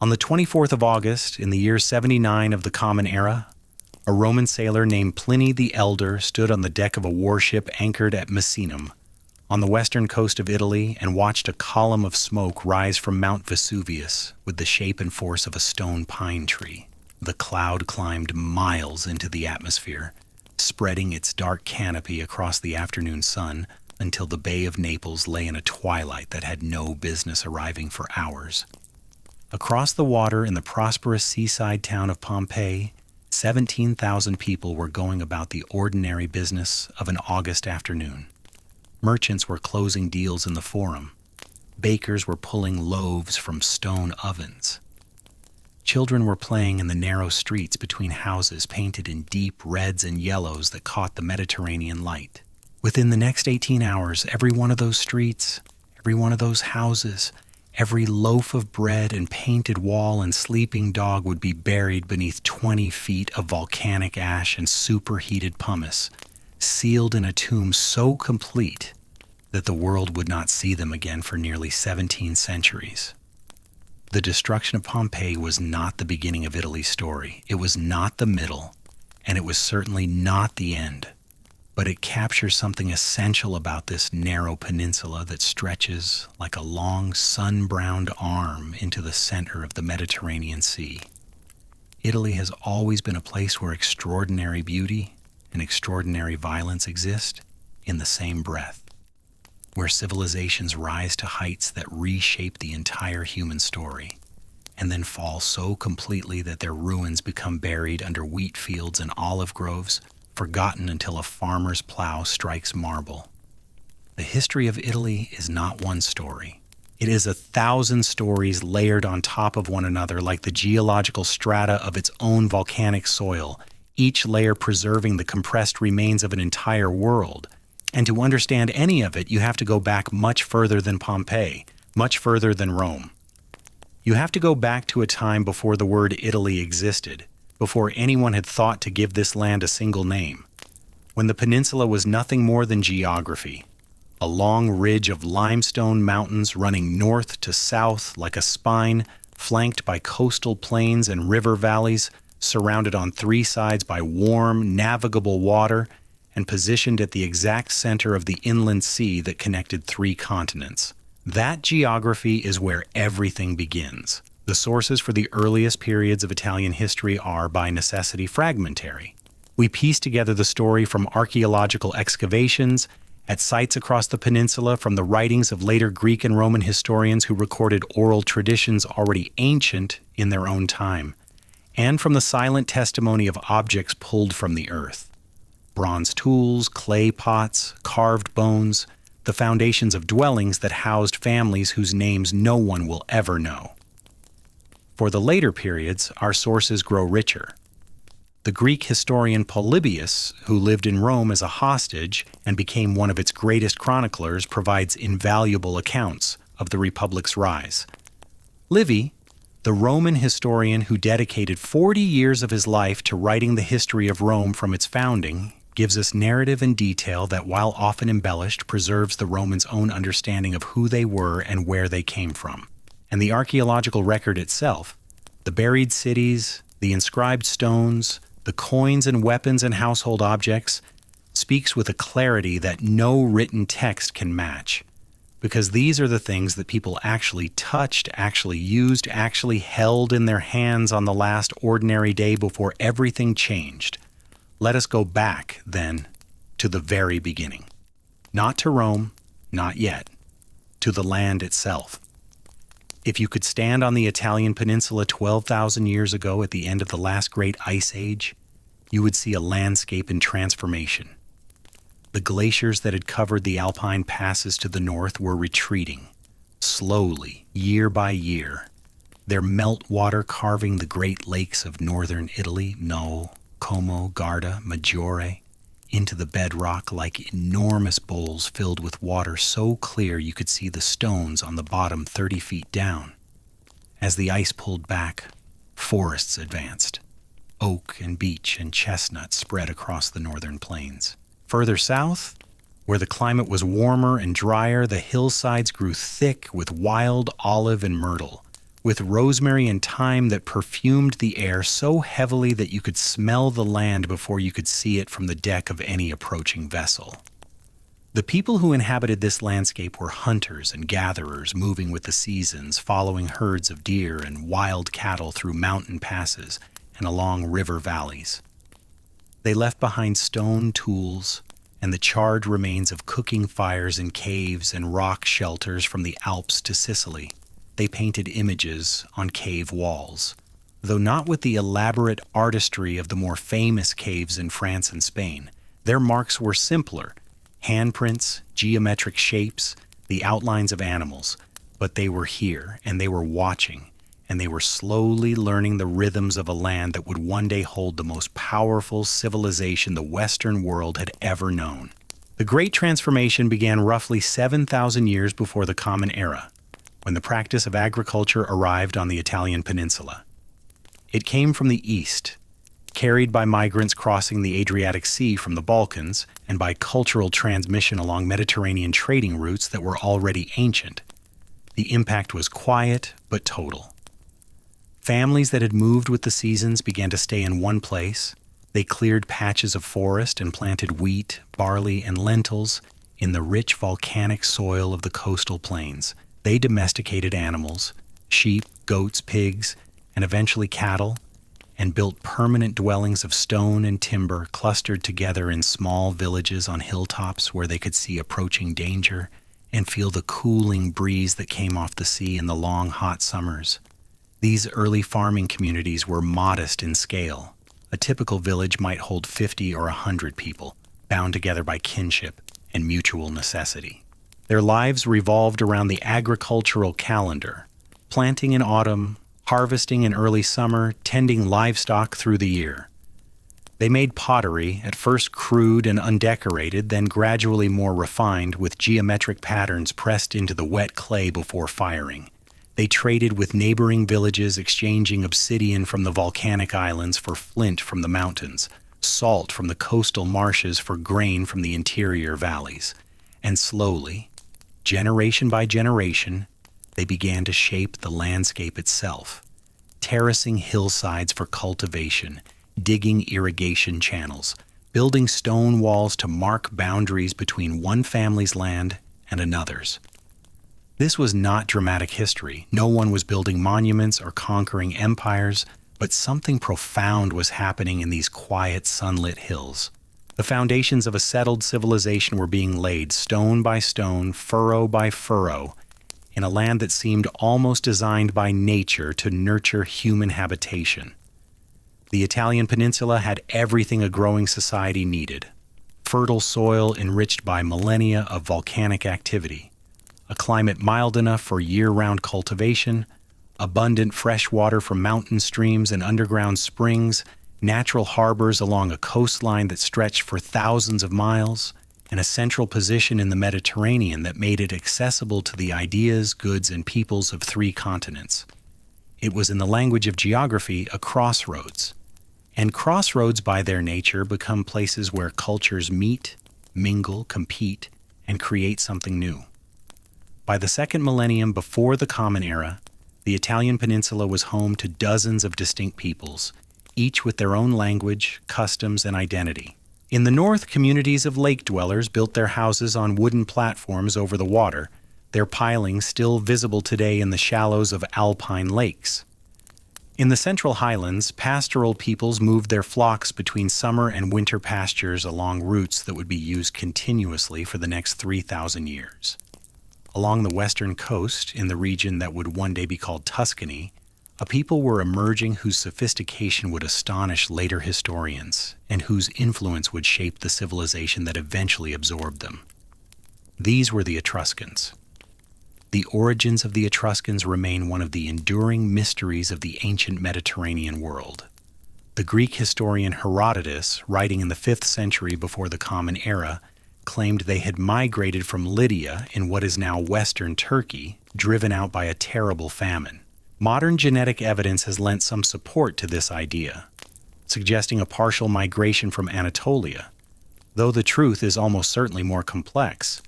On the 24th of August, in the year 79 of the Common Era, a Roman sailor named Pliny the Elder stood on the deck of a warship anchored at Misenum, on the western coast of Italy, and watched a column of smoke rise from Mount Vesuvius with the shape and force of a stone pine tree. The cloud climbed miles into the atmosphere, spreading its dark canopy across the afternoon sun until the Bay of Naples lay in a twilight that had no business arriving for hours. Across the water in the prosperous seaside town of Pompeii, 17,000 people were going about the ordinary business of an August afternoon. Merchants were closing deals in the Forum. Bakers were pulling loaves from stone ovens. Children were playing in the narrow streets between houses painted in deep reds and yellows that caught the Mediterranean light. Within the next 18 hours, every one of those streets, every one of those houses, every loaf of bread and painted wall and sleeping dog would be buried beneath 20 feet of volcanic ash and superheated pumice, sealed in a tomb so complete that the world would not see them again for nearly 17 centuries. The destruction of Pompeii was not the beginning of Italy's story. It was not the middle, and it was certainly not the end. But it captures something essential about this narrow peninsula that stretches like a long sun-browned arm into the center of the Mediterranean Sea. Italy has always been a place where extraordinary beauty and extraordinary violence exist in the same breath, where civilizations rise to heights that reshape the entire human story, and then fall so completely that their ruins become buried under wheat fields and olive groves, forgotten until a farmer's plow strikes marble. The history of Italy is not one story. It is 1,000 stories layered on top of one another like the geological strata of its own volcanic soil, each layer preserving the compressed remains of an entire world. And to understand any of it, you have to go back much further than Pompeii, much further than Rome. You have to go back to a time before the word Italy existed, before anyone had thought to give this land a single name, when the peninsula was nothing more than geography, a long ridge of limestone mountains running north to south like a spine, flanked by coastal plains and river valleys, surrounded on three sides by warm, navigable water, and positioned at the exact center of the inland sea that connected three continents. That geography is where everything begins. The sources for the earliest periods of Italian history are, by necessity, fragmentary. We piece together the story from archaeological excavations, at sites across the peninsula, from the writings of later Greek and Roman historians who recorded oral traditions already ancient in their own time, and from the silent testimony of objects pulled from the earth. Bronze tools, clay pots, carved bones, the foundations of dwellings that housed families whose names no one will ever know. For the later periods, our sources grow richer. The Greek historian Polybius, who lived in Rome as a hostage and became one of its greatest chroniclers, provides invaluable accounts of the Republic's rise. Livy, the Roman historian who dedicated 40 years of his life to writing the history of Rome from its founding, gives us narrative and detail that, while often embellished, preserves the Romans' own understanding of who they were and where they came from. And the archaeological record itself, the buried cities, the inscribed stones, the coins and weapons and household objects, speaks with a clarity that no written text can match, because these are the things that people actually touched, actually used, actually held in their hands on the last ordinary day before everything changed. Let us go back, then, to the very beginning. Not to Rome, not yet, to the land itself. If you could stand on the Italian peninsula 12,000 years ago at the end of the last great ice age, you would see a landscape in transformation. The glaciers that had covered the Alpine passes to the north were retreating, slowly, year by year, their meltwater carving the great lakes of northern Italy, No, Como, Garda, Maggiore, into the bedrock like enormous bowls filled with water so clear you could see the stones on the bottom 30 feet down. As the ice pulled back, forests advanced. Oak and beech and chestnut spread across the northern plains. Further south, where the climate was warmer and drier, the hillsides grew thick with wild olive and myrtle, with rosemary and thyme that perfumed the air so heavily that you could smell the land before you could see it from the deck of any approaching vessel. The people who inhabited this landscape were hunters and gatherers moving with the seasons, following herds of deer and wild cattle through mountain passes and along river valleys. They left behind stone tools and the charred remains of cooking fires in caves and rock shelters from the Alps to Sicily. They painted images on cave walls, though not with the elaborate artistry of the more famous caves in France and Spain. Their marks were simpler: handprints, geometric shapes, the outlines of animals. But they were here, and they were watching, and they were slowly learning the rhythms of a land that would one day hold the most powerful civilization the Western world had ever known. The Great Transformation began roughly 7,000 years before the Common Era, when the practice of agriculture arrived on the Italian peninsula. It came from the east, carried by migrants crossing the Adriatic Sea from the Balkans, and by cultural transmission along Mediterranean trading routes that were already ancient. The impact was quiet but total. Families that had moved with the seasons began to stay in one place. They cleared patches of forest and planted wheat, barley, and lentils in the rich volcanic soil of the coastal plains. They domesticated animals, sheep, goats, pigs, and eventually cattle, and built permanent dwellings of stone and timber clustered together in small villages on hilltops where they could see approaching danger and feel the cooling breeze that came off the sea in the long, hot summers. These early farming communities were modest in scale. A typical village might hold 50 or 100 people, bound together by kinship and mutual necessity. Their lives revolved around the agricultural calendar, planting in autumn, harvesting in early summer, tending livestock through the year. They made pottery, at first crude and undecorated, then gradually more refined, with geometric patterns pressed into the wet clay before firing. They traded with neighboring villages, exchanging obsidian from the volcanic islands for flint from the mountains, salt from the coastal marshes for grain from the interior valleys. And slowly, generation by generation, they began to shape the landscape itself, terracing hillsides for cultivation, digging irrigation channels, building stone walls to mark boundaries between one family's land and another's. This was not dramatic history. No one was building monuments or conquering empires, but something profound was happening in these quiet, sunlit hills. The foundations of a settled civilization were being laid stone by stone, furrow by furrow, in a land that seemed almost designed by nature to nurture human habitation. The Italian peninsula had everything a growing society needed: fertile soil enriched by millennia of volcanic activity, a climate mild enough for year-round cultivation, abundant fresh water from mountain streams and underground springs, natural harbors along a coastline that stretched for thousands of miles, and a central position in the Mediterranean that made it accessible to the ideas, goods, and peoples of 3 continents. It was, in the language of geography, a crossroads. And crossroads, by their nature, become places where cultures meet, mingle, compete, and create something new. By the second millennium before the Common Era, the Italian peninsula was home to dozens of distinct peoples, each with their own language, customs, and identity. In the north, communities of lake dwellers built their houses on wooden platforms over the water, their pilings still visible today in the shallows of alpine lakes. In the central highlands, pastoral peoples moved their flocks between summer and winter pastures along routes that would be used continuously for the next 3,000 years. Along the western coast, in the region that would one day be called Tuscany, a people were emerging whose sophistication would astonish later historians and whose influence would shape the civilization that eventually absorbed them. These were the Etruscans. The origins of the Etruscans remain one of the enduring mysteries of the ancient Mediterranean world. The Greek historian Herodotus, writing in the 5th century before the Common Era, claimed they had migrated from Lydia in what is now western Turkey, driven out by a terrible famine. Modern genetic evidence has lent some support to this idea, suggesting a partial migration from Anatolia, though the truth is almost certainly more complex.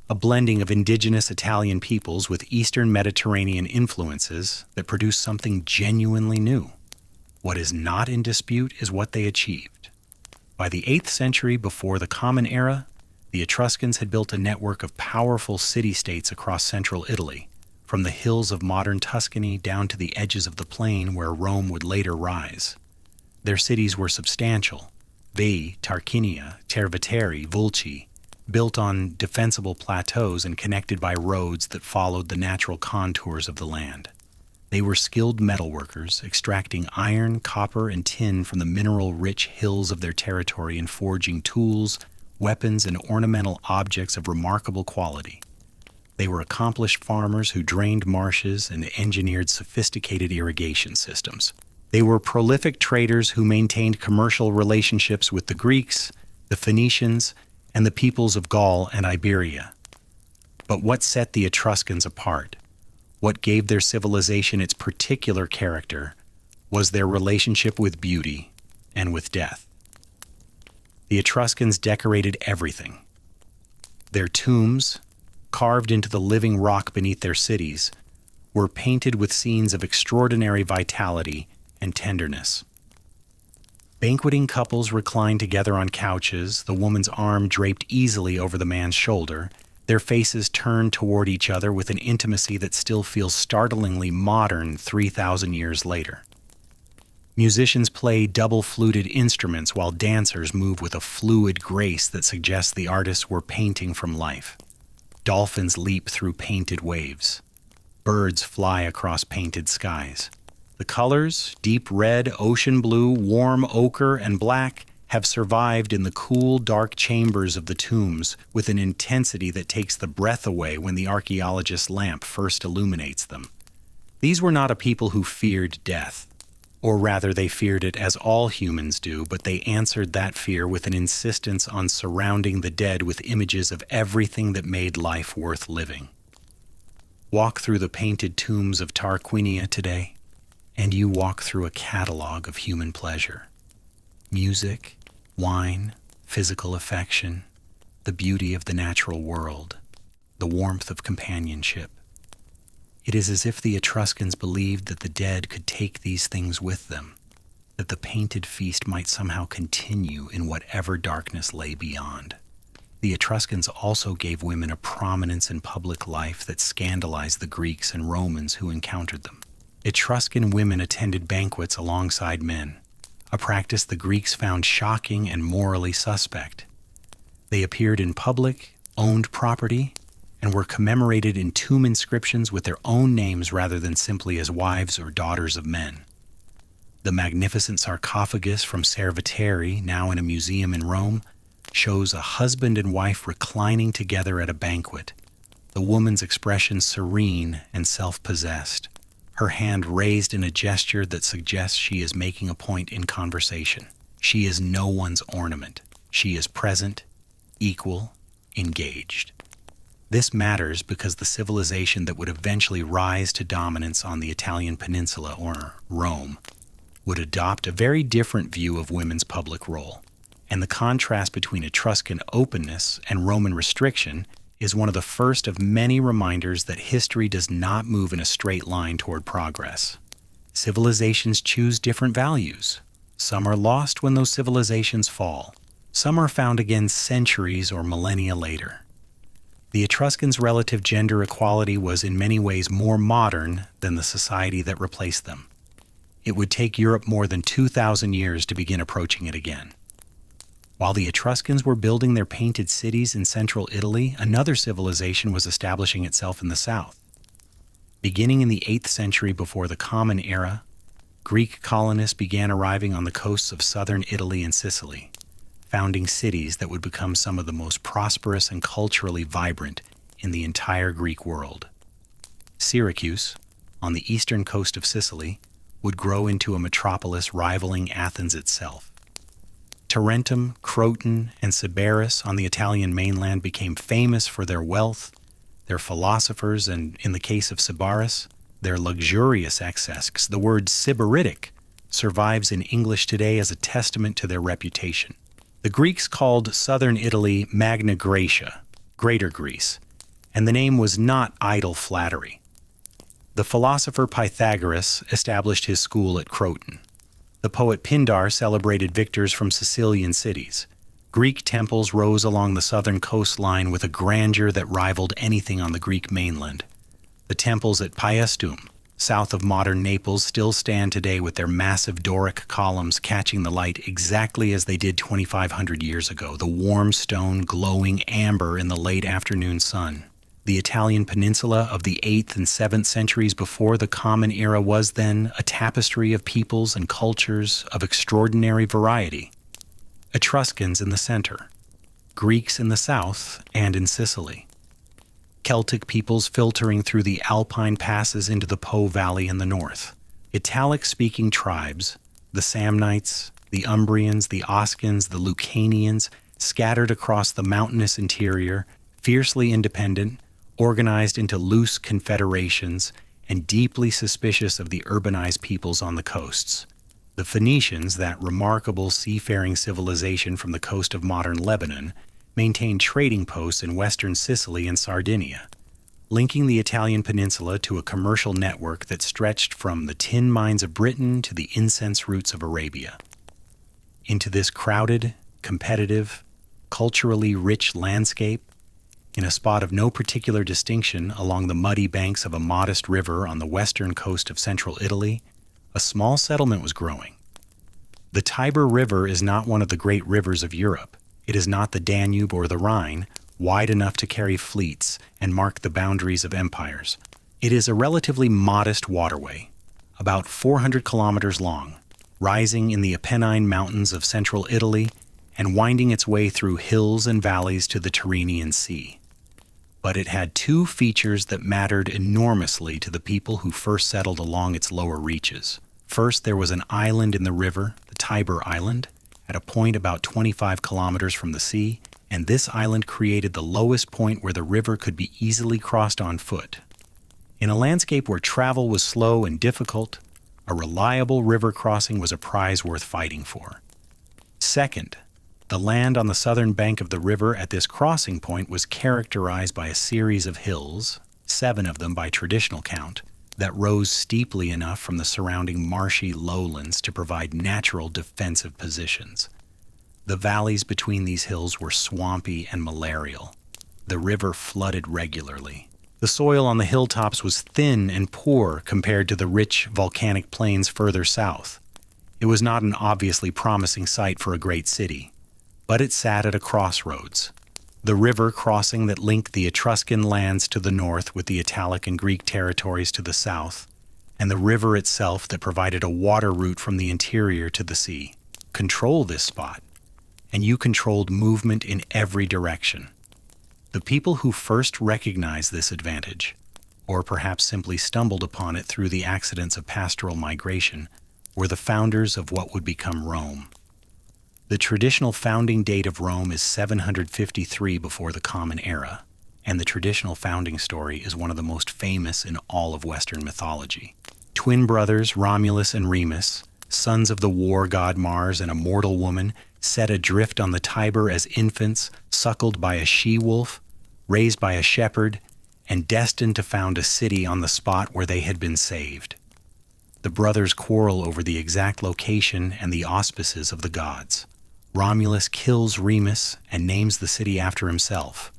a blending of indigenous Italian peoples with Eastern Mediterranean influences that produced something genuinely new. What is not in dispute is what they achieved. By the 8th century before the Common Era, the Etruscans had built a network of powerful city-states across central Italy, from the hills of modern Tuscany down to the edges of the plain where Rome would later rise. Their cities were substantial: Veii, Tarquinia, Tervateri, Vulci, built on defensible plateaus and connected by roads that followed the natural contours of the land. They were skilled metalworkers, extracting iron, copper, and tin from the mineral-rich hills of their territory and forging tools, weapons, and ornamental objects of remarkable quality. They were accomplished farmers who drained marshes and engineered sophisticated irrigation systems. They were prolific traders who maintained commercial relationships with the Greeks, the Phoenicians, and the peoples of Gaul and Iberia. But what set the Etruscans apart, what gave their civilization its particular character, was their relationship with beauty and with death. The Etruscans decorated everything. Their tombs, carved into the living rock beneath their cities, were painted with scenes of extraordinary vitality and tenderness. Banqueting couples reclined together on couches, the woman's arm draped easily over the man's shoulder, their faces turned toward each other with an intimacy that still feels startlingly modern 3,000 years later. Musicians play double-fluted instruments while dancers move with a fluid grace that suggests the artists were painting from life. Dolphins leap through painted waves. Birds fly across painted skies. The colors, deep red, ocean blue, warm ochre, and black, have survived in the cool, dark chambers of the tombs with an intensity that takes the breath away when the archaeologist's lamp first illuminates them. These were not a people who feared death, or rather they feared it as all humans do, but they answered that fear with an insistence on surrounding the dead with images of everything that made life worth living. Walk through the painted tombs of Tarquinia today, and you walk through a catalog of human pleasure. Music, wine, physical affection, the beauty of the natural world, the warmth of companionship. It is as if the Etruscans believed that the dead could take these things with them, that the painted feast might somehow continue in whatever darkness lay beyond. The Etruscans also gave women a prominence in public life that scandalized the Greeks and Romans who encountered them. Etruscan women attended banquets alongside men, a practice the Greeks found shocking and morally suspect. They appeared in public, owned property, and were commemorated in tomb inscriptions with their own names rather than simply as wives or daughters of men. The magnificent sarcophagus from Cerveteri, now in a museum in Rome, shows a husband and wife reclining together at a banquet, the woman's expression serene and self-possessed, her hand raised in a gesture that suggests she is making a point in conversation. She is no one's ornament. She is present, equal, engaged. This matters because the civilization that would eventually rise to dominance on the Italian peninsula, or Rome, would adopt a very different view of women's public role. And the contrast between Etruscan openness and Roman restriction is one of the first of many reminders that history does not move in a straight line toward progress. Civilizations choose different values. Some are lost when those civilizations fall. Some are found again centuries or millennia later. The Etruscans' relative gender equality was in many ways more modern than the society that replaced them. It would take Europe more than 2,000 years to begin approaching it again. While the Etruscans were building their painted cities in central Italy, another civilization was establishing itself in the south. Beginning in the 8th century before the Common Era, Greek colonists began arriving on the coasts of southern Italy and Sicily, founding cities that would become some of the most prosperous and culturally vibrant in the entire Greek world. Syracuse, on the eastern coast of Sicily, would grow into a metropolis rivaling Athens itself. Tarentum, Croton, and Sybaris on the Italian mainland became famous for their wealth, their philosophers, and, in the case of Sybaris, their luxurious excess. The word Sybaritic survives in English today as a testament to their reputation. The Greeks called southern Italy Magna Graecia, Greater Greece, and the name was not idle flattery. The philosopher Pythagoras established his school at Croton. The poet Pindar celebrated victors from Sicilian cities. Greek temples rose along the southern coastline with a grandeur that rivaled anything on the Greek mainland. The temples at Paestum, south of modern Naples, still stand today with their massive Doric columns catching the light exactly as they did 2,500 years ago, the warm stone glowing amber in the late afternoon sun. The Italian peninsula of the 8th and 7th centuries before the Common Era was then a tapestry of peoples and cultures of extraordinary variety. Etruscans in the center, Greeks in the south and in Sicily, Celtic peoples filtering through the Alpine passes into the Po Valley in the north, Italic-speaking tribes, the Samnites, the Umbrians, the Oscans, the Lucanians, scattered across the mountainous interior, fiercely independent, organized into loose confederations, and deeply suspicious of the urbanized peoples on the coasts. The Phoenicians, that remarkable seafaring civilization from the coast of modern Lebanon, maintained trading posts in western Sicily and Sardinia, linking the Italian peninsula to a commercial network that stretched from the tin mines of Britain to the incense routes of Arabia. Into this crowded, competitive, culturally rich landscape, in a spot of no particular distinction along the muddy banks of a modest river on the western coast of central Italy, a small settlement was growing. The Tiber River is not one of the great rivers of Europe. It is not the Danube or the Rhine, wide enough to carry fleets and mark the boundaries of empires. It is a relatively modest waterway, about 400 kilometers long, rising in the Apennine Mountains of central Italy and winding its way through hills and valleys to the Tyrrhenian Sea. But it had two features that mattered enormously to the people who first settled along its lower reaches. First, there was an island in the river, the Tiber Island, at a point about 25 kilometers from the sea, and this island created the lowest point where the river could be easily crossed on foot. In a landscape where travel was slow and difficult, a reliable river crossing was a prize worth fighting for. Second, the land on the southern bank of the river at this crossing point was characterized by a series of hills, 7 of them by traditional count, that rose steeply enough from the surrounding marshy lowlands to provide natural defensive positions. The valleys between these hills were swampy and malarial. The river flooded regularly. The soil on the hilltops was thin and poor compared to the rich volcanic plains further south. It was not an obviously promising site for a great city, but it sat at a crossroads. The river crossing that linked the Etruscan lands to the north with the Italic and Greek territories to the south, and the river itself that provided a water route from the interior to the sea. Control this spot, and you controlled movement in every direction. The people who first recognized this advantage, or perhaps simply stumbled upon it through the accidents of pastoral migration, were the founders of what would become Rome. The traditional founding date of Rome is 753 before the Common Era, and the traditional founding story is one of the most famous in all of Western mythology. Twin brothers Romulus and Remus, sons of the war god Mars and a mortal woman, set adrift on the Tiber as infants, suckled by a she-wolf, raised by a shepherd, and destined to found a city on the spot where they had been saved. The brothers quarrel over the exact location and the auspices of the gods. Romulus kills Remus and names the city after himself.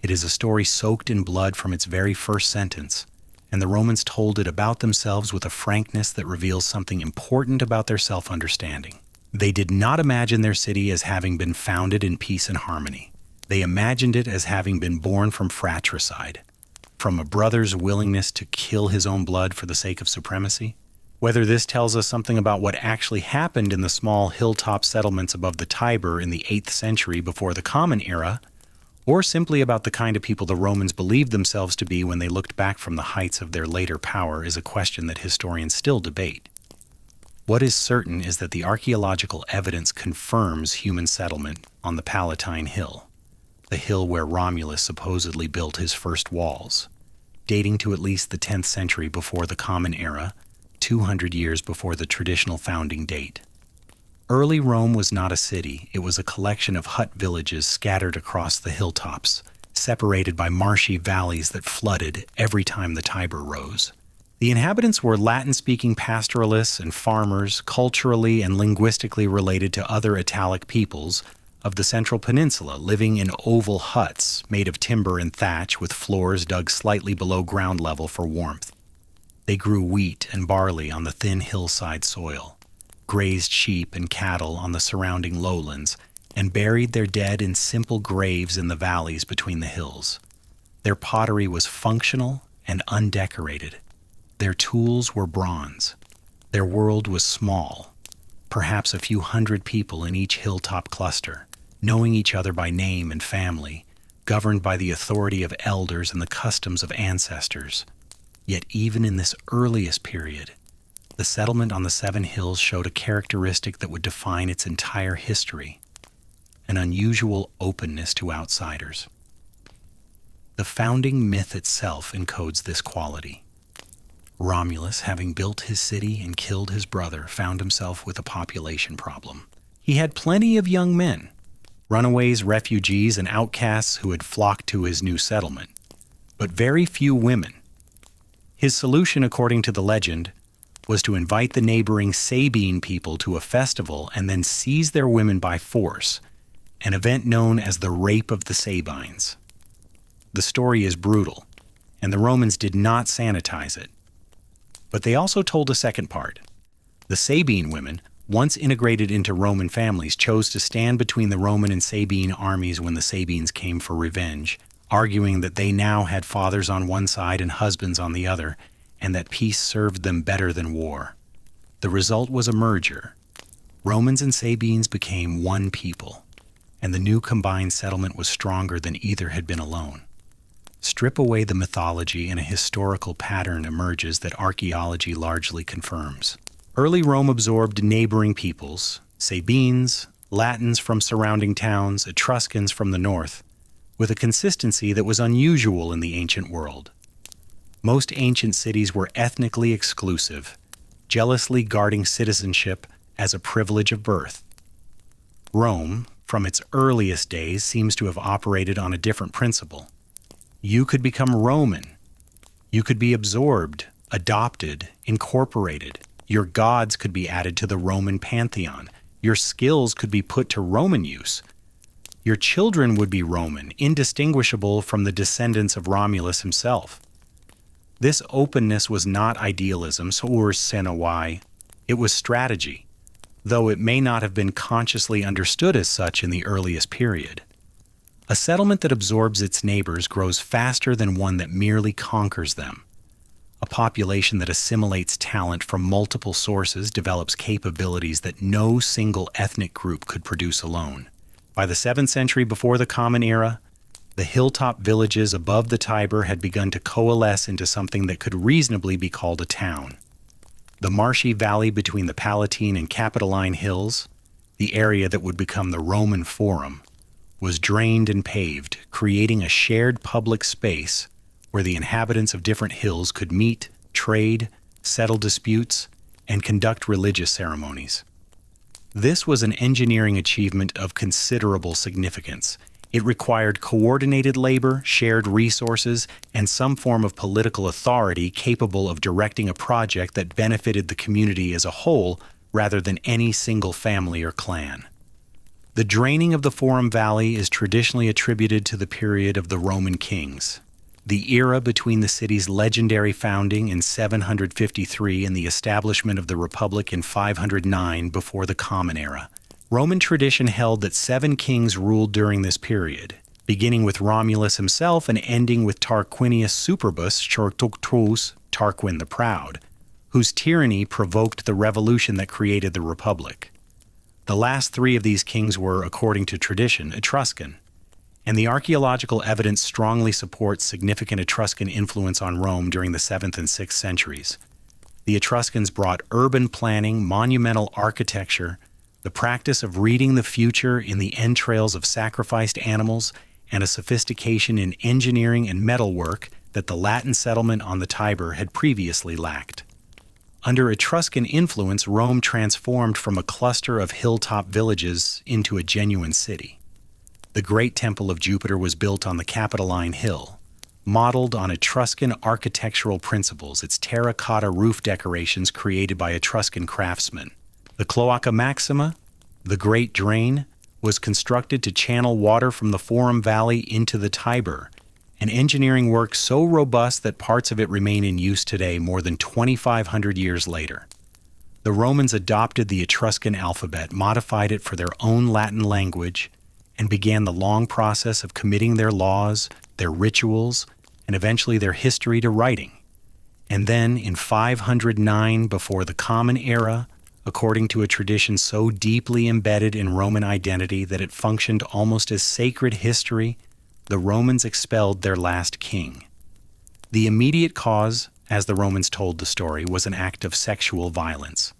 It is a story soaked in blood from its very first sentence, and the Romans told it about themselves with a frankness that reveals something important about their self-understanding. They did not imagine their city as having been founded in peace and harmony. They imagined it as having been born from fratricide, from a brother's willingness to kill his own blood for the sake of supremacy. Whether this tells us something about what actually happened in the small hilltop settlements above the Tiber in the 8th century before the Common Era, or simply about the kind of people the Romans believed themselves to be when they looked back from the heights of their later power, is a question that historians still debate. What is certain is that the archaeological evidence confirms human settlement on the Palatine Hill, the hill where Romulus supposedly built his first walls, dating to at least the 10th century before the Common Era, 200 years before the traditional founding date. Early Rome was not a city, it was a collection of hut villages scattered across the hilltops, separated by marshy valleys that flooded every time the Tiber rose. The inhabitants were Latin-speaking pastoralists and farmers, culturally and linguistically related to other Italic peoples of the Central Peninsula, living in oval huts made of timber and thatch with floors dug slightly below ground level for warmth. They grew wheat and barley on the thin hillside soil, grazed sheep and cattle on the surrounding lowlands, and buried their dead in simple graves in the valleys between the hills. Their pottery was functional and undecorated. Their tools were bronze. Their world was small, perhaps a few hundred people in each hilltop cluster, knowing each other by name and family, governed by the authority of elders and the customs of ancestors. Yet even in this earliest period, the settlement on the Seven Hills showed a characteristic that would define its entire history: an unusual openness to outsiders. The founding myth itself encodes this quality. Romulus, having built his city and killed his brother, found himself with a population problem. He had plenty of young men, runaways, refugees, and outcasts who had flocked to his new settlement, but very few women. His solution, according to the legend, was to invite the neighboring Sabine people to a festival and then seize their women by force, an event known as the Rape of the Sabines. The story is brutal, and the Romans did not sanitize it. But they also told a second part. The Sabine women, once integrated into Roman families, chose to stand between the Roman and Sabine armies when the Sabines came for revenge, arguing that they now had fathers on one side and husbands on the other, and that peace served them better than war. The result was a merger. Romans and Sabines became one people, and the new combined settlement was stronger than either had been alone. Strip away the mythology and a historical pattern emerges that archaeology largely confirms. Early Rome absorbed neighboring peoples, Sabines, Latins from surrounding towns, Etruscans from the north, with a consistency that was unusual in the ancient world. Most ancient cities were ethnically exclusive, jealously guarding citizenship as a privilege of birth. Rome, from its earliest days, seems to have operated on a different principle. You could become Roman. You could be absorbed, adopted, incorporated. Your gods could be added to the Roman pantheon. Your skills could be put to Roman use. Your children would be Roman, indistinguishable from the descendants of Romulus himself. This openness was not idealism, or senowai. It was strategy, though it may not have been consciously understood as such in the earliest period. A settlement that absorbs its neighbors grows faster than one that merely conquers them. A population that assimilates talent from multiple sources develops capabilities that no single ethnic group could produce alone. By the 7th century before the Common Era, the hilltop villages above the Tiber had begun to coalesce into something that could reasonably be called a town. The marshy valley between the Palatine and Capitoline hills, the area that would become the Roman Forum, was drained and paved, creating a shared public space where the inhabitants of different hills could meet, trade, settle disputes, and conduct religious ceremonies. This was an engineering achievement of considerable significance. It required coordinated labor, shared resources, and some form of political authority capable of directing a project that benefited the community as a whole rather than any single family or clan. The draining of the Forum Valley is traditionally attributed to the period of the Roman kings, the era between the city's legendary founding in 753 and the establishment of the Republic in 509 before the Common Era. Roman tradition held that 7 kings ruled during this period, beginning with Romulus himself and ending with Tarquinius Superbus Tarquin the Proud, whose tyranny provoked the revolution that created the Republic. The last 3 of these kings were, according to tradition, Etruscan, and the archaeological evidence strongly supports significant Etruscan influence on Rome during the 7th and 6th centuries. The Etruscans brought urban planning, monumental architecture, the practice of reading the future in the entrails of sacrificed animals, and a sophistication in engineering and metalwork that the Latin settlement on the Tiber had previously lacked. Under Etruscan influence, Rome transformed from a cluster of hilltop villages into a genuine city. The great temple of Jupiter was built on the Capitoline Hill, modeled on Etruscan architectural principles, its terracotta roof decorations created by Etruscan craftsmen. The Cloaca Maxima, the Great Drain, was constructed to channel water from the Forum Valley into the Tiber, an engineering work so robust that parts of it remain in use today more than 2,500 years later. The Romans adopted the Etruscan alphabet, modified it for their own Latin language, and began the long process of committing their laws, their rituals, and eventually their history to writing. And then, in 509 before the Common Era, according to a tradition so deeply embedded in Roman identity that it functioned almost as sacred history, the Romans expelled their last king. The immediate cause, as the Romans told the story, was an act of sexual violence.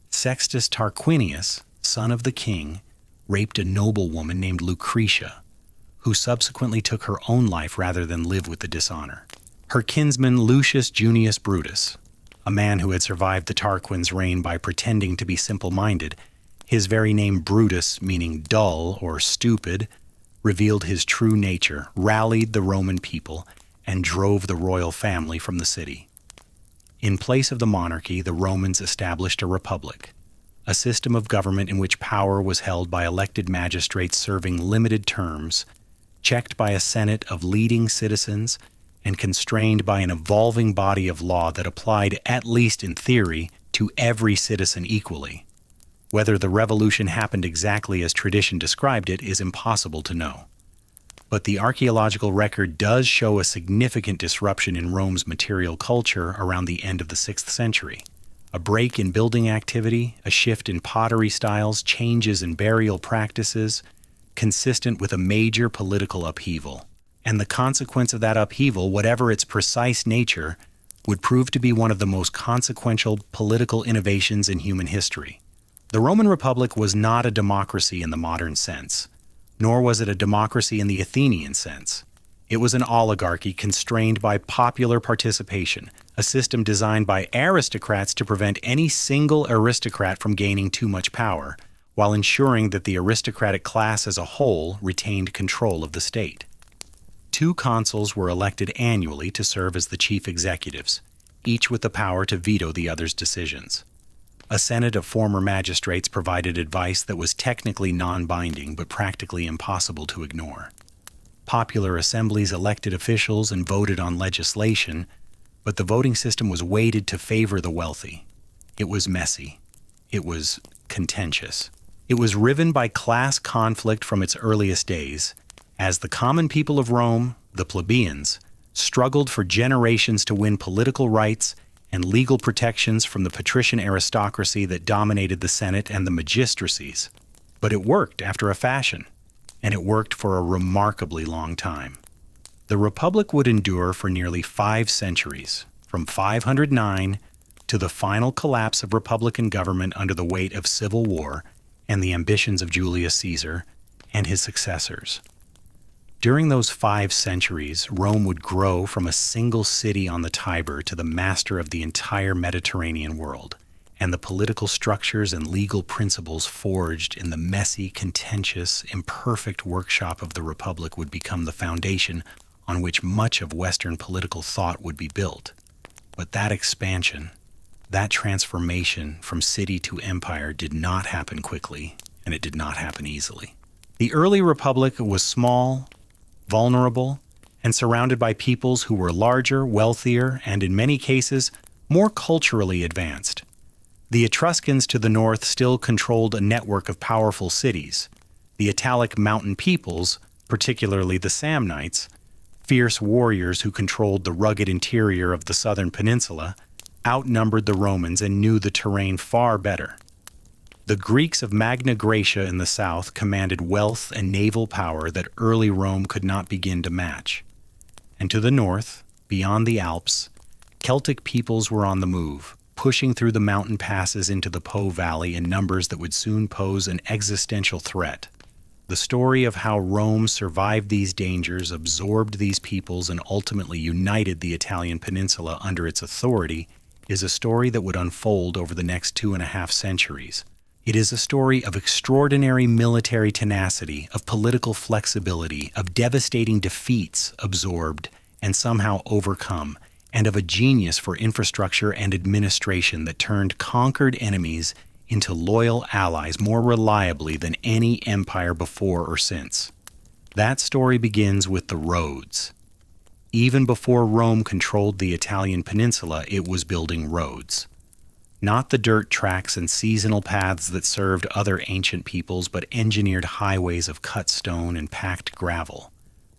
Sextus Tarquinius, son of the king, raped a noblewoman named Lucretia, who subsequently took her own life rather than live with the dishonor. Her kinsman Lucius Junius Brutus, a man who had survived the Tarquins' reign by pretending to be simple-minded, his very name Brutus, meaning dull or stupid, revealed his true nature, rallied the Roman people, and drove the royal family from the city. In place of the monarchy, the Romans established a republic, a system of government in which power was held by elected magistrates serving limited terms, checked by a senate of leading citizens, and constrained by an evolving body of law that applied, at least in theory, to every citizen equally. Whether the revolution happened exactly as tradition described it is impossible to know. But the archaeological record does show a significant disruption in Rome's material culture around the end of the 6th century. A break in building activity, a shift in pottery styles, changes in burial practices, consistent with a major political upheaval. And the consequence of that upheaval, whatever its precise nature, would prove to be one of the most consequential political innovations in human history. The Roman Republic was not a democracy in the modern sense, nor was it a democracy in the Athenian sense. It was an oligarchy constrained by popular participation, a system designed by aristocrats to prevent any single aristocrat from gaining too much power, while ensuring that the aristocratic class as a whole retained control of the state. 2 consuls were elected annually to serve as the chief executives, each with the power to veto the other's decisions. A senate of former magistrates provided advice that was technically non-binding but practically impossible to ignore. Popular assemblies elected officials and voted on legislation, but the voting system was weighted to favor the wealthy. It was messy. It was contentious. It was riven by class conflict from its earliest days, as the common people of Rome, the plebeians, struggled for generations to win political rights and legal protections from the patrician aristocracy that dominated the Senate and the magistracies. But it worked after a fashion, and it worked for a remarkably long time. The Republic would endure for nearly 5 centuries, from 509 to the final collapse of Republican government under the weight of civil war and the ambitions of Julius Caesar and his successors. During those 5 centuries, Rome would grow from a single city on the Tiber to the master of the entire Mediterranean world, and the political structures and legal principles forged in the messy, contentious, imperfect workshop of the Republic would become the foundation on which much of Western political thought would be built. But that expansion, that transformation from city to empire did not happen quickly, and it did not happen easily. The early Republic was small, vulnerable, and surrounded by peoples who were larger, wealthier, and in many cases, more culturally advanced. The Etruscans to the north still controlled a network of powerful cities. The Italic mountain peoples, particularly the Samnites, fierce warriors who controlled the rugged interior of the southern peninsula, outnumbered the Romans and knew the terrain far better. The Greeks of Magna Graecia in the south commanded wealth and naval power that early Rome could not begin to match. And to the north, beyond the Alps, Celtic peoples were on the move, pushing through the mountain passes into the Po Valley in numbers that would soon pose an existential threat. The story of how Rome survived these dangers, absorbed these peoples, and ultimately united the Italian peninsula under its authority is a story that would unfold over the next 2.5 centuries. It is a story of extraordinary military tenacity, of political flexibility, of devastating defeats absorbed and somehow overcome, and of a genius for infrastructure and administration that turned conquered enemies into loyal allies more reliably than any empire before or since. That story begins with the roads. Even before Rome controlled the Italian peninsula, it was building roads. Not the dirt tracks and seasonal paths that served other ancient peoples, but engineered highways of cut stone and packed gravel,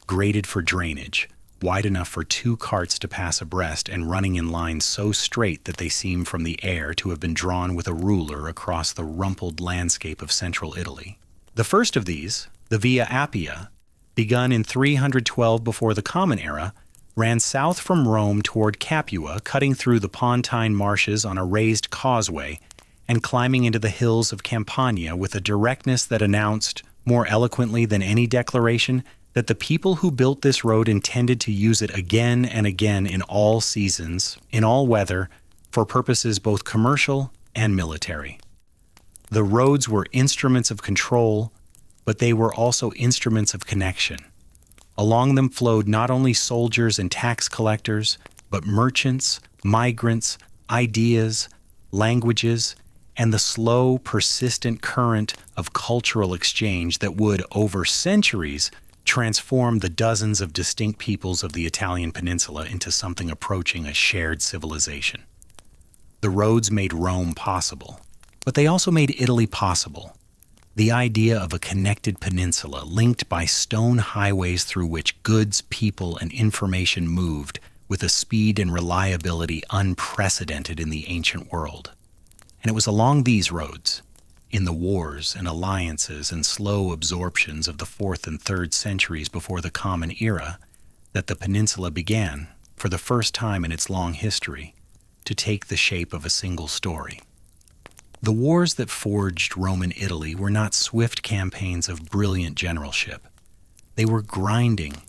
graded for drainage, wide enough for 2 carts to pass abreast and running in lines so straight that they seem from the air to have been drawn with a ruler across the rumpled landscape of central Italy. The first of these, the Via Appia, begun in 312 before the Common Era, ran south from Rome toward Capua, cutting through the Pontine marshes on a raised causeway and climbing into the hills of Campania with a directness that announced, more eloquently than any declaration, that the people who built this road intended to use it again and again in all seasons, in all weather, for purposes both commercial and military. The roads were instruments of control, but they were also instruments of connection. Along them flowed not only soldiers and tax collectors, but merchants, migrants, ideas, languages, and the slow, persistent current of cultural exchange that would, over centuries, transform the dozens of distinct peoples of the Italian peninsula into something approaching a shared civilization. The roads made Rome possible, but they also made Italy possible. The idea of a connected peninsula linked by stone highways through which goods, people, and information moved with a speed and reliability unprecedented in the ancient world. And it was along these roads, in the wars and alliances and slow absorptions of the 4th and 3rd centuries before the Common Era, that the peninsula began, for the first time in its long history, to take the shape of a single story. The wars that forged Roman Italy were not swift campaigns of brilliant generalship. They were grinding,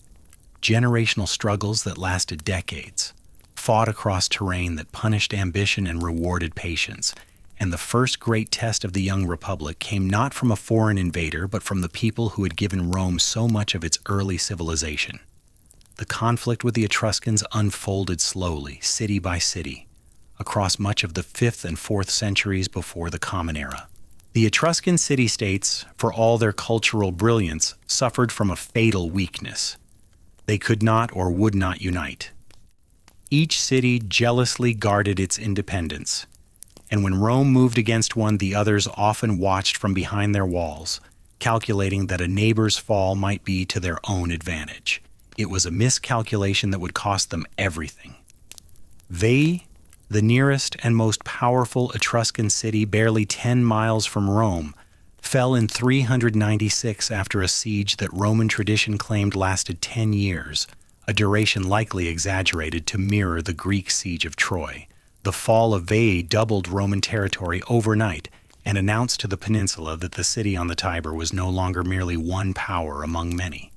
generational struggles that lasted decades, fought across terrain that punished ambition and rewarded patience. And the first great test of the young republic came not from a foreign invader, but from the people who had given Rome so much of its early civilization. The conflict with the Etruscans unfolded slowly, city by city, across much of the 5th and 4th centuries before the Common Era. The Etruscan city-states, for all their cultural brilliance, suffered from a fatal weakness. They could not or would not unite. Each city jealously guarded its independence, and when Rome moved against one, the others often watched from behind their walls, calculating that a neighbor's fall might be to their own advantage. It was a miscalculation that would cost them everything. Veii, the nearest and most powerful Etruscan city barely 10 miles from Rome, fell in 396 after a siege that Roman tradition claimed lasted 10 years, a duration likely exaggerated to mirror the Greek siege of Troy. The fall of Veii doubled Roman territory overnight and announced to the peninsula that the city on the Tiber was no longer merely one power among many.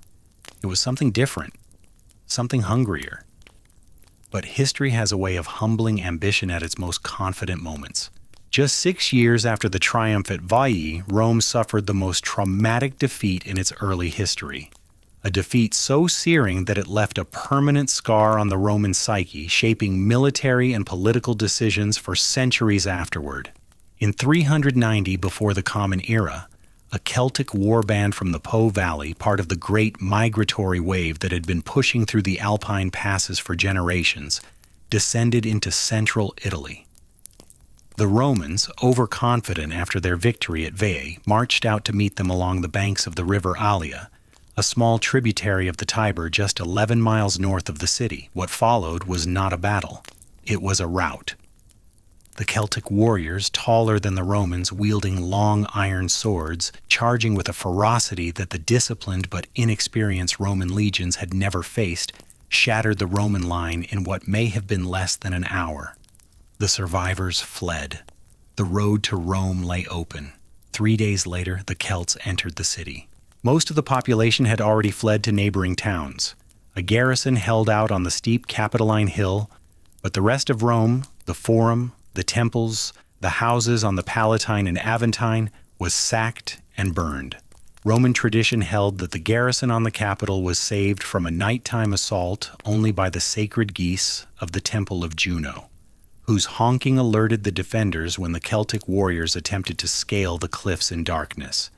It was something different, something hungrier. But history has a way of humbling ambition at its most confident moments. Just 6 years after the triumph at Veii, Rome suffered the most traumatic defeat in its early history. A defeat so searing that it left a permanent scar on the Roman psyche, shaping military and political decisions for centuries afterward. In 390 before the Common Era, a Celtic warband from the Po Valley, part of the great migratory wave that had been pushing through the Alpine passes for generations, descended into central Italy. The Romans, overconfident after their victory at Veii, marched out to meet them along the banks of the river Allia, a small tributary of the Tiber just 11 miles north of the city. What followed was not a battle. It was a rout. The Celtic warriors, taller than the Romans, wielding long iron swords, charging with a ferocity that the disciplined but inexperienced Roman legions had never faced, shattered the Roman line in what may have been less than an hour. The survivors fled. The road to Rome lay open. 3 days later, the Celts entered the city. Most of the population had already fled to neighboring towns. A garrison held out on the steep Capitoline Hill, but the rest of Rome, the Forum, the temples, The houses on the Palatine and Aventine was sacked and burned. Roman tradition held that the garrison on the Capitol was saved from a nighttime assault only by the sacred geese of the Temple of Juno, whose honking alerted the defenders when the Celtic warriors attempted to scale the cliffs in darkness.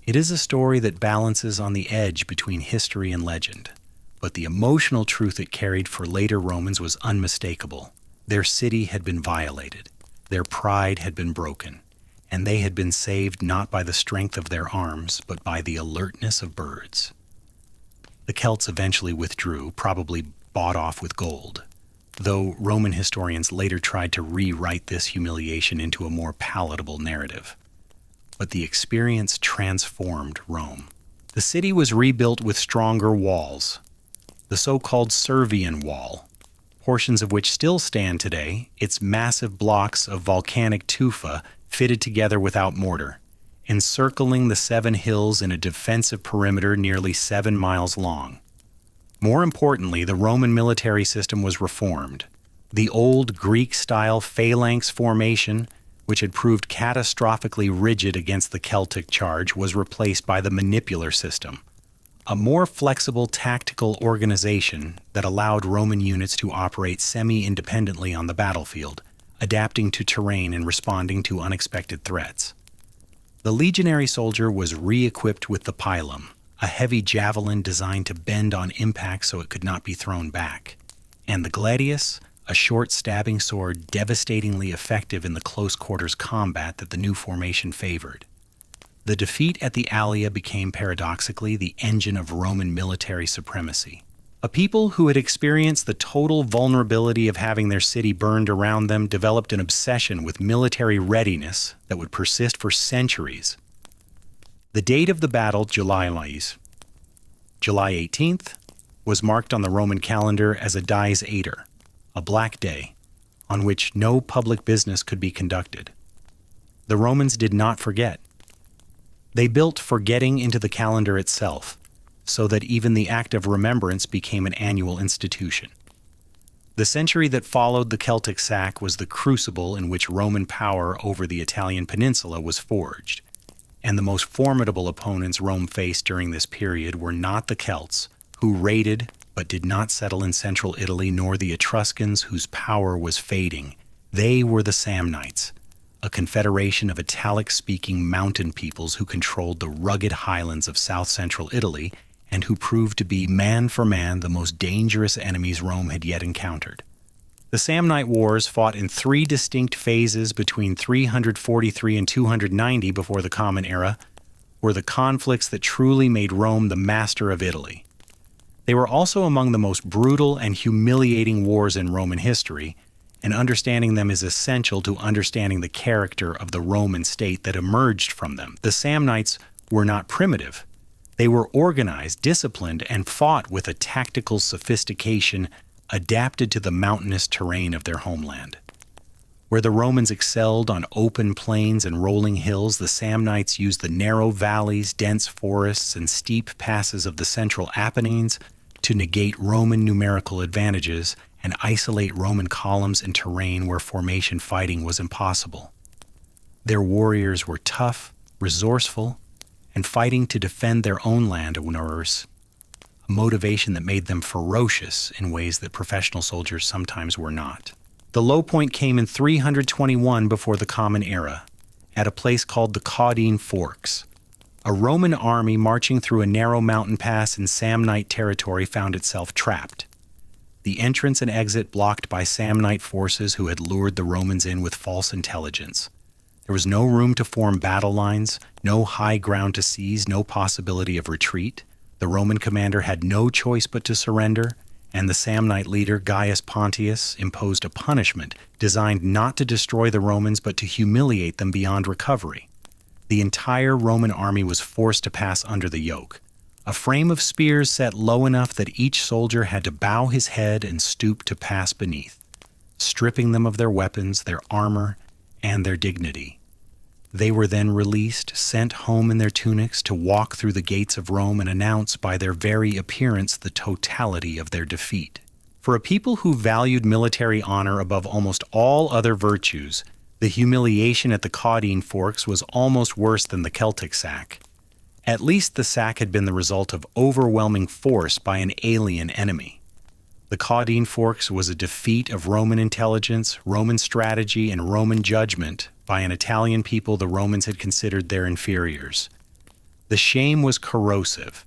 It is a story that balances on the edge between history and legend, but the emotional truth it carried for later Romans was unmistakable. Their city had been violated, their pride had been broken, and they had been saved not by the strength of their arms, but by the alertness of birds. The Celts eventually withdrew, probably bought off with gold, though Roman historians later tried to rewrite this humiliation into a more palatable narrative. But the experience transformed Rome. The city was rebuilt with stronger walls, the so-called Servian Wall, portions of which still stand today, its massive blocks of volcanic tufa fitted together without mortar, encircling the 7 hills in a defensive perimeter nearly 7 miles long. More importantly, the Roman military system was reformed. The old Greek-style phalanx formation, which had proved catastrophically rigid against the Celtic charge, was replaced by the manipular system, a more flexible tactical organization that allowed Roman units to operate semi-independently on the battlefield, adapting to terrain and responding to unexpected threats. The legionary soldier was re-equipped with the pilum, a heavy javelin designed to bend on impact so it could not be thrown back, and the gladius, a short stabbing sword devastatingly effective in the close-quarters combat that the new formation favored. The defeat at the Allia became paradoxically the engine of Roman military supremacy. A people who had experienced the total vulnerability of having their city burned around them developed an obsession with military readiness that would persist for centuries. The date of the battle, July 18th, was marked on the Roman calendar as a dies Ater, a black day, on which no public business could be conducted. The Romans did not forget. They built forgetting into the calendar itself, so that even the act of remembrance became an annual institution. The century that followed the Celtic sack was the crucible in which Roman power over the Italian peninsula was forged, and the most formidable opponents Rome faced during this period were not the Celts, who raided but did not settle in central Italy, nor the Etruscans, whose power was fading. They were the Samnites, a confederation of Italic-speaking mountain peoples who controlled the rugged highlands of south-central Italy and who proved to be, man for man, the most dangerous enemies Rome had yet encountered. The Samnite Wars, fought in 3 distinct phases between 343 and 290 before the Common Era, were the conflicts that truly made Rome the master of Italy. They were also among the most brutal and humiliating wars in Roman history, and understanding them is essential to understanding the character of the Roman state that emerged from them. The Samnites were not primitive. They were organized, disciplined, and fought with a tactical sophistication adapted to the mountainous terrain of their homeland. Where the Romans excelled on open plains and rolling hills, the Samnites used the narrow valleys, dense forests, and steep passes of the central Apennines to negate Roman numerical advantages and isolate Roman columns and terrain where formation fighting was impossible. Their warriors were tough, resourceful, and fighting to defend their own landowners, a motivation that made them ferocious in ways that professional soldiers sometimes were not. The low point came in 321 before the Common Era, at a place called the Caudine Forks. A Roman army marching through a narrow mountain pass in Samnite territory found itself trapped. The entrance and exit blocked by Samnite forces who had lured the Romans in with false intelligence. There was no room to form battle lines, no high ground to seize, no possibility of retreat. The Roman commander had no choice but to surrender, and the Samnite leader, Gaius Pontius, imposed a punishment designed not to destroy the Romans but to humiliate them beyond recovery. The entire Roman army was forced to pass under the yoke, a frame of spears set low enough that each soldier had to bow his head and stoop to pass beneath, stripping them of their weapons, their armor, and their dignity. They were then released, sent home in their tunics to walk through the gates of Rome and announce by their very appearance the totality of their defeat. For a people who valued military honor above almost all other virtues, The humiliation at the Caudine Forks was almost worse than the Celtic sack. At least the sack had been the result of overwhelming force by an alien enemy. The Caudine Forks was a defeat of Roman intelligence, Roman strategy, and Roman judgment by an Italian people the Romans had considered their inferiors. The shame was corrosive,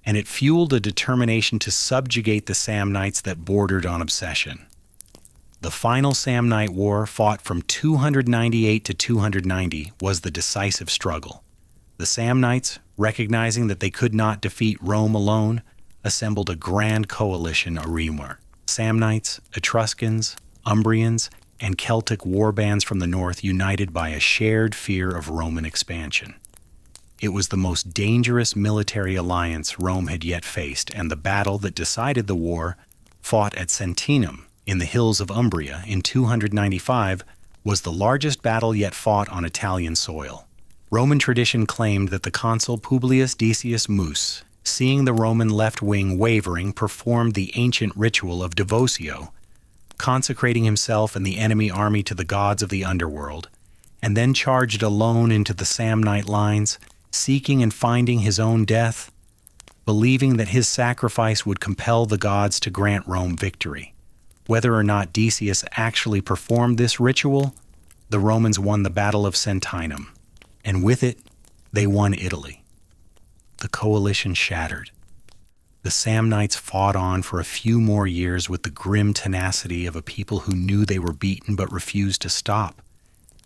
and it fueled a determination to subjugate the Samnites that bordered on obsession. The final Samnite War, fought from 298 to 290, was the decisive struggle. The Samnites, recognizing that they could not defeat Rome alone, assembled a grand coalition around Samnites, Etruscans, Umbrians, and Celtic warbands from the north united by a shared fear of Roman expansion. It was the most dangerous military alliance Rome had yet faced, and the battle that decided the war, fought at Sentinum in the hills of Umbria in 295, was the largest battle yet fought on Italian soil. Roman tradition claimed that the consul Publius Decius Mus, seeing the Roman left wing wavering, performed the ancient ritual of devotio, consecrating himself and the enemy army to the gods of the underworld, and then charged alone into the Samnite lines, seeking and finding his own death, believing that his sacrifice would compel the gods to grant Rome victory. Whether or not Decius actually performed this ritual, the Romans won the Battle of Sentinum, and with it, they won Italy. The coalition shattered. The Samnites fought on for a few more years with the grim tenacity of a people who knew they were beaten but refused to stop.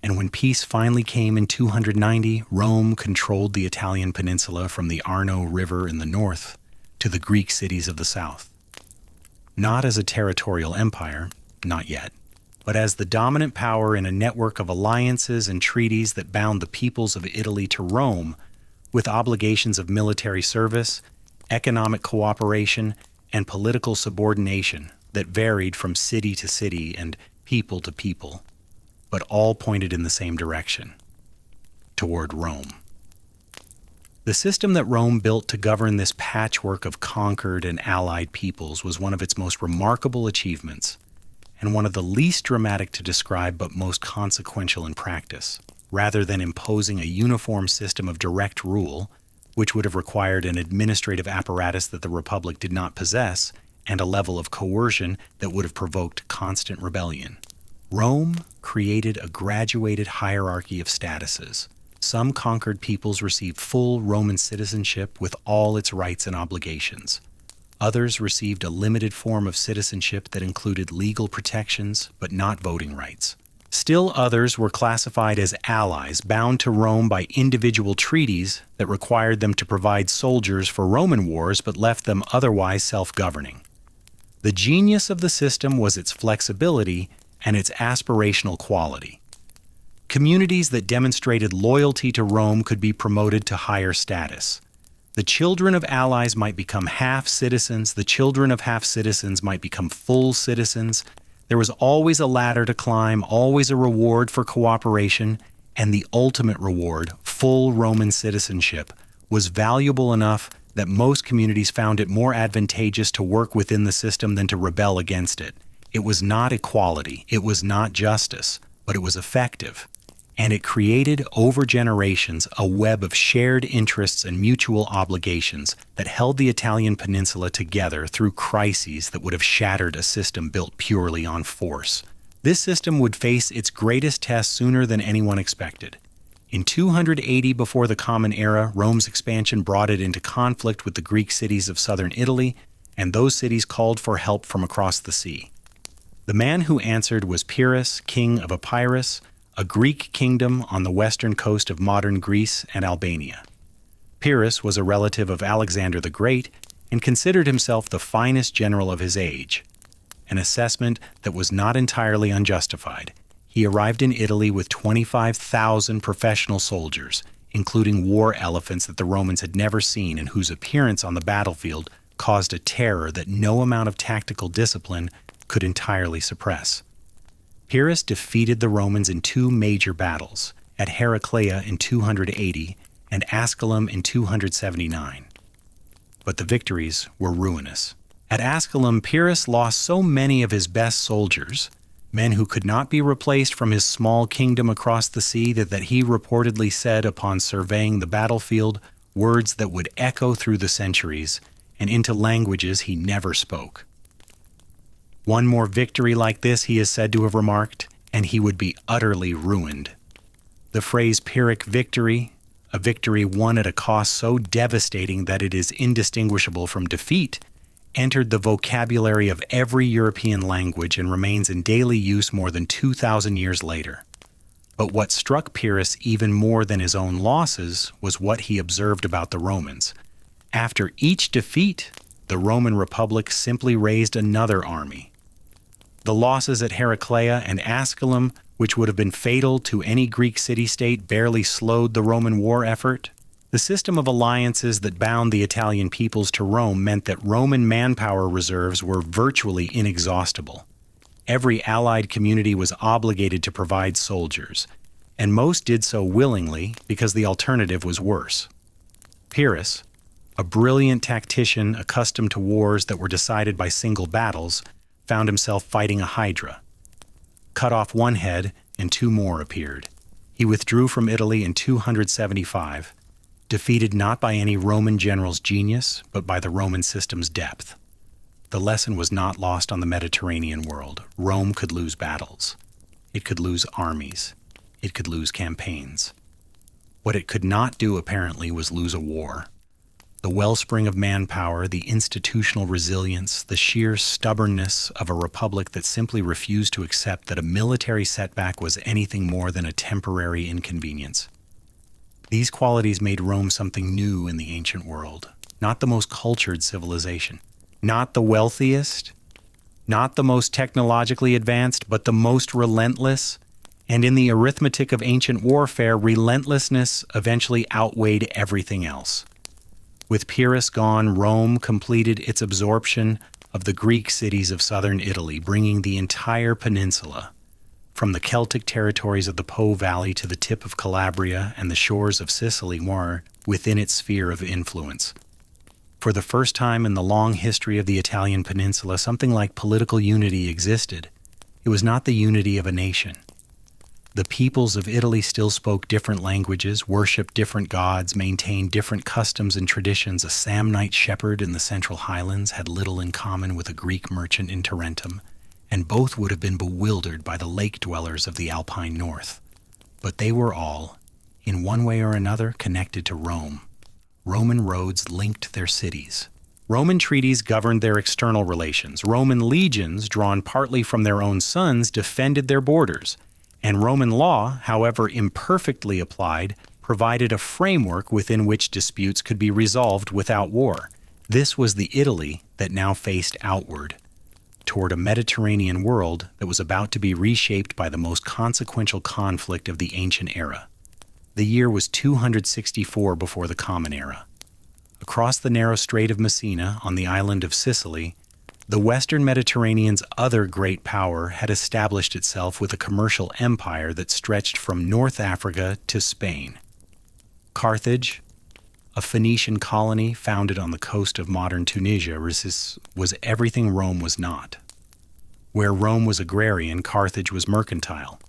And when peace finally came in 290, Rome controlled the Italian peninsula from the Arno River in the north to the Greek cities of the south. Not as a territorial empire, not yet, but as the dominant power in a network of alliances and treaties that bound the peoples of Italy to Rome, with obligations of military service, economic cooperation, and political subordination that varied from city to city and people to people, but all pointed in the same direction, toward Rome. The system that Rome built to govern this patchwork of conquered and allied peoples was one of its most remarkable achievements, and one of the least dramatic to describe but most consequential in practice. Rather than imposing a uniform system of direct rule, which would have required an administrative apparatus that the Republic did not possess, and a level of coercion that would have provoked constant rebellion, Rome created a graduated hierarchy of statuses. Some conquered peoples received full Roman citizenship with all its rights and obligations. Others received a limited form of citizenship that included legal protections but not voting rights. Still others were classified as allies bound to Rome by individual treaties that required them to provide soldiers for Roman wars but left them otherwise self-governing. The genius of the system was its flexibility and its aspirational quality. Communities that demonstrated loyalty to Rome could be promoted to higher status. The children of allies might become half-citizens, the children of half-citizens might become full citizens. There was always a ladder to climb, always a reward for cooperation, and the ultimate reward, full Roman citizenship, was valuable enough that most communities found it more advantageous to work within the system than to rebel against it. It was not equality, it was not justice, but it was effective. And it created, over generations, a web of shared interests and mutual obligations that held the Italian peninsula together through crises that would have shattered a system built purely on force. This system would face its greatest test sooner than anyone expected. In 280 before the Common Era, Rome's expansion brought it into conflict with the Greek cities of southern Italy, and those cities called for help from across the sea. The man who answered was Pyrrhus, king of Epirus, a Greek kingdom on the western coast of modern Greece and Albania. Pyrrhus was a relative of Alexander the Great and considered himself the finest general of his age, an assessment that was not entirely unjustified. He arrived in Italy with 25,000 professional soldiers, including war elephants that the Romans had never seen and whose appearance on the battlefield caused a terror that no amount of tactical discipline could entirely suppress. Pyrrhus defeated the Romans in two major battles, at Heraclea in 280 and Asculum in 279. But the victories were ruinous. At Asculum, Pyrrhus lost so many of his best soldiers, men who could not be replaced from his small kingdom across the sea that he reportedly said upon surveying the battlefield words that would echo through the centuries and into languages he never spoke. One more victory like this, he is said to have remarked, and he would be utterly ruined. The phrase Pyrrhic victory, a victory won at a cost so devastating that it is indistinguishable from defeat, entered the vocabulary of every European language and remains in daily use more than 2,000 years later. But what struck Pyrrhus even more than his own losses was what he observed about the Romans. After each defeat, the Roman Republic simply raised another army. The losses at Heraclea and Asculum, which would have been fatal to any Greek city-state, barely slowed the Roman war effort. The system of alliances that bound the Italian peoples to Rome meant that Roman manpower reserves were virtually inexhaustible. Every allied community was obligated to provide soldiers, and most did so willingly because the alternative was worse. Pyrrhus, a brilliant tactician accustomed to wars that were decided by single battles, found himself fighting a hydra. Cut off one head, and two more appeared. He withdrew from Italy in 275, defeated not by any Roman general's genius, but by the Roman system's depth. The lesson was not lost on the Mediterranean world. Rome could lose battles. It could lose armies. It could lose campaigns. What it could not do, apparently, was lose a war. The wellspring of manpower, the institutional resilience, the sheer stubbornness of a republic that simply refused to accept that a military setback was anything more than a temporary inconvenience. These qualities made Rome something new in the ancient world, not the most cultured civilization, not the wealthiest, not the most technologically advanced, but the most relentless. And in the arithmetic of ancient warfare, relentlessness eventually outweighed everything else. With Pyrrhus gone, Rome completed its absorption of the Greek cities of southern Italy, bringing the entire peninsula, from the Celtic territories of the Po Valley to the tip of Calabria and the shores of Sicily, more within its sphere of influence. For the first time in the long history of the Italian peninsula, something like political unity existed. It was not the unity of a nation. The peoples of Italy still spoke different languages, worshipped different gods, maintained different customs and traditions. A Samnite shepherd in the Central Highlands had little in common with a Greek merchant in Tarentum, and both would have been bewildered by the lake dwellers of the Alpine north. But they were all, in one way or another, connected to Rome. Roman roads linked their cities. Roman treaties governed their external relations. Roman legions, drawn partly from their own sons, defended their borders. And Roman law, however imperfectly applied, provided a framework within which disputes could be resolved without war. This was the Italy that now faced outward, toward a Mediterranean world that was about to be reshaped by the most consequential conflict of the ancient era. The year was 264 before the Common Era. Across the narrow Strait of Messina, on the island of Sicily, the Western Mediterranean's other great power had established itself with a commercial empire that stretched from North Africa to Spain. Carthage, a Phoenician colony founded on the coast of modern Tunisia, was everything Rome was not. Where Rome was agrarian, Carthage was mercantile.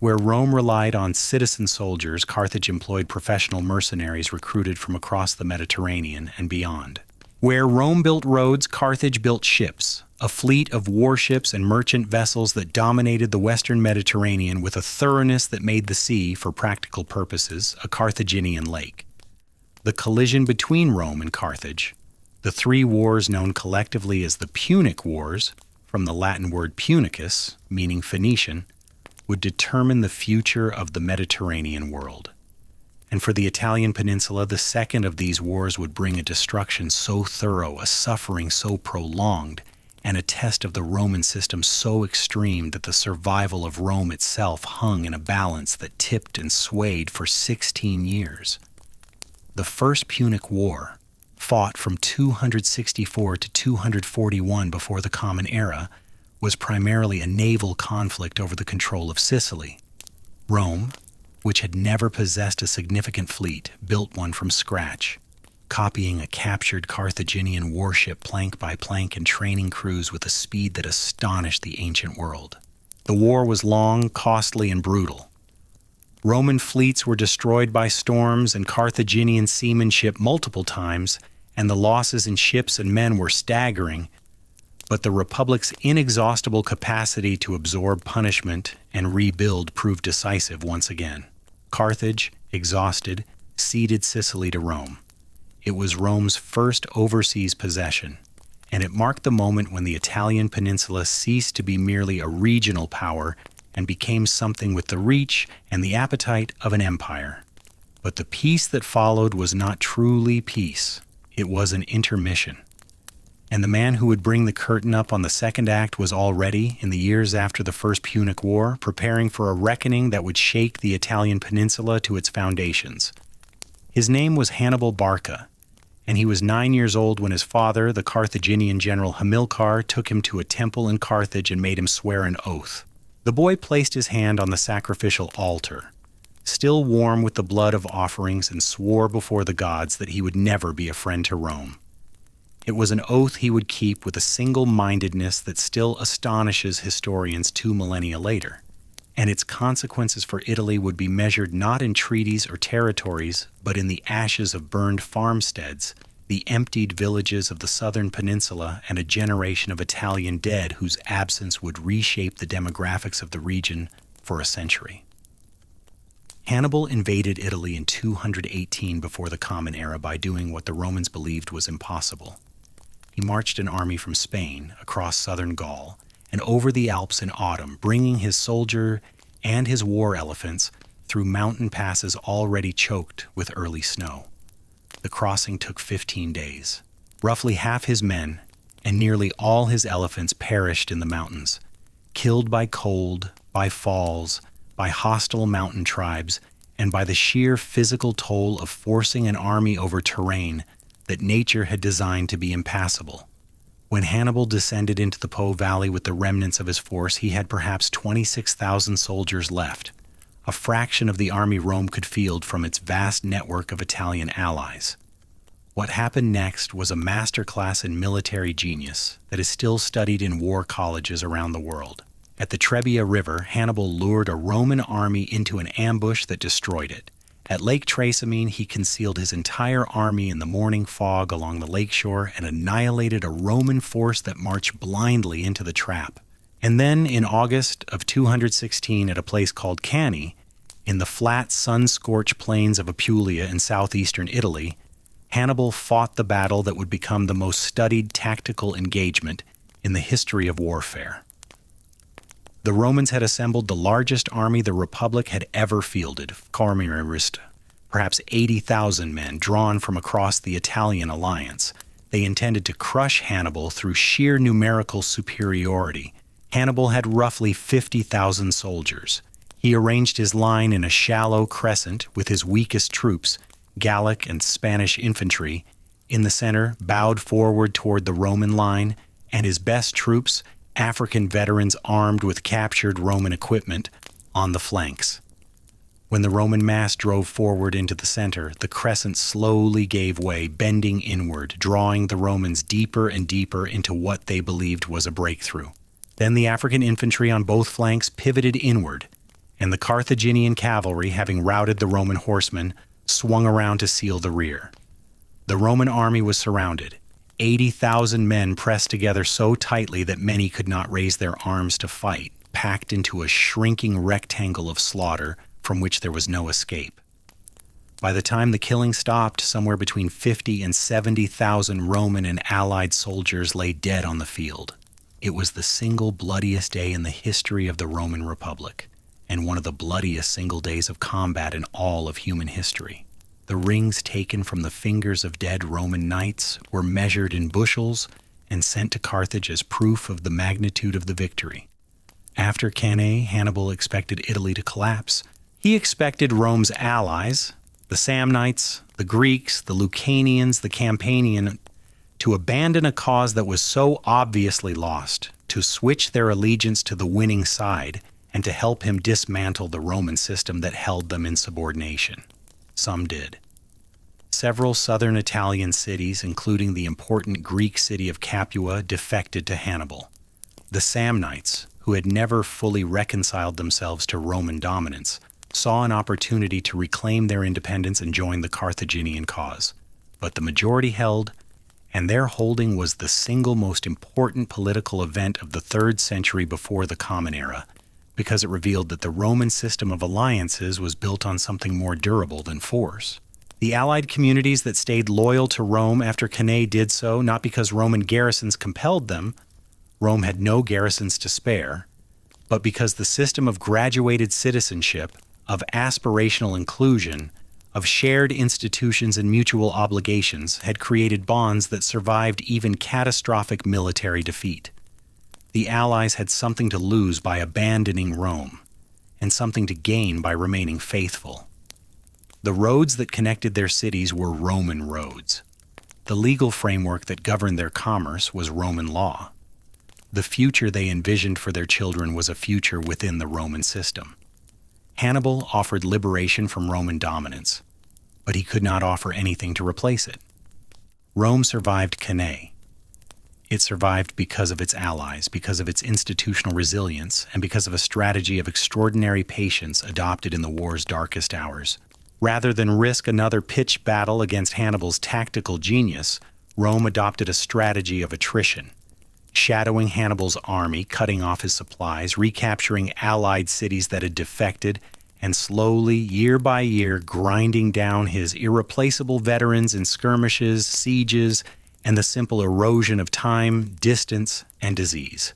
Where Rome relied on citizen soldiers, Carthage employed professional mercenaries recruited from across the Mediterranean and beyond. Where Rome built roads, Carthage built ships, a fleet of warships and merchant vessels that dominated the Western Mediterranean with a thoroughness that made the sea, for practical purposes, a Carthaginian lake. The collision between Rome and Carthage, the three wars known collectively as the Punic Wars, from the Latin word punicus, meaning Phoenician, would determine the future of the Mediterranean world. And for the Italian peninsula, the second of these wars would bring a destruction so thorough, a suffering so prolonged, and a test of the Roman system so extreme that the survival of Rome itself hung in a balance that tipped and swayed for 16 years. The First Punic War, fought from 264 to 241 before the Common Era, was primarily a naval conflict over the control of Sicily. Rome, which had never possessed a significant fleet, built one from scratch, copying a captured Carthaginian warship plank by plank and training crews with a speed that astonished the ancient world. The war was long, costly, and brutal. Roman fleets were destroyed by storms and Carthaginian seamanship multiple times, and the losses in ships and men were staggering, but the Republic's inexhaustible capacity to absorb punishment and rebuild proved decisive once again. Carthage, exhausted, ceded Sicily to Rome. It was Rome's first overseas possession, and it marked the moment when the Italian peninsula ceased to be merely a regional power and became something with the reach and the appetite of an empire. But the peace that followed was not truly peace. It was an intermission. And the man who would bring the curtain up on the second act was already, in the years after the First Punic War, preparing for a reckoning that would shake the Italian peninsula to its foundations. His name was Hannibal Barca, and he was 9 years old when his father, the Carthaginian general Hamilcar, took him to a temple in Carthage and made him swear an oath. The boy placed his hand on the sacrificial altar, still warm with the blood of offerings, and swore before the gods that he would never be a friend to Rome. It was an oath he would keep with a single-mindedness that still astonishes historians 2 millennia later, and its consequences for Italy would be measured not in treaties or territories, but in the ashes of burned farmsteads, the emptied villages of the southern peninsula, and a generation of Italian dead whose absence would reshape the demographics of the region for a century. Hannibal invaded Italy in 218 before the Common Era by doing what the Romans believed was impossible. He marched an army from Spain across southern Gaul and over the Alps in autumn, bringing his soldier and his war elephants through mountain passes already choked with early snow. The crossing took 15 days. Roughly half his men and nearly all his elephants perished in the mountains, killed by cold, by falls, by hostile mountain tribes, and by the sheer physical toll of forcing an army over terrain that nature had designed to be impassable. When Hannibal descended into the Po Valley with the remnants of his force, he had perhaps 26,000 soldiers left, a fraction of the army Rome could field from its vast network of Italian allies. What happened next was a masterclass in military genius that is still studied in war colleges around the world. At the Trebia River, Hannibal lured a Roman army into an ambush that destroyed it. At Lake Trasimene, he concealed his entire army in the morning fog along the lakeshore and annihilated a Roman force that marched blindly into the trap. And then, in August of 216, at a place called Cani, in the flat, sun-scorched plains of Apulia in southeastern Italy, Hannibal fought the battle that would become the most studied tactical engagement in the history of warfare. The Romans had assembled the largest army the Republic had ever fielded, perhaps 80,000 men drawn from across the Italian alliance. They intended to crush Hannibal through sheer numerical superiority. Hannibal had roughly 50,000 soldiers. He arranged his line in a shallow crescent with his weakest troops, Gallic and Spanish infantry, in the center, bowed forward toward the Roman line, and his best troops, African veterans armed with captured Roman equipment, on the flanks. When the Roman mass drove forward into the center, the crescent slowly gave way, bending inward, drawing the Romans deeper and deeper into what they believed was a breakthrough. Then the African infantry on both flanks pivoted inward, and the Carthaginian cavalry, having routed the Roman horsemen, swung around to seal the rear. The Roman army was surrounded. 80,000 men pressed together so tightly that many could not raise their arms to fight, packed into a shrinking rectangle of slaughter from which there was no escape. By the time the killing stopped, somewhere between 50 and 70,000 Roman and Allied soldiers lay dead on the field. It was the single bloodiest day in the history of the Roman Republic, and one of the bloodiest single days of combat in all of human history. The rings taken from the fingers of dead Roman knights were measured in bushels and sent to Carthage as proof of the magnitude of the victory. After Cannae, Hannibal expected Italy to collapse. He expected Rome's allies, the Samnites, the Greeks, the Lucanians, the Campanian, to abandon a cause that was so obviously lost, to switch their allegiance to the winning side, and to help him dismantle the Roman system that held them in subordination. Some did. Several southern Italian cities, including the important Greek city of Capua, defected to Hannibal. The Samnites, who had never fully reconciled themselves to Roman dominance, saw an opportunity to reclaim their independence and join the Carthaginian cause. But the majority held, and their holding was the single most important political event of the 3rd century before the Common Era, because it revealed that the Roman system of alliances was built on something more durable than force. The allied communities that stayed loyal to Rome after Cannae did so, not because Roman garrisons compelled them, Rome had no garrisons to spare, but because the system of graduated citizenship, of aspirational inclusion, of shared institutions and mutual obligations had created bonds that survived even catastrophic military defeat. The Allies had something to lose by abandoning Rome, and something to gain by remaining faithful. The roads that connected their cities were Roman roads. The legal framework that governed their commerce was Roman law. The future they envisioned for their children was a future within the Roman system. Hannibal offered liberation from Roman dominance, but he could not offer anything to replace it. Rome survived Cannae. It survived because of its allies, because of its institutional resilience, and because of a strategy of extraordinary patience adopted in the war's darkest hours. Rather than risk another pitched battle against Hannibal's tactical genius, Rome adopted a strategy of attrition, shadowing Hannibal's army, cutting off his supplies, recapturing allied cities that had defected, and slowly, year by year, grinding down his irreplaceable veterans in skirmishes, sieges, and the simple erosion of time, distance, and disease.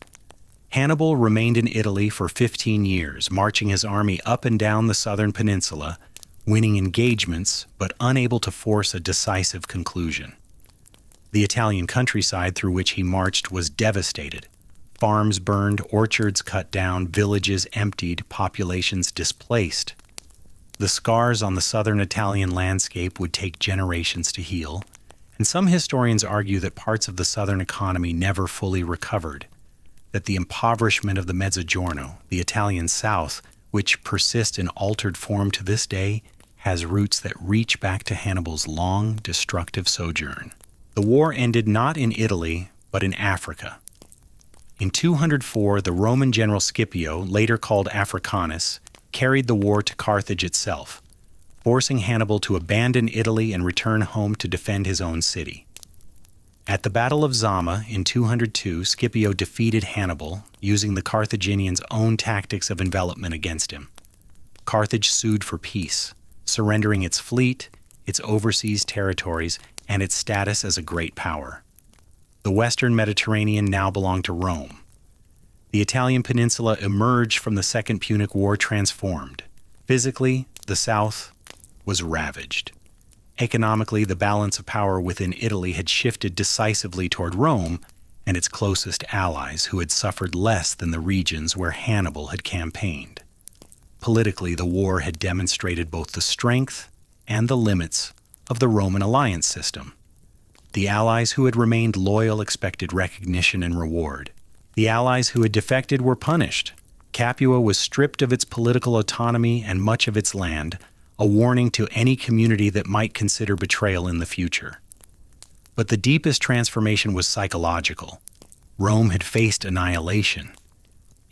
Hannibal remained in Italy for 15 years, marching his army up and down the southern peninsula, winning engagements, but unable to force a decisive conclusion. The Italian countryside through which he marched was devastated. Farms burned, orchards cut down, villages emptied, populations displaced. The scars on the southern Italian landscape would take generations to heal, and some historians argue that parts of the southern economy never fully recovered, that the impoverishment of the Mezzogiorno, the Italian South, which persists in altered form to this day, has roots that reach back to Hannibal's long, destructive sojourn. The war ended not in Italy, but in Africa. In 204, the Roman general Scipio, later called Africanus, carried the war to Carthage itself, forcing Hannibal to abandon Italy and return home to defend his own city. At the Battle of Zama in 202, Scipio defeated Hannibal, using the Carthaginians' own tactics of envelopment against him. Carthage sued for peace, surrendering its fleet, its overseas territories, and its status as a great power. The Western Mediterranean now belonged to Rome. The Italian peninsula emerged from the Second Punic War transformed. Physically, the South was ravaged. Economically, the balance of power within Italy had shifted decisively toward Rome and its closest allies, who had suffered less than the regions where Hannibal had campaigned. Politically, the war had demonstrated both the strength and the limits of the Roman alliance system. The allies who had remained loyal expected recognition and reward. The allies who had defected were punished. Capua was stripped of its political autonomy and much of its land, a warning to any community that might consider betrayal in the future. But the deepest transformation was psychological. Rome had faced annihilation.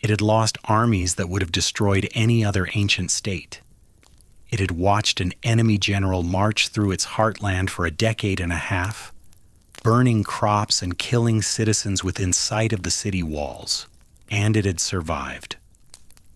It had lost armies that would have destroyed any other ancient state. It had watched an enemy general march through its heartland for a decade and a half, burning crops and killing citizens within sight of the city walls. And it had survived.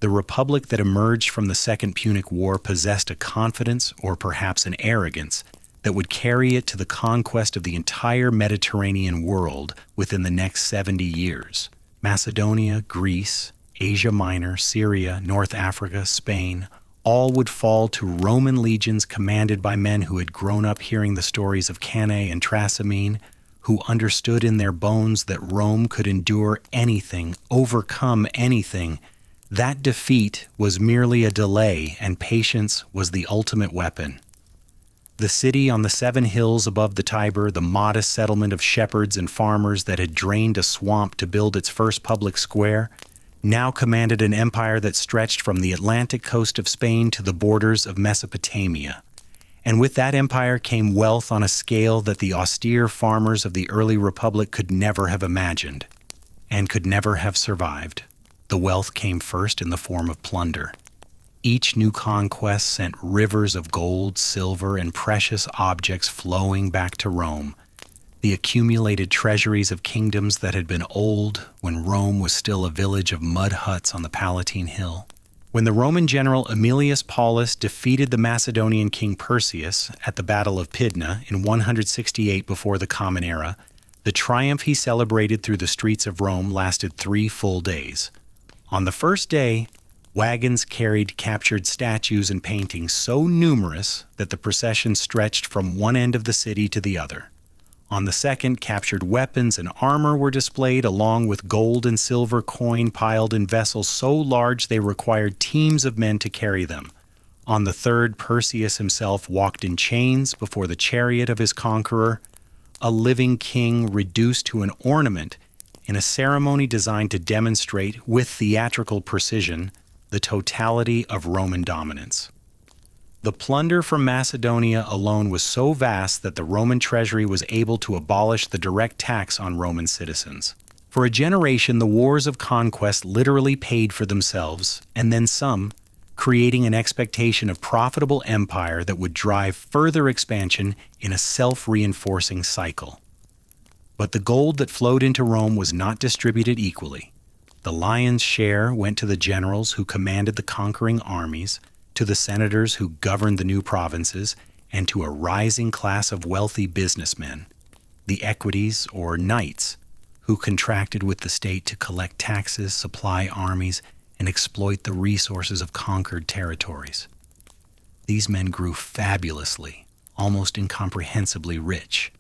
The republic that emerged from the Second Punic War possessed a confidence, or perhaps an arrogance, that would carry it to the conquest of the entire Mediterranean world within the next 70 years. Macedonia, Greece, Asia Minor, Syria, North Africa, Spain, all would fall to Roman legions commanded by men who had grown up hearing the stories of Cannae and Trasimene, who understood in their bones that Rome could endure anything, overcome anything. That defeat was merely a delay, and patience was the ultimate weapon. The city on the 7 hills above the Tiber, the modest settlement of shepherds and farmers that had drained a swamp to build its first public square, now commanded an empire that stretched from the Atlantic coast of Spain to the borders of Mesopotamia. And with that empire came wealth on a scale that the austere farmers of the early republic could never have imagined, and could never have survived. The wealth came first in the form of plunder. Each new conquest sent rivers of gold, silver, and precious objects flowing back to Rome, the accumulated treasuries of kingdoms that had been old when Rome was still a village of mud huts on the Palatine Hill. When the Roman general Aemilius Paulus defeated the Macedonian king Perseus at the Battle of Pydna in 168 before the Common Era, the triumph he celebrated through the streets of Rome lasted 3 full days. On the first day, wagons carried captured statues and paintings so numerous that the procession stretched from one end of the city to the other. On the second, captured weapons and armor were displayed, along with gold and silver coin piled in vessels so large they required teams of men to carry them. On the third, Perseus himself walked in chains before the chariot of his conqueror, a living king reduced to an ornament in a ceremony designed to demonstrate, with theatrical precision, the totality of Roman dominance. The plunder from Macedonia alone was so vast that the Roman treasury was able to abolish the direct tax on Roman citizens. For a generation, the wars of conquest literally paid for themselves, and then some, creating an expectation of profitable empire that would drive further expansion in a self-reinforcing cycle. But the gold that flowed into Rome was not distributed equally. The lion's share went to the generals who commanded the conquering armies, to the senators who governed the new provinces, and to a rising class of wealthy businessmen, the equites or knights, who contracted with the state to collect taxes, supply armies, and exploit the resources of conquered territories. These men grew fabulously, almost incomprehensibly rich.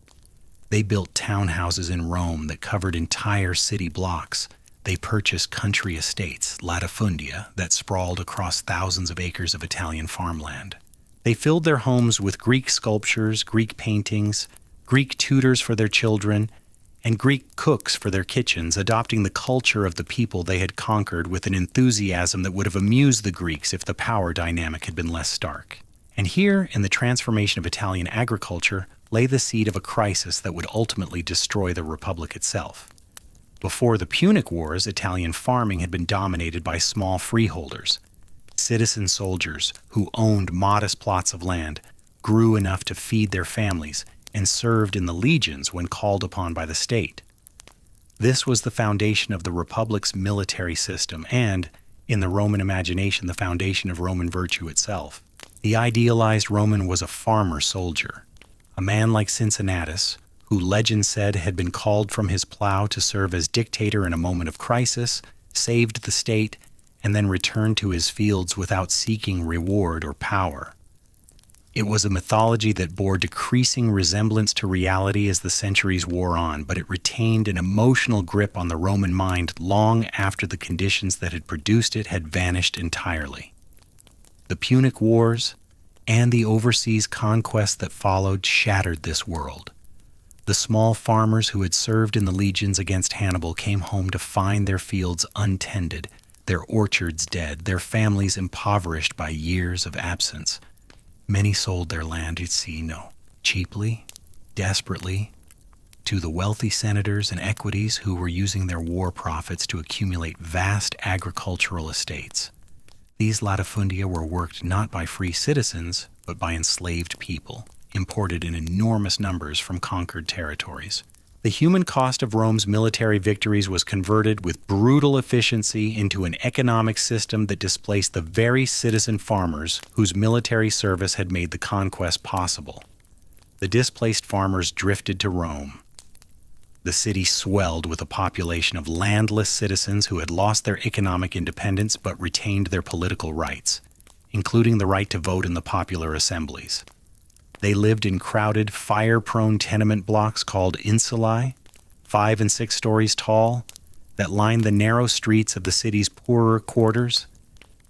They built townhouses in Rome that covered entire city blocks. They purchased country estates, latifundia, that sprawled across thousands of acres of Italian farmland. They filled their homes with Greek sculptures, Greek paintings, Greek tutors for their children, and Greek cooks for their kitchens, adopting the culture of the people they had conquered with an enthusiasm that would have amused the Greeks if the power dynamic had been less stark. And here, in the transformation of Italian agriculture, lay the seed of a crisis that would ultimately destroy the Republic itself. Before the Punic Wars, Italian farming had been dominated by small freeholders. Citizen soldiers who owned modest plots of land, grew enough to feed their families, and served in the legions when called upon by the state. This was the foundation of the Republic's military system and, in the Roman imagination, the foundation of Roman virtue itself. The idealized Roman was a farmer soldier, a man like Cincinnatus, who legend said had been called from his plow to serve as dictator in a moment of crisis, saved the state, and then returned to his fields without seeking reward or power. It was a mythology that bore decreasing resemblance to reality as the centuries wore on, but it retained an emotional grip on the Roman mind long after the conditions that had produced it had vanished entirely. The Punic Wars and the overseas conquests that followed shattered this world. The small farmers who had served in the legions against Hannibal came home to find their fields untended, their orchards dead, their families impoverished by years of absence. Many sold their land, cheaply, desperately, to the wealthy senators and equities who were using their war profits to accumulate vast agricultural estates. These latifundia were worked not by free citizens, but by enslaved people, imported in enormous numbers from conquered territories. The human cost of Rome's military victories was converted with brutal efficiency into an economic system that displaced the very citizen farmers whose military service had made the conquest possible. The displaced farmers drifted to Rome. The city swelled with a population of landless citizens who had lost their economic independence but retained their political rights, including the right to vote in the popular assemblies. They lived in crowded, fire-prone tenement blocks called insulae, 5 and 6 stories tall, that lined the narrow streets of the city's poorer quarters.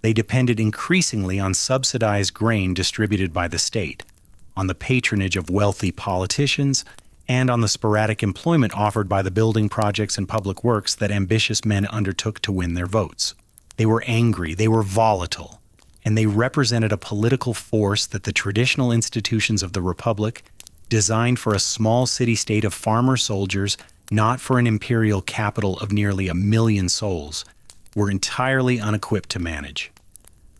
They depended increasingly on subsidized grain distributed by the state, on the patronage of wealthy politicians, and on the sporadic employment offered by the building projects and public works that ambitious men undertook to win their votes. They were angry, they were volatile, and they represented a political force that the traditional institutions of the Republic, designed for a small city-state of farmer soldiers, not for an imperial capital of nearly 1 million souls, were entirely unequipped to manage.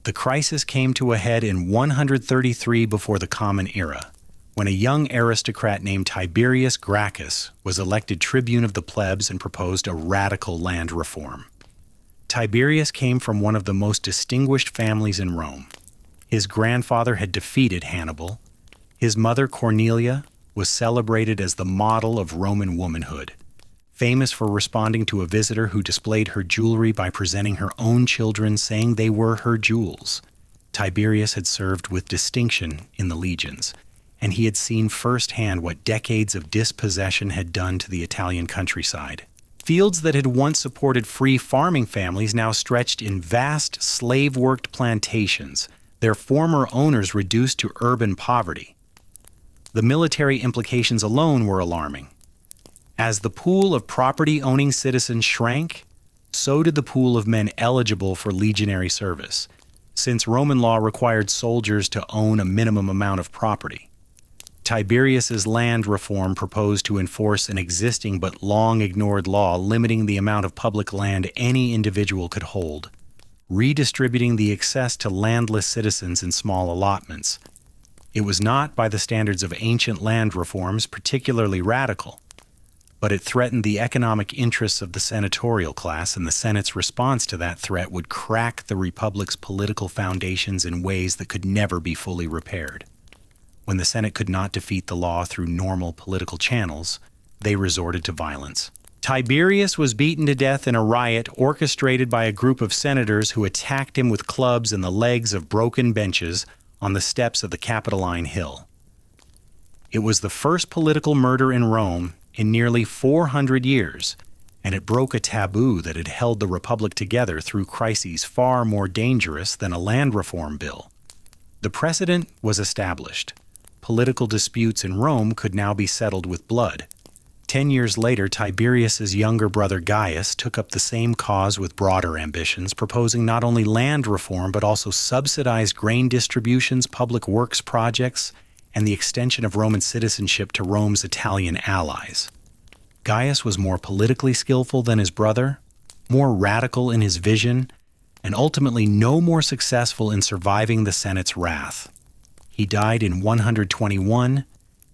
The crisis came to a head in 133 before the Common Era, when a young aristocrat named Tiberius Gracchus was elected tribune of the plebs and proposed a radical land reform. Tiberius came from one of the most distinguished families in Rome. His grandfather had defeated Hannibal. His mother, Cornelia, was celebrated as the model of Roman womanhood, famous for responding to a visitor who displayed her jewelry by presenting her own children, saying they were her jewels. Tiberius had served with distinction in the legions, and he had seen firsthand what decades of dispossession had done to the Italian countryside. Fields that had once supported free farming families now stretched in vast slave-worked plantations, their former owners reduced to urban poverty. The military implications alone were alarming. As the pool of property-owning citizens shrank, so did the pool of men eligible for legionary service, since Roman law required soldiers to own a minimum amount of property. Tiberius's land reform proposed to enforce an existing but long-ignored law limiting the amount of public land any individual could hold, redistributing the excess to landless citizens in small allotments. It was not, by the standards of ancient land reforms, particularly radical, but it threatened the economic interests of the senatorial class, and the Senate's response to that threat would crack the Republic's political foundations in ways that could never be fully repaired. When the Senate could not defeat the law through normal political channels, they resorted to violence. Tiberius was beaten to death in a riot orchestrated by a group of senators who attacked him with clubs and the legs of broken benches on the steps of the Capitoline Hill. It was the first political murder in Rome in nearly 400 years, and it broke a taboo that had held the Republic together through crises far more dangerous than a land reform bill. The precedent was established. Political disputes in Rome could now be settled with blood. 10 years later, Tiberius's younger brother Gaius took up the same cause with broader ambitions, proposing not only land reform but also subsidized grain distributions, public works projects, and the extension of Roman citizenship to Rome's Italian allies. Gaius was more politically skillful than his brother, more radical in his vision, and ultimately no more successful in surviving the Senate's wrath. He died in 121,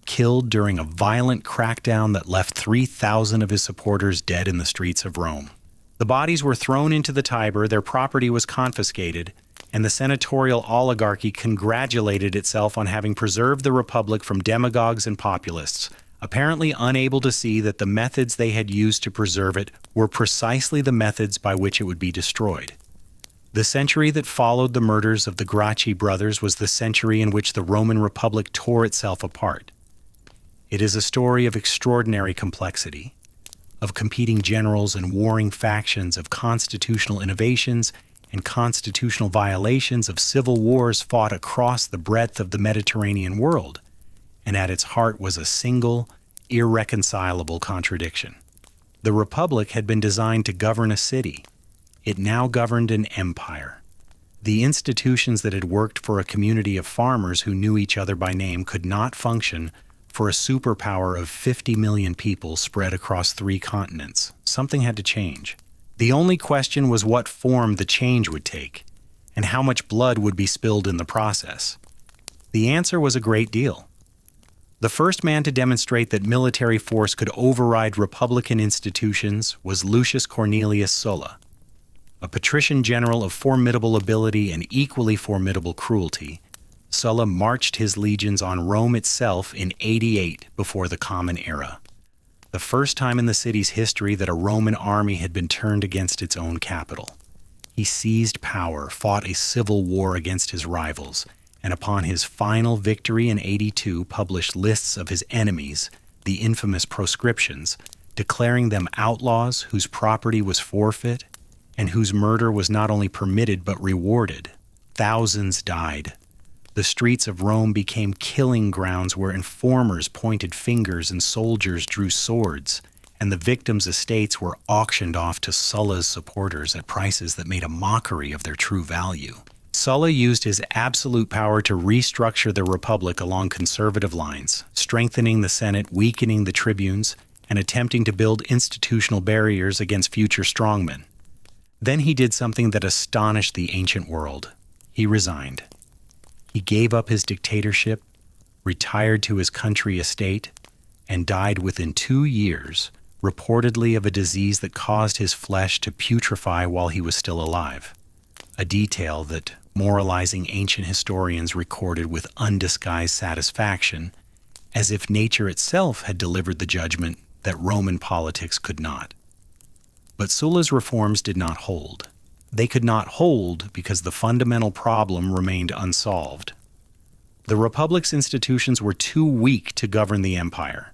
killed during a violent crackdown that left 3,000 of his supporters dead in the streets of Rome. The bodies were thrown into the Tiber, their property was confiscated, and the senatorial oligarchy congratulated itself on having preserved the Republic from demagogues and populists, apparently unable to see that the methods they had used to preserve it were precisely the methods by which it would be destroyed. The century that followed the murders of the Gracchi brothers was the century in which the Roman Republic tore itself apart. It is a story of extraordinary complexity, of competing generals and warring factions, of constitutional innovations and constitutional violations, of civil wars fought across the breadth of the Mediterranean world, and at its heart was a single, irreconcilable contradiction. The Republic had been designed to govern a city. It now governed an empire. The institutions that had worked for a community of farmers who knew each other by name could not function for a superpower of 50 million people spread across 3 continents. Something had to change. The only question was what form the change would take, and how much blood would be spilled in the process. The answer was a great deal. The first man to demonstrate that military force could override republican institutions was Lucius Cornelius Sulla, a patrician general of formidable ability and equally formidable cruelty. Sulla marched his legions on Rome itself in 88 before the Common Era, the first time in the city's history that a Roman army had been turned against its own capital. He seized power, fought a civil war against his rivals, and upon his final victory in 82 published lists of his enemies, the infamous proscriptions, declaring them outlaws whose property was forfeit and whose murder was not only permitted but rewarded. Thousands died. The streets of Rome became killing grounds where informers pointed fingers and soldiers drew swords, and the victims' estates were auctioned off to Sulla's supporters at prices that made a mockery of their true value. Sulla used his absolute power to restructure the Republic along conservative lines, strengthening the Senate, weakening the tribunes, and attempting to build institutional barriers against future strongmen. Then he did something that astonished the ancient world. He resigned. He gave up his dictatorship, retired to his country estate, and died within 2 years, reportedly of a disease that caused his flesh to putrefy while he was still alive, a detail that moralizing ancient historians recorded with undisguised satisfaction, as if nature itself had delivered the judgment that Roman politics could not. But Sulla's reforms did not hold. They could not hold because the fundamental problem remained unsolved. The Republic's institutions were too weak to govern the empire,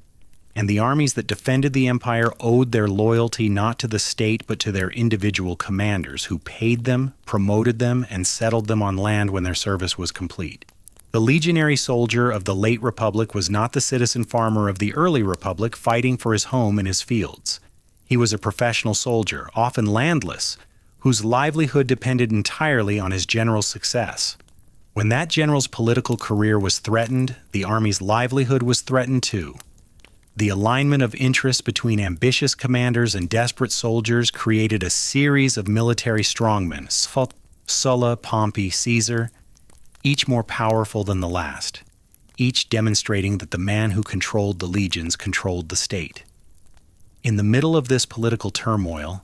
and the armies that defended the empire owed their loyalty not to the state but to their individual commanders, who paid them, promoted them, and settled them on land when their service was complete. The legionary soldier of the late Republic was not the citizen farmer of the early Republic fighting for his home and his fields. He was a professional soldier, often landless, whose livelihood depended entirely on his general's success. When that general's political career was threatened, the army's livelihood was threatened too. The alignment of interests between ambitious commanders and desperate soldiers created a series of military strongmen, Sulla, Pompey, Caesar, each more powerful than the last, each demonstrating that the man who controlled the legions controlled the state. In the middle of this political turmoil,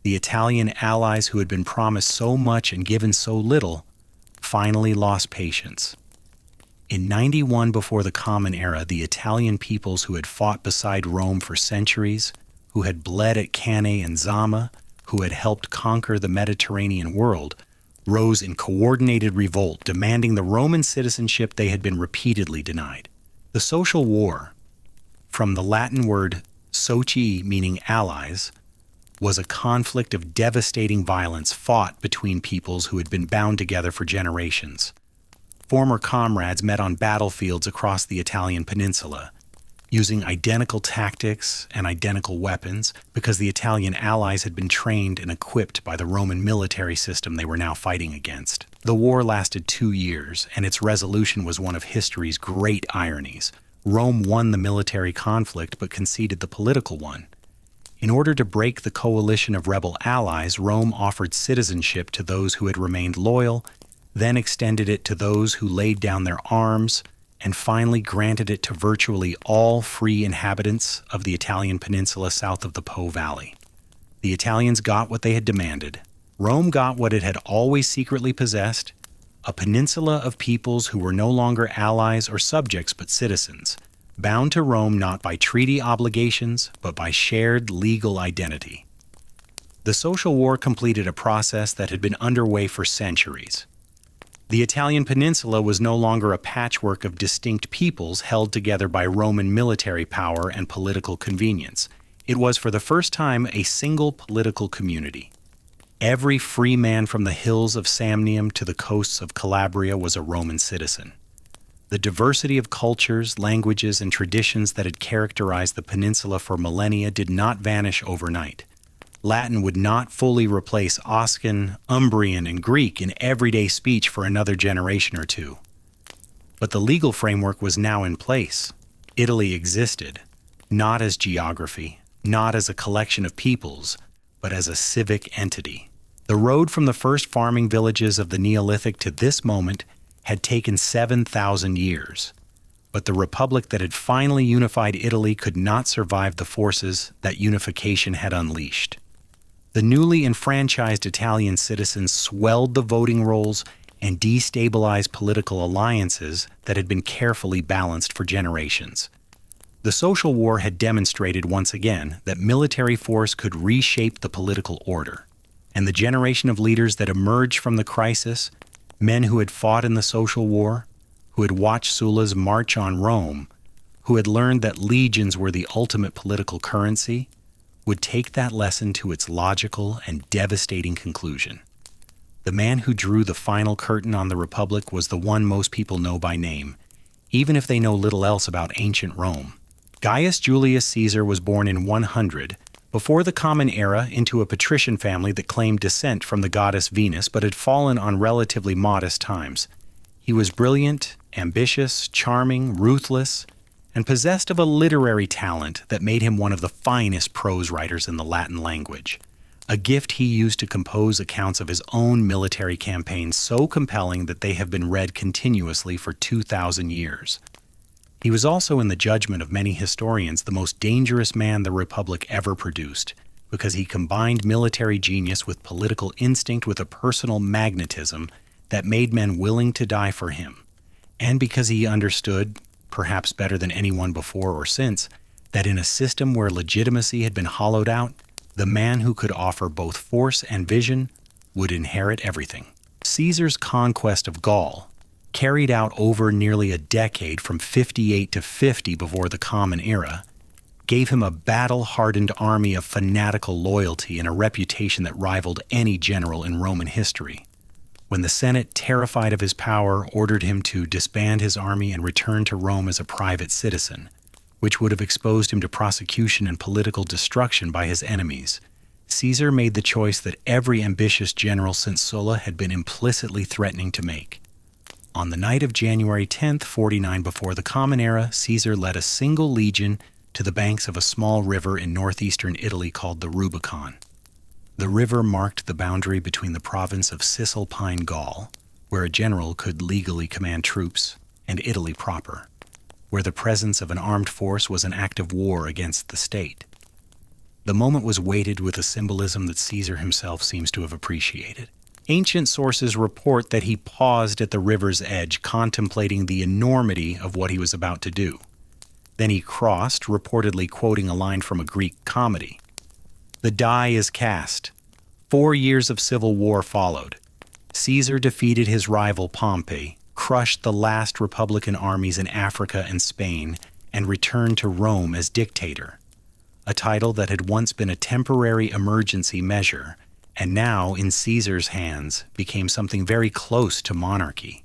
the Italian allies who had been promised so much and given so little finally lost patience. In 91 before the Common Era, the Italian peoples who had fought beside Rome for centuries, who had bled at Cannae and Zama, who had helped conquer the Mediterranean world, rose in coordinated revolt, demanding the Roman citizenship they had been repeatedly denied. The social war, from the Latin word soci meaning allies, was a conflict of devastating violence fought between peoples who had been bound together for generations. Former comrades met on battlefields across the Italian peninsula, using identical tactics and identical weapons because the Italian allies had been trained and equipped by the Roman military system they were now fighting against. The war lasted 2 years, and its resolution was one of history's great ironies. Rome won the military conflict but conceded the political one. In order to break the coalition of rebel allies, Rome offered citizenship to those who had remained loyal, then extended it to those who laid down their arms, and finally granted it to virtually all free inhabitants of the Italian peninsula south of the Po Valley. The Italians got what they had demanded. Rome got what it had always secretly possessed, a peninsula of peoples who were no longer allies or subjects but citizens, bound to Rome not by treaty obligations but by shared legal identity. The social war completed a process that had been underway for centuries. The Italian peninsula was no longer a patchwork of distinct peoples held together by Roman military power and political convenience. It was for the first time a single political community. Every free man from the hills of Samnium to the coasts of Calabria was a Roman citizen. The diversity of cultures, languages, and traditions that had characterized the peninsula for millennia did not vanish overnight. Latin would not fully replace Oscan, Umbrian, and Greek in everyday speech for another generation or two. But the legal framework was now in place. Italy existed, not as geography, not as a collection of peoples, but as a civic entity. The road from the first farming villages of the Neolithic to this moment had taken 7,000 years. But the republic that had finally unified Italy could not survive the forces that unification had unleashed. The newly enfranchised Italian citizens swelled the voting rolls and destabilized political alliances that had been carefully balanced for generations. The social war had demonstrated once again that military force could reshape the political order, and the generation of leaders that emerged from the crisis, men who had fought in the social war, who had watched Sulla's march on Rome, who had learned that legions were the ultimate political currency, would take that lesson to its logical and devastating conclusion. The man who drew the final curtain on the Republic was the one most people know by name, even if they know little else about ancient Rome. Gaius Julius Caesar was born in 100, before the Common Era, into a patrician family that claimed descent from the goddess Venus but had fallen on relatively modest times. He was brilliant, ambitious, charming, ruthless, and possessed of a literary talent that made him one of the finest prose writers in the Latin language. a gift he used to compose accounts of his own military campaigns so compelling that they have been read continuously for 2,000 years. He was also, in the judgment of many historians, the most dangerous man the Republic ever produced, because he combined military genius with political instinct with a personal magnetism that made men willing to die for him, and because he understood, perhaps better than anyone before or since, that in a system where legitimacy had been hollowed out, the man who could offer both force and vision would inherit everything. Caesar's conquest of Gaul, carried out over nearly a decade from 58 to 50 before the Common Era, gave him a battle-hardened army of fanatical loyalty and a reputation that rivaled any general in Roman history. When the Senate, terrified of his power, ordered him to disband his army and return to Rome as a private citizen, which would have exposed him to prosecution and political destruction by his enemies, Caesar made the choice that every ambitious general since Sulla had been implicitly threatening to make. On the night of January 10th, 49 before the Common Era, Caesar led a single legion to the banks of a small river in northeastern Italy called the Rubicon. The river marked the boundary between the province of Cisalpine Gaul, where a general could legally command troops, and Italy proper, where the presence of an armed force was an act of war against the state. The moment was weighted with a symbolism that Caesar himself seems to have appreciated. Ancient sources report that he paused at the river's edge, contemplating the enormity of what he was about to do. Then he crossed, reportedly quoting a line from a Greek comedy. The die is cast. 4 years of civil war followed. Caesar defeated his rival Pompey, crushed the last Republican armies in Africa and Spain, and returned to Rome as dictator, a title that had once been a temporary emergency measure, and now, in Caesar's hands, became something very close to monarchy.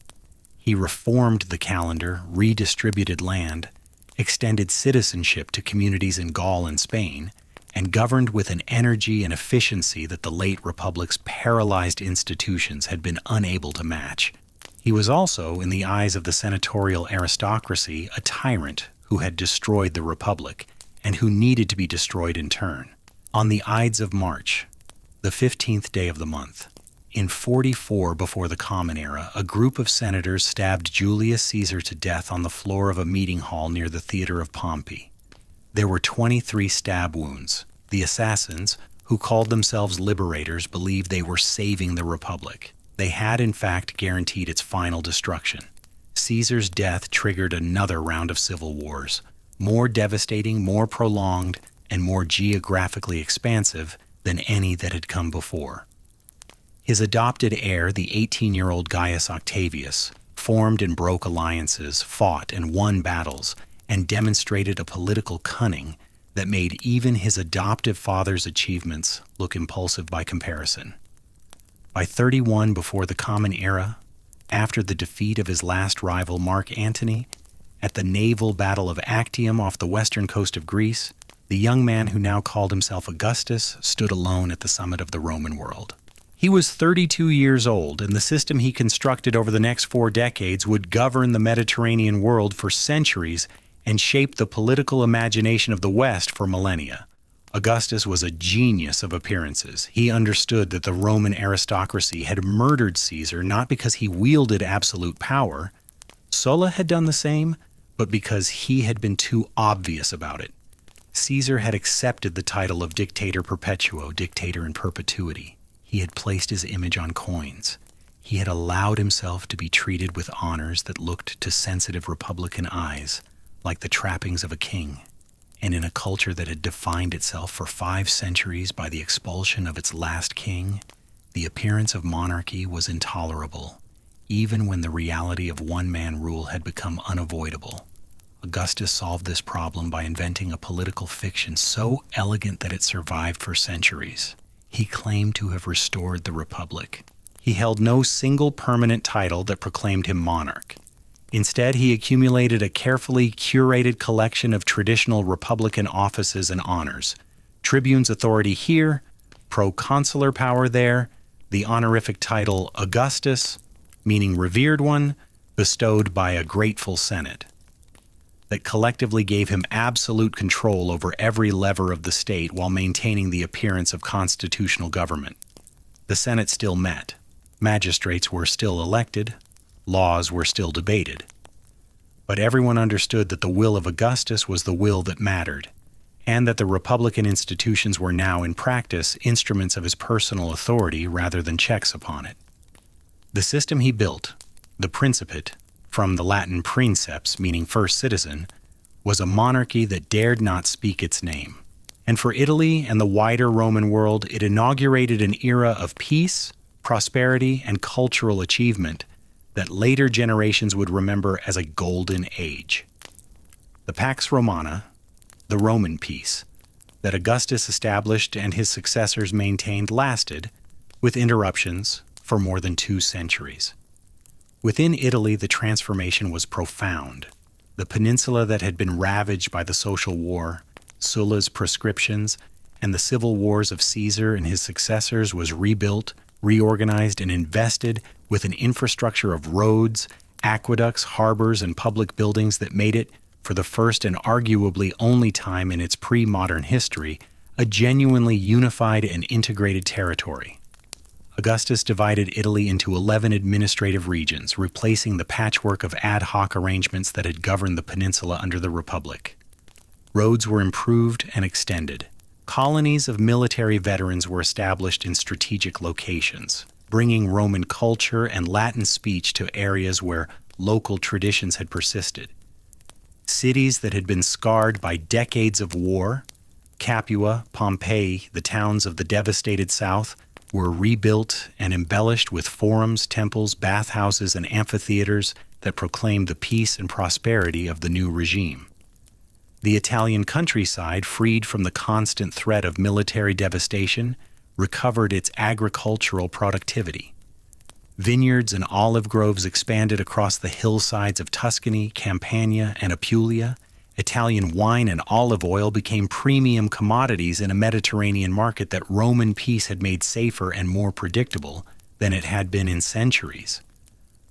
He reformed the calendar, redistributed land, extended citizenship to communities in Gaul and Spain, and governed with an energy and efficiency that the late Republic's paralyzed institutions had been unable to match. He was also, in the eyes of the senatorial aristocracy, a tyrant who had destroyed the Republic, and who needed to be destroyed in turn. On the Ides of March, the 15th day of the month, in 44 before the Common Era, a group of senators stabbed Julius Caesar to death on the floor of a meeting hall near the theater of Pompey. There were 23 stab wounds. The assassins, who called themselves liberators, believed they were saving the Republic. They had, in fact, guaranteed its final destruction. Caesar's death triggered another round of civil wars, more devastating, more prolonged, and more geographically expansive than any that had come before. His adopted heir, the 18-year-old Gaius Octavius, formed and broke alliances, fought and won battles, and demonstrated a political cunning that made even his adoptive father's achievements look impulsive by comparison. By 31 before the Common Era, after the defeat of his last rival Mark Antony, at the naval battle of Actium off the western coast of Greece, the young man who now called himself Augustus stood alone at the summit of the Roman world. He was 32 years old, and the system he constructed over the next 4 decades would govern the Mediterranean world for centuries and shape the political imagination of the West for millennia. Augustus was a genius of appearances. He understood that the Roman aristocracy had murdered Caesar not because he wielded absolute power. Sulla had done the same, but because he had been too obvious about it. Caesar had accepted the title of Dictator Perpetuo, dictator in perpetuity. He had placed his image on coins. He had allowed himself to be treated with honors that looked to sensitive Republican eyes like the trappings of a king. And in a culture that had defined itself for 5 centuries by the expulsion of its last king, the appearance of monarchy was intolerable, even when the reality of one-man rule had become unavoidable. Augustus solved this problem by inventing a political fiction so elegant that it survived for centuries. He claimed to have restored the Republic. He held no single permanent title that proclaimed him monarch. Instead, he accumulated a carefully curated collection of traditional Republican offices and honors. Tribune's authority here, proconsular power there, the honorific title Augustus, meaning revered one, bestowed by a grateful Senate. that collectively gave him absolute control over every lever of the state while maintaining the appearance of constitutional government. The Senate still met, magistrates were still elected, laws were still debated. But everyone understood that the will of Augustus was the will that mattered, and that the republican institutions were now in practice instruments of his personal authority rather than checks upon it. The system he built, the Principate, from the Latin princeps, meaning first citizen, was a monarchy that dared not speak its name. And for Italy and the wider Roman world, it inaugurated an era of peace, prosperity, and cultural achievement that later generations would remember as a golden age. The Pax Romana, the Roman peace, that Augustus established and his successors maintained lasted, with interruptions, for more than 2 centuries. Within Italy, the transformation was profound. The peninsula that had been ravaged by the social war, Sulla's proscriptions, and the civil wars of Caesar and his successors was rebuilt, reorganized, and invested with an infrastructure of roads, aqueducts, harbors, and public buildings that made it, for the first and arguably only time in its pre-modern history, a genuinely unified and integrated territory. Augustus divided Italy into 11 administrative regions, replacing the patchwork of ad hoc arrangements that had governed the peninsula under the Republic. Roads were improved and extended. Colonies of military veterans were established in strategic locations, bringing Roman culture and Latin speech to areas where local traditions had persisted. Cities that had been scarred by decades of war, Capua, Pompeii, the towns of the devastated south, were rebuilt and embellished with forums, temples, bathhouses, and amphitheaters that proclaimed the peace and prosperity of the new regime. The Italian countryside, freed from the constant threat of military devastation, recovered its agricultural productivity. Vineyards and olive groves expanded across the hillsides of Tuscany, Campania, and Apulia. Italian wine and olive oil became premium commodities in a Mediterranean market that Roman peace had made safer and more predictable than it had been in centuries.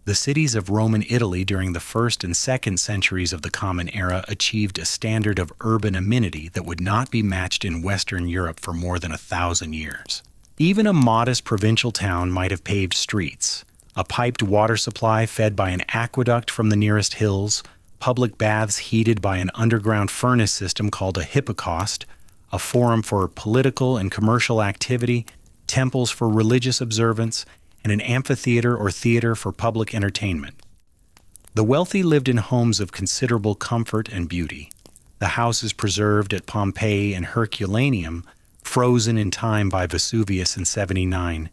The cities of Roman Italy during the 1st and 2nd centuries of the Common Era achieved a standard of urban amenity that would not be matched in Western Europe for more than 1,000 years. Even a modest provincial town might have paved streets, a piped water supply fed by an aqueduct from the nearest hills, public baths heated by an underground furnace system called a hypocaust, a forum for political and commercial activity, temples for religious observance, and an amphitheater or theater for public entertainment. The wealthy lived in homes of considerable comfort and beauty. The houses preserved at Pompeii and Herculaneum, frozen in time by Vesuvius in 79,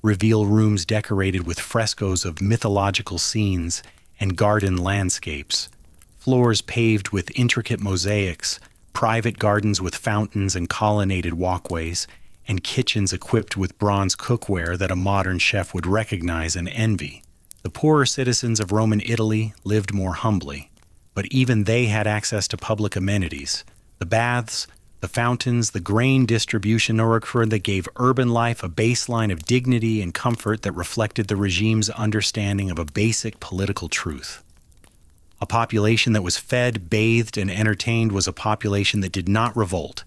reveal rooms decorated with frescoes of mythological scenes and garden landscapes, floors paved with intricate mosaics, private gardens with fountains and colonnaded walkways, and kitchens equipped with bronze cookware that a modern chef would recognize and envy. The poorer citizens of Roman Italy lived more humbly, but even they had access to public amenities, the baths, the fountains, the grain distribution network that gave urban life a baseline of dignity and comfort that reflected the regime's understanding of a basic political truth. A population that was fed, bathed, and entertained was a population that did not revolt.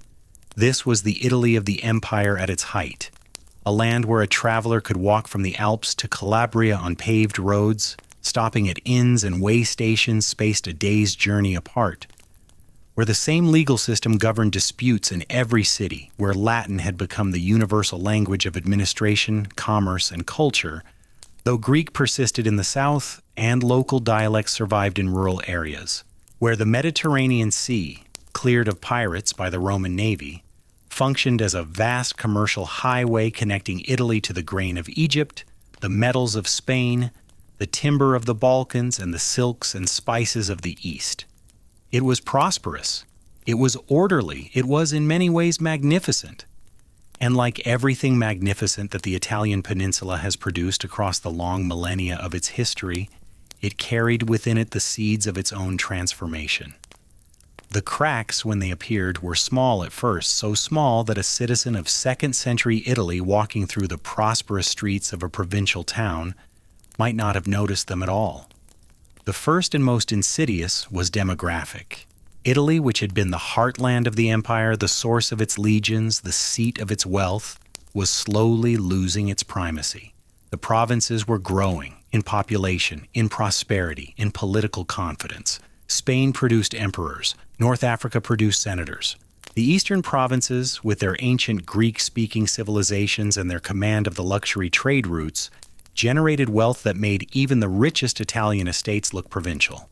This was the Italy of the empire at its height, a land where a traveler could walk from the Alps to Calabria on paved roads, stopping at inns and way stations spaced a day's journey apart, where the same legal system governed disputes in every city, where Latin had become the universal language of administration, commerce, and culture, though Greek persisted in the south and local dialects survived in rural areas, where the Mediterranean Sea, cleared of pirates by the Roman navy, functioned as a vast commercial highway connecting Italy to the grain of Egypt, the metals of Spain, the timber of the Balkans, and the silks and spices of the East. It was prosperous. It was orderly. It was in many ways magnificent. And like everything magnificent that the Italian peninsula has produced across the long millennia of its history, it carried within it the seeds of its own transformation. The cracks, when they appeared, were small at first, so small that a citizen of 2nd century Italy walking through the prosperous streets of a provincial town might not have noticed them at all. The first and most insidious was demographic. Italy, which had been the heartland of the empire, the source of its legions, the seat of its wealth, was slowly losing its primacy. The provinces were growing in population, in prosperity, in political confidence. Spain produced emperors. North Africa produced senators. The eastern provinces, with their ancient Greek-speaking civilizations and their command of the luxury trade routes, generated wealth that made even the richest Italian estates look provincial.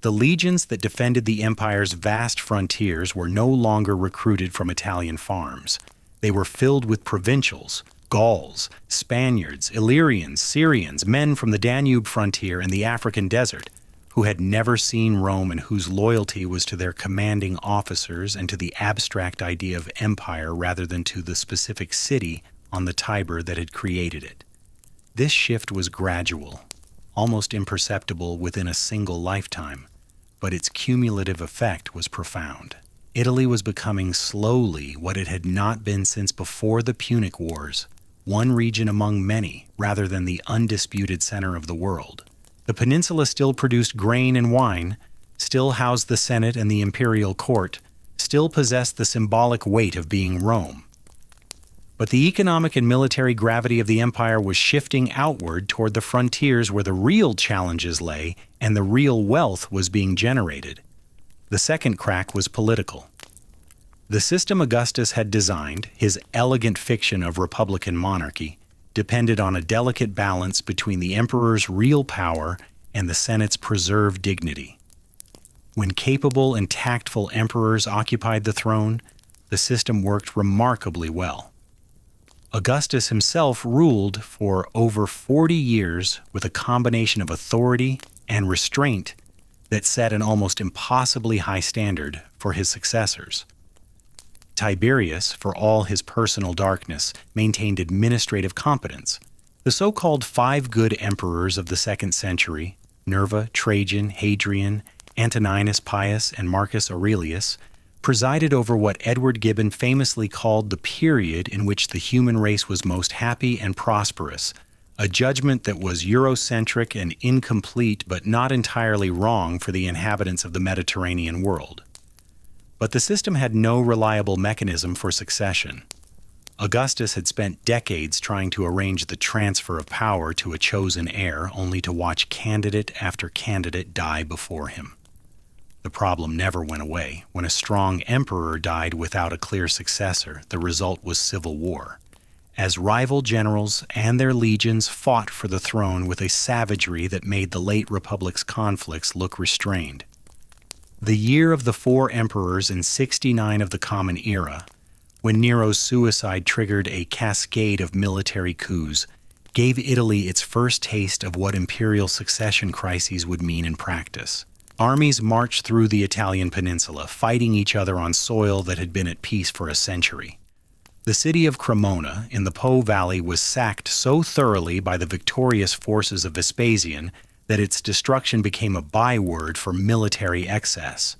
The legions that defended the empire's vast frontiers were no longer recruited from Italian farms. They were filled with provincials, Gauls, Spaniards, Illyrians, Syrians, men from the Danube frontier and the African desert, who had never seen Rome and whose loyalty was to their commanding officers and to the abstract idea of empire rather than to the specific city on the Tiber that had created it. This shift was gradual, almost imperceptible within a single lifetime, but its cumulative effect was profound. Italy was becoming slowly what it had not been since before the Punic Wars, one region among many rather than the undisputed center of the world. The peninsula still produced grain and wine, still housed the Senate and the imperial court, still possessed the symbolic weight of being Rome. But the economic and military gravity of the empire was shifting outward toward the frontiers where the real challenges lay and the real wealth was being generated. The second crack was political. The system Augustus had designed, his elegant fiction of republican monarchy, depended on a delicate balance between the emperor's real power and the Senate's preserved dignity. When capable and tactful emperors occupied the throne, the system worked remarkably well. Augustus himself ruled for over 40 years with a combination of authority and restraint that set an almost impossibly high standard for his successors. Tiberius, for all his personal darkness, maintained administrative competence. The so-called five good emperors of the 2nd century, Nerva, Trajan, Hadrian, Antoninus Pius, and Marcus Aurelius, presided over what Edward Gibbon famously called the period in which the human race was most happy and prosperous, a judgment that was Eurocentric and incomplete but not entirely wrong for the inhabitants of the Mediterranean world. But the system had no reliable mechanism for succession. Augustus had spent decades trying to arrange the transfer of power to a chosen heir, only to watch candidate after candidate die before him. The problem never went away. When a strong emperor died without a clear successor, the result was civil war, as rival generals and their legions fought for the throne with a savagery that made the late Republic's conflicts look restrained. The year of the 4 emperors in 69 of the Common Era, when Nero's suicide triggered a cascade of military coups, gave Italy its first taste of what imperial succession crises would mean in practice. Armies marched through the Italian peninsula, fighting each other on soil that had been at peace for a century. The city of Cremona in the Po Valley was sacked so thoroughly by the victorious forces of Vespasian that its destruction became a byword for military excess.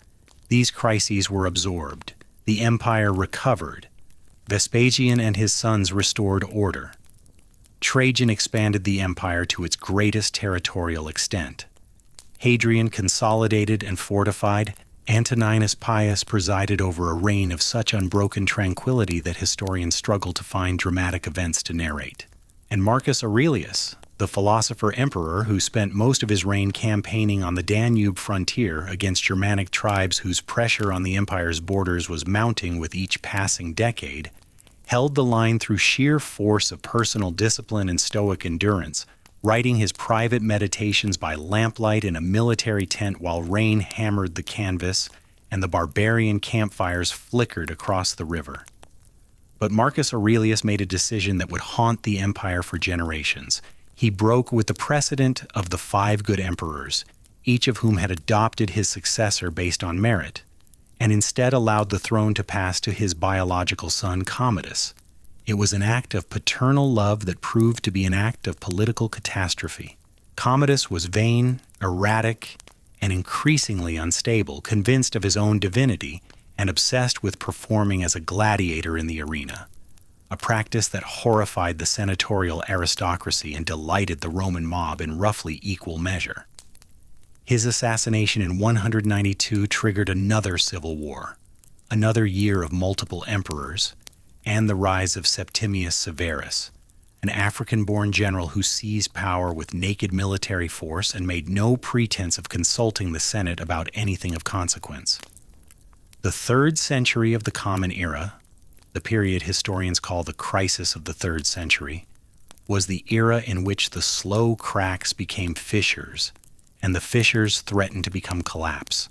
These crises were absorbed. The empire recovered. Vespasian and his sons restored order. Trajan expanded the empire to its greatest territorial extent. Hadrian consolidated and fortified. Antoninus Pius presided over a reign of such unbroken tranquility that historians struggle to find dramatic events to narrate. And Marcus Aurelius, the philosopher emperor who spent most of his reign campaigning on the Danube frontier against Germanic tribes whose pressure on the empire's borders was mounting with each passing decade, held the line through sheer force of personal discipline and stoic endurance, writing his private meditations by lamplight in a military tent while rain hammered the canvas and the barbarian campfires flickered across the river. But Marcus Aurelius made a decision that would haunt the empire for generations. He broke with the precedent of the 5 good emperors, each of whom had adopted his successor based on merit, and instead allowed the throne to pass to his biological son Commodus. It was an act of paternal love that proved to be an act of political catastrophe. Commodus was vain, erratic, and increasingly unstable, convinced of his own divinity, and obsessed with performing as a gladiator in the arena, a practice that horrified the senatorial aristocracy and delighted the Roman mob in roughly equal measure. His assassination in 192 triggered another civil war, another year of multiple emperors, and the rise of Septimius Severus, an African-born general who seized power with naked military force and made no pretense of consulting the Senate about anything of consequence. The 3rd century of the Common Era, the period historians call the crisis of the 3rd century, was the era in which the slow cracks became fissures, and the fissures threatened to become collapse.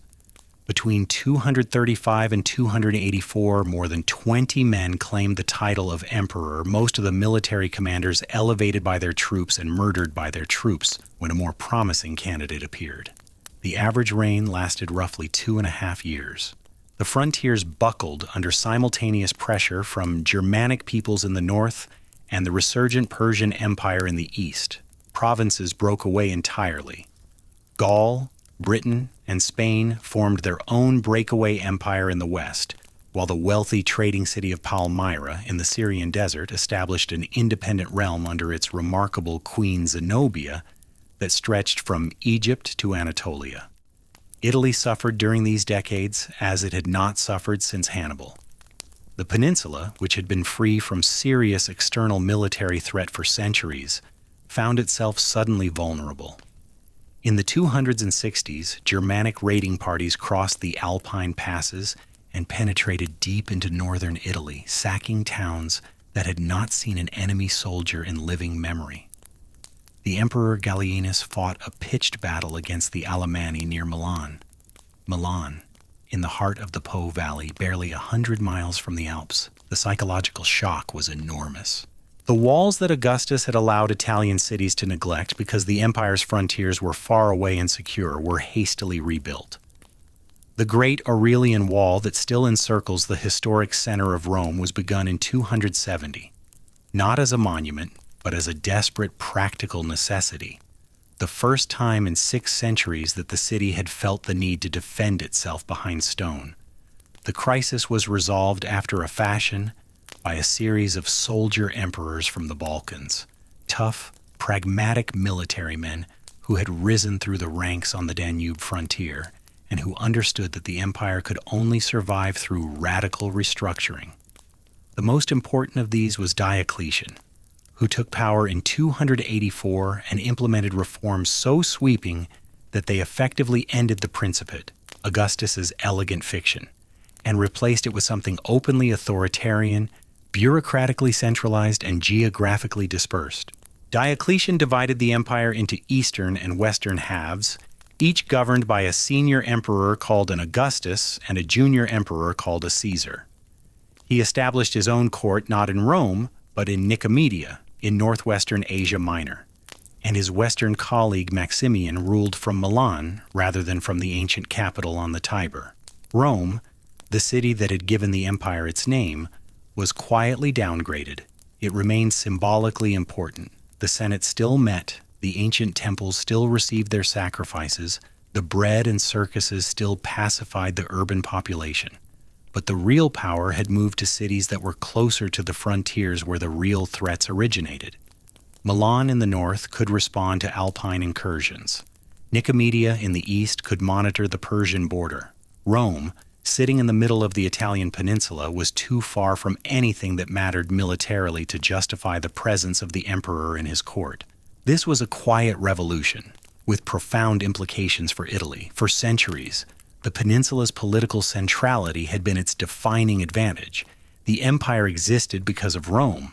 Between 235 and 284, more than 20 men claimed the title of emperor, most of the military commanders elevated by their troops and murdered by their troops when a more promising candidate appeared. The average reign lasted roughly 2.5 years. The frontiers buckled under simultaneous pressure from Germanic peoples in the north and the resurgent Persian Empire in the east. Provinces broke away entirely. Gaul, Britain, and Spain formed their own breakaway empire in the west, while the wealthy trading city of Palmyra in the Syrian desert established an independent realm under its remarkable queen Zenobia that stretched from Egypt to Anatolia. Italy suffered during these decades as it had not suffered since Hannibal. The peninsula, which had been free from serious external military threat for centuries, found itself suddenly vulnerable. In the 200s and 60s, Germanic raiding parties crossed the Alpine passes and penetrated deep into northern Italy, sacking towns that had not seen an enemy soldier in living memory. The Emperor Gallienus fought a pitched battle against the Alemanni near Milan. Milan, in the heart of the Po Valley, barely 100 miles from the Alps. The psychological shock was enormous. The walls that Augustus had allowed Italian cities to neglect because the empire's frontiers were far away and secure were hastily rebuilt. The Great Aurelian Wall that still encircles the historic center of Rome was begun in 270, not as a monument, but as a desperate practical necessity, the first time in 6 centuries that the city had felt the need to defend itself behind stone. The crisis was resolved after a fashion by a series of soldier emperors from the Balkans, tough, pragmatic military men who had risen through the ranks on the Danube frontier and who understood that the empire could only survive through radical restructuring. The most important of these was Diocletian, who took power in 284 and implemented reforms so sweeping that they effectively ended the Principate, Augustus's elegant fiction, and replaced it with something openly authoritarian, bureaucratically centralized, and geographically dispersed. Diocletian divided the empire into eastern and western halves, each governed by a senior emperor called an Augustus and a junior emperor called a Caesar. He established his own court not in Rome, but in Nicomedia, in northwestern Asia Minor, and his western colleague Maximian ruled from Milan rather than from the ancient capital on the Tiber. Rome, the city that had given the empire its name, was quietly downgraded. It remained symbolically important. The Senate still met, the ancient temples still received their sacrifices, the bread and circuses still pacified the urban population. But the real power had moved to cities that were closer to the frontiers where the real threats originated. Milan in the north could respond to Alpine incursions. Nicomedia in the east could monitor the Persian border. Rome, sitting in the middle of the Italian peninsula, was too far from anything that mattered militarily to justify the presence of the emperor in his court. This was a quiet revolution, with profound implications for Italy. For centuries, the peninsula's political centrality had been its defining advantage. The empire existed because of Rome,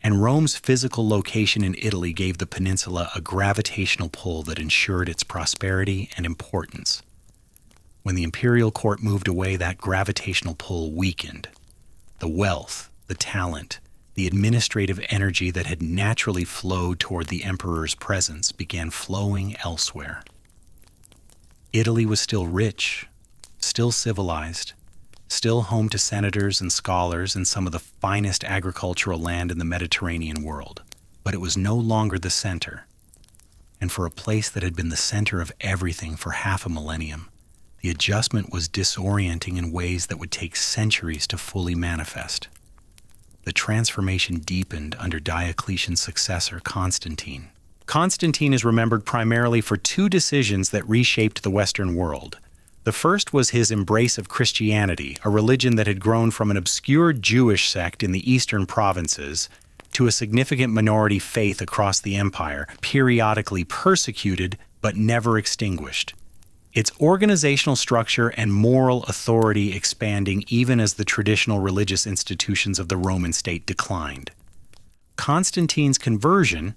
and Rome's physical location in Italy gave the peninsula a gravitational pull that ensured its prosperity and importance. When the imperial court moved away, that gravitational pull weakened. The wealth, the talent, the administrative energy that had naturally flowed toward the emperor's presence began flowing elsewhere. Italy was still rich, still civilized, still home to senators and scholars and some of the finest agricultural land in the Mediterranean world, but it was no longer the center. And for a place that had been the center of everything for half a millennium, the adjustment was disorienting in ways that would take centuries to fully manifest. The transformation deepened under Diocletian's successor, Constantine. Constantine is remembered primarily for two decisions that reshaped the Western world. The first was his embrace of Christianity, a religion that had grown from an obscure Jewish sect in the eastern provinces to a significant minority faith across the empire, periodically persecuted but never extinguished. Its organizational structure and moral authority expanding even as the traditional religious institutions of the Roman state declined. Constantine's conversion,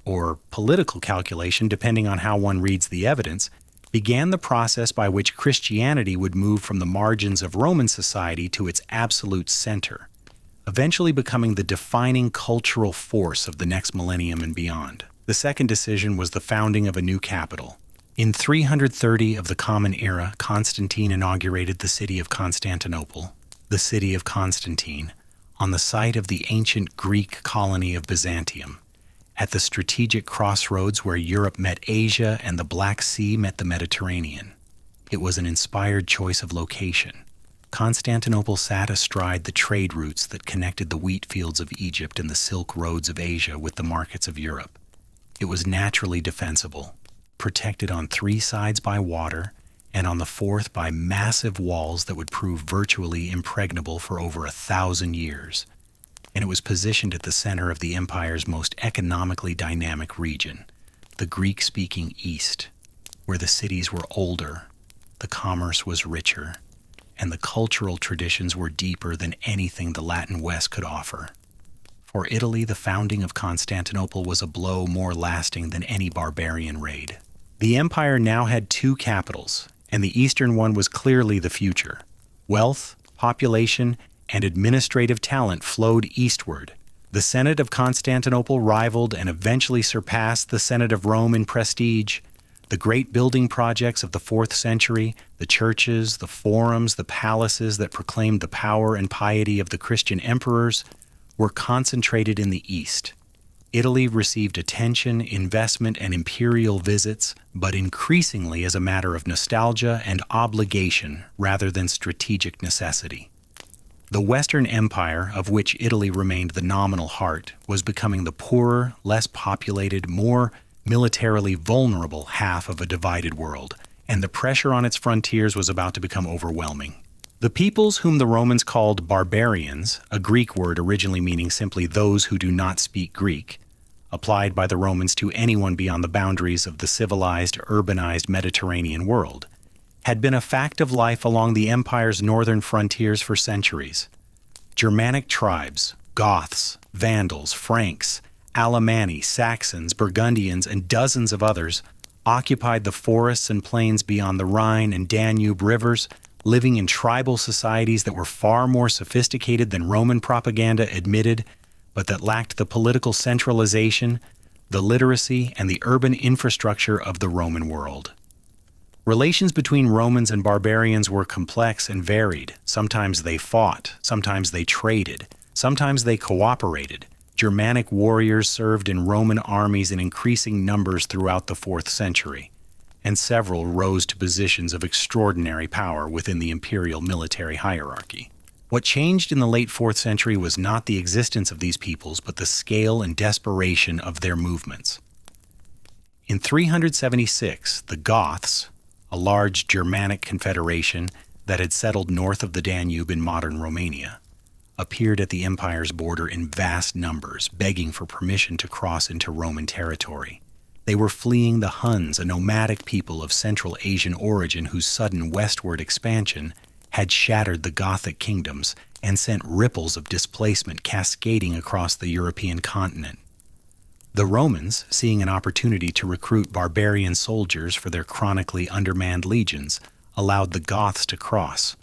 or political calculation depending on how one reads the evidence, began the process by which Christianity would move from the margins of Roman society to its absolute center, eventually becoming the defining cultural force of the next millennium and beyond. The second decision was the founding of a new capital. In 330 of the Common Era, Constantine inaugurated the city of Constantinople, the city of Constantine, on the site of the ancient Greek colony of Byzantium, at the strategic crossroads where Europe met Asia and the Black Sea met the Mediterranean. It was an inspired choice of location. Constantinople sat astride the trade routes that connected the wheat fields of Egypt and the silk roads of Asia with the markets of Europe. It was naturally defensible, protected on three sides by water and on the fourth by massive walls that would prove virtually impregnable for over 1,000 years. And it was positioned at the center of the empire's most economically dynamic region, the Greek-speaking East, where the cities were older, the commerce was richer, and the cultural traditions were deeper than anything the Latin West could offer. For Italy, the founding of Constantinople was a blow more lasting than any barbarian raid. The empire now had two capitals, and the eastern one was clearly the future. Wealth, population, and administrative talent flowed eastward. The Senate of Constantinople rivaled and eventually surpassed the Senate of Rome in prestige. The great building projects of the 4th century, the churches, the forums, the palaces that proclaimed the power and piety of the Christian emperors, were concentrated in the east. Italy received attention, investment, and imperial visits, but increasingly as a matter of nostalgia and obligation rather than strategic necessity. The Western Empire, of which Italy remained the nominal heart, was becoming the poorer, less populated, more militarily vulnerable half of a divided world, and the pressure on its frontiers was about to become overwhelming. The peoples whom the Romans called barbarians, a Greek word originally meaning simply those who do not speak Greek, applied by the Romans to anyone beyond the boundaries of the civilized, urbanized Mediterranean world, had been a fact of life along the empire's northern frontiers for centuries. Germanic tribes, Goths, Vandals, Franks, Alemanni, Saxons, Burgundians, and dozens of others occupied the forests and plains beyond the Rhine and Danube rivers, living in tribal societies that were far more sophisticated than Roman propaganda admitted, but that lacked the political centralization, the literacy, and the urban infrastructure of the Roman world. Relations between Romans and barbarians were complex and varied. Sometimes they fought, sometimes they traded, sometimes they cooperated. Germanic warriors served in Roman armies in increasing numbers throughout the 4th century, and several rose to positions of extraordinary power within the imperial military hierarchy. What changed in the late 4th century was not the existence of these peoples, but the scale and desperation of their movements. In 376, the Goths, a large Germanic confederation that had settled north of the Danube in modern Romania, appeared at the empire's border in vast numbers, begging for permission to cross into Roman territory. They were fleeing the Huns, a nomadic people of Central Asian origin whose sudden westward expansion had shattered the Gothic kingdoms and sent ripples of displacement cascading across the European continent. The Romans, seeing an opportunity to recruit barbarian soldiers for their chronically undermanned legions, allowed the Goths to cross.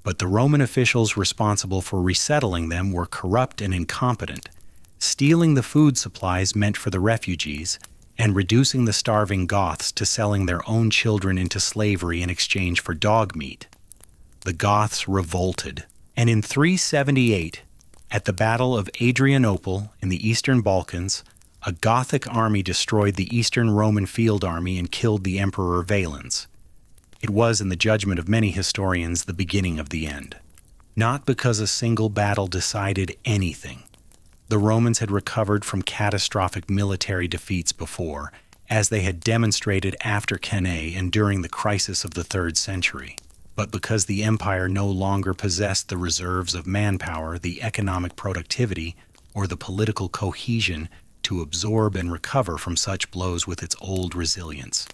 But the Roman officials responsible for resettling them were corrupt and incompetent, stealing the food supplies meant for the refugees and reducing the starving Goths to selling their own children into slavery in exchange for dog meat. The Goths revolted, and in 378, at the Battle of Adrianople in the Eastern Balkans, a Gothic army destroyed the Eastern Roman field army and killed the Emperor Valens. It was, in the judgment of many historians, the beginning of the end. Not because a single battle decided anything, The Romans had recovered from catastrophic military defeats before, as they had demonstrated after Cannae and during the crisis of the 3rd century. But because the empire no longer possessed the reserves of manpower, the economic productivity, or the political cohesion to absorb and recover from such blows with its old resilience.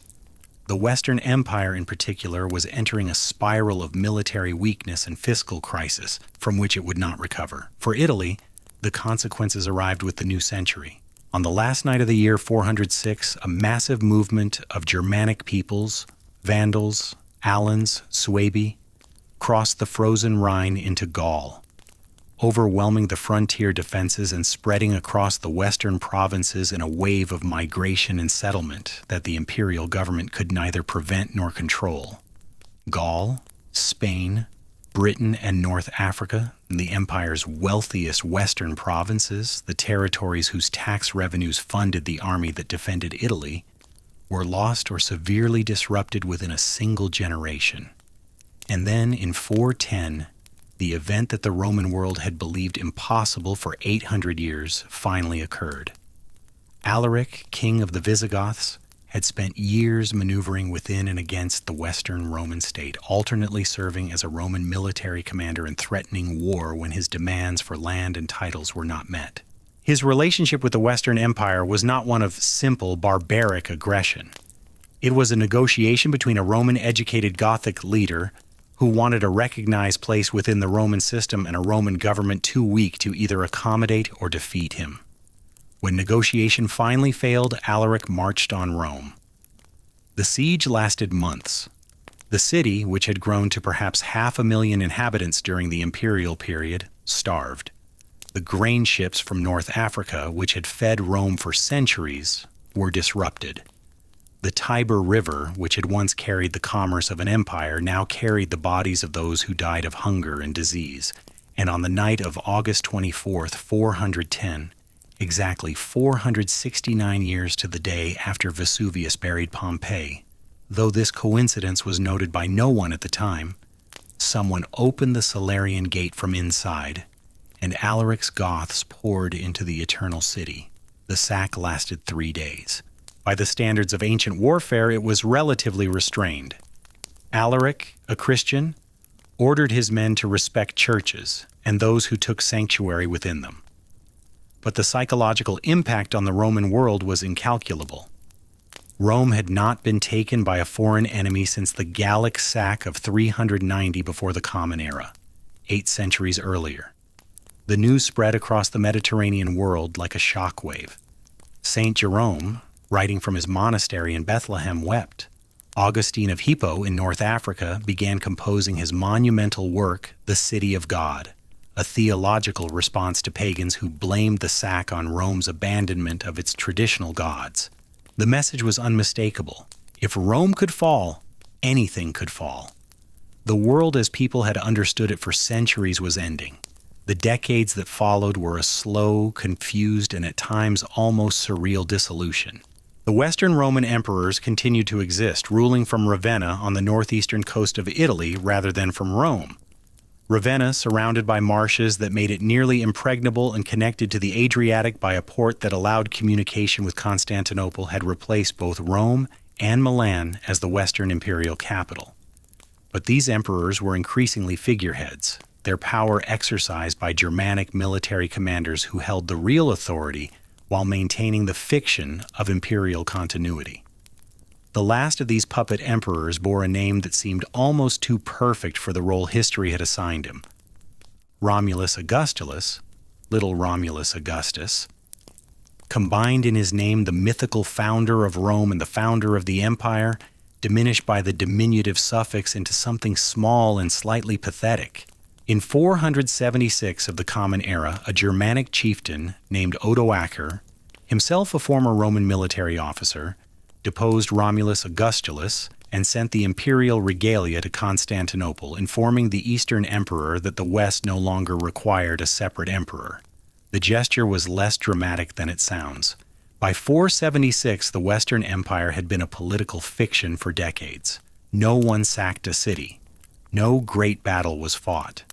The Western Empire in particular was entering a spiral of military weakness and fiscal crisis from which it would not recover. For Italy, the consequences arrived with the new century. On the last night of the year 406, a massive movement of Germanic peoples, Vandals, Alans, Suebi, crossed the frozen Rhine into Gaul, overwhelming the frontier defenses and spreading across the western provinces in a wave of migration and settlement that the imperial government could neither prevent nor control. Gaul, Spain, Britain, and North Africa, the empire's wealthiest western provinces, the territories whose tax revenues funded the army that defended Italy, were lost or severely disrupted within a single generation. And then in 410, the event that the Roman world had believed impossible for 800 years finally occurred. Alaric, king of the Visigoths, had spent years maneuvering within and against the Western Roman state, alternately serving as a Roman military commander and threatening war when his demands for land and titles were not met. His relationship with the Western Empire was not one of simple barbaric aggression. It was a negotiation between a Roman-educated Gothic leader who wanted a recognized place within the Roman system and a Roman government too weak to either accommodate or defeat him. When negotiation finally failed, Alaric marched on Rome. The siege lasted months. The city, which had grown to perhaps 500,000 inhabitants during the imperial period, starved. The grain ships from North Africa, which had fed Rome for centuries, were disrupted. The Tiber River, which had once carried the commerce of an empire, now carried the bodies of those who died of hunger and disease. And on the night of August 24th, 410, exactly 469 years to the day after Vesuvius buried Pompeii, though this coincidence was noted by no one at the time, someone opened the Salarian gate from inside, and Alaric's Goths poured into the Eternal City. The sack lasted 3 days. By the standards of ancient warfare, it was relatively restrained. Alaric, a Christian, ordered his men to respect churches and those who took sanctuary within them. But the psychological impact on the Roman world was incalculable. Rome had not been taken by a foreign enemy since the Gallic sack of 390 before the Common Era, 8 centuries earlier. The news spread across the Mediterranean world like a shockwave. Saint Jerome, writing from his monastery in Bethlehem, wept. Augustine of Hippo in North Africa began composing his monumental work, The City of God, a theological response to pagans who blamed the sack on Rome's abandonment of its traditional gods. The message was unmistakable. If Rome could fall, anything could fall. The world as people had understood it for centuries was ending. The decades that followed were a slow, confused, and at times almost surreal dissolution. The Western Roman emperors continued to exist, ruling from Ravenna on the northeastern coast of Italy rather than from Rome. Ravenna, surrounded by marshes that made it nearly impregnable and connected to the Adriatic by a port that allowed communication with Constantinople, had replaced both Rome and Milan as the Western imperial capital. But these emperors were increasingly figureheads, their power exercised by Germanic military commanders who held the real authority while maintaining the fiction of imperial continuity. The last of these puppet emperors bore a name that seemed almost too perfect for the role history had assigned him. Romulus Augustulus, little Romulus Augustus, combined in his name the mythical founder of Rome and the founder of the empire, diminished by the diminutive suffix into something small and slightly pathetic. In 476 of the Common Era, a Germanic chieftain named Odoacer, himself a former Roman military officer, deposed Romulus Augustulus and sent the imperial regalia to Constantinople, informing the Eastern emperor that the West no longer required a separate emperor. The gesture was less dramatic than it sounds. By 476, the Western Empire had been a political fiction for decades. No one sacked a city. No great battle was fought.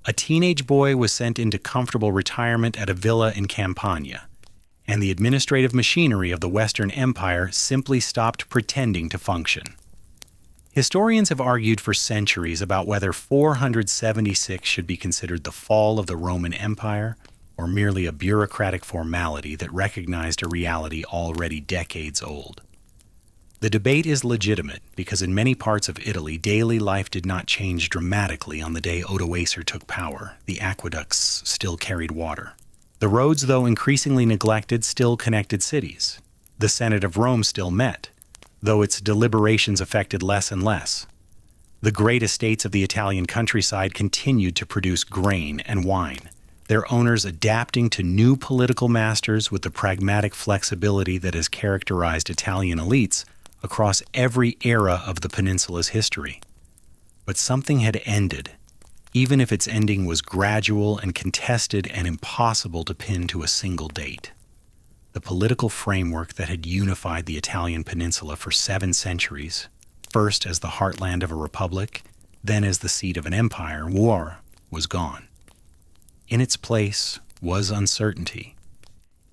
A teenage boy was sent into comfortable retirement at a villa in Campania, and the administrative machinery of the Western Empire simply stopped pretending to function. Historians have argued for centuries about whether 476 should be considered the fall of the Roman Empire or merely a bureaucratic formality that recognized a reality already decades old. The debate is legitimate because in many parts of Italy, daily life did not change dramatically on the day Odoacer took power. The aqueducts still carried water. The roads, though increasingly neglected, still connected cities. The Senate of Rome still met, though its deliberations affected less and less. The great estates of the Italian countryside continued to produce grain and wine, their owners adapting to new political masters with the pragmatic flexibility that has characterized Italian elites across every era of the peninsula's history. But something had ended, even if its ending was gradual and contested and impossible to pin to a single date. The political framework that had unified the Italian peninsula for 7 centuries, first as the heartland of a republic, then as the seat of an empire, was gone. In its place was uncertainty.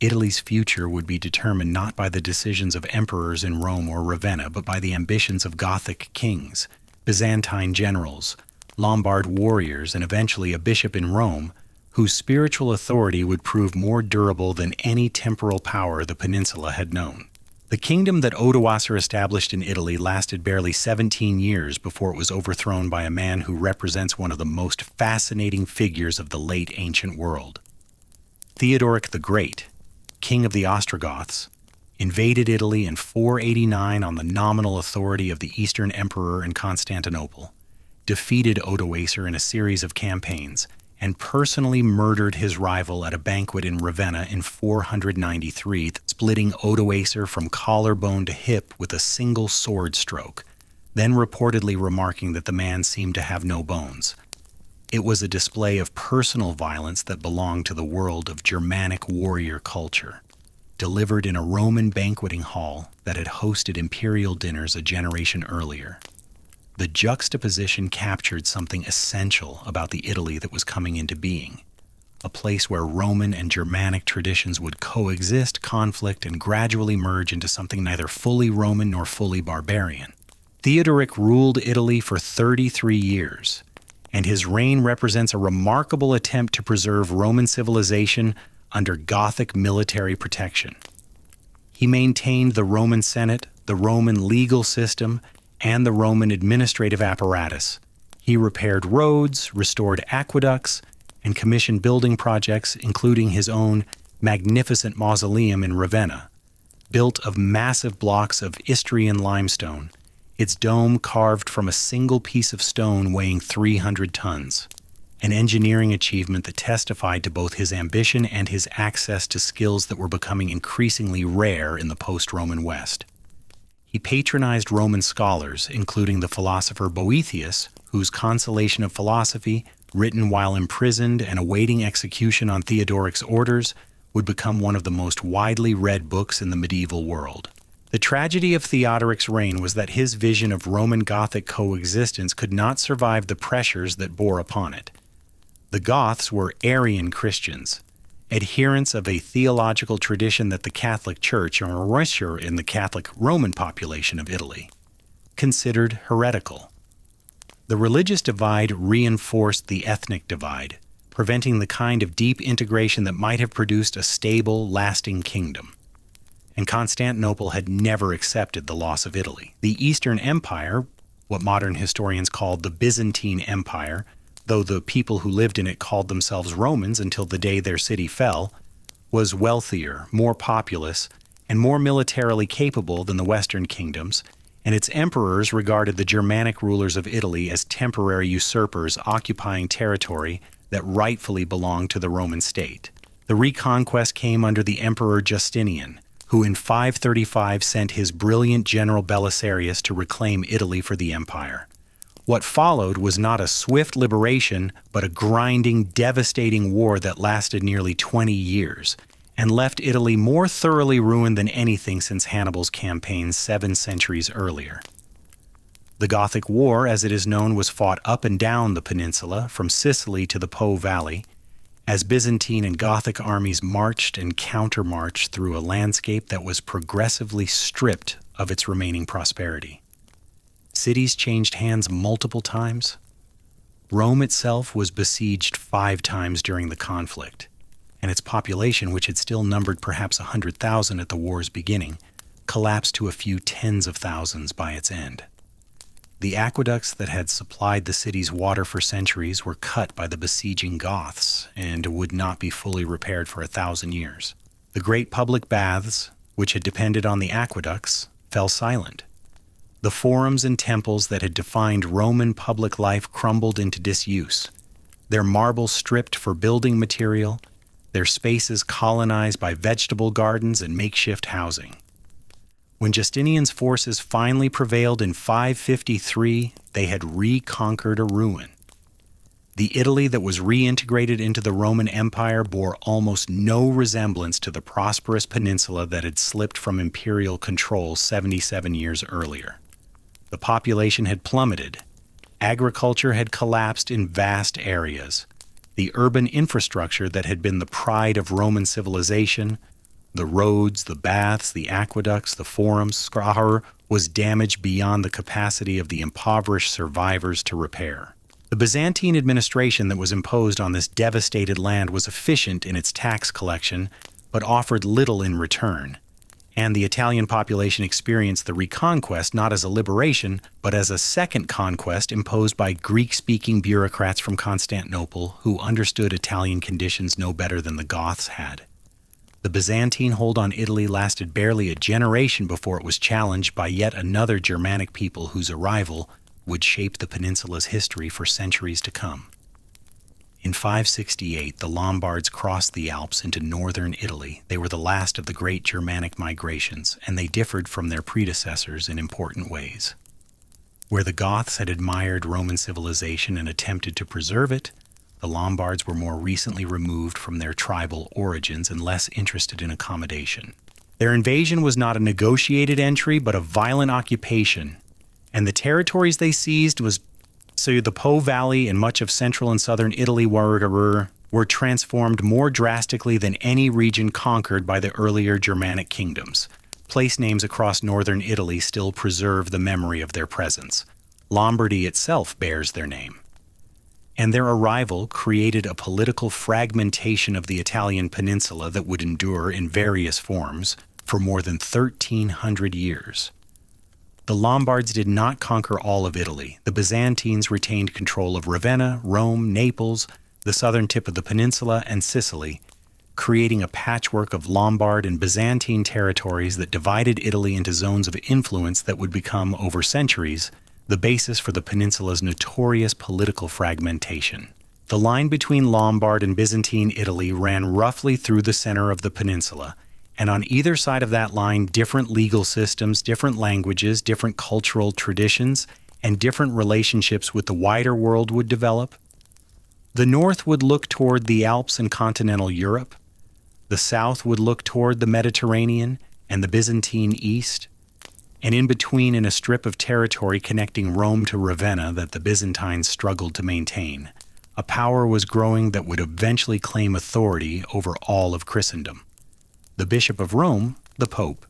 Italy's future would be determined not by the decisions of emperors in Rome or Ravenna, but by the ambitions of Gothic kings, Byzantine generals, Lombard warriors, and eventually a bishop in Rome, whose spiritual authority would prove more durable than any temporal power the peninsula had known. The kingdom that Odoacer established in Italy lasted barely 17 years before it was overthrown by a man who represents one of the most fascinating figures of the late ancient world. Theodoric the Great, king of the Ostrogoths, invaded Italy in 489 on the nominal authority of the Eastern Emperor in Constantinople, defeated Odoacer in a series of campaigns, and personally murdered his rival at a banquet in Ravenna in 493, splitting Odoacer from collarbone to hip with a single sword stroke, then reportedly remarking that the man seemed to have no bones. It was a display of personal violence that belonged to the world of Germanic warrior culture, delivered in a Roman banqueting hall that had hosted imperial dinners a generation earlier. The juxtaposition captured something essential about the Italy that was coming into being, a place where Roman and Germanic traditions would coexist, conflict, and gradually merge into something neither fully Roman nor fully barbarian. Theodoric ruled Italy for 33 years, and his reign represents a remarkable attempt to preserve Roman civilization under Gothic military protection. He maintained the Roman Senate, the Roman legal system, and the Roman administrative apparatus. He repaired roads, restored aqueducts, and commissioned building projects, including his own magnificent mausoleum in Ravenna, built of massive blocks of Istrian limestone, its dome carved from a single piece of stone weighing 300 tons, an engineering achievement that testified to both his ambition and his access to skills that were becoming increasingly rare in the post-Roman West. He patronized Roman scholars, including the philosopher Boethius, whose Consolation of Philosophy, written while imprisoned and awaiting execution on Theodoric's orders, would become one of the most widely read books in the medieval world. The tragedy of Theodoric's reign was that his vision of Roman-Gothic coexistence could not survive the pressures that bore upon it. The Goths were Arian Christians, adherents of a theological tradition that the Catholic Church, or in the Catholic Roman population of Italy, considered heretical. The religious divide reinforced the ethnic divide, preventing the kind of deep integration that might have produced a stable, lasting kingdom. And Constantinople had never accepted the loss of Italy. The Eastern Empire, what modern historians called the Byzantine Empire, though the people who lived in it called themselves Romans until the day their city fell, was wealthier, more populous, and more militarily capable than the Western kingdoms, and its emperors regarded the Germanic rulers of Italy as temporary usurpers occupying territory that rightfully belonged to the Roman state. The reconquest came under the Emperor Justinian, who in 535 sent his brilliant general Belisarius to reclaim Italy for the empire. What followed was not a swift liberation, but a grinding, devastating war that lasted nearly 20 years and left Italy more thoroughly ruined than anything since Hannibal's campaign 7 centuries earlier. The Gothic War, as it is known, was fought up and down the peninsula, from Sicily to the Po Valley, as Byzantine and Gothic armies marched and countermarched through a landscape that was progressively stripped of its remaining prosperity. Cities changed hands multiple times. Rome itself was besieged 5 times during the conflict, and its population, which had still numbered perhaps 100,000 at the war's beginning, collapsed to a few tens of thousands by its end. The aqueducts that had supplied the city's water for centuries were cut by the besieging Goths and would not be fully repaired for 1,000 years. The great public baths, which had depended on the aqueducts, fell silent. The forums and temples that had defined Roman public life crumbled into disuse, their marble stripped for building material, their spaces colonized by vegetable gardens and makeshift housing. When Justinian's forces finally prevailed in 553, they had reconquered a ruin. The Italy that was reintegrated into the Roman Empire bore almost no resemblance to the prosperous peninsula that had slipped from imperial control 77 years earlier. The population had plummeted. Agriculture had collapsed in vast areas. The urban infrastructure that had been the pride of Roman civilization, the roads, the baths, the aqueducts, the forums, was damaged beyond the capacity of the impoverished survivors to repair. The Byzantine administration that was imposed on this devastated land was efficient in its tax collection, but offered little in return. And the Italian population experienced the reconquest not as a liberation, but as a second conquest imposed by Greek-speaking bureaucrats from Constantinople who understood Italian conditions no better than the Goths had. The Byzantine hold on Italy lasted barely a generation before it was challenged by yet another Germanic people whose arrival would shape the peninsula's history for centuries to come. In 568, the Lombards crossed the Alps into northern Italy. They were the last of the great Germanic migrations, and they differed from their predecessors in important ways. Where the Goths had admired Roman civilization and attempted to preserve it, the Lombards were more recently removed from their tribal origins and less interested in accommodation. Their invasion was not a negotiated entry, but a violent occupation, and the territories they seized was the Po Valley and much of central and southern Italy were transformed more drastically than any region conquered by the earlier Germanic kingdoms. Place names across northern Italy still preserve the memory of their presence. Lombardy itself bears their name. And their arrival created a political fragmentation of the Italian peninsula that would endure in various forms for more than 1,300 years. The Lombards did not conquer all of Italy. The Byzantines retained control of Ravenna, Rome, Naples, the southern tip of the peninsula, and Sicily, creating a patchwork of Lombard and Byzantine territories that divided Italy into zones of influence that would become, over centuries, the basis for the peninsula's notorious political fragmentation. The line between Lombard and Byzantine Italy ran roughly through the center of the peninsula, and on either side of that line, different legal systems, different languages, different cultural traditions, and different relationships with the wider world would develop. The north would look toward the Alps and continental Europe. The south would look toward the Mediterranean and the Byzantine East. And in between, in a strip of territory connecting Rome to Ravenna that the Byzantines struggled to maintain, a power was growing that would eventually claim authority over all of Christendom. The Bishop of Rome, the Pope,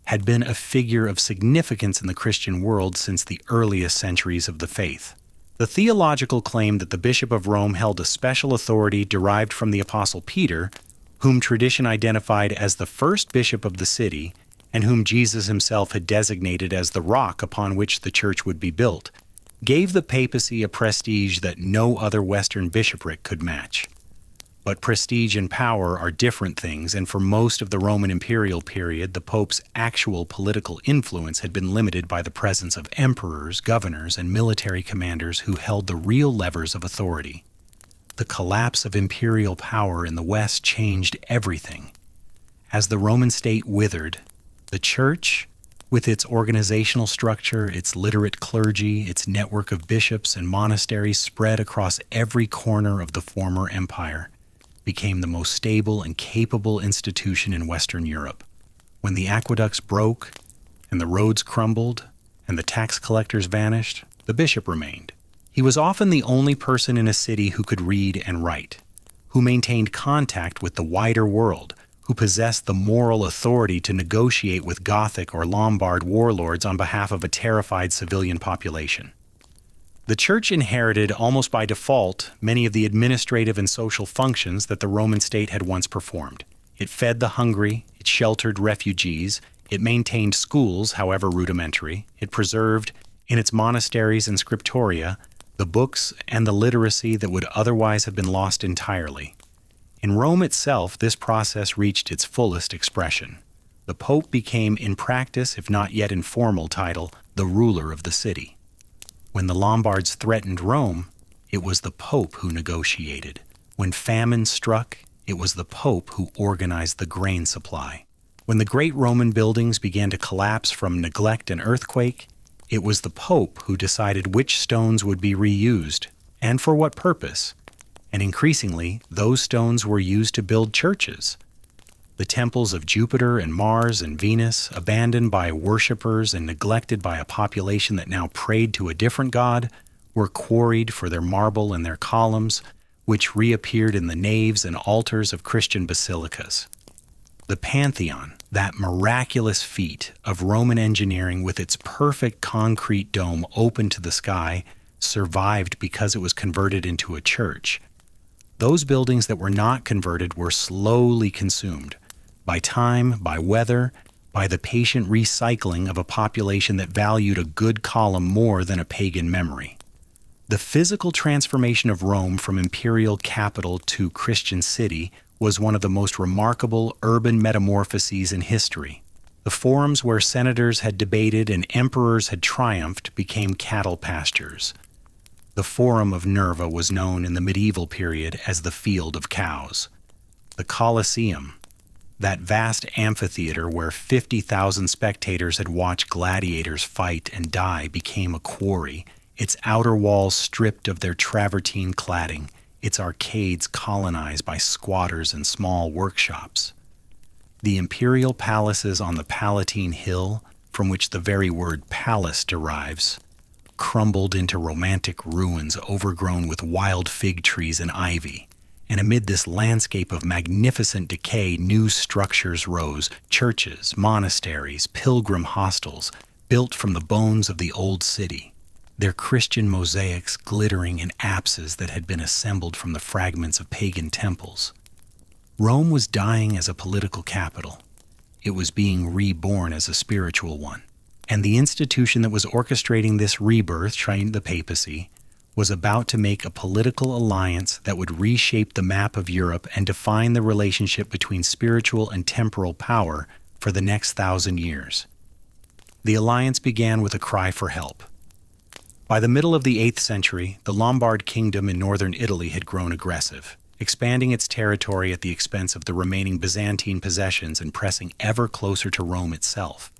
had been a figure of significance in the Christian world since the earliest centuries of the faith. The theological claim that the Bishop of Rome held a special authority derived from the Apostle Peter, whom tradition identified as the first bishop of the city, and whom Jesus himself had designated as the rock upon which the church would be built, gave the papacy a prestige that no other Western bishopric could match. But prestige and power are different things, and for most of the Roman imperial period, the Pope's actual political influence had been limited by the presence of emperors, governors, and military commanders who held the real levers of authority. The collapse of imperial power in the West changed everything. As the Roman state withered, the Church, with its organizational structure, its literate clergy, its network of bishops and monasteries spread across every corner of the former empire, became the most stable and capable institution in Western Europe. When the aqueducts broke and the roads crumbled and the tax collectors vanished, the bishop remained. He was often the only person in a city who could read and write, who maintained contact with the wider world, who possessed the moral authority to negotiate with Gothic or Lombard warlords on behalf of a terrified civilian population. The church inherited, almost by default, many of the administrative and social functions that the Roman state had once performed. It fed the hungry, it sheltered refugees, it maintained schools, however rudimentary, it preserved, in its monasteries and scriptoria, the books and the literacy that would otherwise have been lost entirely. In Rome itself, this process reached its fullest expression. The Pope became, in practice, if not yet in formal title, the ruler of the city. When the Lombards threatened Rome, it was the Pope who negotiated. When famine struck, it was the Pope who organized the grain supply. When the great Roman buildings began to collapse from neglect and earthquake, it was the Pope who decided which stones would be reused, and for what purpose. And increasingly, those stones were used to build churches. The temples of Jupiter and Mars and Venus, abandoned by worshippers and neglected by a population that now prayed to a different god, were quarried for their marble and their columns, which reappeared in the naves and altars of Christian basilicas. The Pantheon, that miraculous feat of Roman engineering with its perfect concrete dome open to the sky, survived because it was converted into a church. Those buildings that were not converted were slowly consumed by time, by weather, by the patient recycling of a population that valued a good column more than a pagan memory. The physical transformation of Rome from imperial capital to Christian city was one of the most remarkable urban metamorphoses in history. The forums where senators had debated and emperors had triumphed became cattle pastures. The Forum of Nerva was known in the medieval period as the Field of Cows. The Colosseum, that vast amphitheater where 50,000 spectators had watched gladiators fight and die, became a quarry, its outer walls stripped of their travertine cladding, its arcades colonized by squatters and small workshops. The imperial palaces on the Palatine Hill, from which the very word palace derives, crumbled into romantic ruins overgrown with wild fig trees and ivy. And amid this landscape of magnificent decay, new structures rose, churches, monasteries, pilgrim hostels, built from the bones of the old city, their Christian mosaics glittering in apses that had been assembled from the fragments of pagan temples. Rome was dying as a political capital. It was being reborn as a spiritual one. And the institution that was orchestrating this rebirth, the papacy, was about to make a political alliance that would reshape the map of Europe and define the relationship between spiritual and temporal power for the next 1,000 years. The alliance began with a cry for help. By the middle of the 8th century, the Lombard kingdom in northern Italy had grown aggressive, expanding its territory at the expense of the remaining Byzantine possessions and pressing ever closer to Rome itself.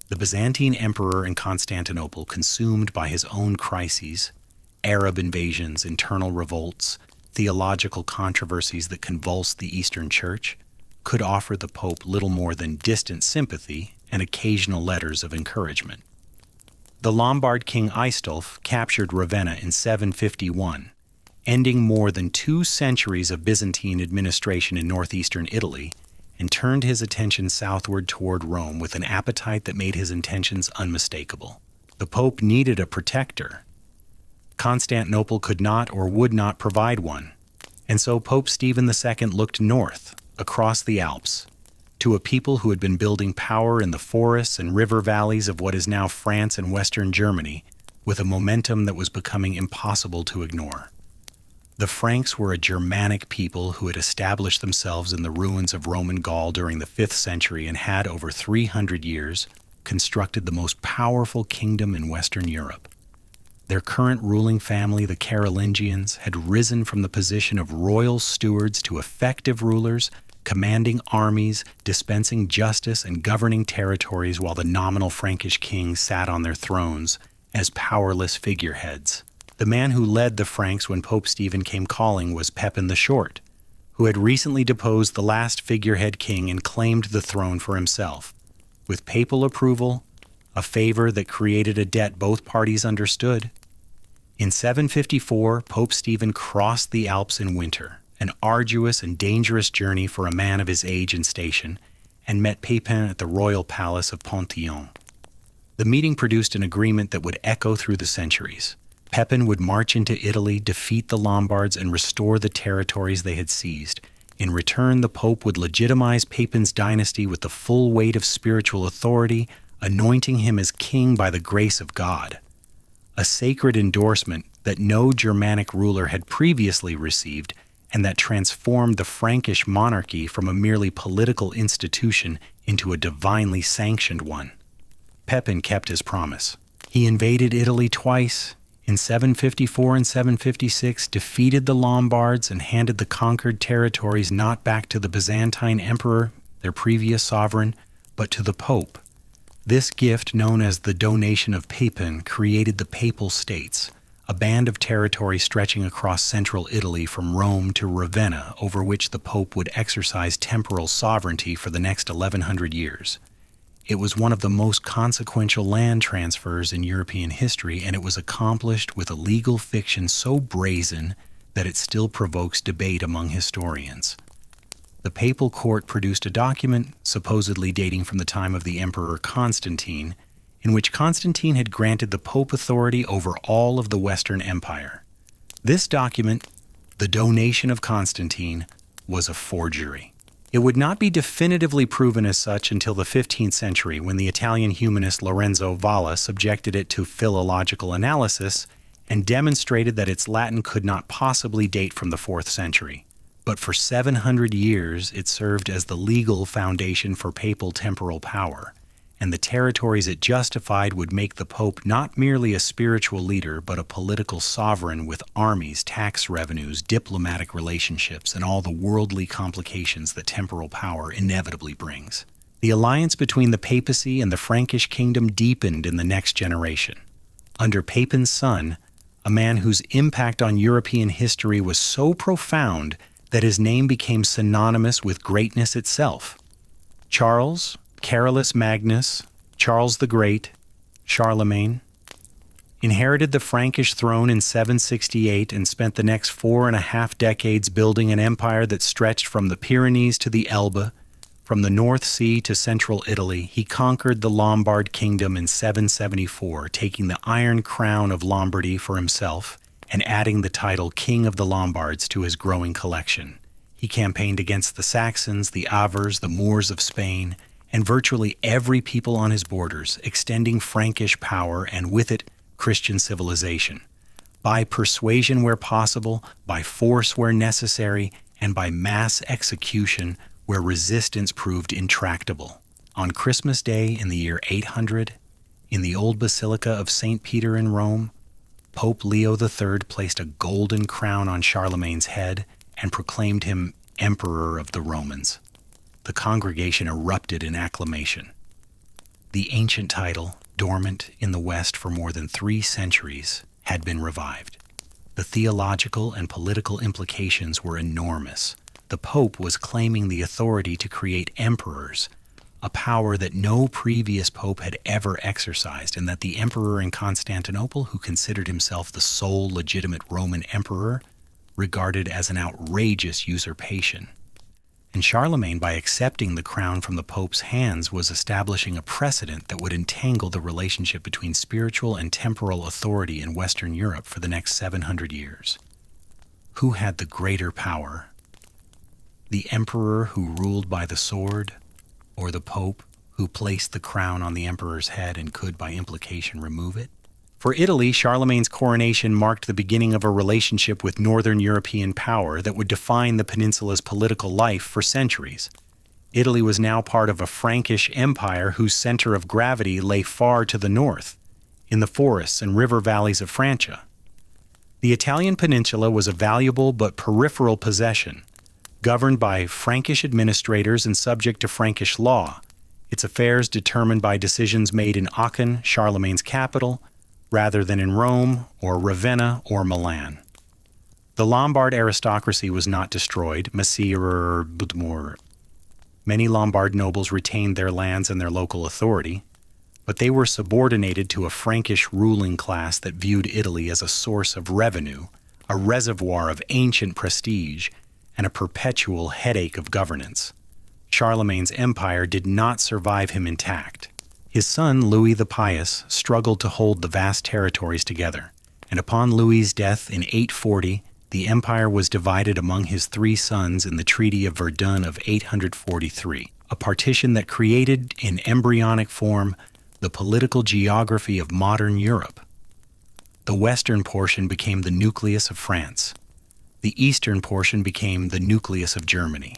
The Byzantine emperor in Constantinople, consumed by his own crises, Arab invasions, internal revolts, theological controversies that convulsed the Eastern Church, could offer the Pope little more than distant sympathy and occasional letters of encouragement. The Lombard king Aistulf captured Ravenna in 751, ending more than 2 centuries of Byzantine administration in northeastern Italy, and turned his attention southward toward Rome with an appetite that made his intentions unmistakable. The Pope needed a protector. Constantinople could not or would not provide one, and so Pope Stephen II looked north, across the Alps, to a people who had been building power in the forests and river valleys of what is now France and Western Germany, with a momentum that was becoming impossible to ignore. The Franks were a Germanic people who had established themselves in the ruins of Roman Gaul during the 5th century and had, over 300 years, constructed the most powerful kingdom in Western Europe. Their current ruling family, the Carolingians, had risen from the position of royal stewards to effective rulers, commanding armies, dispensing justice, and governing territories while the nominal Frankish kings sat on their thrones as powerless figureheads. The man who led the Franks when Pope Stephen came calling was Pepin the Short, who had recently deposed the last figurehead king and claimed the throne for himself. With papal approval, a favor that created a debt both parties understood. In 754, Pope Stephen crossed the Alps in winter, an arduous and dangerous journey for a man of his age and station, and met Pepin at the royal palace of Pontillon. The meeting produced an agreement that would echo through the centuries. Pepin would march into Italy, defeat the Lombards, and restore the territories they had seized. In return, the Pope would legitimize Pepin's dynasty with the full weight of spiritual authority, anointing him as king by the grace of God. A sacred endorsement that no Germanic ruler had previously received, and that transformed the Frankish monarchy from a merely political institution into a divinely sanctioned one. Pepin kept his promise. He invaded Italy twice, in 754 and 756, defeated the Lombards and handed the conquered territories not back to the Byzantine emperor, their previous sovereign, but to the Pope. This gift, known as the Donation of Pepin, created the Papal States, a band of territory stretching across central Italy from Rome to Ravenna, over which the Pope would exercise temporal sovereignty for the next 1100 years. It was one of the most consequential land transfers in European history, and it was accomplished with a legal fiction so brazen that it still provokes debate among historians. The papal court produced a document, supposedly dating from the time of the Emperor Constantine, in which Constantine had granted the Pope authority over all of the Western Empire. This document, the Donation of Constantine, was a forgery. It would not be definitively proven as such until the 15th century, when the Italian humanist Lorenzo Valla subjected it to philological analysis and demonstrated that its Latin could not possibly date from the 4th century. But for 700 years, it served as the legal foundation for papal temporal power, and the territories it justified would make the Pope not merely a spiritual leader, but a political sovereign with armies, tax revenues, diplomatic relationships, and all the worldly complications that temporal power inevitably brings. The alliance between the papacy and the Frankish kingdom deepened in the next generation. Under Pepin's son, a man whose impact on European history was so profound that his name became synonymous with greatness itself. Charles, Carolus Magnus, Charles the Great, Charlemagne, inherited the Frankish throne in 768 and spent the next 4.5 decades building an empire that stretched from the Pyrenees to the Elbe, from the North Sea to central Italy. He conquered the Lombard kingdom in 774, taking the Iron Crown of Lombardy for himself and adding the title King of the Lombards to his growing collection. He campaigned against the Saxons, the Avars, the Moors of Spain, and virtually every people on his borders, extending Frankish power and with it Christian civilization. By persuasion where possible, by force where necessary, and by mass execution where resistance proved intractable. On Christmas Day in the year 800, in the old Basilica of St. Peter in Rome, Pope Leo III placed a golden crown on Charlemagne's head and proclaimed him Emperor of the Romans. The congregation erupted in acclamation. The ancient title, dormant in the West for more than 3 centuries, had been revived. The theological and political implications were enormous. The Pope was claiming the authority to create emperors, a power that no previous pope had ever exercised, and that the emperor in Constantinople, who considered himself the sole legitimate Roman emperor, regarded as an outrageous usurpation. And Charlemagne, by accepting the crown from the Pope's hands, was establishing a precedent that would entangle the relationship between spiritual and temporal authority in Western Europe for the next 700 years. Who had the greater power? The emperor who ruled by the sword, or the Pope who placed the crown on the emperor's head and could, by implication, remove it? For Italy, Charlemagne's coronation marked the beginning of a relationship with Northern European power that would define the peninsula's political life for centuries. Italy was now part of a Frankish empire whose center of gravity lay far to the north, in the forests and river valleys of Francia. The Italian peninsula was a valuable but peripheral possession, governed by Frankish administrators and subject to Frankish law, its affairs determined by decisions made in Aachen, Charlemagne's capital, rather than in Rome or Ravenna or Milan. The Lombard aristocracy was not destroyed. Many Lombard nobles retained their lands and their local authority. but they were subordinated to a Frankish ruling class that viewed Italy as a source of revenue, a reservoir of ancient prestige, and a perpetual headache of governance. Charlemagne's empire did not survive him intact. His son, Louis the Pious, struggled to hold the vast territories together, and upon Louis's death in 840, the empire was divided among his three sons in the Treaty of Verdun of 843, a partition that created, in embryonic form, the political geography of modern Europe. The western portion became the nucleus of France. The eastern portion became the nucleus of Germany.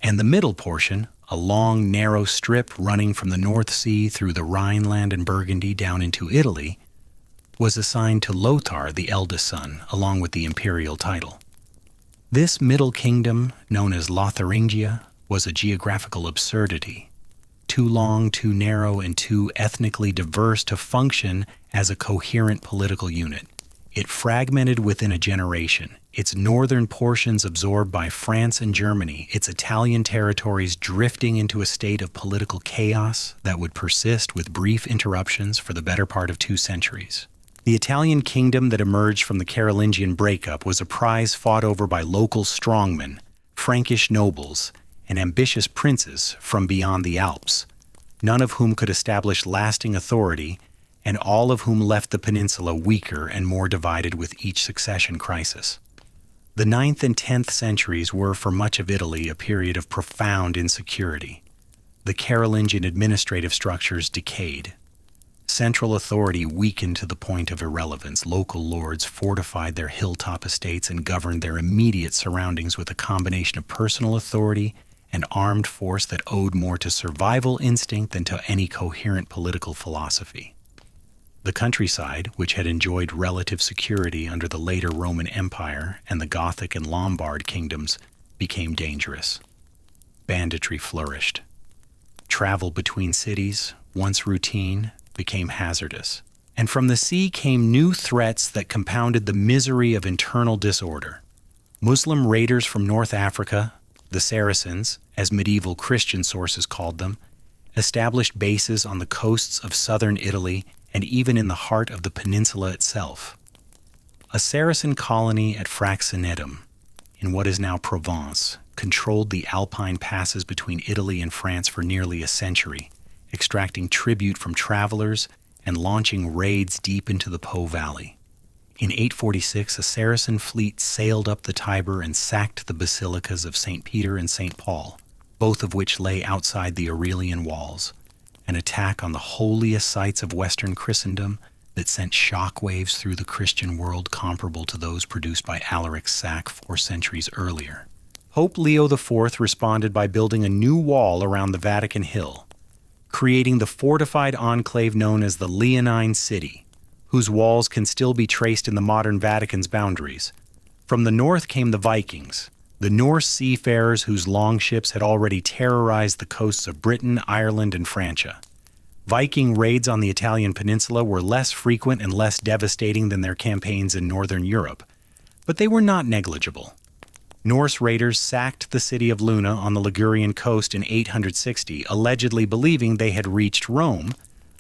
And the middle portion, a long, narrow strip running from the North Sea through the Rhineland and Burgundy down into Italy, was assigned to Lothar, the eldest son, along with the imperial title. This middle kingdom, known as Lotharingia, was a geographical absurdity, too long, too narrow, and too ethnically diverse to function as a coherent political unit. It fragmented within a generation, its northern portions absorbed by France and Germany, its Italian territories drifting into a state of political chaos that would persist with brief interruptions for the better part of 2 centuries. The Italian kingdom that emerged from the Carolingian breakup was a prize fought over by local strongmen, Frankish nobles, and ambitious princes from beyond the Alps, none of whom could establish lasting authority, and all of whom left the peninsula weaker and more divided with each succession crisis. The 9th and 10th centuries were for much of Italy a period of profound insecurity. The Carolingian administrative structures decayed. Central authority weakened to the point of irrelevance. Local lords fortified their hilltop estates and governed their immediate surroundings with a combination of personal authority and armed force that owed more to survival instinct than to any coherent political philosophy. The countryside, which had enjoyed relative security under the later Roman Empire and the Gothic and Lombard kingdoms, became dangerous. Banditry flourished. Travel between cities, once routine, became hazardous. And from the sea came new threats that compounded the misery of internal disorder. Muslim raiders from North Africa, the Saracens, as medieval Christian sources called them, established bases on the coasts of southern Italy and even in the heart of the peninsula itself. A Saracen colony at Fraxinetum, in what is now Provence, controlled the Alpine passes between Italy and France for nearly a century, extracting tribute from travelers and launching raids deep into the Po Valley. In 846, a Saracen fleet sailed up the Tiber and sacked the basilicas of St. Peter and St. Paul, both of which lay outside the Aurelian walls, an attack on the holiest sites of Western Christendom that sent shockwaves through the Christian world comparable to those produced by Alaric's sack 4 centuries earlier. Pope Leo IV responded by building a new wall around the Vatican Hill, creating the fortified enclave known as the Leonine City, whose walls can still be traced in the modern Vatican's boundaries. From the north came the Vikings, the Norse seafarers whose longships had already terrorized the coasts of Britain, Ireland, and Francia. Viking raids on the Italian peninsula were less frequent and less devastating than their campaigns in northern Europe, but they were not negligible. Norse raiders sacked the city of Luna on the Ligurian coast in 860, allegedly believing they had reached Rome,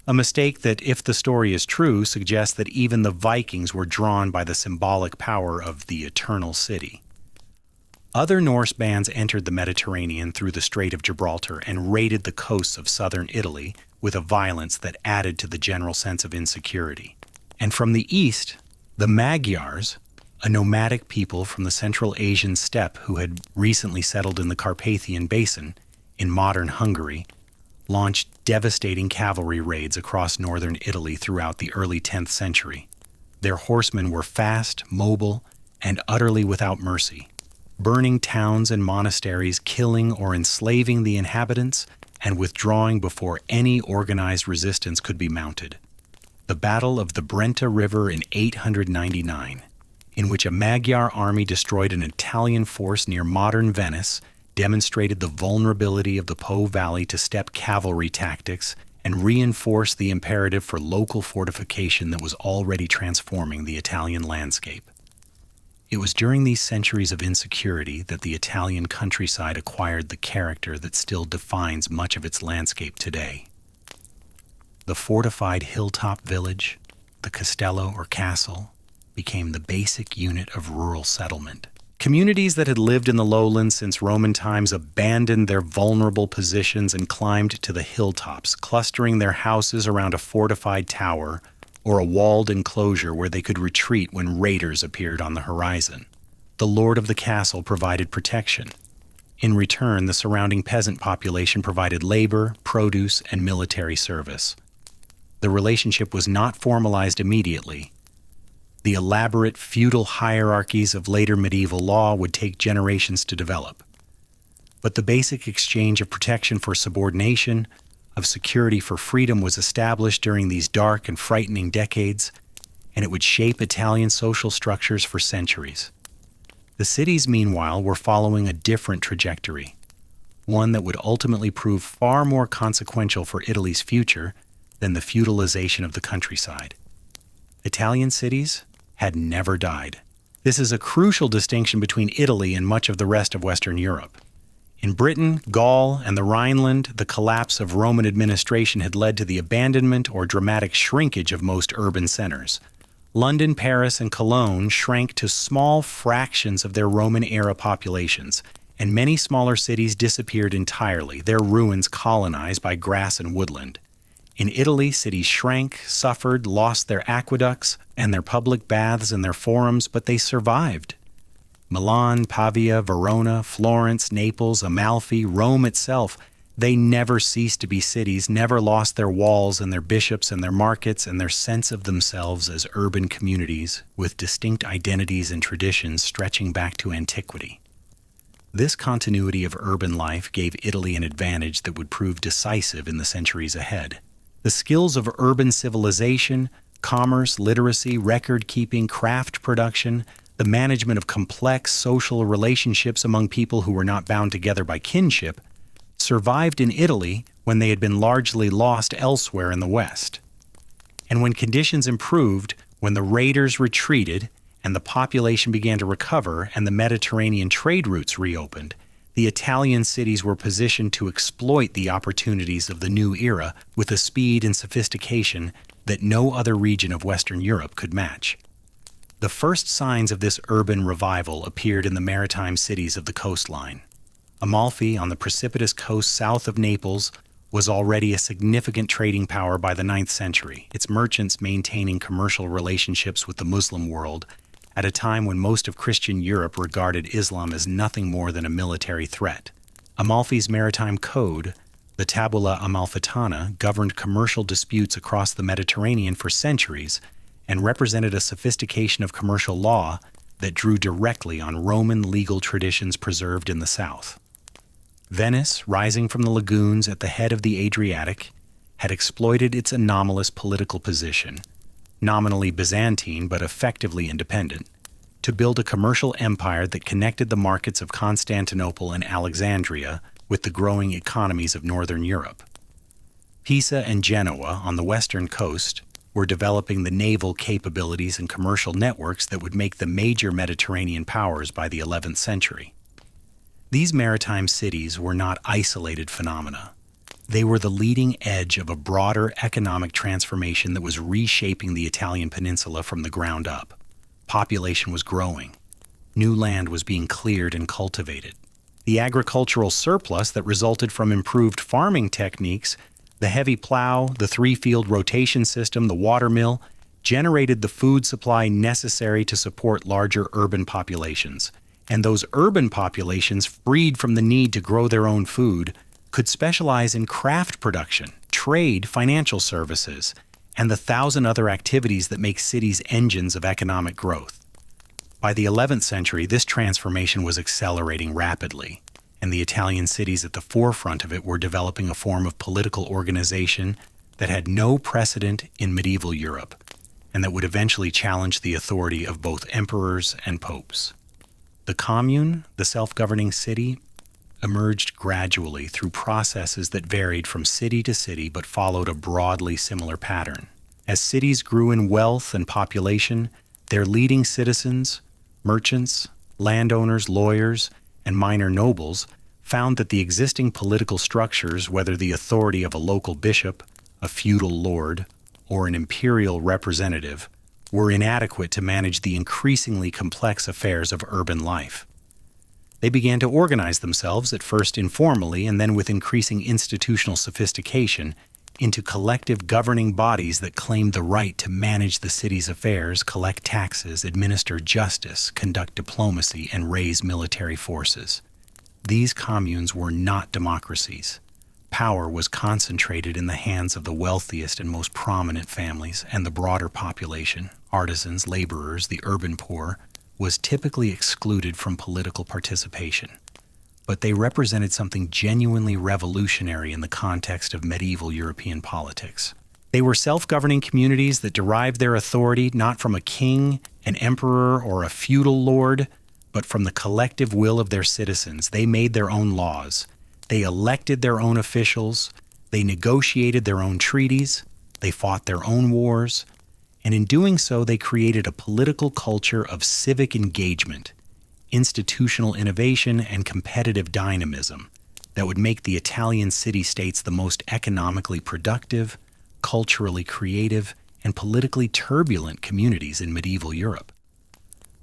a mistake that, if the story is true, suggests that even the Vikings were drawn by the symbolic power of the Eternal City. Other Norse bands entered the Mediterranean through the Strait of Gibraltar and raided the coasts of southern Italy with a violence that added to the general sense of insecurity. And from the east, the Magyars, a nomadic people from the Central Asian steppe who had recently settled in the Carpathian Basin in modern Hungary, launched devastating cavalry raids across northern Italy throughout the early 10th century. Their horsemen were fast, mobile, and utterly without mercy, burning towns and monasteries, killing or enslaving the inhabitants, and withdrawing before any organized resistance could be mounted. The Battle of the Brenta River in 899, in which a Magyar army destroyed an Italian force near modern Venice, demonstrated the vulnerability of the Po Valley to steppe cavalry tactics and reinforced the imperative for local fortification that was already transforming the Italian landscape. It was during these centuries of insecurity that the Italian countryside acquired the character that still defines much of its landscape today. the fortified hilltop village, the castello or castle, became the basic unit of rural settlement. Communities that had lived in the lowlands since Roman times abandoned their vulnerable positions and climbed to the hilltops, clustering their houses around a fortified tower or a walled enclosure where they could retreat when raiders appeared on the horizon. The lord of the castle provided protection. In return, the surrounding peasant population provided labor, produce, and military service. The relationship was not formalized immediately. The elaborate feudal hierarchies of later medieval law would take generations to develop. But the basic exchange of protection for subordination, of security for freedom was established during these dark and frightening decades, and it would shape Italian social structures for centuries. The cities, meanwhile, were following a different trajectory, one that would ultimately prove far more consequential for Italy's future than the feudalization of the countryside. Italian cities had never died. This is a crucial distinction between Italy and much of the rest of Western Europe. In Britain, Gaul, and the Rhineland, the collapse of Roman administration had led to the abandonment or dramatic shrinkage of most urban centers. London, Paris, and Cologne shrank to small fractions of their Roman-era populations, and many smaller cities disappeared entirely, their ruins colonized by grass and woodland. In Italy, cities shrank, suffered, lost their aqueducts and their public baths and their forums, but they survived. Milan, Pavia, Verona, Florence, Naples, Amalfi, Rome itself, they never ceased to be cities, never lost their walls and their bishops and their markets and their sense of themselves as urban communities with distinct identities and traditions stretching back to antiquity. This continuity of urban life gave Italy an advantage that would prove decisive in the centuries ahead. The skills of urban civilization, commerce, literacy, record-keeping, craft production, the management of complex social relationships among people who were not bound together by kinship, survived in Italy when they had been largely lost elsewhere in the West. And when conditions improved, when the raiders retreated and the population began to recover and the Mediterranean trade routes reopened, the Italian cities were positioned to exploit the opportunities of the new era with a speed and sophistication that no other region of Western Europe could match. The first signs of this urban revival appeared in the maritime cities of the coastline. Amalfi, on the precipitous coast south of Naples, was already a significant trading power by the 9th century, its merchants maintaining commercial relationships with the Muslim world at a time when most of Christian Europe regarded Islam as nothing more than a military threat. Amalfi's maritime code, the Tabula Amalfitana, governed commercial disputes across the Mediterranean for centuries and represented a sophistication of commercial law that drew directly on Roman legal traditions preserved in the south. Venice, rising from the lagoons at the head of the Adriatic, had exploited its anomalous political position, nominally Byzantine but effectively independent, to build a commercial empire that connected the markets of Constantinople and Alexandria with the growing economies of northern Europe. Pisa and Genoa, on the western coast, were developing the naval capabilities and commercial networks that would make them major Mediterranean powers by the 11th century. These maritime cities were not isolated phenomena. They were the leading edge of a broader economic transformation that was reshaping the Italian peninsula from the ground up. Population was growing. New land was being cleared and cultivated. The agricultural surplus that resulted from improved farming techniques, the heavy plow, the three-field rotation system, the water mill, generated the food supply necessary to support larger urban populations. And those urban populations, freed from the need to grow their own food, could specialize in craft production, trade, financial services, and the 1,000 other activities that make cities engines of economic growth. By the 11th century, this transformation was accelerating rapidly, and the Italian cities at the forefront of it were developing a form of political organization that had no precedent in medieval Europe, and that would eventually challenge the authority of both emperors and popes. The commune, the self-governing city, emerged gradually through processes that varied from city to city but followed a broadly similar pattern. As cities grew in wealth and population, their leading citizens, merchants, landowners, lawyers, and minor nobles found that the existing political structures, whether the authority of a local bishop, a feudal lord, or an imperial representative, were inadequate to manage the increasingly complex affairs of urban life. They began to organize themselves, at first informally and then with increasing institutional sophistication, into collective governing bodies that claimed the right to manage the city's affairs, collect taxes, administer justice, conduct diplomacy, and raise military forces. These communes were not democracies. Power was concentrated in the hands of the wealthiest and most prominent families, and the broader population, artisans, laborers, the urban poor, was typically excluded from political participation. But they represented something genuinely revolutionary in the context of medieval European politics. They were self-governing communities that derived their authority not from a king, an emperor, or a feudal lord, but from the collective will of their citizens. They made their own laws. They elected their own officials. They negotiated their own treaties. They fought their own wars. And in doing so, they created a political culture of civic engagement, institutional innovation, and competitive dynamism that would make the Italian city-states the most economically productive, culturally creative, and politically turbulent communities in medieval Europe.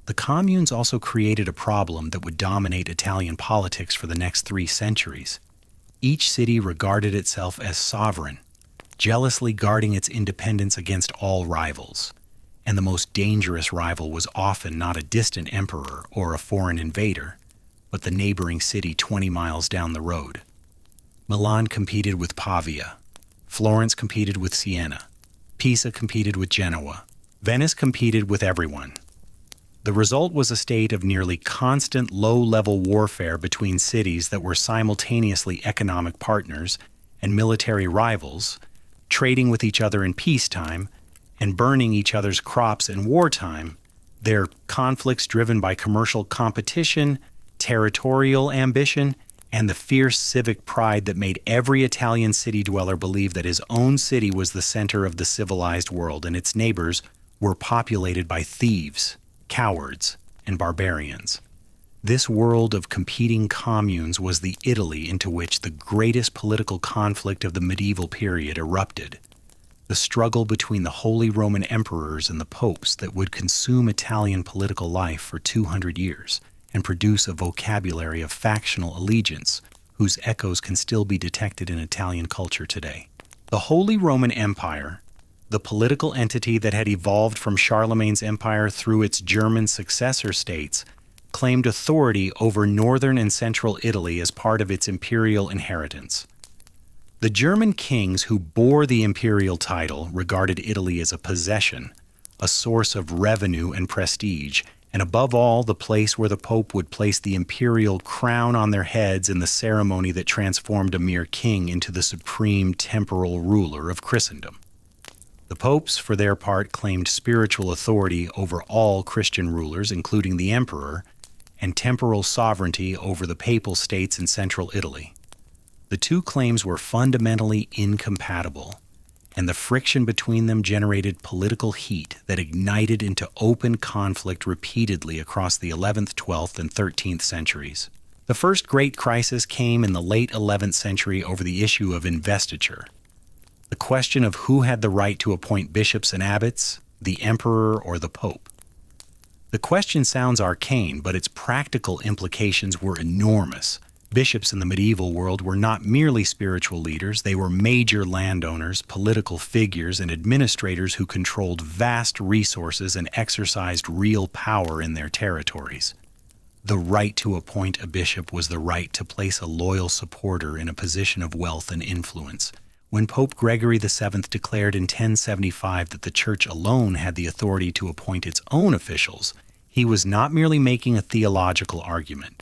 The communes also created a problem that would dominate Italian politics for the next 3 centuries. Each city regarded itself as sovereign, jealously guarding its independence against all rivals. And the most dangerous rival was often not a distant emperor or a foreign invader, but the neighboring city 20 miles down the road. Milan competed with Pavia. Florence competed with Siena. Pisa competed with Genoa. Venice competed with everyone. The result was a state of nearly constant low-level warfare between cities that were simultaneously economic partners and military rivals, trading with each other in peacetime and burning each other's crops in wartime, their conflicts driven by commercial competition, territorial ambition, and the fierce civic pride that made every Italian city dweller believe that his own city was the center of the civilized world and its neighbors were populated by thieves, cowards, and barbarians. This world of competing communes was the Italy into which the greatest political conflict of the medieval period erupted. The struggle between the Holy Roman Emperors and the popes that would consume Italian political life for 200 years and produce a vocabulary of factional allegiance whose echoes can still be detected in Italian culture today. The Holy Roman Empire, the political entity that had evolved from Charlemagne's empire through its German successor states, claimed authority over northern and central Italy as part of its imperial inheritance. The German kings who bore the imperial title regarded Italy as a possession, a source of revenue and prestige, and above all, the place where the Pope would place the imperial crown on their heads in the ceremony that transformed a mere king into the supreme temporal ruler of Christendom. The popes, for their part, claimed spiritual authority over all Christian rulers, including the emperor, and temporal sovereignty over the papal states in central Italy. The two claims were fundamentally incompatible, and the friction between them generated political heat that ignited into open conflict repeatedly across the 11th, 12th, and 13th centuries. The first great crisis came in the late 11th century over the issue of investiture. The question of who had the right to appoint bishops and abbots, the emperor or the pope. The question sounds arcane, but its practical implications were enormous. Bishops in the medieval world were not merely spiritual leaders, they were major landowners, political figures, and administrators who controlled vast resources and exercised real power in their territories. The right to appoint a bishop was the right to place a loyal supporter in a position of wealth and influence. When Pope Gregory VII declared in 1075 that the Church alone had the authority to appoint its own officials, he was not merely making a theological argument.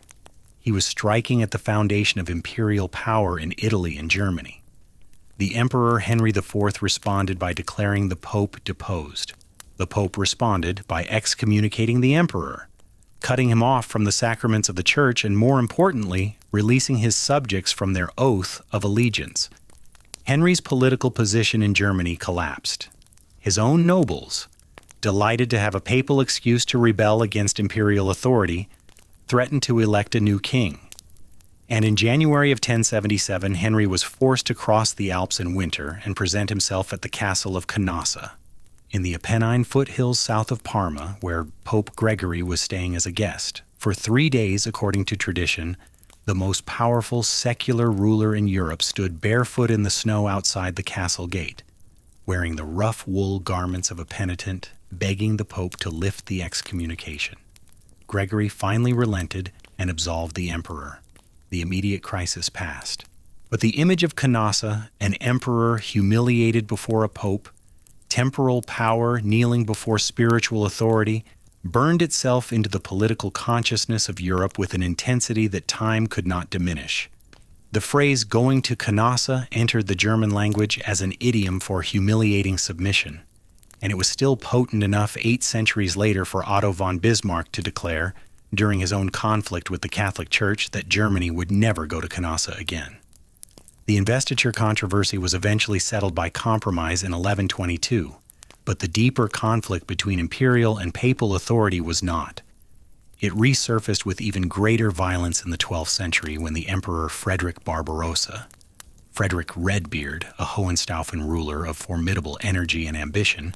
He was striking at the foundation of imperial power in Italy and Germany. The Emperor Henry IV responded by declaring the Pope deposed. The Pope responded by excommunicating the Emperor, cutting him off from the sacraments of the Church, and more importantly, releasing his subjects from their oath of allegiance. Henry's political position in Germany collapsed. His own nobles, delighted to have a papal excuse to rebel against imperial authority, threatened to elect a new king. And in January of 1077, Henry was forced to cross the Alps in winter and present himself at the castle of Canossa, in the Apennine foothills south of Parma, where Pope Gregory was staying as a guest. For 3 days, according to tradition, the most powerful secular ruler in Europe stood barefoot in the snow outside the castle gate, wearing the rough wool garments of a penitent, begging the Pope to lift the excommunication. Gregory finally relented and absolved the emperor. The immediate crisis passed. But the image of Canossa, an emperor humiliated before a pope, temporal power kneeling before spiritual authority, burned itself into the political consciousness of Europe with an intensity that time could not diminish. The phrase "going to Canossa" entered the German language as an idiom for humiliating submission, and it was still potent enough 8 centuries later for Otto von Bismarck to declare, during his own conflict with the Catholic Church, that Germany would never go to Canossa again. The investiture controversy was eventually settled by compromise in 1122, but the deeper conflict between imperial and papal authority was not. It resurfaced with even greater violence in the 12th century when the Emperor Frederick Barbarossa, Frederick Redbeard, a Hohenstaufen ruler of formidable energy and ambition,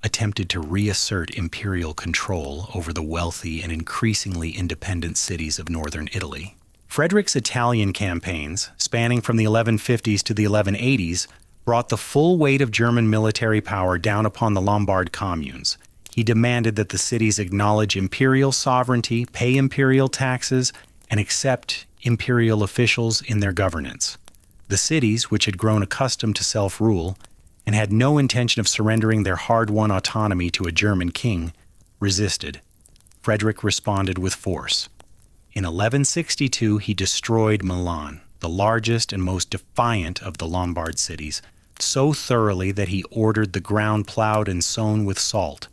attempted to reassert imperial control over the wealthy and increasingly independent cities of northern Italy. Frederick's Italian campaigns, spanning from the 1150s to the 1180s, brought the full weight of German military power down upon the Lombard communes. He demanded that the cities acknowledge imperial sovereignty, pay imperial taxes, and accept imperial officials in their governance. The cities, which had grown accustomed to self-rule and had no intention of surrendering their hard-won autonomy to a German king, resisted. Frederick responded with force. In 1162, he destroyed Milan, the largest and most defiant of the Lombard cities, so thoroughly that he ordered the ground plowed and sown with salt,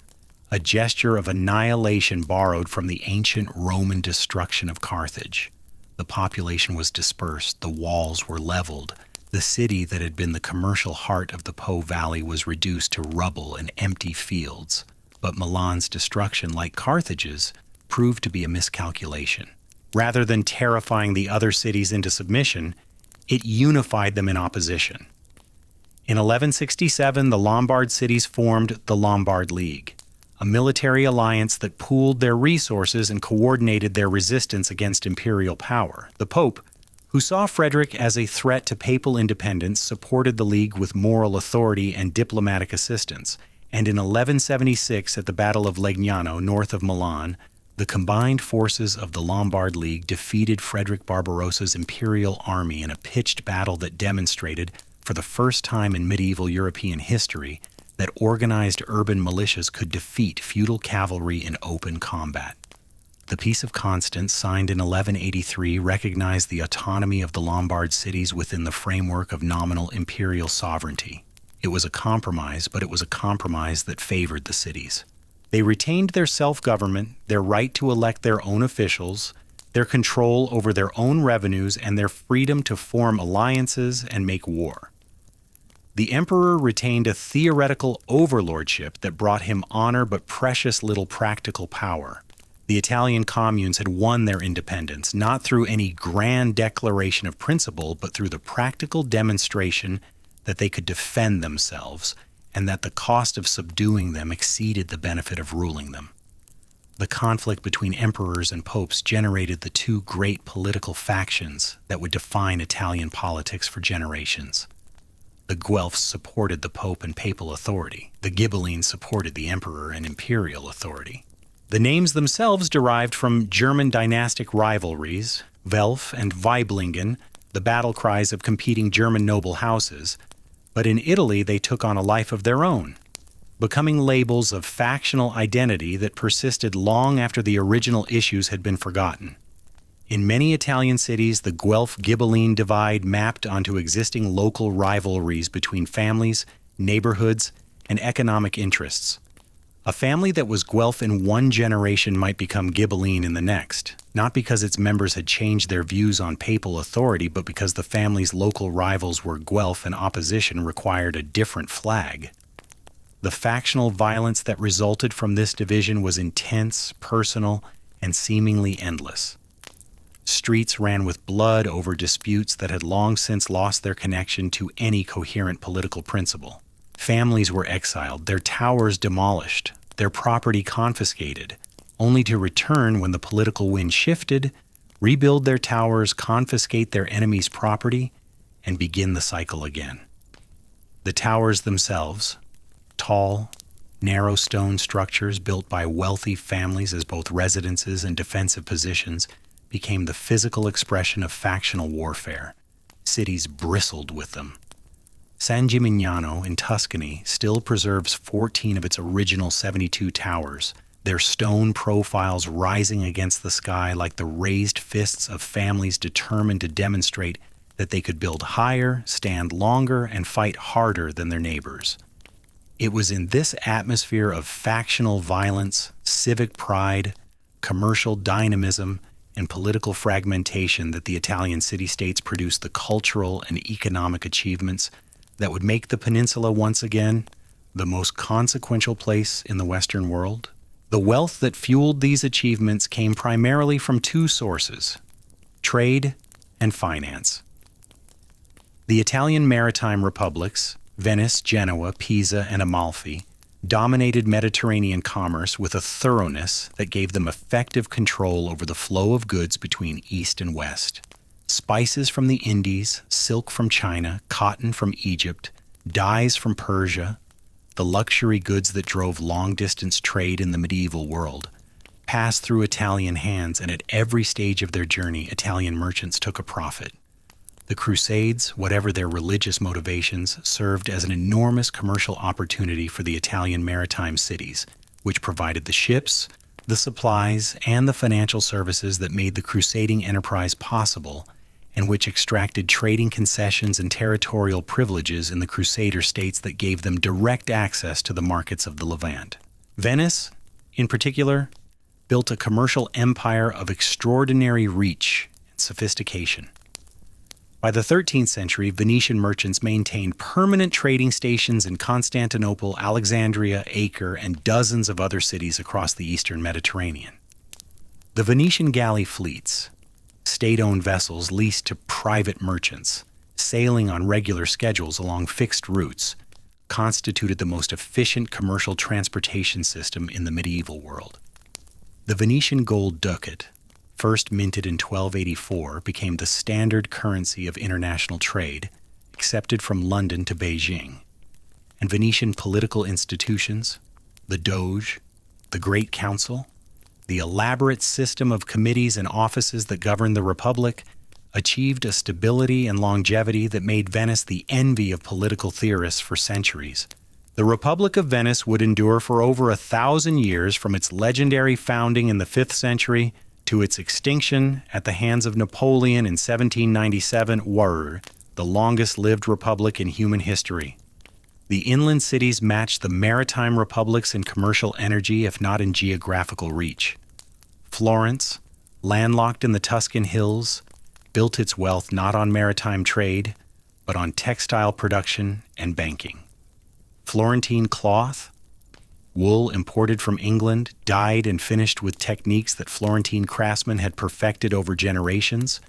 a gesture of annihilation borrowed from the ancient Roman destruction of Carthage. The population was dispersed, the walls were leveled, the city that had been the commercial heart of the Po Valley was reduced to rubble and empty fields. But Milan's destruction, like Carthage's, proved to be a miscalculation. Rather than terrifying the other cities into submission, it unified them in opposition. In 1167, the Lombard cities formed the Lombard League, a military alliance that pooled their resources and coordinated their resistance against imperial power. The Pope, who saw Frederick as a threat to papal independence, supported the League with moral authority and diplomatic assistance, and in 1176, at the Battle of Legnano, north of Milan, the combined forces of the Lombard League defeated Frederick Barbarossa's imperial army in a pitched battle that demonstrated, for the first time in medieval European history, that organized urban militias could defeat feudal cavalry in open combat. The Peace of Constance, signed in 1183, recognized the autonomy of the Lombard cities within the framework of nominal imperial sovereignty. It was a compromise, but it was a compromise that favored the cities. They retained their self-government, their right to elect their own officials, their control over their own revenues, and their freedom to form alliances and make war. The emperor retained a theoretical overlordship that brought him honor but precious little practical power. The Italian communes had won their independence, not through any grand declaration of principle, but through the practical demonstration that they could defend themselves, and that the cost of subduing them exceeded the benefit of ruling them. The conflict between emperors and popes generated the two great political factions that would define Italian politics for generations. The Guelphs supported the pope and papal authority. The Ghibellines supported the emperor and imperial authority. The names themselves derived from German dynastic rivalries, Welf and Weiblingen, the battle cries of competing German noble houses, but in Italy they took on a life of their own, becoming labels of factional identity that persisted long after the original issues had been forgotten. In many Italian cities, the Guelph-Ghibelline divide mapped onto existing local rivalries between families, neighborhoods, and economic interests. A family that was Guelph in one generation might become Ghibelline in the next, not because its members had changed their views on papal authority, but because the family's local rivals were Guelph and opposition required a different flag. The factional violence that resulted from this division was intense, personal, and seemingly endless. Streets ran with blood over disputes that had long since lost their connection to any coherent political principle. Families were exiled, their towers demolished, their property confiscated, only to return when the political wind shifted, rebuild their towers, confiscate their enemies' property, and begin the cycle again. The towers themselves, tall, narrow stone structures built by wealthy families as both residences and defensive positions, became the physical expression of factional warfare. Cities bristled with them. San Gimignano in Tuscany still preserves 14 of its original 72 towers, their stone profiles rising against the sky like the raised fists of families determined to demonstrate that they could build higher, stand longer, and fight harder than their neighbors. It was in this atmosphere of factional violence, civic pride, commercial dynamism, and political fragmentation that the Italian city-states produced the cultural and economic achievements that would make the peninsula once again the most consequential place in the Western world. The wealth that fueled these achievements came primarily from two sources: trade and finance. The Italian maritime republics, Venice, Genoa, Pisa, and Amalfi, dominated Mediterranean commerce with a thoroughness that gave them effective control over the flow of goods between East and West. Spices from the Indies, silk from China, cotton from Egypt, dyes from Persia, the luxury goods that drove long-distance trade in the medieval world, passed through Italian hands, and at every stage of their journey, Italian merchants took a profit. The Crusades, whatever their religious motivations, served as an enormous commercial opportunity for the Italian maritime cities, which provided the ships, the supplies, and the financial services that made the crusading enterprise possible, and which extracted trading concessions and territorial privileges in the Crusader states that gave them direct access to the markets of the Levant. Venice, in particular, built a commercial empire of extraordinary reach and sophistication. By the 13th century, Venetian merchants maintained permanent trading stations in Constantinople, Alexandria, Acre, and dozens of other cities across the eastern Mediterranean. The Venetian galley fleets, state-owned vessels leased to private merchants, sailing on regular schedules along fixed routes, constituted the most efficient commercial transportation system in the medieval world. The Venetian gold ducat, first minted in 1284, became the standard currency of international trade, accepted from London to Beijing. And Venetian political institutions, the Doge, the Great Council, the elaborate system of committees and offices that governed the Republic, achieved a stability and longevity that made Venice the envy of political theorists for centuries. The Republic of Venice would endure for over 1,000 years, from its legendary founding in the 5th century to its extinction at the hands of Napoleon in 1797, the longest-lived republic in human history. The inland cities matched the maritime republics in commercial energy, if not in geographical reach. Florence, landlocked in the Tuscan hills, built its wealth not on maritime trade, but on textile production and banking. Florentine cloth, wool imported from England, dyed and finished with techniques that Florentine craftsmen had perfected over generations,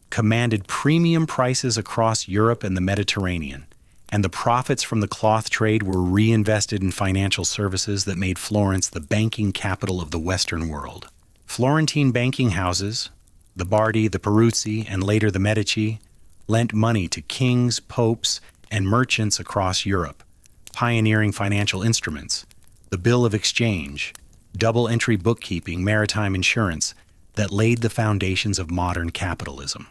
commanded premium prices across Europe and the Mediterranean, and the profits from the cloth trade were reinvested in financial services that made Florence the banking capital of the Western world. Florentine banking houses, the Bardi, the Peruzzi, and later the Medici, lent money to kings, popes, and merchants across Europe, pioneering financial instruments, the bill of exchange, double-entry bookkeeping, maritime insurance, that laid the foundations of modern capitalism.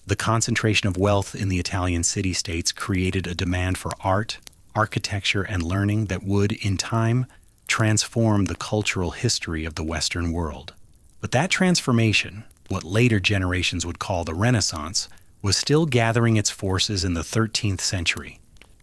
The concentration of wealth in the Italian city-states created a demand for art, architecture, and learning that would, in time, transform the cultural history of the Western world. But that transformation, what later generations would call the Renaissance, was still gathering its forces in the 13th century,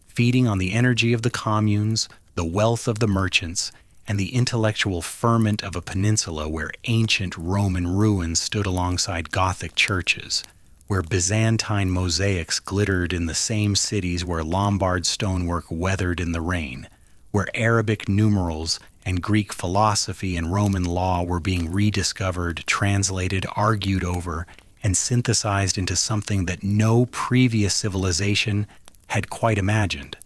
feeding on the energy of the communes, the wealth of the merchants, and the intellectual ferment of a peninsula where ancient Roman ruins stood alongside Gothic churches, where Byzantine mosaics glittered in the same cities where Lombard stonework weathered in the rain, where Arabic numerals and Greek philosophy and Roman law were being rediscovered, translated, argued over, and synthesized into something that no previous civilization had quite imagined.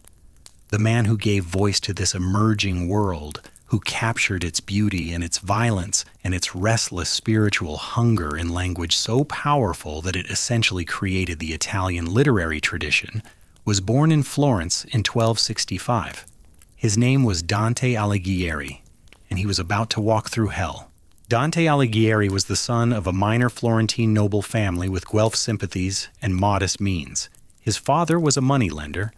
The man who gave voice to this emerging world, who captured its beauty and its violence and its restless spiritual hunger in language so powerful that it essentially created the Italian literary tradition, was born in Florence in 1265. His name was Dante Alighieri, and he was about to walk through hell. Dante Alighieri was the son of a minor Florentine noble family with Guelph sympathies and modest means. His father was a moneylender,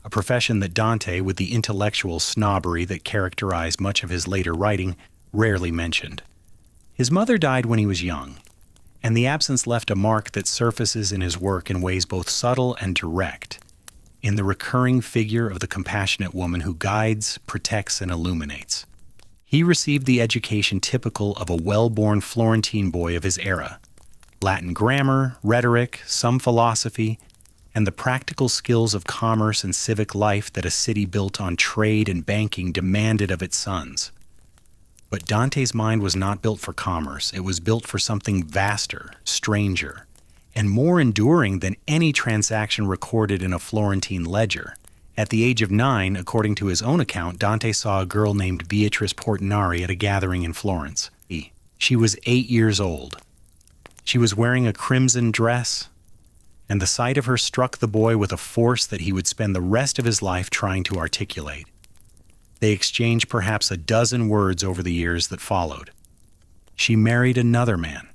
a profession that Dante, with the intellectual snobbery that characterized much of his later writing, rarely mentioned. His mother died when he was young, and the absence left a mark that surfaces in his work in ways both subtle and direct, in the recurring figure of the compassionate woman who guides, protects, and illuminates. He received the education typical of a well-born Florentine boy of his era: Latin grammar, rhetoric, some philosophy, and the practical skills of commerce and civic life that a city built on trade and banking demanded of its sons. But Dante's mind was not built for commerce. It was built for something vaster, stranger, and more enduring than any transaction recorded in a Florentine ledger. At the age of 9, according to his own account, Dante saw a girl named Beatrice Portinari at a gathering in Florence. She was 8 years old. She was wearing a crimson dress, and the sight of her struck the boy with a force that he would spend the rest of his life trying to articulate. They exchanged perhaps a dozen words over the years that followed. She married another man.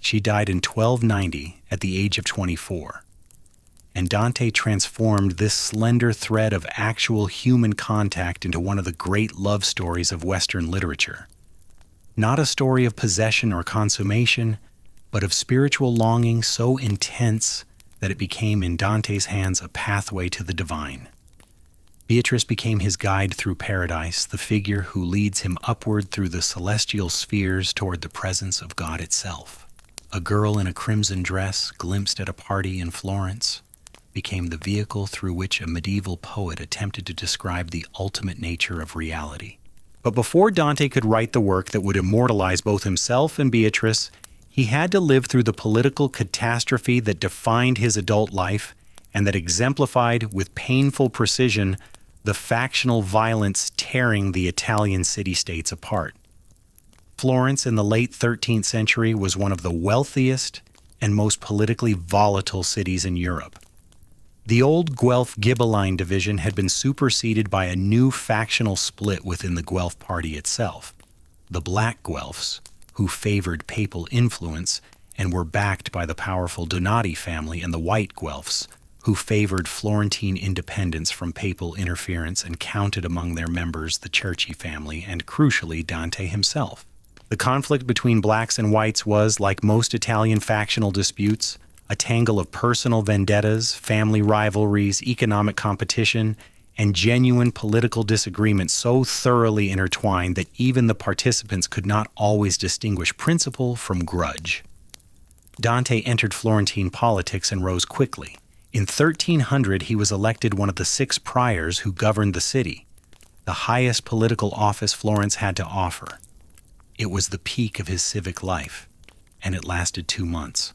She died in 1290 at the age of 24. And Dante transformed this slender thread of actual human contact into one of the great love stories of Western literature. Not a story of possession or consummation, but of spiritual longing so intense that it became in Dante's hands a pathway to the divine. Beatrice became his guide through paradise, the figure who leads him upward through the celestial spheres toward the presence of God itself. A girl in a crimson dress, glimpsed at a party in Florence, became the vehicle through which a medieval poet attempted to describe the ultimate nature of reality. But before Dante could write the work that would immortalize both himself and Beatrice, he had to live through the political catastrophe that defined his adult life and that exemplified with painful precision the factional violence tearing the Italian city-states apart. Florence in the late 13th century was one of the wealthiest and most politically volatile cities in Europe. The old Guelph Ghibelline division had been superseded by a new factional split within the Guelph party itself. The Black Guelphs, who favored papal influence and were backed by the powerful Donati family, and the White Guelphs, who favored Florentine independence from papal interference and counted among their members the Cerci family and, crucially, Dante himself. The conflict between blacks and whites was, like most Italian factional disputes, a tangle of personal vendettas, family rivalries, economic competition, and genuine political disagreement so thoroughly intertwined that even the participants could not always distinguish principle from grudge. Dante entered Florentine politics and rose quickly. In 1300, he was elected one of the 6 priors who governed the city, the highest political office Florence had to offer. It was the peak of his civic life, and it lasted 2 months.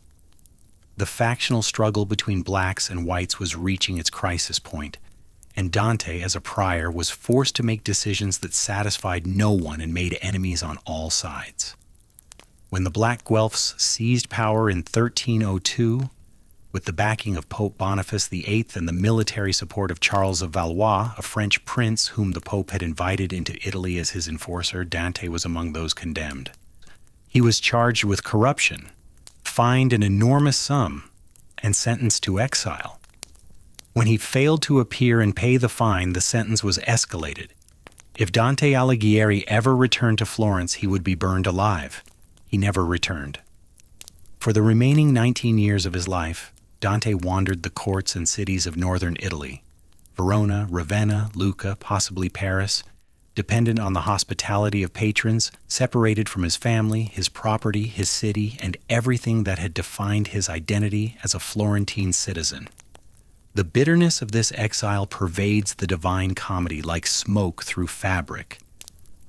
The factional struggle between blacks and whites was reaching its crisis point, and Dante, as a prior, was forced to make decisions that satisfied no one and made enemies on all sides. When the Black Guelphs seized power in 1302, with the backing of Pope Boniface VIII and the military support of Charles of Valois, a French prince whom the Pope had invited into Italy as his enforcer, Dante was among those condemned. He was charged with corruption, fined an enormous sum, and sentenced to exile. When he failed to appear and pay the fine, the sentence was escalated. If Dante Alighieri ever returned to Florence, he would be burned alive. He never returned. For the remaining 19 years of his life, Dante wandered the courts and cities of northern Italy, Verona, Ravenna, Lucca, possibly Paris, dependent on the hospitality of patrons, separated from his family, his property, his city, and everything that had defined his identity as a Florentine citizen. The bitterness of this exile pervades the Divine Comedy like smoke through fabric.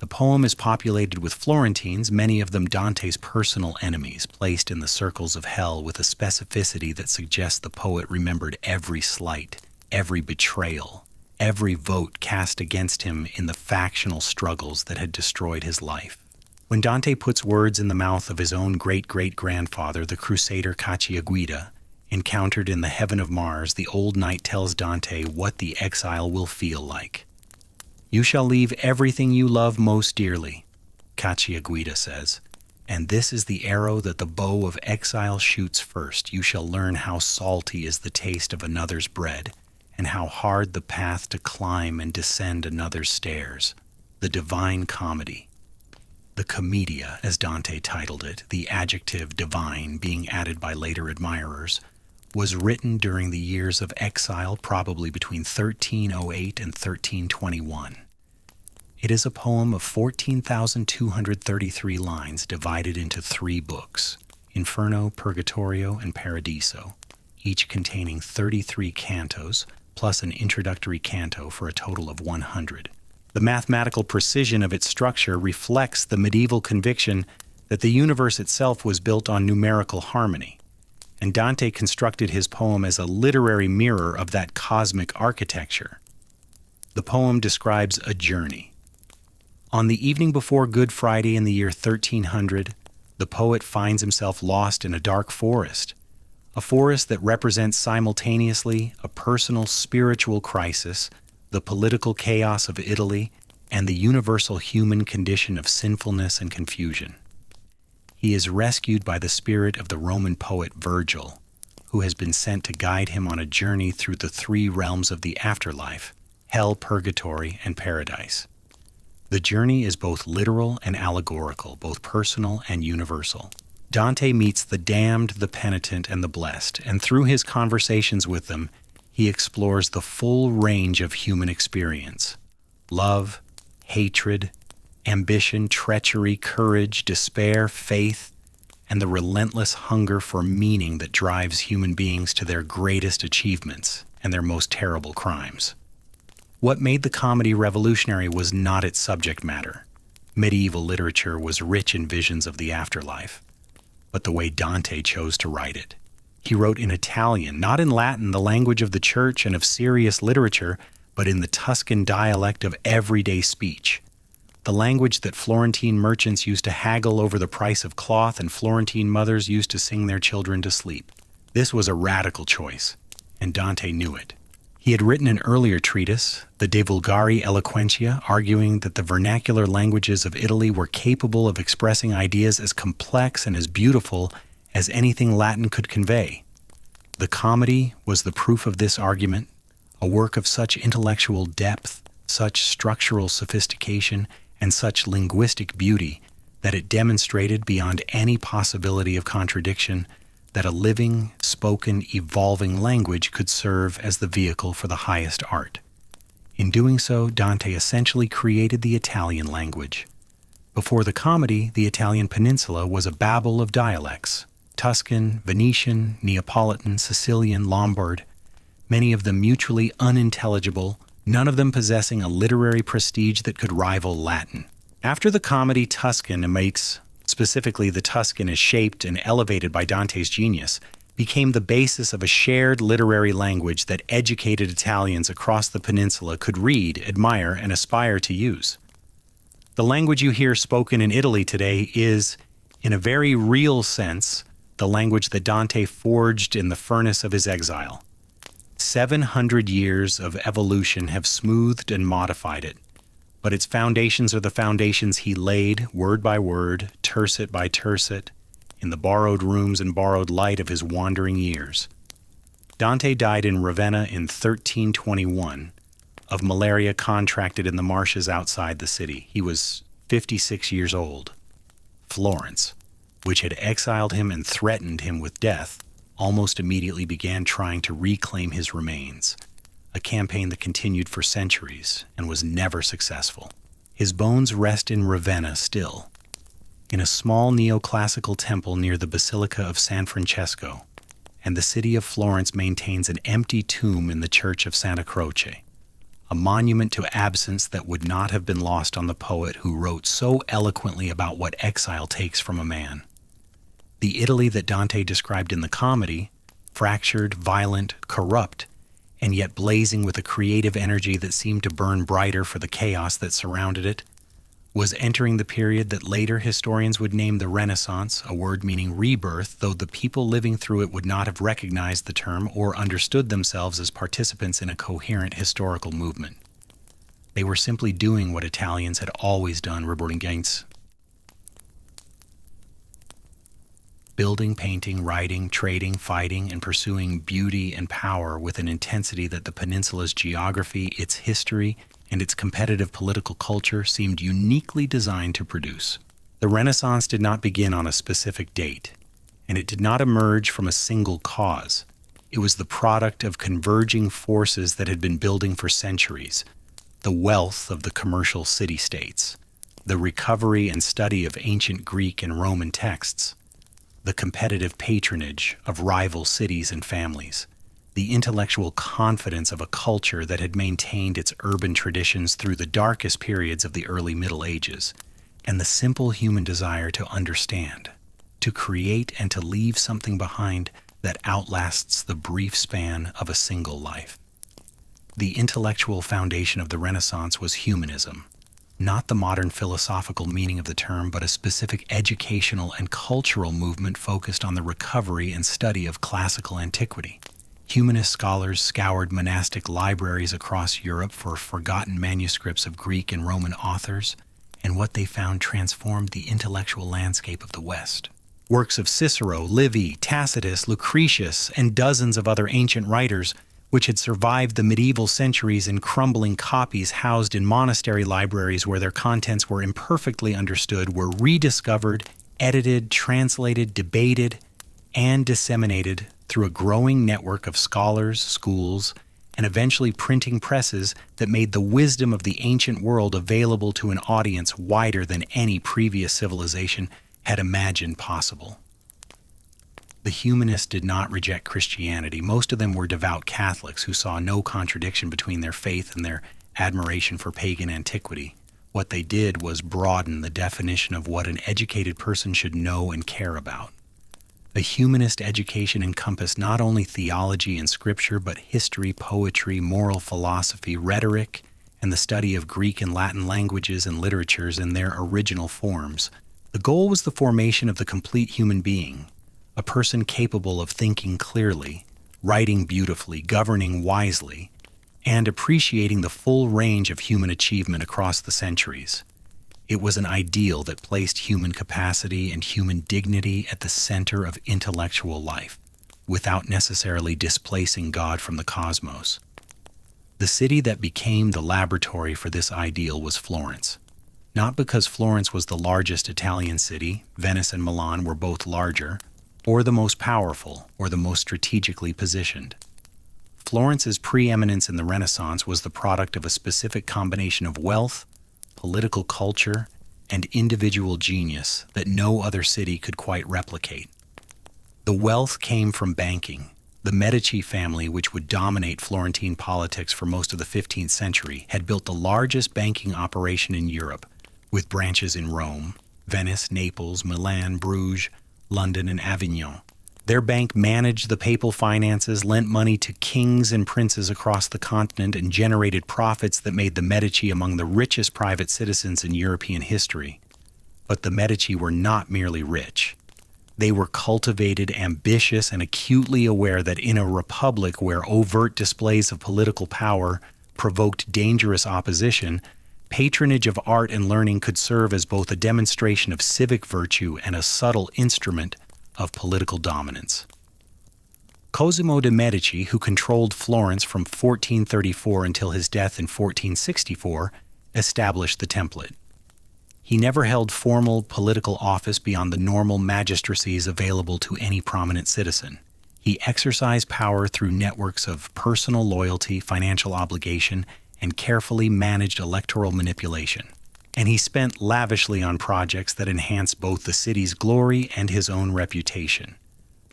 The poem is populated with Florentines, many of them Dante's personal enemies, placed in the circles of hell with a specificity that suggests the poet remembered every slight, every betrayal, every vote cast against him in the factional struggles that had destroyed his life. When Dante puts words in the mouth of his own great-great-grandfather, the crusader Cacciaguida, encountered in the heaven of Mars, the old knight tells Dante what the exile will feel like. "You shall leave everything you love most dearly," Cacciaguida says, "and this is the arrow that the bow of exile shoots first. You shall learn how salty is the taste of another's bread, and how hard the path to climb and descend another's stairs. The Divine Comedy." The Commedia, as Dante titled it, the adjective divine being added by later admirers, was written during the years of exile, probably between 1308 and 1321. It is a poem of 14,233 lines divided into 3 books, Inferno, Purgatorio, and Paradiso, each containing 33 cantos, plus an introductory canto for a total of 100. The mathematical precision of its structure reflects the medieval conviction that the universe itself was built on numerical harmony, and Dante constructed his poem as a literary mirror of that cosmic architecture. The poem describes a journey. On the evening before Good Friday in the year 1300, the poet finds himself lost in a dark forest, a forest that represents simultaneously a personal spiritual crisis, the political chaos of Italy, and the universal human condition of sinfulness and confusion. He is rescued by the spirit of the Roman poet Virgil, who has been sent to guide him on a journey through the 3 realms of the afterlife, hell, purgatory, and paradise. The journey is both literal and allegorical, both personal and universal. Dante meets the damned, the penitent, and the blessed, and through his conversations with them, he explores the full range of human experience: love, hatred, ambition, treachery, courage, despair, faith, and the relentless hunger for meaning that drives human beings to their greatest achievements and their most terrible crimes. What made the comedy revolutionary was not its subject matter. Medieval literature was rich in visions of the afterlife, but the way Dante chose to write it. He wrote in Italian, not in Latin, the language of the church and of serious literature, but in the Tuscan dialect of everyday speech, the language that Florentine merchants used to haggle over the price of cloth and Florentine mothers used to sing their children to sleep. This was a radical choice, and Dante knew it. He had written an earlier treatise, the De Vulgari Eloquentia, arguing that the vernacular languages of Italy were capable of expressing ideas as complex and as beautiful as anything Latin could convey. The Comedy was the proof of this argument, a work of such intellectual depth, such structural sophistication, and such linguistic beauty that it demonstrated beyond any possibility of contradiction that a living, spoken, evolving language could serve as the vehicle for the highest art. In doing so, Dante essentially created the Italian language. Before the Comedy, the Italian peninsula was a babel of dialects: Tuscan, Venetian, Neapolitan, Sicilian, Lombard, many of them mutually unintelligible, none of them possessing a literary prestige that could rival Latin. After the Comedy, Tuscan specifically the Tuscan as shaped and elevated by Dante's genius, became the basis of a shared literary language that educated Italians across the peninsula could read, admire, and aspire to use. The language you hear spoken in Italy today is, in a very real sense, the language that Dante forged in the furnace of his exile. 700 years of evolution have smoothed and modified it, but its foundations are the foundations he laid, word by word, tercet by tercet, in the borrowed rooms and borrowed light of his wandering years. Dante died in Ravenna in 1321, of malaria contracted in the marshes outside the city. He was 56 years old. Florence, which had exiled him and threatened him with death, almost immediately began trying to reclaim his remains, a campaign that continued for centuries and was never successful. His bones rest in Ravenna still, in a small neoclassical temple near the Basilica of San Francesco, and the city of Florence maintains an empty tomb in the Church of Santa Croce, a monument to absence that would not have been lost on the poet who wrote so eloquently about what exile takes from a man. The Italy that Dante described in the comedy, fractured, violent, corrupt, and yet blazing with a creative energy that seemed to burn brighter for the chaos that surrounded it, was entering the period that later historians would name the Renaissance, a word meaning rebirth, though the people living through it would not have recognized the term or understood themselves as participants in a coherent historical movement. They were simply doing what Italians had always done, building, painting, writing, trading, fighting, and pursuing beauty and power with an intensity that the peninsula's geography, its history, and its competitive political culture seemed uniquely designed to produce. The Renaissance did not begin on a specific date, and it did not emerge from a single cause. It was the product of converging forces that had been building for centuries: the wealth of the commercial city-states, the recovery and study of ancient Greek and Roman texts, the competitive patronage of rival cities and families, the intellectual confidence of a culture that had maintained its urban traditions through the darkest periods of the early Middle Ages, and the simple human desire to understand, to create and to leave something behind that outlasts the brief span of a single life. The intellectual foundation of the Renaissance was humanism, not the modern philosophical meaning of the term, but a specific educational and cultural movement focused on the recovery and study of classical antiquity. Humanist scholars scoured monastic libraries across Europe for forgotten manuscripts of Greek and Roman authors, and what they found transformed the intellectual landscape of the West. Works of Cicero, Livy, Tacitus, Lucretius, and dozens of other ancient writers, which had survived the medieval centuries in crumbling copies housed in monastery libraries where their contents were imperfectly understood, were rediscovered, edited, translated, debated, and disseminated through a growing network of scholars, schools, and eventually printing presses that made the wisdom of the ancient world available to an audience wider than any previous civilization had imagined possible. The humanists did not reject Christianity. Most of them were devout Catholics who saw no contradiction between their faith and their admiration for pagan antiquity. What they did was broaden the definition of what an educated person should know and care about. The humanist education encompassed not only theology and scripture, but history, poetry, moral philosophy, rhetoric, and the study of Greek and Latin languages and literatures in their original forms. The goal was the formation of the complete human being, a person capable of thinking clearly, writing beautifully, governing wisely, and appreciating the full range of human achievement across the centuries. It was an ideal that placed human capacity and human dignity at the center of intellectual life, without necessarily displacing God from the cosmos. The city that became the laboratory for this ideal was Florence. Not because Florence was the largest Italian city, Venice and Milan were both larger, or the most powerful, or the most strategically positioned. Florence's preeminence in the Renaissance was the product of a specific combination of wealth, political culture, and individual genius that no other city could quite replicate. The wealth came from banking. The Medici family, which would dominate Florentine politics for most of the 15th century, had built the largest banking operation in Europe, with branches in Rome, Venice, Naples, Milan, Bruges, London, and Avignon. Their bank managed the papal finances, lent money to kings and princes across the continent, and generated profits that made the Medici among the richest private citizens in European history. But the Medici were not merely rich. They were cultivated, ambitious, and acutely aware that in a republic where overt displays of political power provoked dangerous opposition, patronage of art and learning could serve as both a demonstration of civic virtue and a subtle instrument of political dominance. Cosimo de' Medici, who controlled Florence from 1434 until his death in 1464, established the template. He never held formal political office beyond the normal magistracies available to any prominent citizen. He exercised power through networks of personal loyalty, financial obligation, and carefully managed electoral manipulation. And he spent lavishly on projects that enhanced both the city's glory and his own reputation.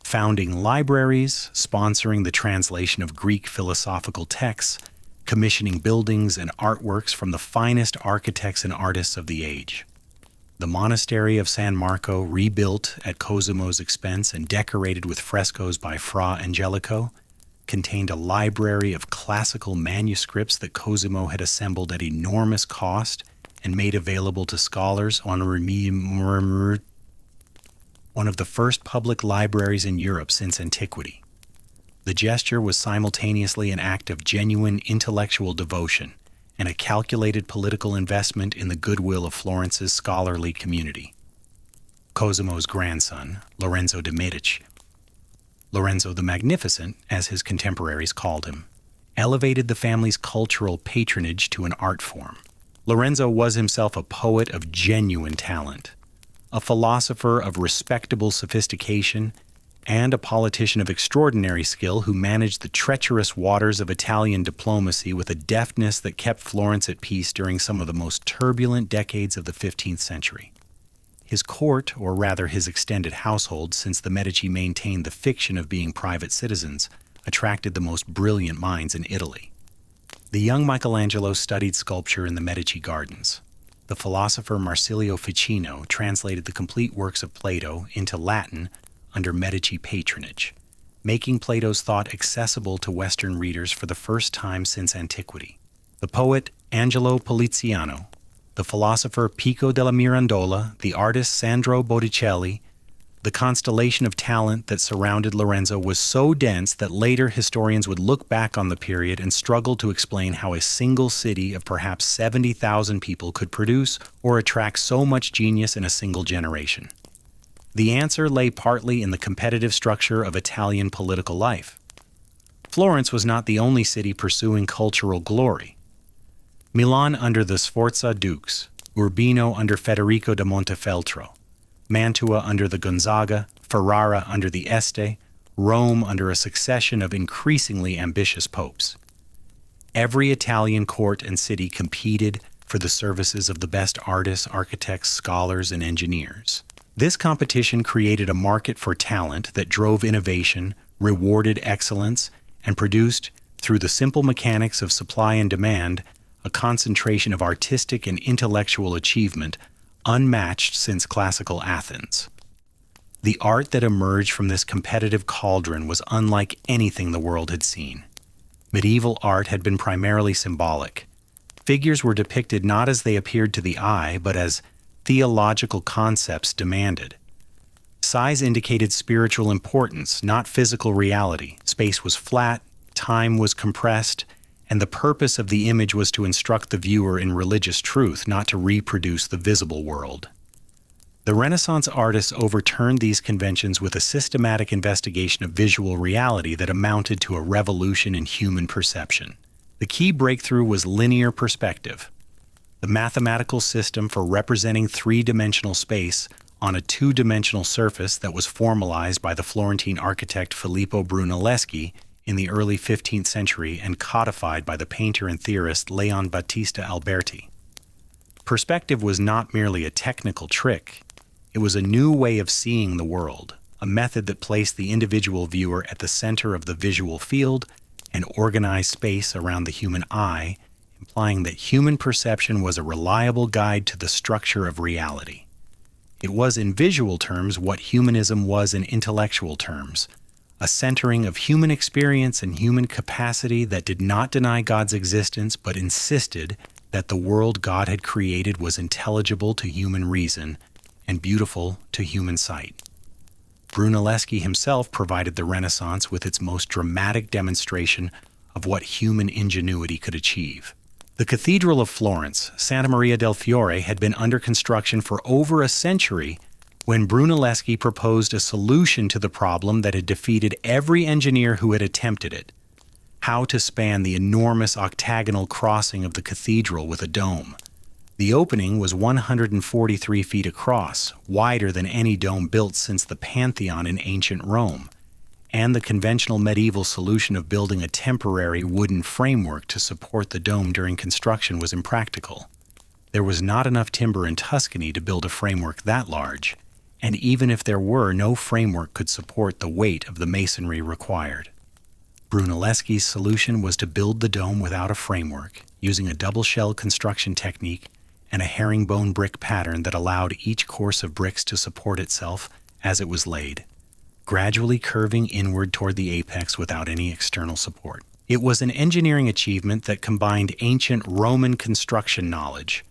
Founding libraries, sponsoring the translation of Greek philosophical texts, commissioning buildings and artworks from the finest architects and artists of the age. The monastery of San Marco, rebuilt at Cosimo's expense and decorated with frescoes by Fra Angelico, contained a library of classical manuscripts that Cosimo had assembled at enormous cost and made available to scholars on one of the first public libraries in Europe since antiquity. The gesture was simultaneously an act of genuine intellectual devotion and a calculated political investment in the goodwill of Florence's scholarly community. Cosimo's grandson, Lorenzo de' Medici, Lorenzo the Magnificent, as his contemporaries called him, elevated the family's cultural patronage to an art form. Lorenzo was himself a poet of genuine talent, a philosopher of respectable sophistication, and a politician of extraordinary skill who managed the treacherous waters of Italian diplomacy with a deftness that kept Florence at peace during some of the most turbulent decades of the 15th century. His court, or rather his extended household, since the Medici maintained the fiction of being private citizens, attracted the most brilliant minds in Italy. The young Michelangelo studied sculpture in the Medici gardens. The philosopher Marsilio Ficino translated the complete works of Plato into Latin under Medici patronage, making Plato's thought accessible to Western readers for the first time since antiquity. The poet Angelo Poliziano, the philosopher Pico della Mirandola, the artist Sandro Botticelli, the constellation of talent that surrounded Lorenzo was so dense that later historians would look back on the period and struggle to explain how a single city of perhaps 70,000 people could produce or attract so much genius in a single generation. The answer lay partly in the competitive structure of Italian political life. Florence was not the only city pursuing cultural glory. Milan under the Sforza dukes, Urbino under Federico da Montefeltro, Mantua under the Gonzaga, Ferrara under the Este, Rome under a succession of increasingly ambitious popes. Every Italian court and city competed for the services of the best artists, architects, scholars, and engineers. This competition created a market for talent that drove innovation, rewarded excellence, and produced, through the simple mechanics of supply and demand, a concentration of artistic and intellectual achievement unmatched since classical Athens. The art that emerged from this competitive cauldron was unlike anything the world had seen. Medieval art had been primarily symbolic. Figures were depicted not as they appeared to the eye, but as theological concepts demanded. Size indicated spiritual importance, not physical reality. Space was flat, time was compressed, and the purpose of the image was to instruct the viewer in religious truth, not to reproduce the visible world. The Renaissance artists overturned these conventions with a systematic investigation of visual reality that amounted to a revolution in human perception. The key breakthrough was linear perspective, the mathematical system for representing three-dimensional space on a two-dimensional surface that was formalized by the Florentine architect Filippo Brunelleschi in the early 15th century and codified by the painter and theorist Leon Battista Alberti. Perspective was not merely a technical trick. It was a new way of seeing the world, a method that placed the individual viewer at the center of the visual field and organized space around the human eye, implying that human perception was a reliable guide to the structure of reality. It was in visual terms what humanism was in intellectual terms, a centering of human experience and human capacity that did not deny God's existence but insisted that the world God had created was intelligible to human reason and beautiful to human sight. Brunelleschi himself provided the Renaissance with its most dramatic demonstration of what human ingenuity could achieve. The Cathedral of Florence, Santa Maria del Fiore, had been under construction for over a century when Brunelleschi proposed a solution to the problem that had defeated every engineer who had attempted it: how to span the enormous octagonal crossing of the cathedral with a dome. The opening was 143 feet across, wider than any dome built since the Pantheon in ancient Rome, and the conventional medieval solution of building a temporary wooden framework to support the dome during construction was impractical. There was not enough timber in Tuscany to build a framework that large, and even if there were, no framework could support the weight of the masonry required. Brunelleschi's solution was to build the dome without a framework, using a double-shell construction technique and a herringbone brick pattern that allowed each course of bricks to support itself as it was laid, gradually curving inward toward the apex without any external support. It was an engineering achievement that combined ancient Roman construction knowledge,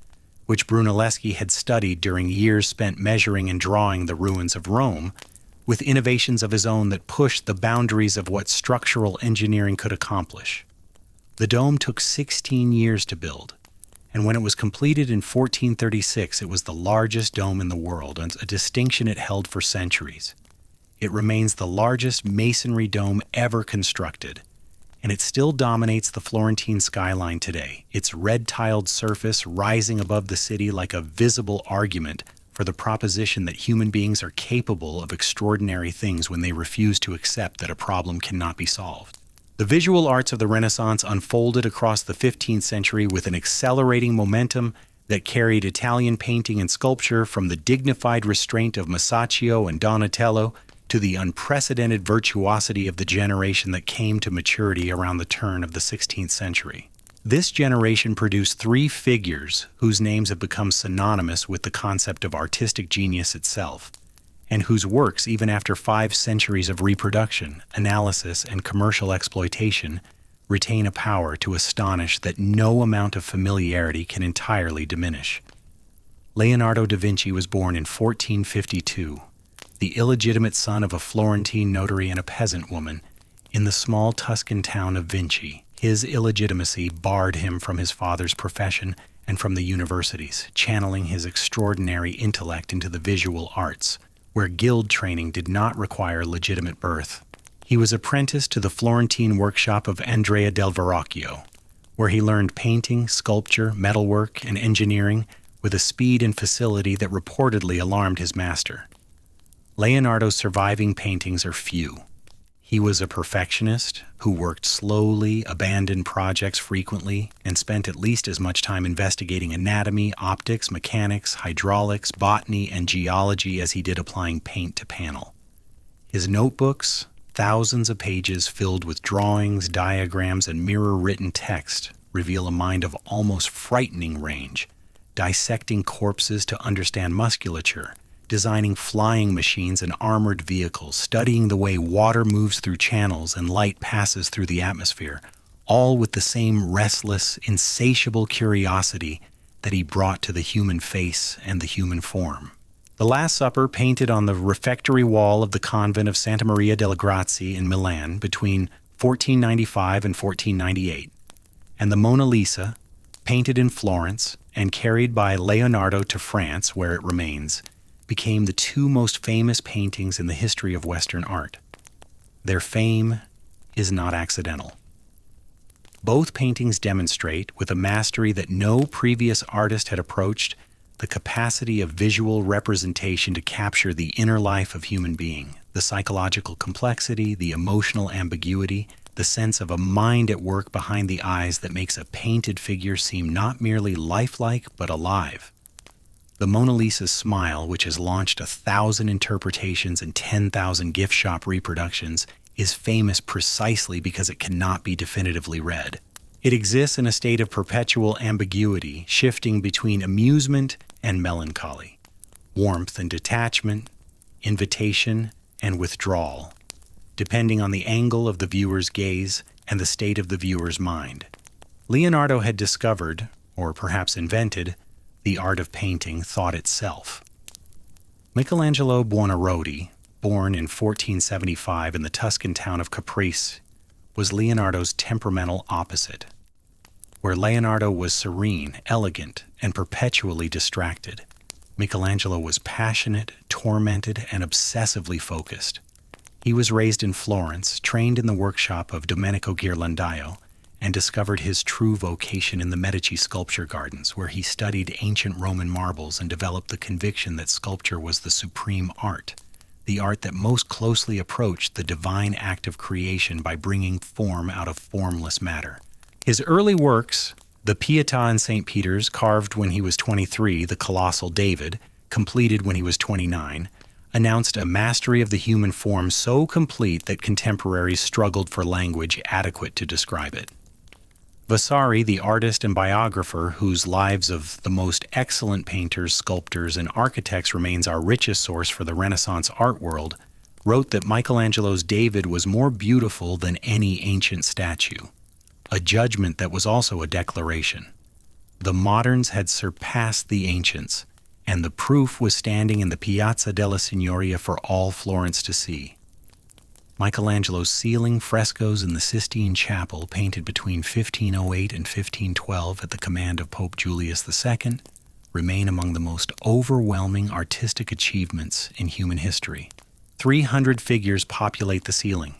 which Brunelleschi had studied during years spent measuring and drawing the ruins of Rome, with innovations of his own that pushed the boundaries of what structural engineering could accomplish. The dome took 16 years to build, and when it was completed in 1436, it was the largest dome in the world, a distinction it held for centuries. It remains the largest masonry dome ever constructed, and it still dominates the Florentine skyline today, its red-tiled surface rising above the city like a visible argument for the proposition that human beings are capable of extraordinary things when they refuse to accept that a problem cannot be solved. The visual arts of the Renaissance unfolded across the 15th century with an accelerating momentum that carried Italian painting and sculpture from the dignified restraint of Masaccio and Donatello to the unprecedented virtuosity of the generation that came to maturity around the turn of the 16th century. This generation produced three figures whose names have become synonymous with the concept of artistic genius itself, and whose works, even after 5 centuries of reproduction, analysis, and commercial exploitation, retain a power to astonish that no amount of familiarity can entirely diminish. Leonardo da Vinci was born in 1452, the illegitimate son of a Florentine notary and a peasant woman, in the small Tuscan town of Vinci. His illegitimacy barred him from his father's profession and from the universities, channeling his extraordinary intellect into the visual arts, where guild training did not require legitimate birth. He was apprenticed to the Florentine workshop of Andrea del Verrocchio, where he learned painting, sculpture, metalwork, and engineering with a speed and facility that reportedly alarmed his master. Leonardo's surviving paintings are few. He was a perfectionist who worked slowly, abandoned projects frequently, and spent at least as much time investigating anatomy, optics, mechanics, hydraulics, botany, and geology as he did applying paint to panel. His notebooks, thousands of pages filled with drawings, diagrams, and mirror-written text, reveal a mind of almost frightening range, dissecting corpses to understand musculature, designing flying machines and armored vehicles, studying the way water moves through channels and light passes through the atmosphere, all with the same restless, insatiable curiosity that he brought to the human face and the human form. The Last Supper, painted on the refectory wall of the convent of Santa Maria delle Grazie in Milan between 1495 and 1498, and the Mona Lisa, painted in Florence and carried by Leonardo to France, where it remains, became the two most famous paintings in the history of Western art. Their fame is not accidental. Both paintings demonstrate, with a mastery that no previous artist had approached, the capacity of visual representation to capture the inner life of human being, the psychological complexity, the emotional ambiguity, the sense of a mind at work behind the eyes that makes a painted figure seem not merely lifelike but alive. The Mona Lisa's smile, which has launched 1,000 interpretations and 10,000 gift shop reproductions, is famous precisely because it cannot be definitively read. It exists in a state of perpetual ambiguity, shifting between amusement and melancholy, warmth and detachment, invitation and withdrawal, depending on the angle of the viewer's gaze and the state of the viewer's mind. Leonardo had discovered, or perhaps invented, the art of painting thought itself. Michelangelo Buonarroti, born in 1475 in the Tuscan town of Caprice, was Leonardo's temperamental opposite. Where Leonardo was serene, elegant, and perpetually distracted, Michelangelo was passionate, tormented, and obsessively focused. He was raised in Florence, trained in the workshop of Domenico Ghirlandaio, and discovered his true vocation in the Medici sculpture gardens, where he studied ancient Roman marbles and developed the conviction that sculpture was the supreme art, the art that most closely approached the divine act of creation by bringing form out of formless matter. His early works, the Pietà in St. Peter's, carved when he was 23, the colossal David, completed when he was 29, announced a mastery of the human form so complete that contemporaries struggled for language adequate to describe it. Vasari, the artist and biographer whose lives of the most excellent painters, sculptors, and architects remains our richest source for the Renaissance art world, wrote that Michelangelo's David was more beautiful than any ancient statue, a judgment that was also a declaration. The moderns had surpassed the ancients, and the proof was standing in the Piazza della Signoria for all Florence to see. Michelangelo's ceiling frescoes in the Sistine Chapel, painted between 1508 and 1512 at the command of Pope Julius II, remain among the most overwhelming artistic achievements in human history. 300 figures populate the ceiling,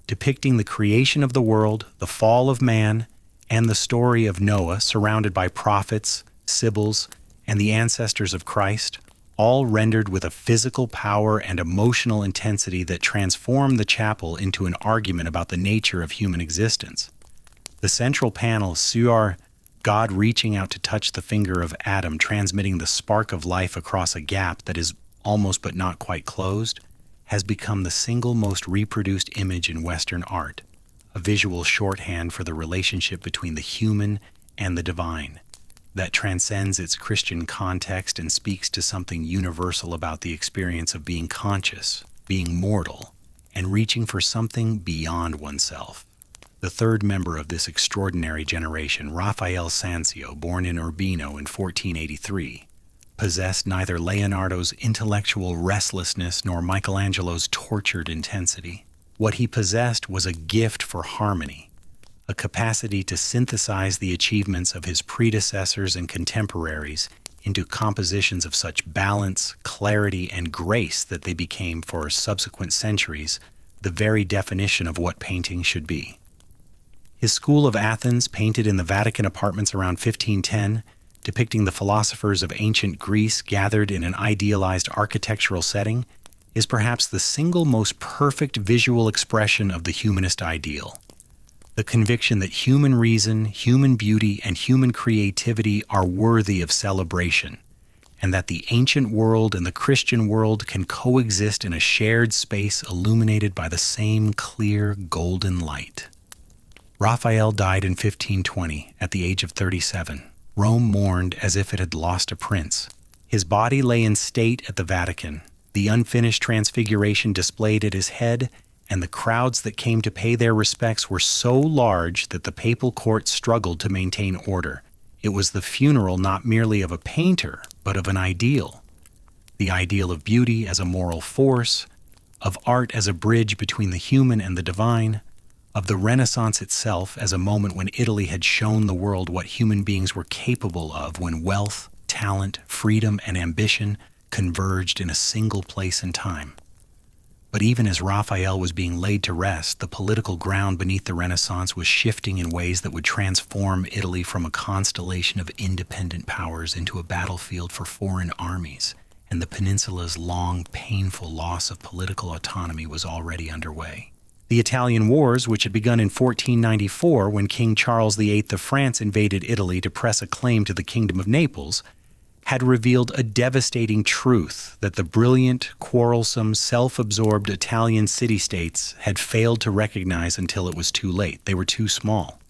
depicting the creation of the world, the fall of man, and the story of Noah, surrounded by prophets, sibyls, and the ancestors of Christ, all rendered with a physical power and emotional intensity that transform the chapel into an argument about the nature of human existence. The central panel, Suar, God reaching out to touch the finger of Adam, transmitting the spark of life across a gap that is almost but not quite closed, has become the single most reproduced image in Western art, a visual shorthand for the relationship between the human and the divine that transcends its Christian context and speaks to something universal about the experience of being conscious, being mortal, and reaching for something beyond oneself. The third member of this extraordinary generation, Raphael Sanzio, born in Urbino in 1483, possessed neither Leonardo's intellectual restlessness nor Michelangelo's tortured intensity. What he possessed was a gift for harmony, a capacity to synthesize the achievements of his predecessors and contemporaries into compositions of such balance, clarity, and grace that they became, for subsequent centuries, the very definition of what painting should be. His school of Athens, painted in the Vatican apartments around 1510, depicting the philosophers of ancient Greece gathered in an idealized architectural setting, is perhaps the single most perfect visual expression of the humanist ideal. The conviction that human reason, human beauty, and human creativity are worthy of celebration, and that the ancient world and the Christian world can coexist in a shared space illuminated by the same clear golden light. Raphael died in 1520 at the age of 37. Rome mourned as if it had lost a prince. His body lay in state at the Vatican, the unfinished Transfiguration displayed at his head, and the crowds that came to pay their respects were so large that the papal court struggled to maintain order. It was the funeral not merely of a painter, but of an ideal. The ideal of beauty as a moral force, of art as a bridge between the human and the divine, of the Renaissance itself as a moment when Italy had shown the world what human beings were capable of when wealth, talent, freedom, and ambition converged in a single place and time. But even as Raphael was being laid to rest, the political ground beneath the Renaissance was shifting in ways that would transform Italy from a constellation of independent powers into a battlefield for foreign armies, and the peninsula's long, painful loss of political autonomy was already underway. The Italian Wars, which had begun in 1494 when King Charles VIII of France invaded Italy to press a claim to the Kingdom of Naples, had revealed a devastating truth that the brilliant, quarrelsome, self-absorbed Italian city-states had failed to recognize until it was too late. They were too small.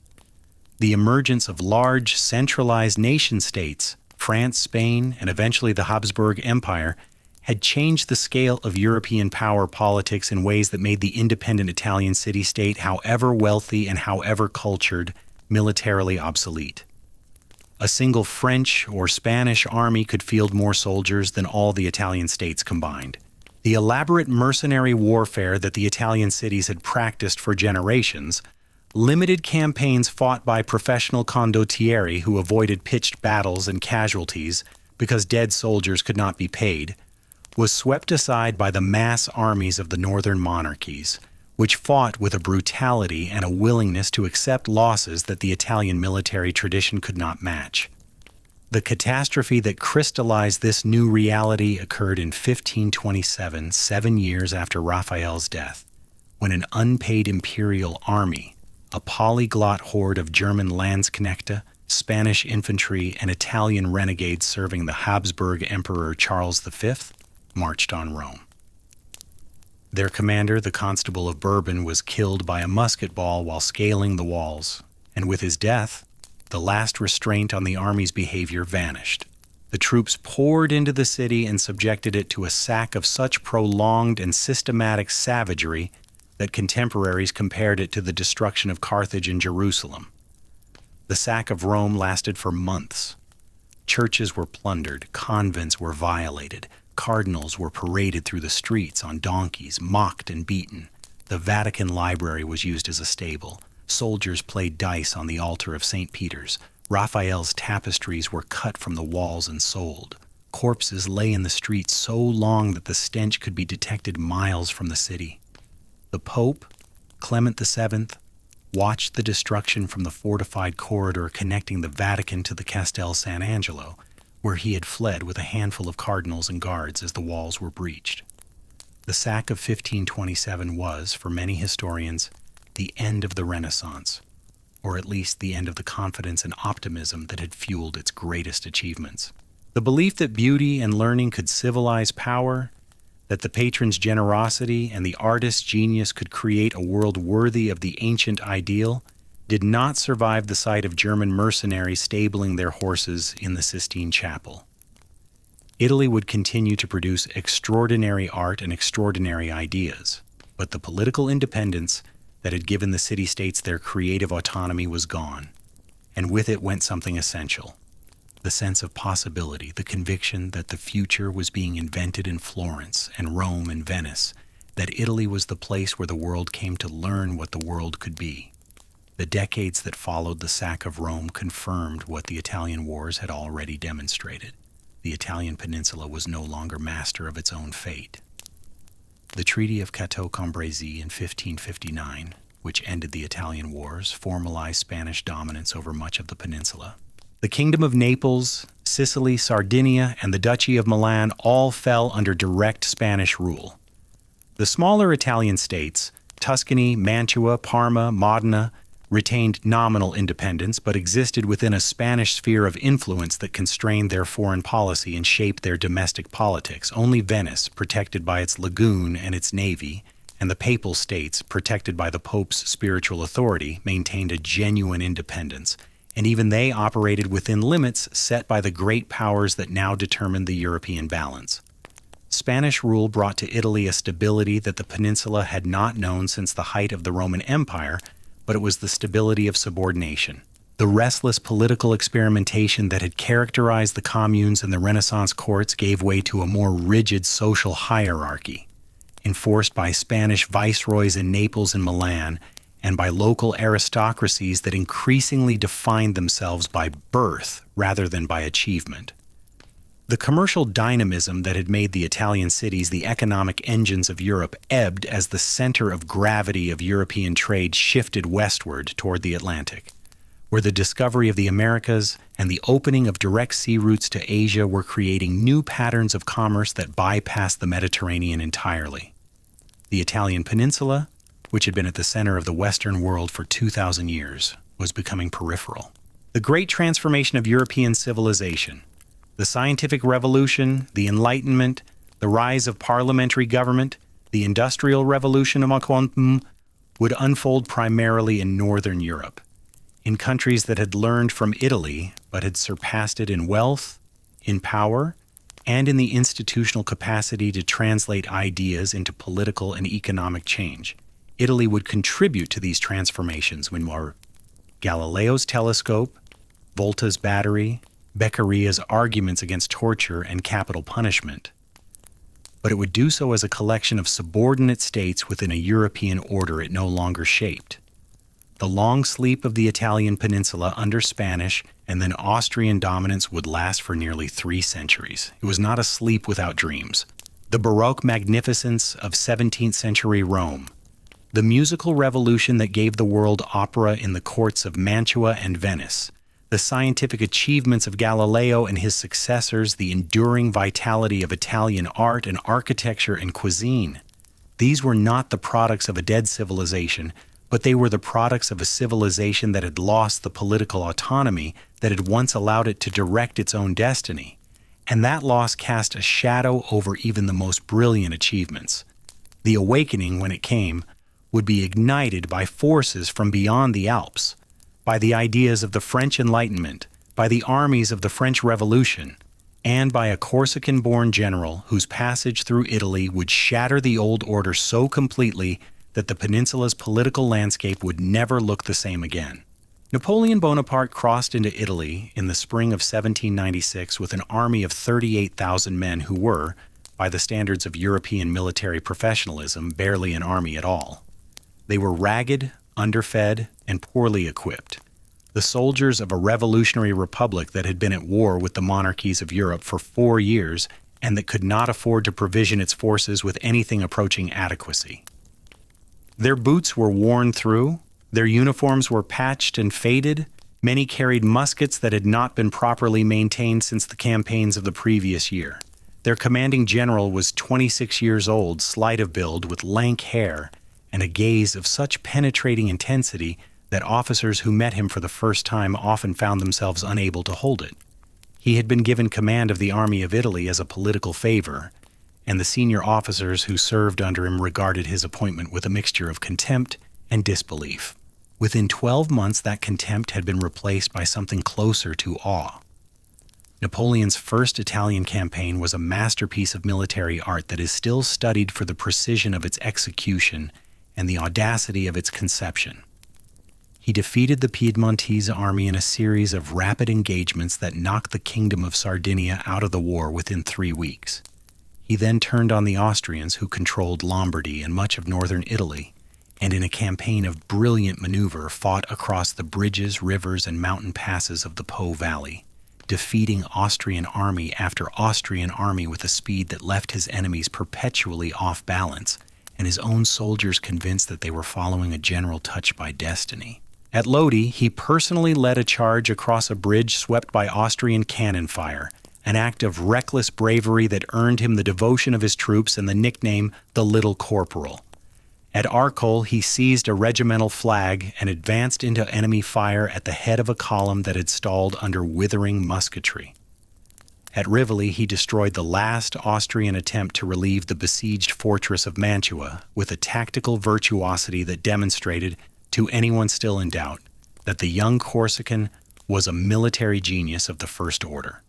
The emergence of large, centralized nation-states, France, Spain, and eventually the Habsburg Empire, had changed the scale of European power politics in ways that made the independent Italian city-state, however wealthy and however cultured, militarily obsolete. A single French or Spanish army could field more soldiers than all the Italian states combined. The elaborate mercenary warfare that the Italian cities had practiced for generations, limited campaigns fought by professional condottieri who avoided pitched battles and casualties because dead soldiers could not be paid, was swept aside by the mass armies of the northern monarchies, which fought with a brutality and a willingness to accept losses that the Italian military tradition could not match. The catastrophe that crystallized this new reality occurred in 1527, 7 years after Raphael's death, when an unpaid imperial army, a polyglot horde of German Landsknechte, Spanish infantry, and Italian renegades serving the Habsburg Emperor Charles V, marched on Rome. Their commander, the Constable of Bourbon, was killed by a musket ball while scaling the walls, and with his death, the last restraint on the army's behavior vanished. The troops poured into the city and subjected it to a sack of such prolonged and systematic savagery that contemporaries compared it to the destruction of Carthage and Jerusalem. The sack of Rome lasted for months. Churches were plundered, convents were violated, cardinals were paraded through the streets on donkeys, mocked and beaten. The Vatican Library was used as a stable. Soldiers played dice on the altar of St. Peter's. Raphael's tapestries were cut from the walls and sold. Corpses lay in the streets so long that the stench could be detected miles from the city. The Pope, Clement VII, watched the destruction from the fortified corridor connecting the Vatican to the Castel San Angelo, where he had fled with a handful of cardinals and guards as the walls were breached. The sack of 1527 was, for many historians, the end of the Renaissance, or at least the end of the confidence and optimism that had fueled its greatest achievements. The belief that beauty and learning could civilize power, that the patron's generosity and the artist's genius could create a world worthy of the ancient ideal, did not survive the sight of German mercenaries stabling their horses in the Sistine Chapel. Italy would continue to produce extraordinary art and extraordinary ideas, but the political independence that had given the city-states their creative autonomy was gone, and with it went something essential: the sense of possibility, the conviction that the future was being invented in Florence and Rome and Venice, that Italy was the place where the world came to learn what the world could be. The decades that followed the sack of Rome confirmed what the Italian wars had already demonstrated. The Italian peninsula was no longer master of its own fate. The Treaty of Cateau-Cambrésis in 1559, which ended the Italian wars, formalized Spanish dominance over much of the peninsula. The Kingdom of Naples, Sicily, Sardinia, and the Duchy of Milan all fell under direct Spanish rule. The smaller Italian states, Tuscany, Mantua, Parma, Modena, retained nominal independence but existed within a Spanish sphere of influence that constrained their foreign policy and shaped their domestic politics. Only Venice, protected by its lagoon and its navy, and the Papal States, protected by the Pope's spiritual authority, maintained a genuine independence, and even they operated within limits set by the great powers that now determined the European balance. Spanish rule brought to Italy a stability that the peninsula had not known since the height of the Roman Empire, but it was the stability of subordination. The restless political experimentation that had characterized the communes and the Renaissance courts gave way to a more rigid social hierarchy, enforced by Spanish viceroys in Naples and Milan, and by local aristocracies that increasingly defined themselves by birth rather than by achievement. The commercial dynamism that had made the Italian cities the economic engines of Europe ebbed as the center of gravity of European trade shifted westward toward the Atlantic, where the discovery of the Americas and the opening of direct sea routes to Asia were creating new patterns of commerce that bypassed the Mediterranean entirely. The Italian peninsula, which had been at the center of the Western world for 2,000 years, was becoming peripheral. The great transformation of European civilization, the scientific revolution, the Enlightenment, the rise of parliamentary government, the Industrial Revolution would unfold primarily in Northern Europe, in countries that had learned from Italy but had surpassed it in wealth, in power, and in the institutional capacity to translate ideas into political and economic change. Italy would contribute to these transformations when Galileo's telescope, Volta's battery, Beccaria's arguments against torture and capital punishment, but it would do so as a collection of subordinate states within a European order it no longer shaped. The long sleep of the Italian peninsula under Spanish and then Austrian dominance would last for nearly 3 centuries. It was not a sleep without dreams. The Baroque magnificence of 17th century Rome, the musical revolution that gave the world opera in the courts of Mantua and Venice, the scientific achievements of Galileo and his successors, the enduring vitality of Italian art and architecture and cuisine. These were not the products of a dead civilization, but they were the products of a civilization that had lost the political autonomy that had once allowed it to direct its own destiny. And that loss cast a shadow over even the most brilliant achievements. The awakening, when it came, would be ignited by forces from beyond the Alps, by the ideas of the French Enlightenment, by the armies of the French Revolution, and by a Corsican-born general whose passage through Italy would shatter the old order so completely that the peninsula's political landscape would never look the same again. Napoleon Bonaparte crossed into Italy in the spring of 1796 with an army of 38,000 men who were, by the standards of European military professionalism, barely an army at all. They were ragged, underfed, and poorly equipped, the soldiers of a revolutionary republic that had been at war with the monarchies of Europe for 4 years and that could not afford to provision its forces with anything approaching adequacy. Their boots were worn through, their uniforms were patched and faded, many carried muskets that had not been properly maintained since the campaigns of the previous year. Their commanding general was 26 years old, slight of build, with lank hair, and a gaze of such penetrating intensity that officers who met him for the first time often found themselves unable to hold it. He had been given command of the army of Italy as a political favor, and the senior officers who served under him regarded his appointment with a mixture of contempt and disbelief. Within 12 months, that contempt had been replaced by something closer to awe. Napoleon's first Italian campaign was a masterpiece of military art that is still studied for the precision of its execution and the audacity of its conception. He defeated the Piedmontese army in a series of rapid engagements that knocked the kingdom of Sardinia out of the war within 3 weeks. He then turned on the Austrians, who controlled Lombardy and much of northern Italy, and in a campaign of brilliant maneuver fought across the bridges, rivers, and mountain passes of the Po Valley, defeating Austrian army after Austrian army with a speed that left his enemies perpetually off balance, and his own soldiers convinced that they were following a general touched by destiny. At Lodi, he personally led a charge across a bridge swept by Austrian cannon fire, an act of reckless bravery that earned him the devotion of his troops and the nickname the Little Corporal. At Arcole, he seized a regimental flag and advanced into enemy fire at the head of a column that had stalled under withering musketry. At Rivoli, he destroyed the last Austrian attempt to relieve the besieged fortress of Mantua with a tactical virtuosity that demonstrated, to anyone still in doubt, that the young Corsican was a military genius of the first order.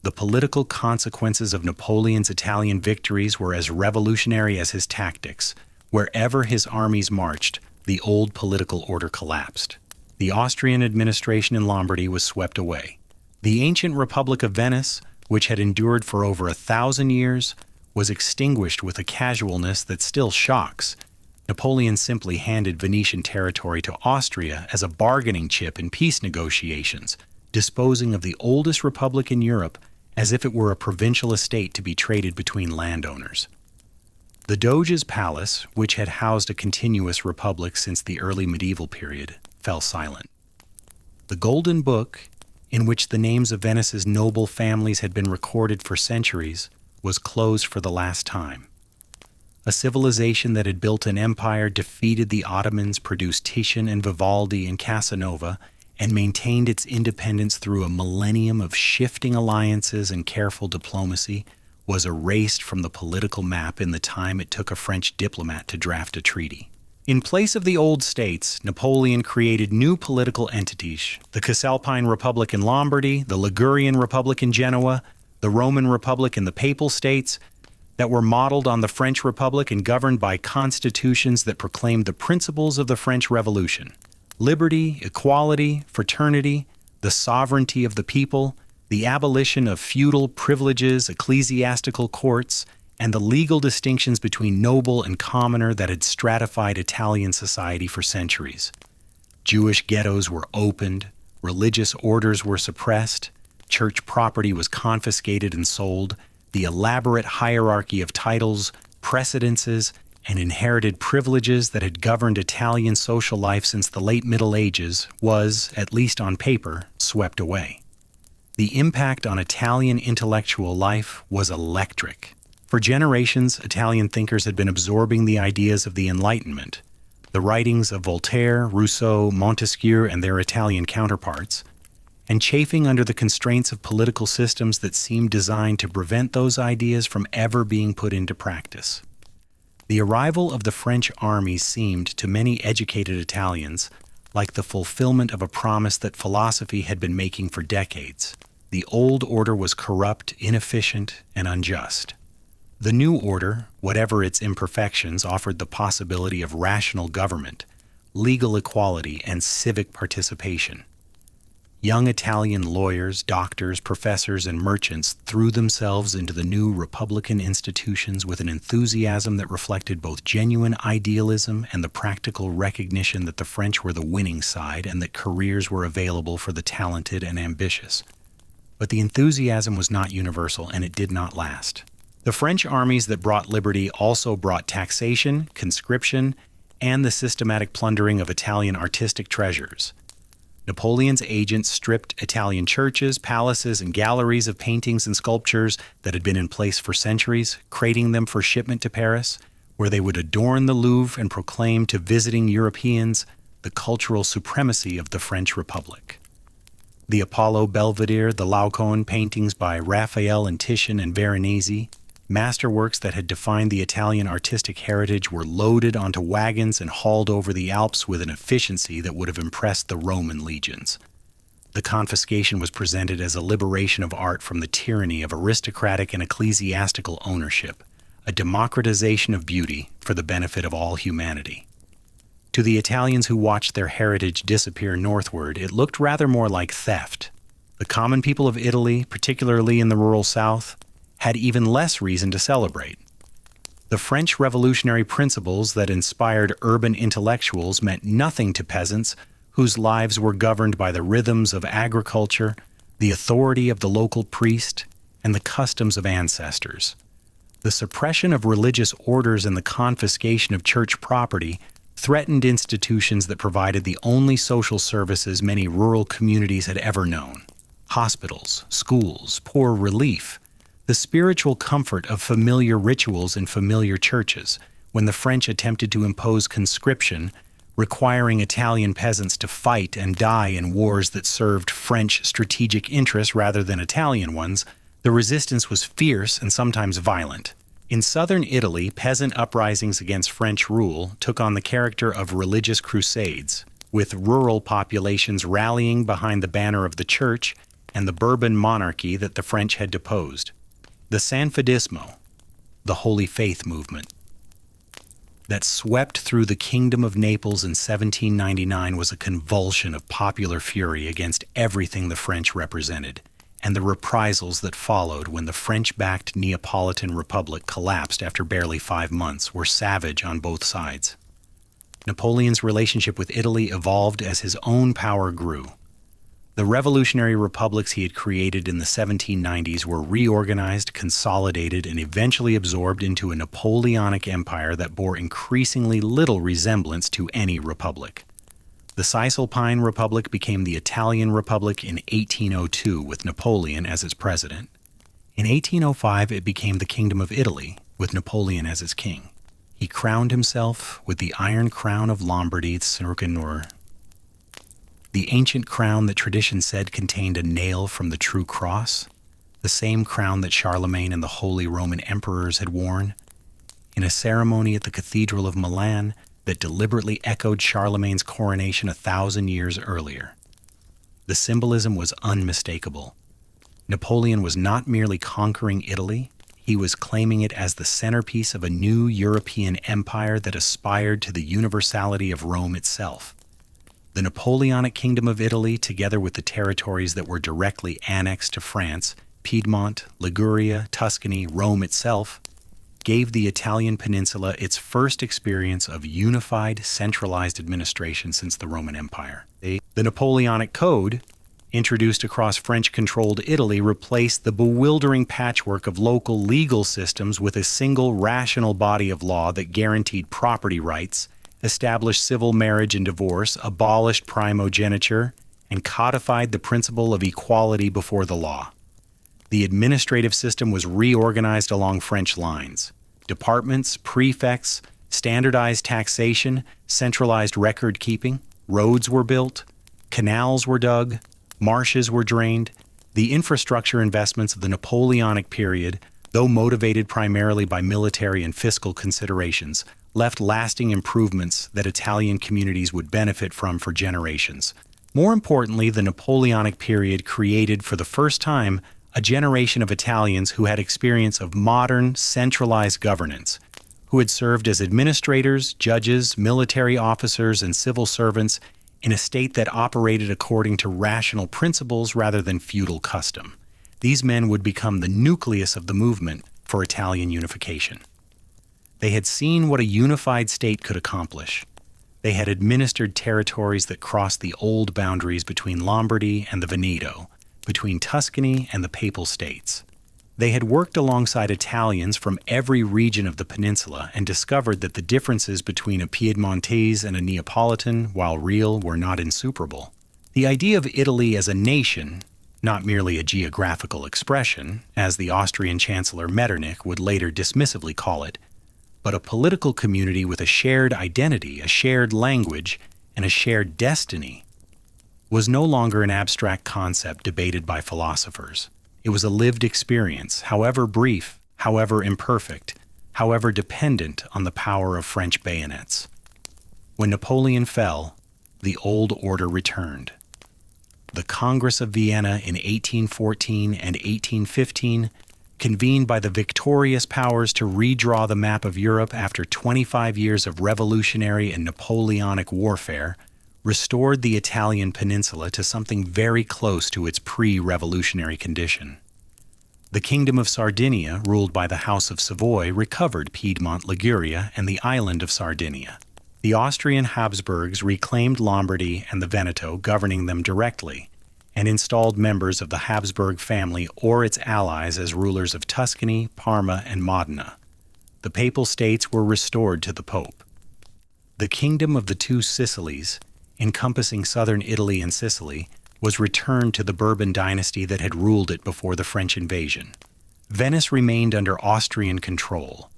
The political consequences of Napoleon's Italian victories were as revolutionary as his tactics. Wherever his armies marched, the old political order collapsed. The Austrian administration in Lombardy was swept away. The ancient Republic of Venice, which had endured for over 1,000 years, was extinguished with a casualness that still shocks. Napoleon simply handed Venetian territory to Austria as a bargaining chip in peace negotiations, disposing of the oldest republic in Europe as if it were a provincial estate to be traded between landowners. The Doge's palace, which had housed a continuous republic since the early medieval period, fell silent. The Golden Book, in which the names of Venice's noble families had been recorded for centuries, was closed for the last time. A civilization that had built an empire defeated the Ottomans, produced Titian and Vivaldi and Casanova, and maintained its independence through a millennium of shifting alliances and careful diplomacy, was erased from the political map in the time it took a French diplomat to draft a treaty. In place of the old states, Napoleon created new political entities: the Cisalpine Republic in Lombardy, the Ligurian Republic in Genoa, the Roman Republic in the Papal States, that were modeled on the French Republic and governed by constitutions that proclaimed the principles of the French Revolution: liberty, equality, fraternity, the sovereignty of the people, the abolition of feudal privileges, ecclesiastical courts, and the legal distinctions between noble and commoner that had stratified Italian society for centuries. Jewish ghettos were opened, religious orders were suppressed, church property was confiscated and sold, the elaborate hierarchy of titles, precedences, and inherited privileges that had governed Italian social life since the late Middle Ages was, at least on paper, swept away. The impact on Italian intellectual life was electric. For generations, Italian thinkers had been absorbing the ideas of the Enlightenment, the writings of Voltaire, Rousseau, Montesquieu, and their Italian counterparts, and chafing under the constraints of political systems that seemed designed to prevent those ideas from ever being put into practice. The arrival of the French armies seemed, to many educated Italians, like the fulfillment of a promise that philosophy had been making for decades. The old order was corrupt, inefficient, and unjust. The new order, whatever its imperfections, offered the possibility of rational government, legal equality, and civic participation. Young Italian lawyers, doctors, professors, and merchants threw themselves into the new republican institutions with an enthusiasm that reflected both genuine idealism and the practical recognition that the French were the winning side and that careers were available for the talented and ambitious. But the enthusiasm was not universal, and it did not last. The French armies that brought liberty also brought taxation, conscription, and the systematic plundering of Italian artistic treasures. Napoleon's agents stripped Italian churches, palaces, and galleries of paintings and sculptures that had been in place for centuries, crating them for shipment to Paris, where they would adorn the Louvre and proclaim to visiting Europeans the cultural supremacy of the French Republic. The Apollo Belvedere, the Laocoon paintings by Raphael and Titian and Veronese, masterworks that had defined the Italian artistic heritage, were loaded onto wagons and hauled over the Alps with an efficiency that would have impressed the Roman legions. The confiscation was presented as a liberation of art from the tyranny of aristocratic and ecclesiastical ownership, a democratization of beauty for the benefit of all humanity. To the Italians who watched their heritage disappear northward, it looked rather more like theft. The common people of Italy, particularly in the rural south, had even less reason to celebrate. The French revolutionary principles that inspired urban intellectuals meant nothing to peasants whose lives were governed by the rhythms of agriculture, the authority of the local priest, and the customs of ancestors. The suppression of religious orders and the confiscation of church property threatened institutions that provided the only social services many rural communities had ever known: hospitals, schools, poor relief, the spiritual comfort of familiar rituals in familiar churches. When the French attempted to impose conscription, requiring Italian peasants to fight and die in wars that served French strategic interests rather than Italian ones, the resistance was fierce and sometimes violent. In southern Italy, peasant uprisings against French rule took on the character of religious crusades, with rural populations rallying behind the banner of the church and the Bourbon monarchy that the French had deposed. The Sanfedismo, the Holy Faith movement, that swept through the Kingdom of Naples in 1799 was a convulsion of popular fury against everything the French represented, and the reprisals that followed when the French-backed Neapolitan Republic collapsed after barely 5 months were savage on both sides. Napoleon's relationship with Italy evolved as his own power grew. The revolutionary republics he had created in the 1790s were reorganized, consolidated, and eventually absorbed into a Napoleonic empire that bore increasingly little resemblance to any republic. The Cisalpine Republic became the Italian Republic in 1802 with Napoleon as its president. In 1805, it became the Kingdom of Italy with Napoleon as its king. He crowned himself with the Iron Crown of Lombardy, the ancient crown that tradition said contained a nail from the true cross, the same crown that Charlemagne and the Holy Roman Emperors had worn, in a ceremony at the Cathedral of Milan that deliberately echoed Charlemagne's coronation 1,000 years earlier. The symbolism was unmistakable. Napoleon was not merely conquering Italy, he was claiming it as the centerpiece of a new European empire that aspired to the universality of Rome itself. The Napoleonic Kingdom of Italy, together with the territories that were directly annexed to France, Piedmont, Liguria, Tuscany, Rome itself, gave the Italian peninsula its first experience of unified, centralized administration since the Roman Empire. The Napoleonic Code, introduced across French-controlled Italy, replaced the bewildering patchwork of local legal systems with a single rational body of law that guaranteed property rights, established civil marriage and divorce, abolished primogeniture, and codified the principle of equality before the law. The administrative system was reorganized along French lines. Departments, prefects, standardized taxation, centralized record-keeping, roads were built, canals were dug, marshes were drained. The infrastructure investments of the Napoleonic period, though motivated primarily by military and fiscal considerations, left lasting improvements that Italian communities would benefit from for generations. More importantly, the Napoleonic period created for the first time a generation of Italians who had experience of modern, centralized governance, who had served as administrators, judges, military officers, and civil servants in a state that operated according to rational principles rather than feudal custom. These men would become the nucleus of the movement for Italian unification. They had seen what a unified state could accomplish. They had administered territories that crossed the old boundaries between Lombardy and the Veneto, between Tuscany and the Papal States. They had worked alongside Italians from every region of the peninsula and discovered that the differences between a Piedmontese and a Neapolitan, while real, were not insuperable. The idea of Italy as a nation, not merely a geographical expression, as the Austrian Chancellor Metternich would later dismissively call it, but a political community with a shared identity, a shared language, and a shared destiny, was no longer an abstract concept debated by philosophers. It was a lived experience, however brief, however imperfect, however dependent on the power of French bayonets. When Napoleon fell, the old order returned. The Congress of Vienna in 1814 and 1815, convened by the victorious powers to redraw the map of Europe after 25 years of revolutionary and Napoleonic warfare, restored the Italian peninsula to something very close to its pre-revolutionary condition. The Kingdom of Sardinia, ruled by the House of Savoy, recovered Piedmont, Liguria, and the island of Sardinia. The Austrian Habsburgs reclaimed Lombardy and the Veneto, governing them directly, and installed members of the Habsburg family or its allies as rulers of Tuscany, Parma, and Modena. The Papal States were restored to the Pope. The Kingdom of the Two Sicilies, encompassing southern Italy and Sicily, was returned to the Bourbon dynasty that had ruled it before the French invasion. Venice remained under Austrian control.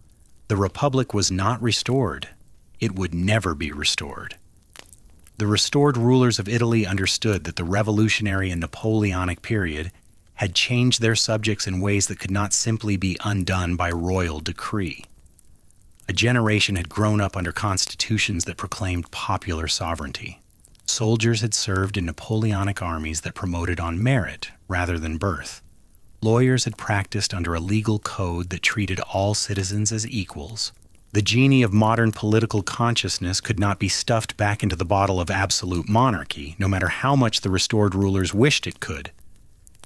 The Republic was not restored. It would never be restored. The restored rulers of Italy understood that the revolutionary and Napoleonic period had changed their subjects in ways that could not simply be undone by royal decree. A generation had grown up under constitutions that proclaimed popular sovereignty. Soldiers had served in Napoleonic armies that promoted on merit rather than birth. Lawyers had practiced under a legal code that treated all citizens as equals. The genie of modern political consciousness could not be stuffed back into the bottle of absolute monarchy, no matter how much the restored rulers wished it could.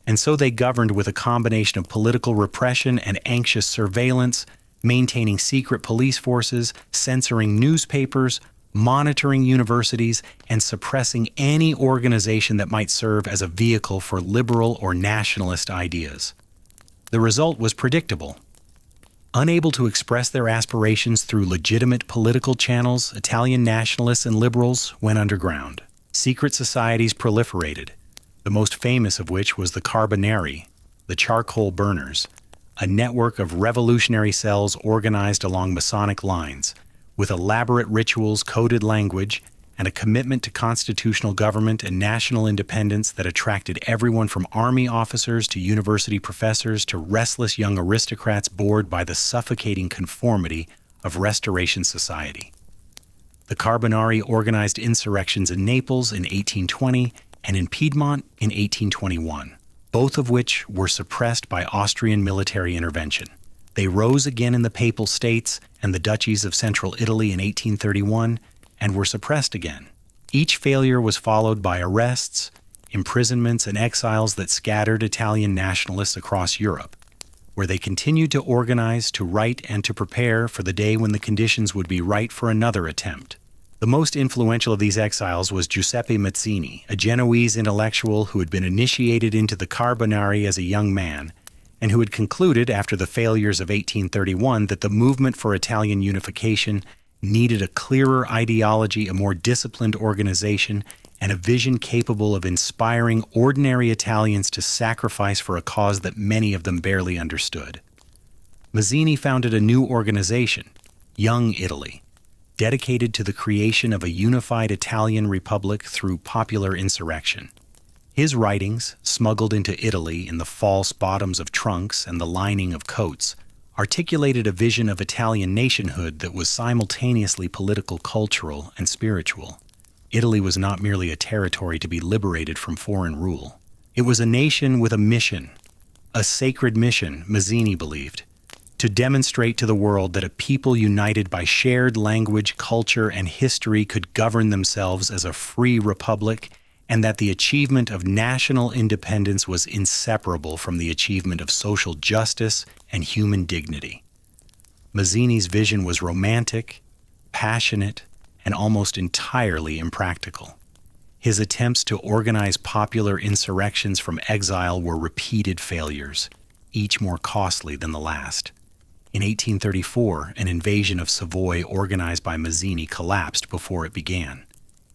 And so they governed with a combination of political repression and anxious surveillance, maintaining secret police forces, censoring newspapers, monitoring universities, and suppressing any organization that might serve as a vehicle for liberal or nationalist ideas. The result was predictable. Unable to express their aspirations through legitimate political channels, Italian nationalists and liberals went underground. Secret societies proliferated, the most famous of which was the Carbonari, the charcoal burners, a network of revolutionary cells organized along Masonic lines, with elaborate rituals, coded language, and a commitment to constitutional government and national independence that attracted everyone from army officers to university professors to restless young aristocrats bored by the suffocating conformity of Restoration society. The Carbonari organized insurrections in Naples in 1820 and in Piedmont in 1821, both of which were suppressed by Austrian military intervention. They rose again in the Papal States and the duchies of central Italy in 1831 and were suppressed again. Each failure was followed by arrests, imprisonments, and exiles that scattered Italian nationalists across Europe, where they continued to organize, to write, and to prepare for the day when the conditions would be right for another attempt. The most influential of these exiles was Giuseppe Mazzini, a Genoese intellectual who had been initiated into the Carbonari as a young man, and who had concluded after the failures of 1831 that the movement for Italian unification needed a clearer ideology, a more disciplined organization, and a vision capable of inspiring ordinary Italians to sacrifice for a cause that many of them barely understood. Mazzini founded a new organization, Young Italy, dedicated to the creation of a unified Italian republic through popular insurrection. His writings, smuggled into Italy in the false bottoms of trunks and the lining of coats, articulated a vision of Italian nationhood that was simultaneously political, cultural, and spiritual. Italy was not merely a territory to be liberated from foreign rule. It was a nation with a mission, a sacred mission, Mazzini believed, to demonstrate to the world that a people united by shared language, culture, and history could govern themselves as a free republic, and that the achievement of national independence was inseparable from the achievement of social justice and human dignity. Mazzini's vision was romantic, passionate, and almost entirely impractical. His attempts to organize popular insurrections from exile were repeated failures, each more costly than the last. In 1834, an invasion of Savoy organized by Mazzini collapsed before it began.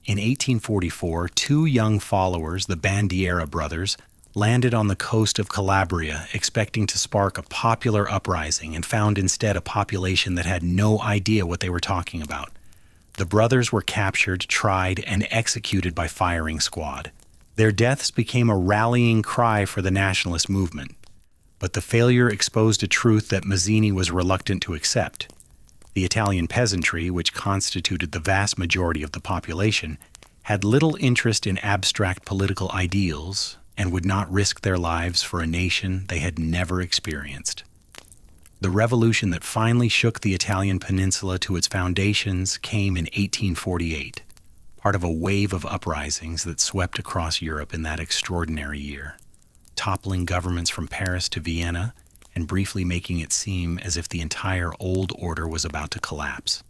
In 1844, two young followers, the Bandiera brothers, landed on the coast of Calabria expecting to spark a popular uprising and found instead a population that had no idea what they were talking about. The brothers were captured, tried, and executed by firing squad. Their deaths became a rallying cry for the nationalist movement. But the failure exposed a truth that Mazzini was reluctant to accept. The Italian peasantry, which constituted the vast majority of the population, had little interest in abstract political ideals and would not risk their lives for a nation they had never experienced. The revolution that finally shook the Italian peninsula to its foundations came in 1848, part of a wave of uprisings that swept across Europe in that extraordinary year, toppling governments from Paris to Vienna and briefly making it seem as if the entire old order was about to collapse.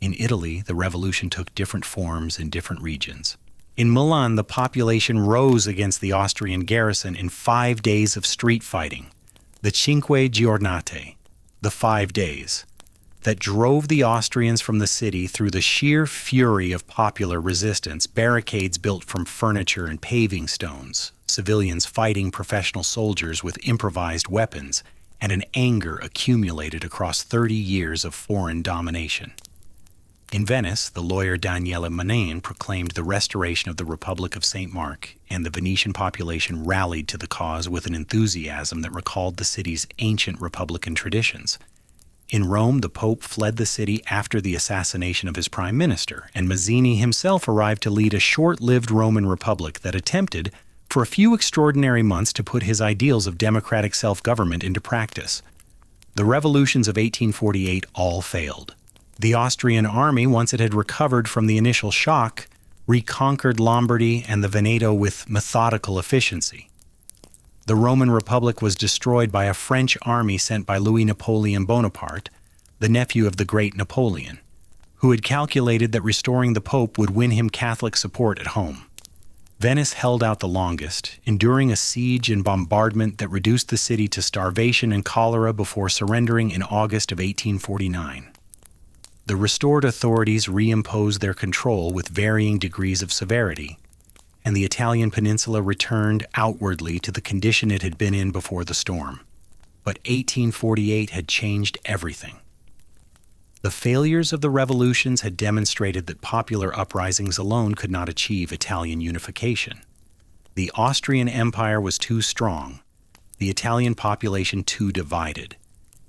In Italy, the revolution took different forms in different regions. In Milan, the population rose against the Austrian garrison in 5 days of street fighting, the Cinque Giornate, the 5 days, that drove the Austrians from the city through the sheer fury of popular resistance, barricades built from furniture and paving stones, civilians fighting professional soldiers with improvised weapons, and an anger accumulated across 30 years of foreign domination. In Venice, the lawyer Daniele Manin proclaimed the restoration of the Republic of St. Mark, and the Venetian population rallied to the cause with an enthusiasm that recalled the city's ancient republican traditions. In Rome, the Pope fled the city after the assassination of his prime minister, and Mazzini himself arrived to lead a short-lived Roman republic that attempted, for a few extraordinary months, to put his ideals of democratic self-government into practice. The revolutions of 1848 all failed. The Austrian army, once it had recovered from the initial shock, reconquered Lombardy and the Veneto with methodical efficiency. The Roman Republic was destroyed by a French army sent by Louis Napoleon Bonaparte, the nephew of the great Napoleon, who had calculated that restoring the Pope would win him Catholic support at home. Venice held out the longest, enduring a siege and bombardment that reduced the city to starvation and cholera before surrendering in August of 1849. The restored authorities reimposed their control with varying degrees of severity, and the Italian peninsula returned outwardly to the condition it had been in before the storm. But 1848 had changed everything. The failures of the revolutions had demonstrated that popular uprisings alone could not achieve Italian unification. The Austrian Empire was too strong, the Italian population too divided,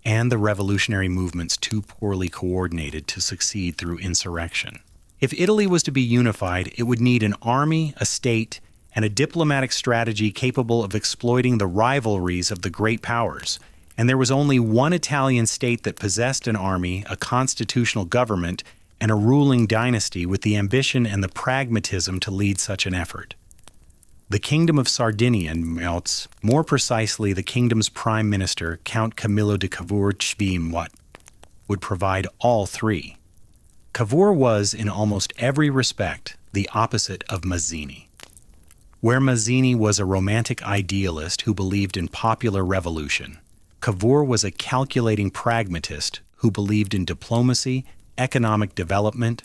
and the revolutionary movements too poorly coordinated to succeed through insurrection. If Italy was to be unified, it would need an army, a state, and a diplomatic strategy capable of exploiting the rivalries of the great powers. And there was only one Italian state that possessed an army, a constitutional government, and a ruling dynasty with the ambition and the pragmatism to lead such an effort. The Kingdom of Sardinia, and more precisely the kingdom's prime minister, Count Camillo de Cavour, would provide all three. Cavour was, in almost every respect, the opposite of Mazzini. Where Mazzini was a romantic idealist who believed in popular revolution, Cavour was a calculating pragmatist who believed in diplomacy, economic development,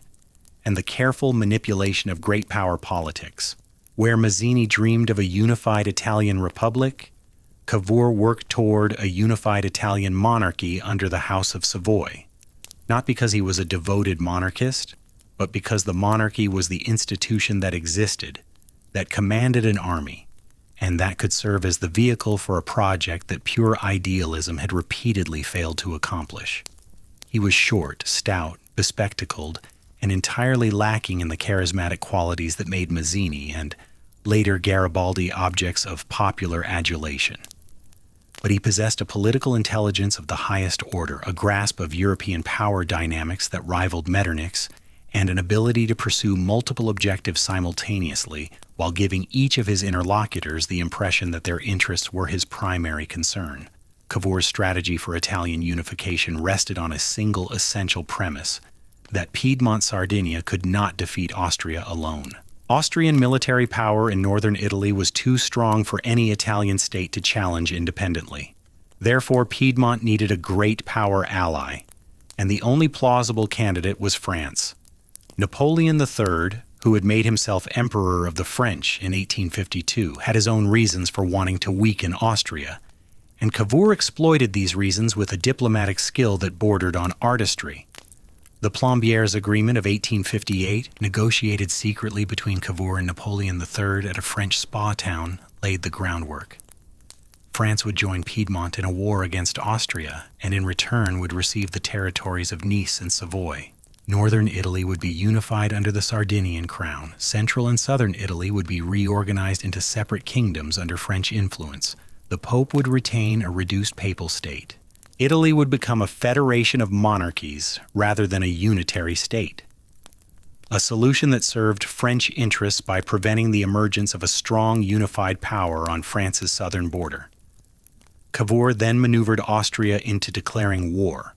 and the careful manipulation of great power politics. Where Mazzini dreamed of a unified Italian republic, Cavour worked toward a unified Italian monarchy under the House of Savoy, not because he was a devoted monarchist, but because the monarchy was the institution that existed, that commanded an army, and that could serve as the vehicle for a project that pure idealism had repeatedly failed to accomplish. He was short, stout, bespectacled, and entirely lacking in the charismatic qualities that made Mazzini and later Garibaldi objects of popular adulation. But he possessed a political intelligence of the highest order, a grasp of European power dynamics that rivaled Metternich's, and an ability to pursue multiple objectives simultaneously while giving each of his interlocutors the impression that their interests were his primary concern. Cavour's strategy for Italian unification rested on a single essential premise, that Piedmont Sardinia could not defeat Austria alone. Austrian military power in northern Italy was too strong for any Italian state to challenge independently. Therefore, Piedmont needed a great power ally, and the only plausible candidate was France. Napoleon III, who had made himself Emperor of the French in 1852, had his own reasons for wanting to weaken Austria, and Cavour exploited these reasons with a diplomatic skill that bordered on artistry. The Plombières Agreement of 1858, negotiated secretly between Cavour and Napoleon III at a French spa town, laid the groundwork. France would join Piedmont in a war against Austria, and in return would receive the territories of Nice and Savoy. Northern Italy would be unified under the Sardinian crown. Central and southern Italy would be reorganized into separate kingdoms under French influence. The Pope would retain a reduced papal state. Italy would become a federation of monarchies rather than a unitary state. A solution that served French interests by preventing the emergence of a strong unified power on France's southern border. Cavour then maneuvered Austria into declaring war,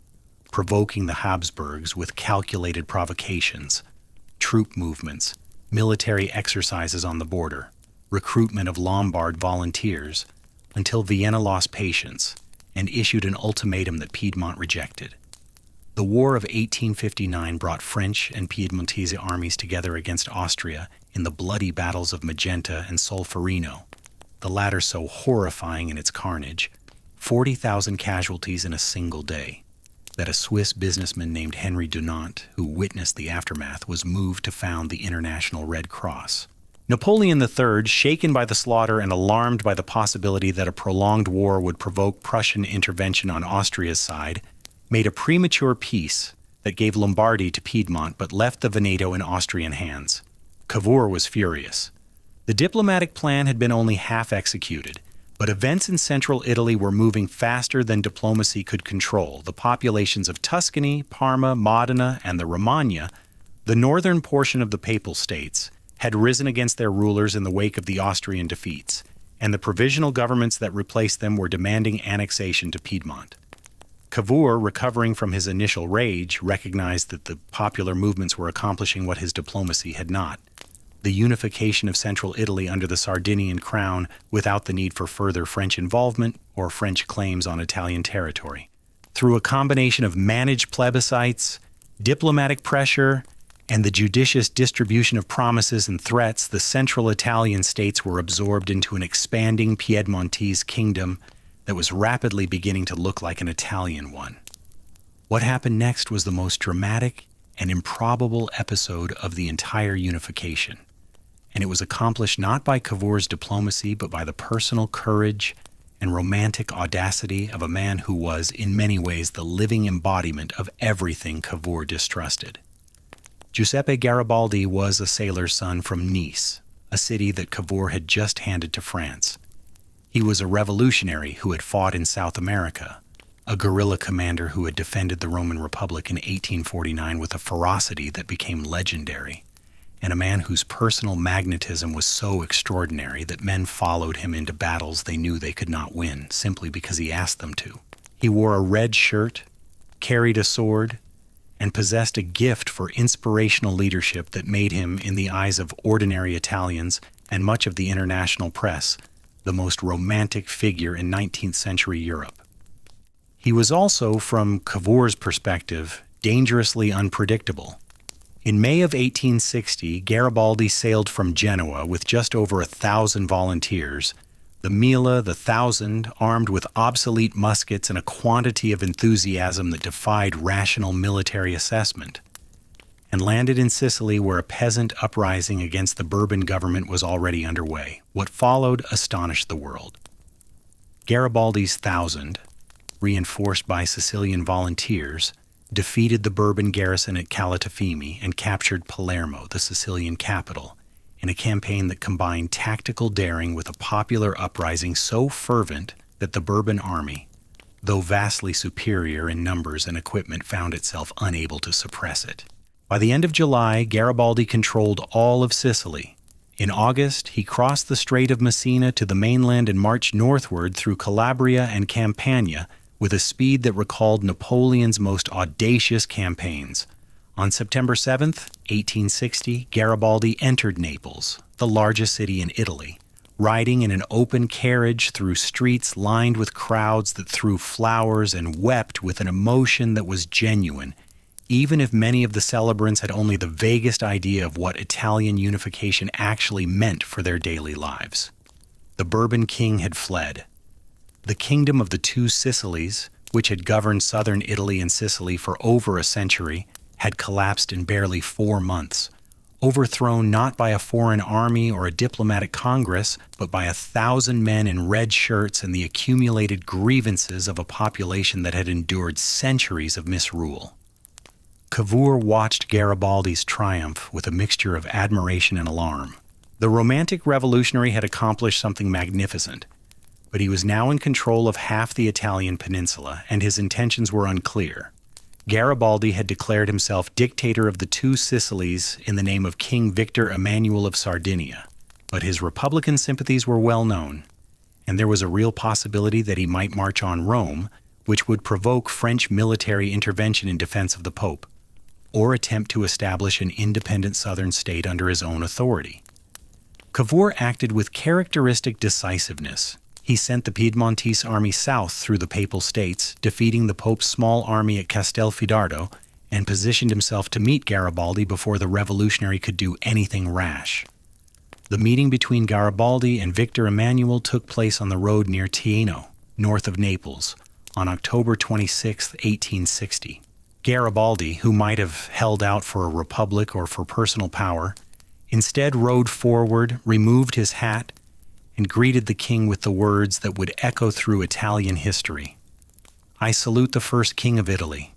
provoking the Habsburgs with calculated provocations, troop movements, military exercises on the border, recruitment of Lombard volunteers, until Vienna lost patience and issued an ultimatum that Piedmont rejected. The War of 1859 brought French and Piedmontese armies together against Austria in the bloody battles of Magenta and Solferino, the latter so horrifying in its carnage, 40,000 casualties in a single day, that a Swiss businessman named Henry Dunant, who witnessed the aftermath, was moved to found the International Red Cross. Napoleon III, shaken by the slaughter and alarmed by the possibility that a prolonged war would provoke Prussian intervention on Austria's side, made a premature peace that gave Lombardy to Piedmont but left the Veneto in Austrian hands. Cavour was furious. The diplomatic plan had been only half executed, but events in central Italy were moving faster than diplomacy could control. The populations of Tuscany, Parma, Modena, and the Romagna, the northern portion of the Papal States, had risen against their rulers in the wake of the Austrian defeats, and the provisional governments that replaced them were demanding annexation to Piedmont. Cavour, recovering from his initial rage, recognized that the popular movements were accomplishing what his diplomacy had not: the unification of central Italy under the Sardinian crown without the need for further French involvement or French claims on Italian territory. Through a combination of managed plebiscites, diplomatic pressure, and the judicious distribution of promises and threats, the central Italian states were absorbed into an expanding Piedmontese kingdom that was rapidly beginning to look like an Italian one. What happened next was the most dramatic and improbable episode of the entire unification, and it was accomplished not by Cavour's diplomacy but by the personal courage and romantic audacity of a man who was, in many ways, the living embodiment of everything Cavour distrusted. Giuseppe Garibaldi was a sailor's son from Nice, a city that Cavour had just handed to France. He was a revolutionary who had fought in South America, a guerrilla commander who had defended the Roman Republic in 1849 with a ferocity that became legendary, and a man whose personal magnetism was so extraordinary that men followed him into battles they knew they could not win simply because he asked them to. He wore a red shirt, carried a sword, and possessed a gift for inspirational leadership that made him, in the eyes of ordinary Italians and much of the international press, the most romantic figure in 19th century Europe. He was also, from Cavour's perspective, dangerously unpredictable. In May of 1860, Garibaldi sailed from Genoa with just over 1,000 volunteers, the Mille, the 1,000, armed with obsolete muskets and a quantity of enthusiasm that defied rational military assessment. and landed in Sicily where a peasant uprising against the Bourbon government was already underway. What followed astonished the world. Garibaldi's 1,000, reinforced by Sicilian volunteers, defeated the Bourbon garrison at Calatafimi and captured Palermo, the Sicilian capital, in a campaign that combined tactical daring with a popular uprising so fervent that the Bourbon army, though vastly superior in numbers and equipment, found itself unable to suppress it. By the end of July, Garibaldi controlled all of Sicily. In August, he crossed the Strait of Messina to the mainland and marched northward through Calabria and Campania with a speed that recalled Napoleon's most audacious campaigns. On September 7th, 1860, Garibaldi entered Naples, the largest city in Italy, riding in an open carriage through streets lined with crowds that threw flowers and wept with an emotion that was genuine, even if many of the celebrants had only the vaguest idea of what Italian unification actually meant for their daily lives. The Bourbon king had fled. The kingdom of the two Sicilies, which had governed southern Italy and Sicily for over a century, had collapsed in barely 4 months, overthrown not by a foreign army or a diplomatic congress, but by 1,000 men in red shirts and the accumulated grievances of a population that had endured centuries of misrule. Cavour watched Garibaldi's triumph with a mixture of admiration and alarm. The romantic revolutionary had accomplished something magnificent, but he was now in control of half the Italian peninsula, and his intentions were unclear. Garibaldi had declared himself dictator of the two Sicilies in the name of King Victor Emmanuel of Sardinia, but his Republican sympathies were well known, and there was a real possibility that he might march on Rome, which would provoke French military intervention in defense of the Pope, or attempt to establish an independent southern state under his own authority. Cavour acted with characteristic decisiveness. He sent the Piedmontese army south through the Papal States, defeating the Pope's small army at Castelfidardo, and positioned himself to meet Garibaldi before the revolutionary could do anything rash. The meeting between Garibaldi and Victor Emmanuel took place on the road near Tieno, north of Naples, on October 26, 1860. Garibaldi, who might have held out for a republic or for personal power, instead rode forward, removed his hat, and greeted the king with the words that would echo through Italian history. "I salute the first king of Italy."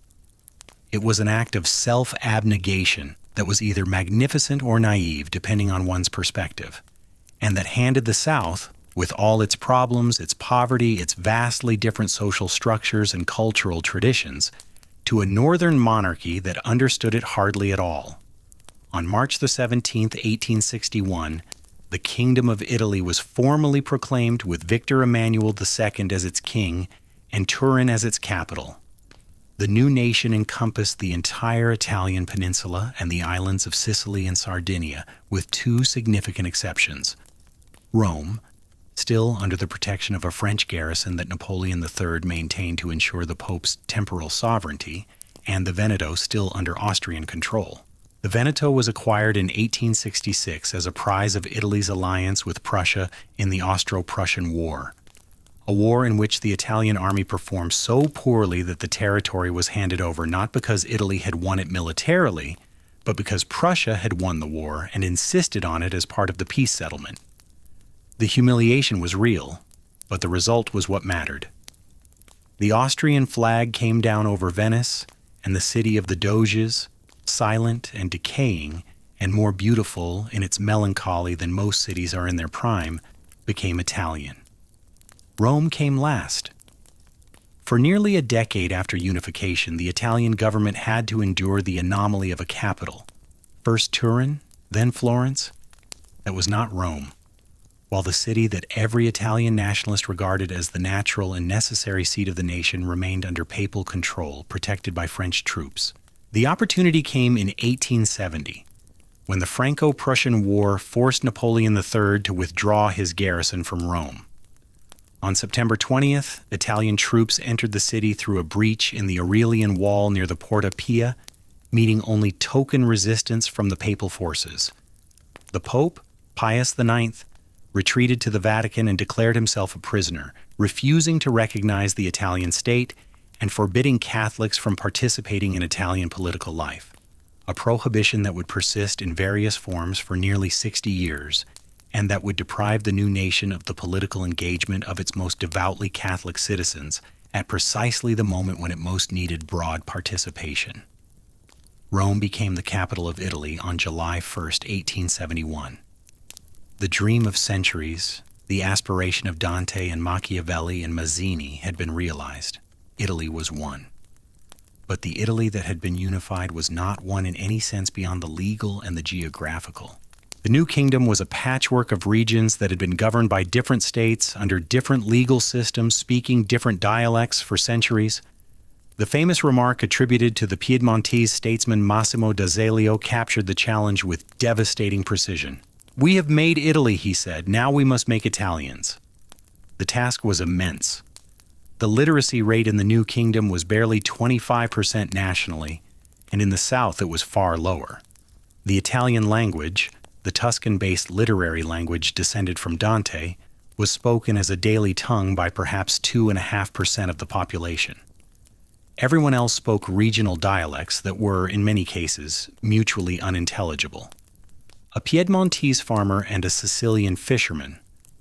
It was an act of self-abnegation that was either magnificent or naive, depending on one's perspective, and that handed the South, with all its problems, its poverty, its vastly different social structures and cultural traditions, to a northern monarchy that understood it hardly at all. On March the 17th, 1861, the Kingdom of Italy was formally proclaimed with Victor Emmanuel II as its king and Turin as its capital. The new nation encompassed the entire Italian peninsula and the islands of Sicily and Sardinia, with two significant exceptions. Rome, still under the protection of a French garrison that Napoleon III maintained to ensure the Pope's temporal sovereignty, and the Veneto, still under Austrian control. The Veneto was acquired in 1866 as a prize of Italy's alliance with Prussia in the Austro-Prussian War, a war in which the Italian army performed so poorly that the territory was handed over not because Italy had won it militarily, but because Prussia had won the war and insisted on it as part of the peace settlement. The humiliation was real, but the result was what mattered. The Austrian flag came down over Venice, and the city of the Doges, silent and decaying, and more beautiful in its melancholy than most cities are in their prime, became Italian. Rome came last. For nearly a decade after unification, the Italian government had to endure the anomaly of a capital. First Turin, then Florence. That was not Rome. While the city that every Italian nationalist regarded as the natural and necessary seat of the nation remained under papal control, protected by French troops. The opportunity came in 1870, when the Franco-Prussian War forced Napoleon III to withdraw his garrison from Rome. On September 20th, Italian troops entered the city through a breach in the Aurelian Wall near the Porta Pia, meeting only token resistance from the papal forces. The Pope, Pius IX, retreated to the Vatican and declared himself a prisoner, refusing to recognize the Italian state and forbidding Catholics from participating in Italian political life. a prohibition that would persist in various forms for nearly 60 years, and that would deprive the new nation of the political engagement of its most devoutly Catholic citizens at precisely the moment when it most needed broad participation. Rome became the capital of Italy on July 1st, 1871. The dream of centuries, the aspiration of Dante and Machiavelli and Mazzini had been realized. Italy was one. But the Italy that had been unified was not one in any sense beyond the legal and the geographical. The new kingdom was a patchwork of regions that had been governed by different states under different legal systems, speaking different dialects for centuries. The famous remark attributed to the Piedmontese statesman Massimo d'Azeglio captured the challenge with devastating precision. "We have made Italy," he said, "now we must make Italians." The task was immense. The literacy rate in the new kingdom was barely 25% nationally, and in the south it was far lower. The Italian language, the Tuscan-based literary language descended from Dante, was spoken as a daily tongue by perhaps 2.5% of the population. Everyone else spoke regional dialects that were, in many cases, mutually unintelligible. A Piedmontese farmer and a Sicilian fisherman,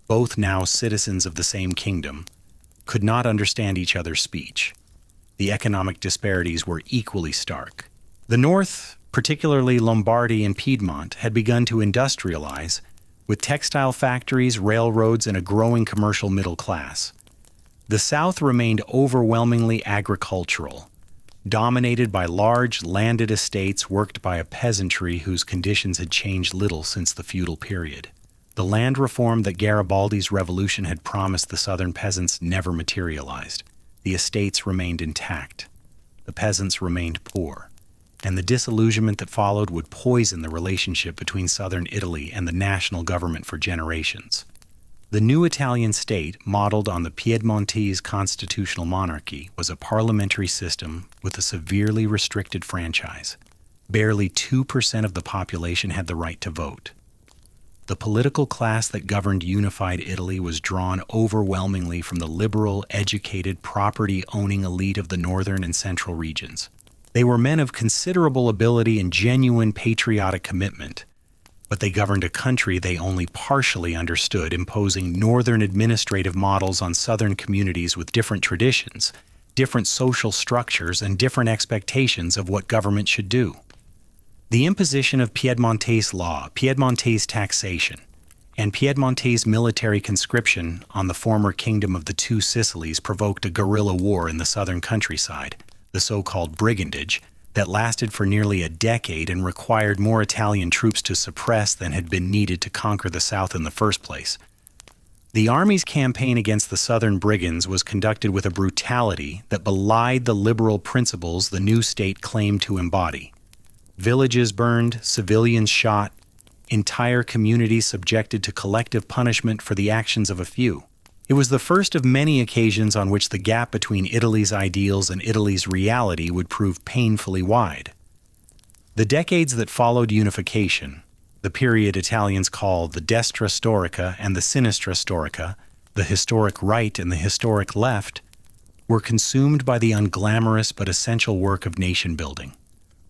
both now citizens of the same kingdom, could not understand each other's speech. The economic disparities were equally stark. The north, particularly Lombardy and Piedmont, had begun to industrialize, with textile factories, railroads, and a growing commercial middle class. The south remained overwhelmingly agricultural, dominated by large landed estates worked by a peasantry whose conditions had changed little since the feudal period. The land reform that Garibaldi's revolution had promised the southern peasants never materialized. The estates remained intact. The peasants remained poor. And the disillusionment that followed would poison the relationship between southern Italy and the national government for generations. The new Italian state, modeled on the Piedmontese constitutional monarchy, was a parliamentary system with a severely restricted franchise. Barely 2% of the population had the right to vote. The political class that governed unified Italy was drawn overwhelmingly from the liberal, educated, property-owning elite of the northern and central regions. They were men of considerable ability and genuine patriotic commitment, but they governed a country they only partially understood, imposing northern administrative models on southern communities with different traditions, different social structures, and different expectations of what government should do. The imposition of Piedmontese law, Piedmontese taxation, and Piedmontese military conscription on the former kingdom of the Two Sicilies provoked a guerrilla war in the southern countryside, the so-called brigandage, that lasted for nearly a decade and required more Italian troops to suppress than had been needed to conquer the south in the first place. The army's campaign against the southern brigands was conducted with a brutality that belied the liberal principles the new state claimed to embody. Villages burned, civilians shot, entire communities subjected to collective punishment for the actions of a few. It was the first of many occasions on which the gap between Italy's ideals and Italy's reality would prove painfully wide. The decades that followed unification, the period Italians call the destra storica and the sinistra storica, the historic right and the historic left, were consumed by the unglamorous but essential work of nation building.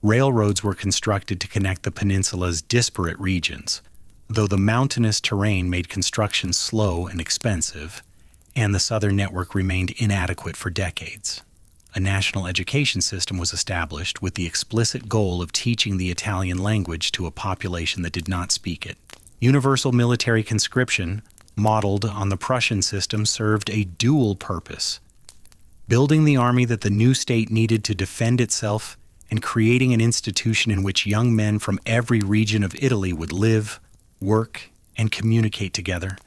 Railroads were constructed to connect the peninsula's disparate regions, though the mountainous terrain made construction slow and expensive, and the southern network remained inadequate for decades. A national education system was established with the explicit goal of teaching the Italian language to a population that did not speak it. Universal military conscription, modeled on the Prussian system, served a dual purpose: building the army that the new state needed to defend itself and creating an institution in which young men from every region of Italy would live, work, and communicate together,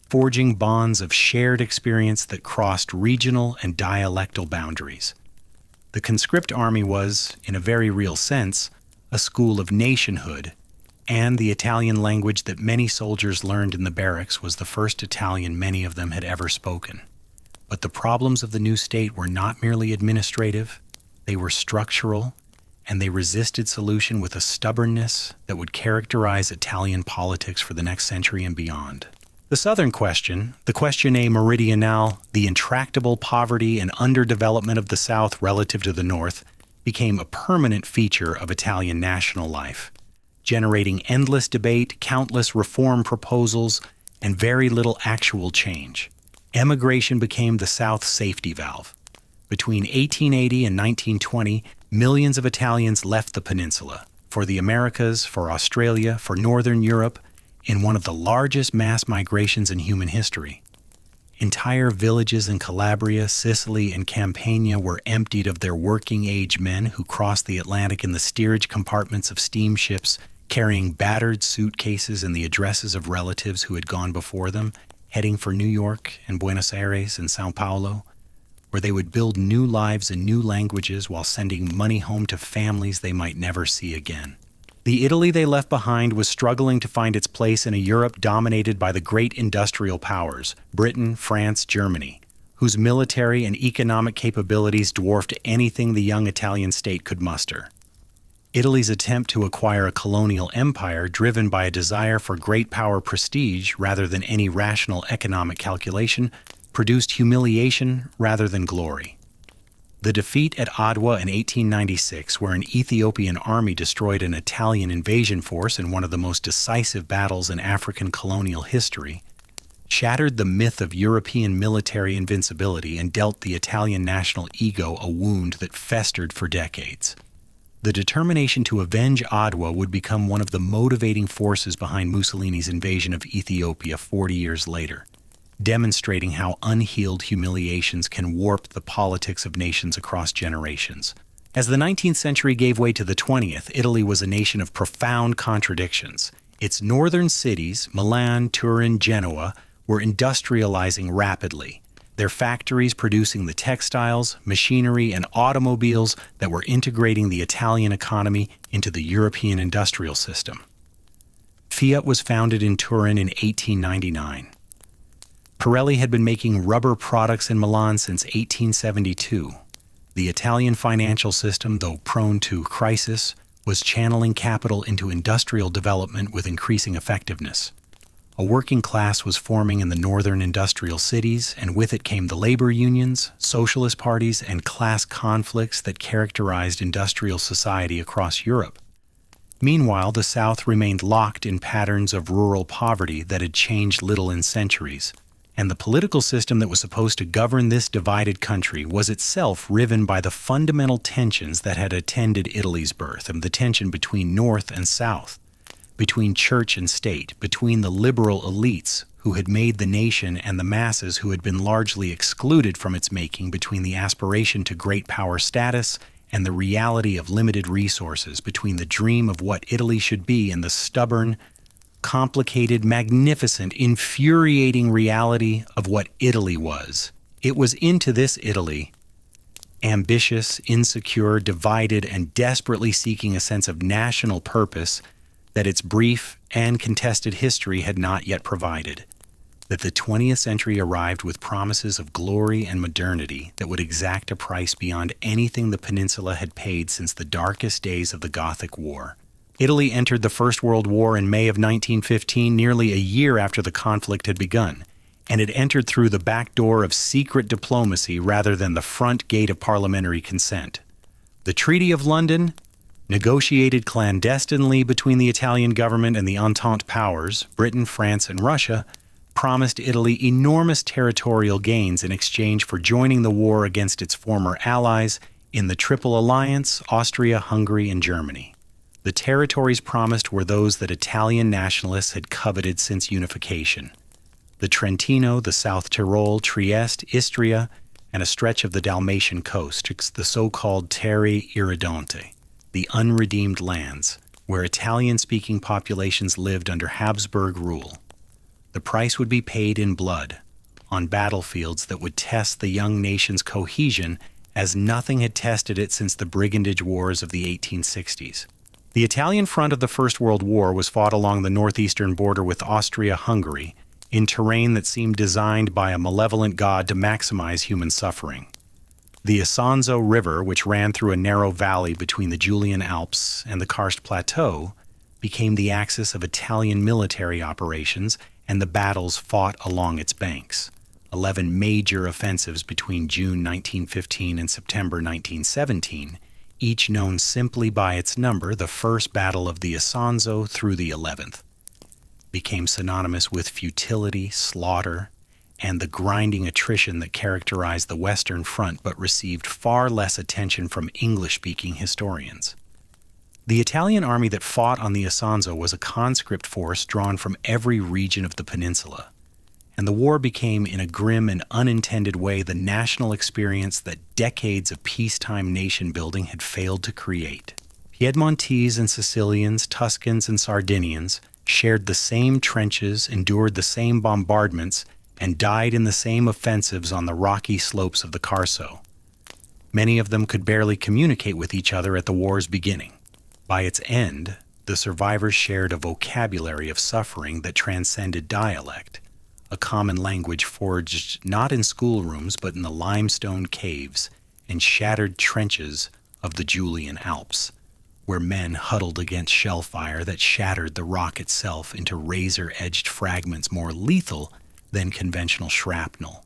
forging bonds of shared experience that crossed regional and dialectal boundaries. The conscript army was, in a very real sense, a school of nationhood, and the Italian language that many soldiers learned in the barracks was the first Italian many of them had ever spoken. But the problems of the new state were not merely administrative, they were structural, and they resisted solution with a stubbornness that would characterize Italian politics for the next century and beyond. The Southern question, the questione meridionale, the intractable poverty and underdevelopment of the South relative to the North, became a permanent feature of Italian national life, generating endless debate, countless reform proposals, and very little actual change. Emigration became the South's safety valve. Between 1880 and 1920, millions of Italians left the peninsula, for the Americas, for Australia, for Northern Europe, in one of the largest mass migrations in human history. Entire villages in Calabria, Sicily, and Campania were emptied of their working-age men who crossed the Atlantic in the steerage compartments of steamships, carrying battered suitcases and the addresses of relatives who had gone before them, heading for New York and Buenos Aires and Sao Paulo, where they would build new lives in new languages while sending money home to families they might never see again. The Italy they left behind was struggling to find its place in a Europe dominated by the great industrial powers, Britain, France, Germany, whose military and economic capabilities dwarfed anything the young Italian state could muster. Italy's attempt to acquire a colonial empire driven by a desire for great power prestige rather than any rational economic calculation produced humiliation rather than glory. The defeat at Adwa in 1896, where an Ethiopian army destroyed an Italian invasion force in one of the most decisive battles in African colonial history, shattered the myth of European military invincibility and dealt the Italian national ego a wound that festered for decades. The determination to avenge Adwa would become one of the motivating forces behind Mussolini's invasion of Ethiopia 40 years later, demonstrating how unhealed humiliations can warp the politics of nations across generations. As the 19th century gave way to the 20th, Italy was a nation of profound contradictions. Its northern cities, Milan, Turin, Genoa, were industrializing rapidly, their factories producing the textiles, machinery, and automobiles that were integrating the Italian economy into the European industrial system. Fiat was founded in Turin in 1899. Pirelli had been making rubber products in Milan since 1872. The Italian financial system, though prone to crisis, was channeling capital into industrial development with increasing effectiveness. A working class was forming in the northern industrial cities, and with it came the labor unions, socialist parties, and class conflicts that characterized industrial society across Europe. Meanwhile, the South remained locked in patterns of rural poverty that had changed little in centuries, and the political system that was supposed to govern this divided country was itself riven by the fundamental tensions that had attended Italy's birth, and the tension between North and South, between church and state, between the liberal elites who had made the nation and the masses who had been largely excluded from its making, between the aspiration to great power status and the reality of limited resources, between the dream of what Italy should be and the stubborn, complicated, magnificent, infuriating reality of what Italy was. It was into this Italy, ambitious, insecure, divided, and desperately seeking a sense of national purpose that its brief and contested history had not yet provided, that the 20th century arrived with promises of glory and modernity that would exact a price beyond anything the peninsula had paid since the darkest days of the Gothic War. Italy entered the First World War in May of 1915, nearly a year after the conflict had begun, and it entered through the back door of secret diplomacy rather than the front gate of parliamentary consent. The Treaty of London, negotiated clandestinely between the Italian government and the Entente powers, Britain, France, and Russia, promised Italy enormous territorial gains in exchange for joining the war against its former allies in the Triple Alliance, Austria, Hungary, and Germany. The territories promised were those that Italian nationalists had coveted since unification: the Trentino, the South Tyrol, Trieste, Istria, and a stretch of the Dalmatian coast, the so-called Terre Irridente, the unredeemed lands, where Italian-speaking populations lived under Habsburg rule. The price would be paid in blood, on battlefields that would test the young nation's cohesion as nothing had tested it since the brigandage wars of the 1860s. The Italian front of the First World War was fought along the northeastern border with Austria-Hungary, in terrain that seemed designed by a malevolent god to maximize human suffering. The Isonzo River, which ran through a narrow valley between the Julian Alps and the Karst Plateau, became the axis of Italian military operations and the battles fought along its banks. 11 major offensives between June 1915 and September 1917, each known simply by its number, the First Battle of the Isonzo through the 11th, became synonymous with futility, slaughter, and the grinding attrition that characterized the Western Front but received far less attention from English-speaking historians. The Italian army that fought on the Isonzo was a conscript force drawn from every region of the peninsula, and the war became, in a grim and unintended way, the national experience that decades of peacetime nation-building had failed to create. Piedmontese and Sicilians, Tuscans and Sardinians shared the same trenches, endured the same bombardments, and died in the same offensives on the rocky slopes of the Carso. Many of them could barely communicate with each other at the war's beginning. By its end, the survivors shared a vocabulary of suffering that transcended dialect, a common language forged not in schoolrooms but in the limestone caves and shattered trenches of the Julian Alps, where men huddled against shell fire that shattered the rock itself into razor-edged fragments more lethal than conventional shrapnel.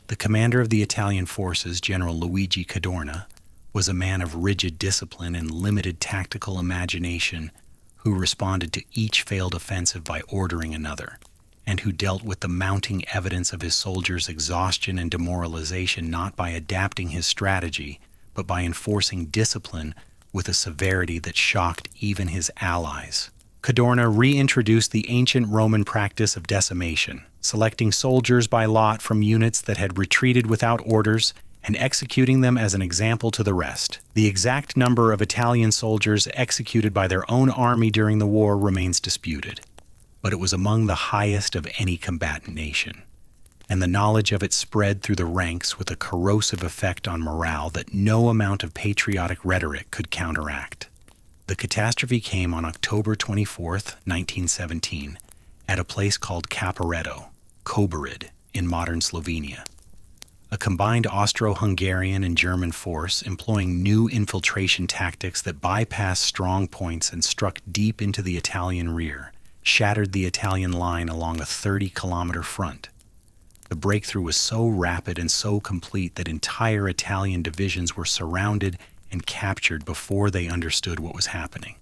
The commander of the Italian forces, General Luigi Cadorna, was a man of rigid discipline and limited tactical imagination who responded to each failed offensive by ordering another, and who dealt with the mounting evidence of his soldiers' exhaustion and demoralization not by adapting his strategy, but by enforcing discipline with a severity that shocked even his allies. Cadorna reintroduced the ancient Roman practice of decimation, selecting soldiers by lot from units that had retreated without orders and executing them as an example to the rest. The exact number of Italian soldiers executed by their own army during the war remains disputed, but it was among the highest of any combatant nation, and the knowledge of it spread through the ranks with a corrosive effect on morale that no amount of patriotic rhetoric could counteract. The catastrophe came on October 24, 1917, at a place called Caporetto, Kobarid, in modern Slovenia. A combined Austro-Hungarian and German force employing new infiltration tactics that bypassed strong points and struck deep into the Italian rear, shattered the Italian line along a 30-kilometer front. The breakthrough was so rapid and so complete that entire Italian divisions were surrounded and captured before they understood what was happening.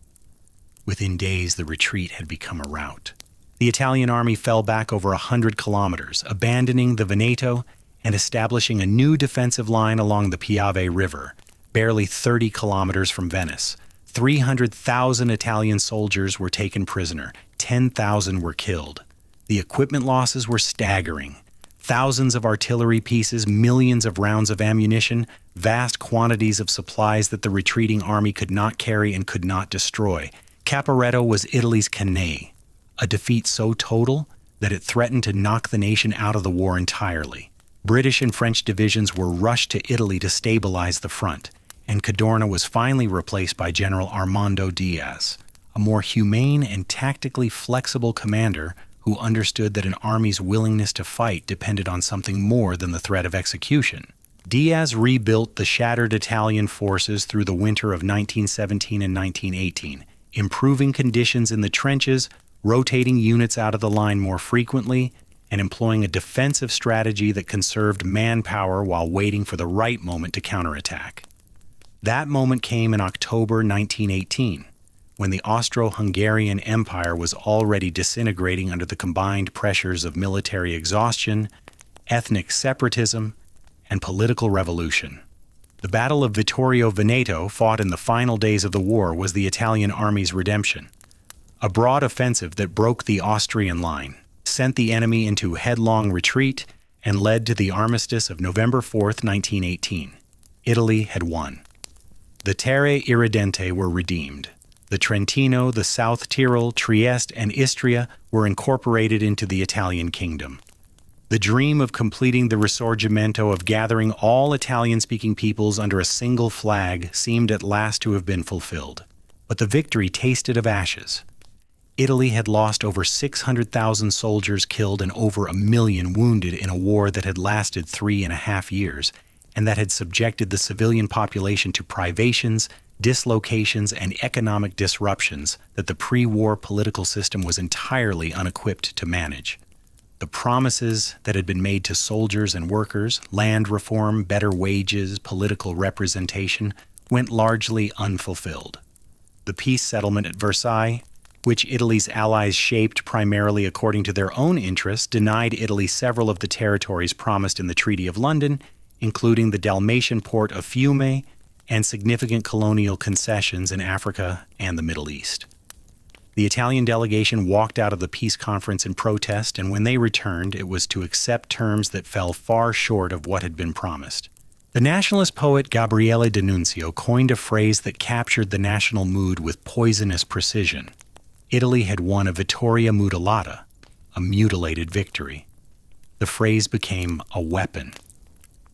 Within days, the retreat had become a rout. The Italian army fell back over 100 kilometers, abandoning the Veneto and establishing a new defensive line along the Piave River, barely 30 kilometers from Venice. 300,000 Italian soldiers were taken prisoner, 10,000 were killed. The equipment losses were staggering. Thousands of artillery pieces, millions of rounds of ammunition, vast quantities of supplies that the retreating army could not carry and could not destroy. Caporetto was Italy's Cannae, a defeat so total that it threatened to knock the nation out of the war entirely. British and French divisions were rushed to Italy to stabilize the front, and Cadorna was finally replaced by General Armando Diaz, a more humane and tactically flexible commander who understood that an army's willingness to fight depended on something more than the threat of execution. Diaz rebuilt the shattered Italian forces through the winter of 1917 and 1918, improving conditions in the trenches, rotating units out of the line more frequently, and employing a defensive strategy that conserved manpower while waiting for the right moment to counterattack. That moment came in October 1918, when the Austro-Hungarian Empire was already disintegrating under the combined pressures of military exhaustion, ethnic separatism, and political revolution. The Battle of Vittorio Veneto, fought in the final days of the war, was the Italian army's redemption. A broad offensive that broke the Austrian line, sent the enemy into headlong retreat, and led to the armistice of November 4, 1918. Italy had won. The Terre Irredente were redeemed. The Trentino, the South Tyrol, Trieste, and Istria were incorporated into the Italian kingdom. The dream of completing the Risorgimento, of gathering all Italian-speaking peoples under a single flag, seemed at last to have been fulfilled. But the victory tasted of ashes. Italy had lost over 600,000 soldiers killed and over 1 million wounded in a war that had lasted 3.5 years, and that had subjected the civilian population to privations, dislocations, and economic disruptions that the pre-war political system was entirely unequipped to manage. The promises that had been made to soldiers and workers, land reform, better wages, political representation, went largely unfulfilled. The peace settlement at Versailles, which Italy's allies shaped primarily according to their own interests, denied Italy several of the territories promised in the Treaty of London, including the Dalmatian port of Fiume and significant colonial concessions in Africa and the Middle East. The Italian delegation walked out of the peace conference in protest, and when they returned, it was to accept terms that fell far short of what had been promised. The nationalist poet Gabriele D'Annunzio coined a phrase that captured the national mood with poisonous precision. Italy had won a vittoria mutilata, a mutilated victory. The phrase became a weapon.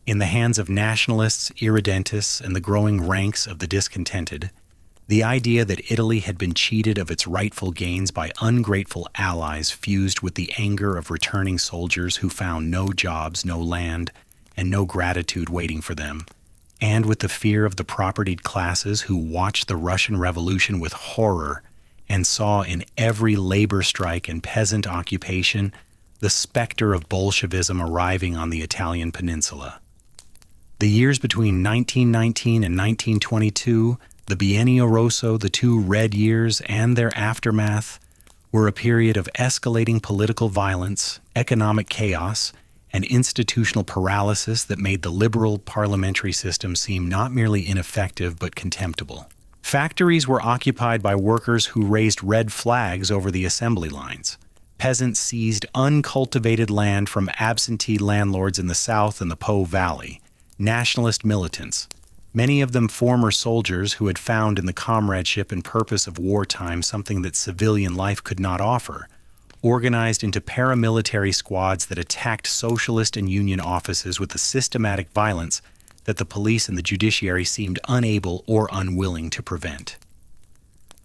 In the hands of nationalists, irredentists, and the growing ranks of the discontented, the idea that Italy had been cheated of its rightful gains by ungrateful allies fused with the anger of returning soldiers who found no jobs, no land, and no gratitude waiting for them, and with the fear of the propertied classes who watched the Russian Revolution with horror and saw in every labor strike and peasant occupation the specter of Bolshevism arriving on the Italian peninsula. The years between 1919 and 1922, the Biennio Rosso, the 2 Red Years, and their aftermath, were a period of escalating political violence, economic chaos, and institutional paralysis that made the liberal parliamentary system seem not merely ineffective but contemptible. Factories were occupied by workers who raised red flags over the assembly lines. Peasants seized uncultivated land from absentee landlords in the South and the Po Valley. Nationalist militants, many of them former soldiers who had found in the comradeship and purpose of wartime something that civilian life could not offer, organized into paramilitary squads that attacked socialist and union offices with a systematic violence that the police and the judiciary seemed unable or unwilling to prevent.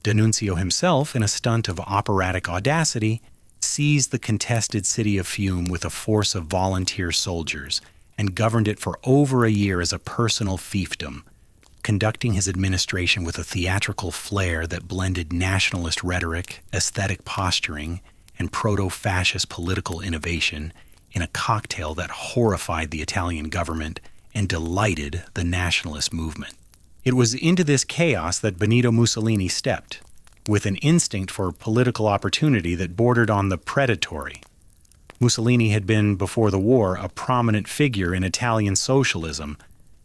D'Annunzio himself, in a stunt of operatic audacity, seized the contested city of Fiume with a force of volunteer soldiers and governed it for over a year as a personal fiefdom, conducting his administration with a theatrical flair that blended nationalist rhetoric, aesthetic posturing, and proto-fascist political innovation in a cocktail that horrified the Italian government and delighted the nationalist movement. It was into this chaos that Benito Mussolini stepped, with an instinct for political opportunity that bordered on the predatory. Mussolini had been, before the war, a prominent figure in Italian socialism,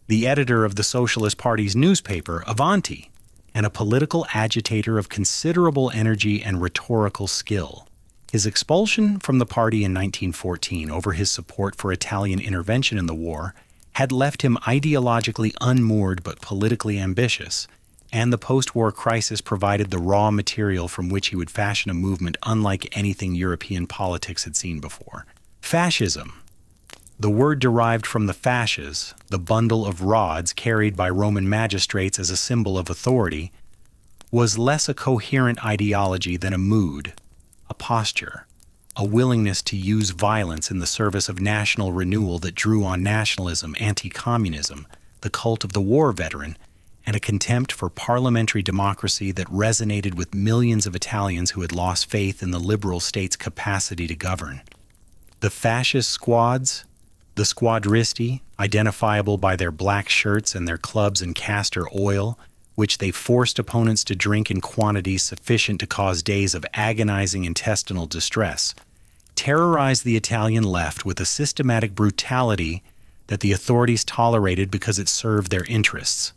the editor of the Socialist Party's newspaper, Avanti, and a political agitator of considerable energy and rhetorical skill. His expulsion from the party in 1914 over his support for Italian intervention in the war had left him ideologically unmoored but politically ambitious, and the post-war crisis provided the raw material from which he would fashion a movement unlike anything European politics had seen before. Fascism, the word derived from the fasces, the bundle of rods carried by Roman magistrates as a symbol of authority, was less a coherent ideology than a mood, a posture, a willingness to use violence in the service of national renewal that drew on nationalism, anti-communism, the cult of the war veteran, and a contempt for parliamentary democracy that resonated with millions of Italians who had lost faith in the liberal state's capacity to govern. The fascist squads, the squadristi, identifiable by their black shirts and their clubs and castor oil, which they forced opponents to drink in quantities sufficient to cause days of agonizing intestinal distress, terrorized the Italian left with a systematic brutality that the authorities tolerated because it served their interests.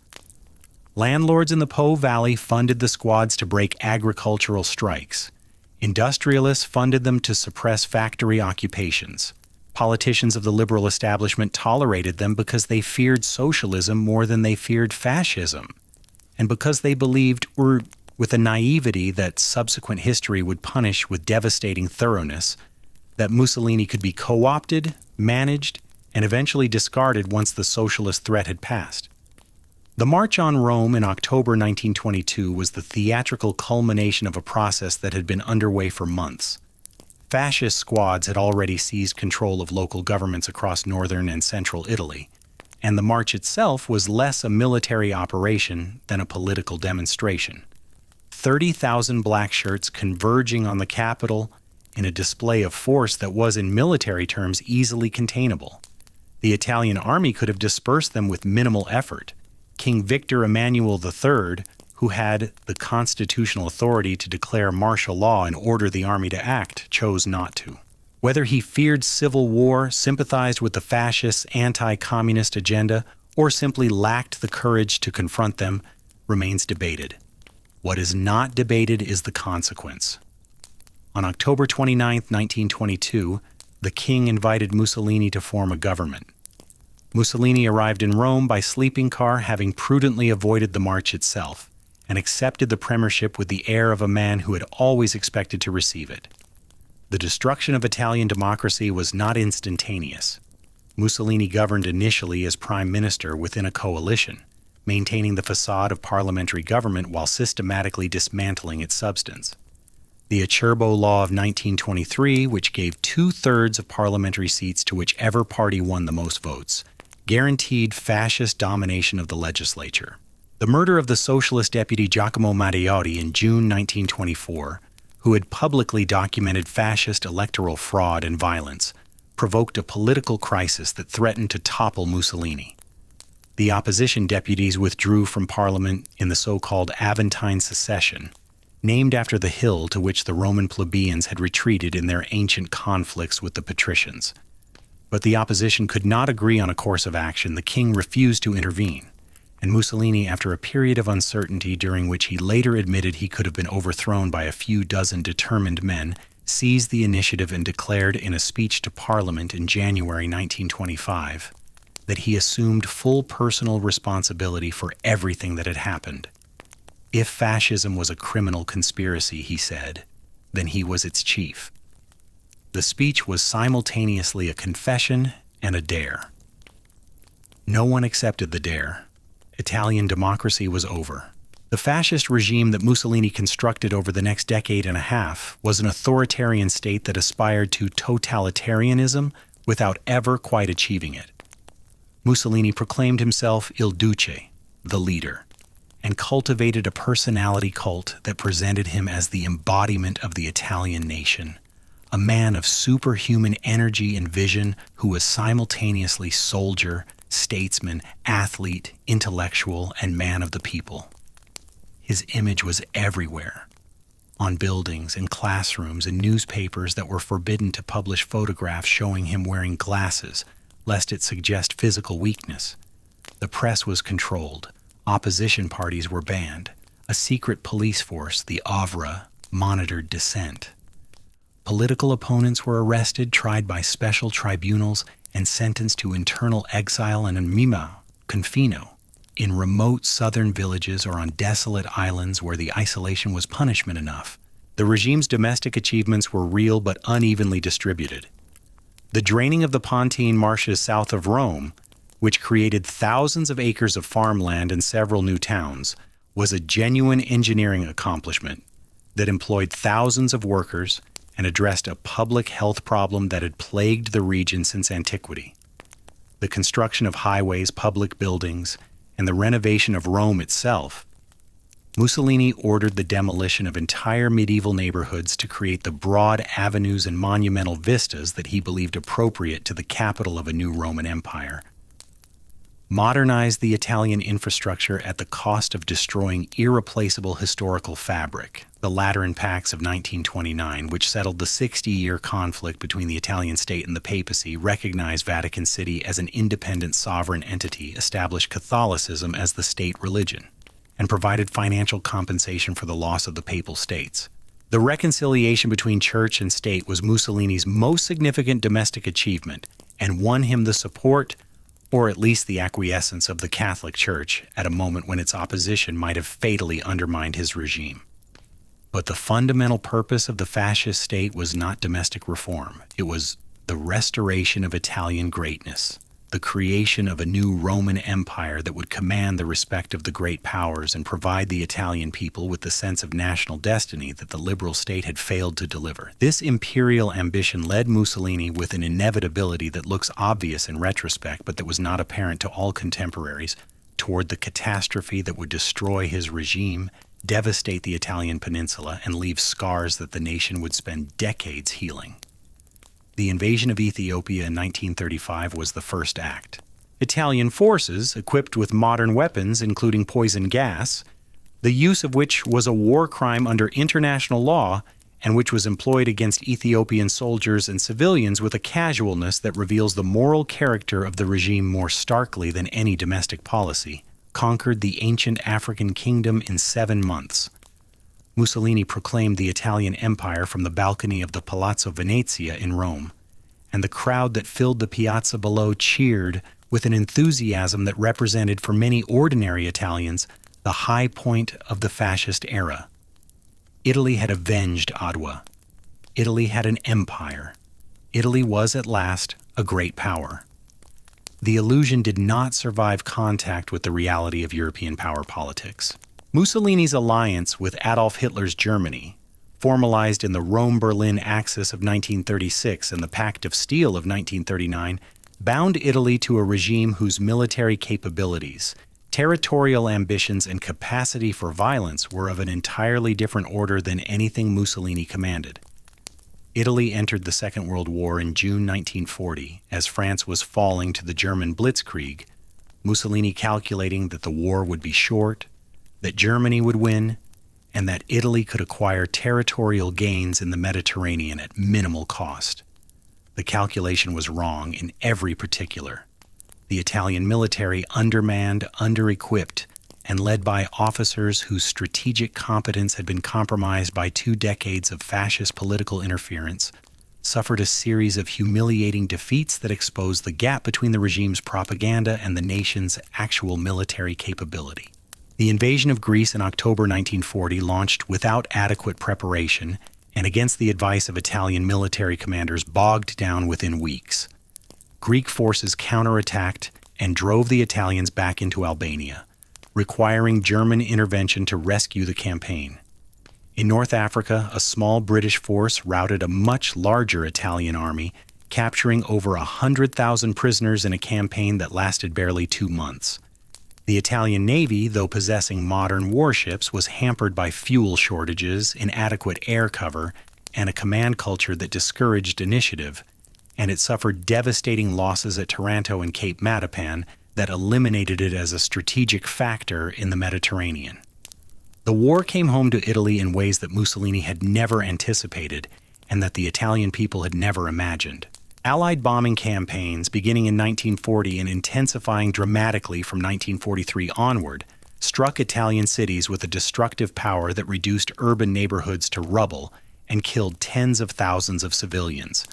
Landlords in the Po Valley funded the squads to break agricultural strikes. Industrialists funded them to suppress factory occupations. Politicians of the liberal establishment tolerated them because they feared socialism more than they feared fascism, and because they believed, or with a naivety that subsequent history would punish with devastating thoroughness, that Mussolini could be co-opted, managed, and eventually discarded once the socialist threat had passed. The March on Rome in October 1922 was the theatrical culmination of a process that had been underway for months. Fascist squads had already seized control of local governments across northern and central Italy, and the march itself was less a military operation than a political demonstration. 30,000 black shirts converging on the Capitol in a display of force that was, in military terms, easily containable. The Italian army could have dispersed them with minimal effort. King Victor Emmanuel III, who had the constitutional authority to declare martial law and order the army to act, chose not to. Whether he feared civil war, sympathized with the fascists' anti-communist agenda, or simply lacked the courage to confront them, remains debated. What is not debated is the consequence. On October 29, 1922, the king invited Mussolini to form a government. Mussolini arrived in Rome by sleeping car, having prudently avoided the march itself, and accepted the premiership with the air of a man who had always expected to receive it. The destruction of Italian democracy was not instantaneous. Mussolini governed initially as prime minister within a coalition, maintaining the facade of parliamentary government while systematically dismantling its substance. The Acerbo Law of 1923, which gave 2/3 of parliamentary seats to whichever party won the most votes, guaranteed fascist domination of the legislature. The murder of the socialist deputy Giacomo Matteotti in June 1924, who had publicly documented fascist electoral fraud and violence, provoked a political crisis that threatened to topple Mussolini. The opposition deputies withdrew from parliament in the so-called Aventine Secession, named after the hill to which the Roman plebeians had retreated in their ancient conflicts with the patricians. But the opposition could not agree on a course of action. The king refused to intervene, and Mussolini, after a period of uncertainty during which he later admitted he could have been overthrown by a few dozen determined men, seized the initiative and declared in a speech to Parliament in January 1925 that he assumed full personal responsibility for everything that had happened. If fascism was a criminal conspiracy, he said, then he was its chief. The speech was simultaneously a confession and a dare. No one accepted the dare. Italian democracy was over. The fascist regime that Mussolini constructed over the next decade and a half was an authoritarian state that aspired to totalitarianism without ever quite achieving it. Mussolini proclaimed himself Il Duce, the leader, and cultivated a personality cult that presented him as the embodiment of the Italian nation, a man of superhuman energy and vision who was simultaneously soldier, statesman, athlete, intellectual, and man of the people. His image was everywhere, on buildings and classrooms and newspapers that were forbidden to publish photographs showing him wearing glasses, lest it suggest physical weakness. The press was controlled. Opposition parties were banned. A secret police force, the Avra, monitored dissent. Political opponents were arrested, tried by special tribunals, and sentenced to internal exile and mima, confino, in remote southern villages or on desolate islands where the isolation was punishment enough. The regime's domestic achievements were real but unevenly distributed. The draining of the Pontine marshes south of Rome, which created thousands of acres of farmland and several new towns, was a genuine engineering accomplishment that employed thousands of workers and addressed a public health problem that had plagued the region since antiquity. The construction of highways, public buildings, and the renovation of Rome itself, Mussolini ordered the demolition of entire medieval neighborhoods to create the broad avenues and monumental vistas that he believed appropriate to the capital of a new Roman Empire. Modernized the Italian infrastructure at the cost of destroying irreplaceable historical fabric, the Lateran Pacts of 1929, which settled the 60-year conflict between the Italian state and the papacy, recognized Vatican City as an independent sovereign entity, established Catholicism as the state religion, and provided financial compensation for the loss of the papal states. The reconciliation between church and state was Mussolini's most significant domestic achievement and won him the support, or at least the acquiescence, of the Catholic Church at a moment when its opposition might have fatally undermined his regime. But the fundamental purpose of the fascist state was not domestic reform. It was the restoration of Italian greatness, the creation of a new Roman Empire that would command the respect of the great powers and provide the Italian people with the sense of national destiny that the liberal state had failed to deliver. This imperial ambition led Mussolini, with an inevitability that looks obvious in retrospect but that was not apparent to all contemporaries, toward the catastrophe that would destroy his regime, devastate the Italian peninsula, and leave scars that the nation would spend decades healing. The invasion of Ethiopia in 1935 was the first act. Italian forces, equipped with modern weapons including poison gas, the use of which was a war crime under international law and which was employed against Ethiopian soldiers and civilians with a casualness that reveals the moral character of the regime more starkly than any domestic policy, conquered the ancient African kingdom in 7 months. Mussolini proclaimed the Italian Empire from the balcony of the Palazzo Venezia in Rome, and the crowd that filled the piazza below cheered with an enthusiasm that represented for many ordinary Italians the high point of the fascist era. Italy had avenged Adwa. Italy had an empire. Italy was at last a great power. The illusion did not survive contact with the reality of European power politics. Mussolini's alliance with Adolf Hitler's Germany, formalized in the Rome-Berlin Axis of 1936 and the Pact of Steel of 1939, bound Italy to a regime whose military capabilities, territorial ambitions, and capacity for violence were of an entirely different order than anything Mussolini commanded. Italy entered the Second World War in June 1940 as France was falling to the German blitzkrieg, Mussolini calculating that the war would be short, that Germany would win, and that Italy could acquire territorial gains in the Mediterranean at minimal cost. The calculation was wrong in every particular. The Italian military, undermanned, under-equipped, and led by officers whose strategic competence had been compromised by 2 decades of fascist political interference, suffered a series of humiliating defeats that exposed the gap between the regime's propaganda and the nation's actual military capability. The invasion of Greece in October 1940 launched without adequate preparation and against the advice of Italian military commanders bogged down within weeks. Greek forces counterattacked and drove the Italians back into Albania, requiring German intervention to rescue the campaign. In North Africa, a small British force routed a much larger Italian army, capturing over 100,000 prisoners in a campaign that lasted barely 2 months. The Italian Navy, though possessing modern warships, was hampered by fuel shortages, inadequate air cover, and a command culture that discouraged initiative, and it suffered devastating losses at Taranto and Cape Matapan that eliminated it as a strategic factor in the Mediterranean. The war came home to Italy in ways that Mussolini had never anticipated and that the Italian people had never imagined. Allied bombing campaigns, beginning in 1940 and intensifying dramatically from 1943 onward, struck Italian cities with a destructive power that reduced urban neighborhoods to rubble and killed tens of thousands of civilians.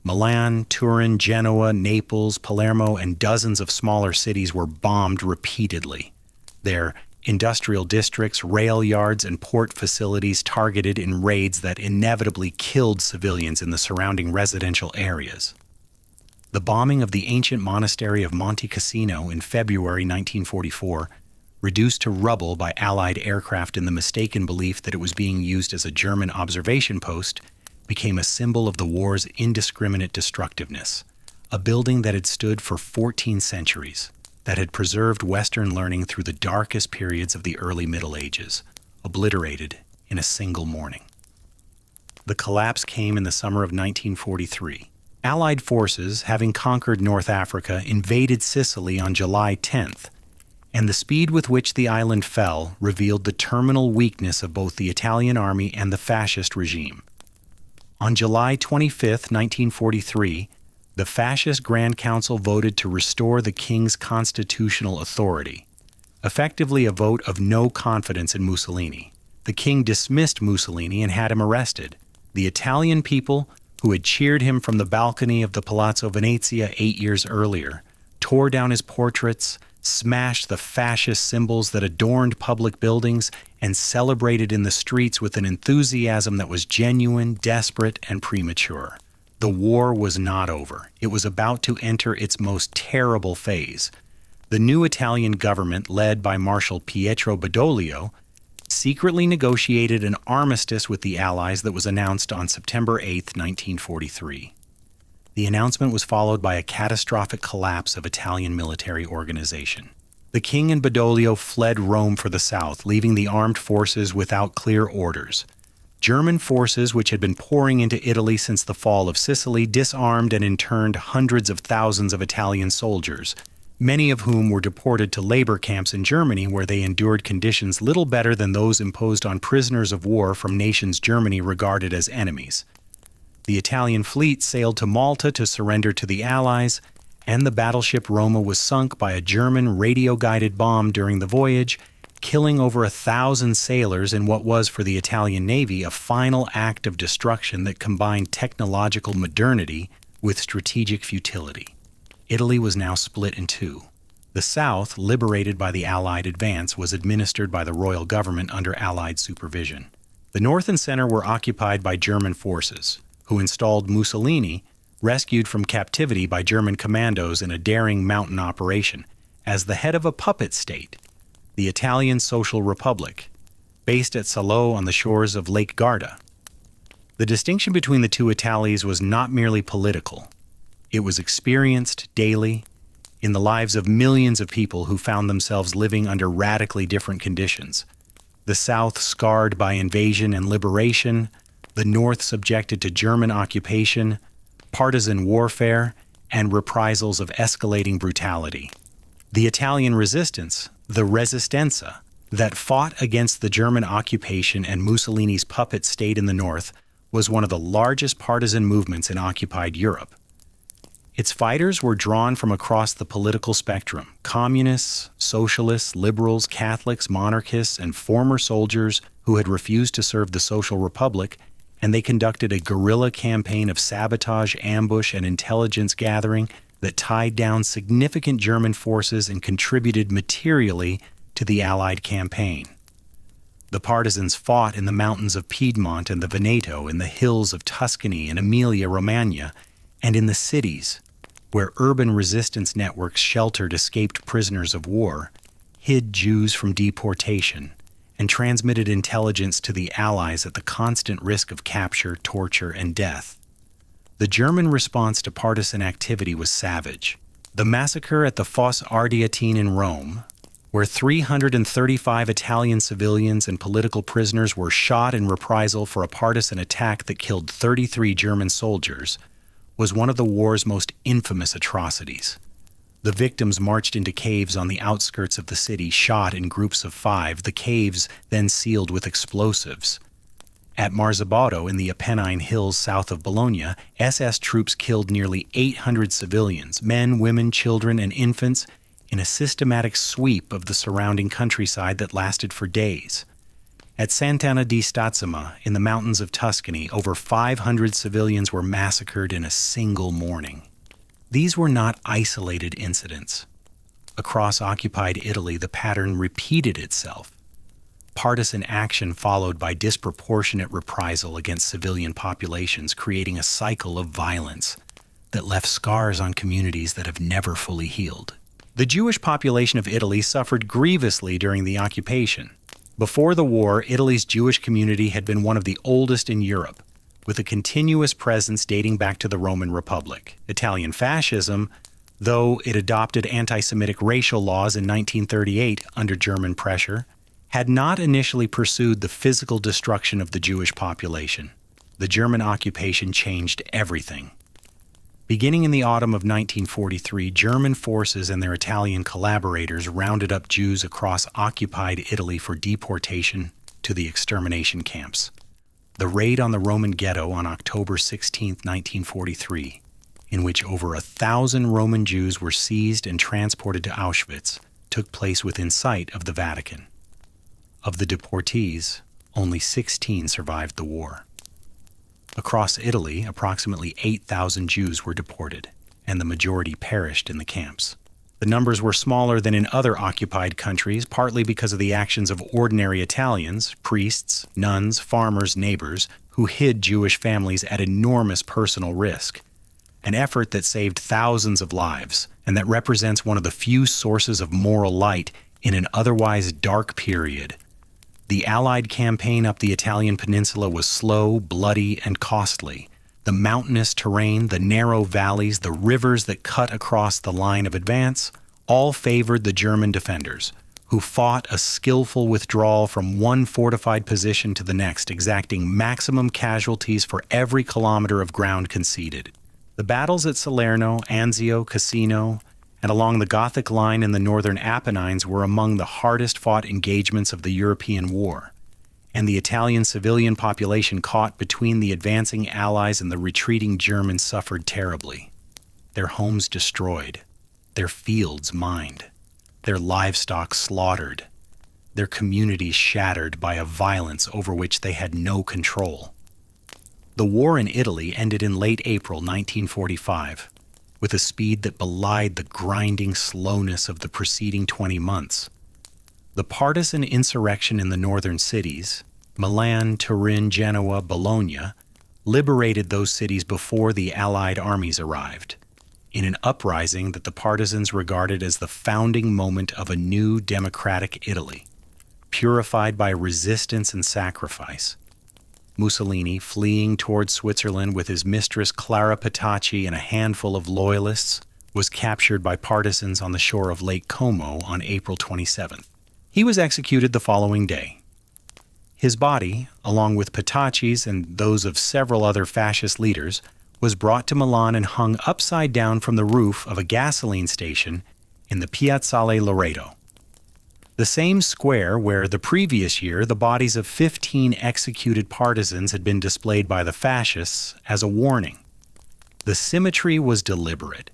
Milan, Turin, Genoa, Naples, Palermo, and dozens of smaller cities were bombed repeatedly. Their industrial districts, rail yards, and port facilities targeted in raids that inevitably killed civilians in the surrounding residential areas. The bombing of the ancient monastery of Monte Cassino in February 1944, reduced to rubble by Allied aircraft in the mistaken belief that it was being used as a German observation post, became a symbol of the war's indiscriminate destructiveness. A building that had stood for 14 centuries, that had preserved Western learning through the darkest periods of the early Middle Ages, obliterated in a single morning. The collapse came in the summer of 1943. Allied forces, having conquered North Africa, invaded Sicily on July 10th, and the speed with which the island fell revealed the terminal weakness of both the Italian army and the fascist regime. On July 25, 1943, the fascist Grand Council voted to restore the king's constitutional authority, effectively a vote of no confidence in Mussolini. The king dismissed Mussolini and had him arrested. The Italian people, who had cheered him from the balcony of the Palazzo Venezia 8 years earlier, tore down his portraits, smashed the fascist symbols that adorned public buildings, and celebrated in the streets with an enthusiasm that was genuine, desperate, and premature. The war was not over. It was about to enter its most terrible phase. The new Italian government, led by Marshal Pietro Badoglio, secretly negotiated an armistice with the Allies that was announced on September 8, 1943. The announcement was followed by a catastrophic collapse of Italian military organization. The king and Badoglio fled Rome for the south, leaving the armed forces without clear orders. German forces, which had been pouring into Italy since the fall of Sicily, disarmed and interned hundreds of thousands of Italian soldiers, many of whom were deported to labor camps in Germany where they endured conditions little better than those imposed on prisoners of war from nations Germany regarded as enemies. The Italian fleet sailed to Malta to surrender to the Allies, and the battleship Roma was sunk by a German radio-guided bomb during the voyage, killing over 1,000 sailors in what was for the Italian Navy a final act of destruction that combined technological modernity with strategic futility. Italy was now split in two. The south, liberated by the Allied advance, was administered by the royal government under Allied supervision. The north and center were occupied by German forces, who installed Mussolini, rescued from captivity by German commandos in a daring mountain operation, as the head of a puppet state, the Italian Social Republic, based at Salo on the shores of Lake Garda. The distinction between the two Italies was not merely political. It was experienced daily in the lives of millions of people who found themselves living under radically different conditions. The South scarred by invasion and liberation, the North subjected to German occupation, partisan warfare, and reprisals of escalating brutality. The Italian resistance, the Resistenza, that fought against the German occupation and Mussolini's puppet state in the North, was one of the largest partisan movements in occupied Europe. Its fighters were drawn from across the political spectrum: communists, socialists, liberals, Catholics, monarchists, and former soldiers who had refused to serve the Social Republic, and they conducted a guerrilla campaign of sabotage, ambush, and intelligence gathering that tied down significant German forces and contributed materially to the Allied campaign. The partisans fought in the mountains of Piedmont and the Veneto, in the hills of Tuscany and Emilia-Romagna, and in the cities, where urban resistance networks sheltered escaped prisoners of war, hid Jews from deportation, and transmitted intelligence to the Allies at the constant risk of capture, torture, and death. The German response to partisan activity was savage. The massacre at the Fosse Ardeatine in Rome, where 335 Italian civilians and political prisoners were shot in reprisal for a partisan attack that killed 33 German soldiers, was one of the war's most infamous atrocities. The victims marched into caves on the outskirts of the city, shot in groups of 5, the caves then sealed with explosives. At Marzabotto in the Apennine Hills south of Bologna, SS troops killed nearly 800 civilians, men, women, children, and infants, in a systematic sweep of the surrounding countryside that lasted for days. At Sant'Anna di Stazzema, in the mountains of Tuscany, over 500 civilians were massacred in a single morning. These were not isolated incidents. Across occupied Italy, the pattern repeated itself. Partisan action followed by disproportionate reprisal against civilian populations, creating a cycle of violence that left scars on communities that have never fully healed. The Jewish population of Italy suffered grievously during the occupation. Before the war, Italy's Jewish community had been one of the oldest in Europe, with a continuous presence dating back to the Roman Republic. Italian fascism, though it adopted anti-Semitic racial laws in 1938 under German pressure, had not initially pursued the physical destruction of the Jewish population. The German occupation changed everything. Beginning in the autumn of 1943, German forces and their Italian collaborators rounded up Jews across occupied Italy for deportation to the extermination camps. The raid on the Roman ghetto on October 16, 1943, in which over 1,000 Roman Jews were seized and transported to Auschwitz, took place within sight of the Vatican. Of the deportees, only 16 survived the war. Across Italy, approximately 8,000 Jews were deported, and the majority perished in the camps. The numbers were smaller than in other occupied countries, partly because of the actions of ordinary Italians, priests, nuns, farmers, neighbors, who hid Jewish families at enormous personal risk, an effort that saved thousands of lives, and that represents one of the few sources of moral light in an otherwise dark period. The Allied campaign up the Italian peninsula was slow, bloody, and costly. The mountainous terrain, the narrow valleys, the rivers that cut across the line of advance, all favored the German defenders, who fought a skillful withdrawal from one fortified position to the next, exacting maximum casualties for every kilometer of ground conceded. The battles at Salerno, Anzio, Cassino, and along the Gothic line in the northern Apennines were among the hardest-fought engagements of the European War, and the Italian civilian population caught between the advancing Allies and the retreating Germans suffered terribly. Their homes destroyed, their fields mined, their livestock slaughtered, their communities shattered by a violence over which they had no control. The war in Italy ended in late April 1945, with a speed that belied the grinding slowness of the preceding 20 months. The partisan insurrection in the northern cities, Milan, Turin, Genoa, Bologna, liberated those cities before the Allied armies arrived, in an uprising that the partisans regarded as the founding moment of a new democratic Italy, purified by resistance and sacrifice. Mussolini, fleeing toward Switzerland with his mistress Clara Petacci and a handful of loyalists, was captured by partisans on the shore of Lake Como on April 27th. He was executed the following day. His body, along with Petacci's and those of several other fascist leaders, was brought to Milan and hung upside down from the roof of a gasoline station in the Piazzale Loreto, the same square where the previous year the bodies of 15 executed partisans had been displayed by the fascists as a warning. The symmetry was deliberate.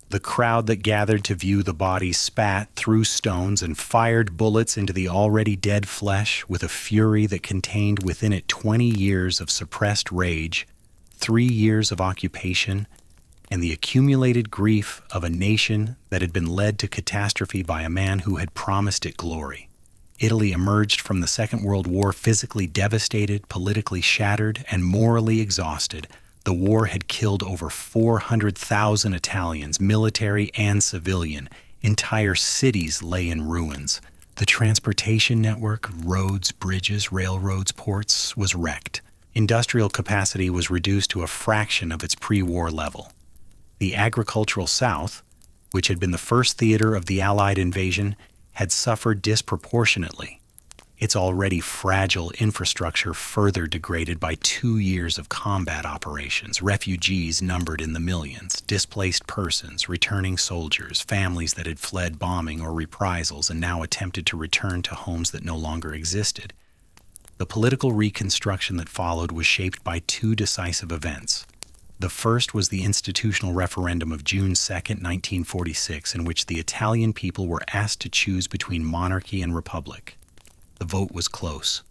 The crowd that gathered to view the bodies spat, threw stones, and fired bullets into the already dead flesh with a fury that contained within it 20 years of suppressed rage, 3 years of occupation, and the accumulated grief of a nation that had been led to catastrophe by a man who had promised it glory. Italy emerged from the Second World War physically devastated, politically shattered, and morally exhausted. The war had killed over 400,000 Italians, military and civilian. Entire cities lay in ruins. The transportation network, roads, bridges, railroads, ports, was wrecked. Industrial capacity was reduced to a fraction of its pre-war level. The agricultural South, which had been the first theater of the Allied invasion, had suffered disproportionately. Its already fragile infrastructure further degraded by 2 years of combat operations, refugees numbered in the millions, displaced persons, returning soldiers, families that had fled bombing or reprisals and now attempted to return to homes that no longer existed. The political reconstruction that followed was shaped by 2 decisive events. The first was the institutional referendum of June 2, 1946, in which the Italian people were asked to choose between monarchy and republic. The vote was close.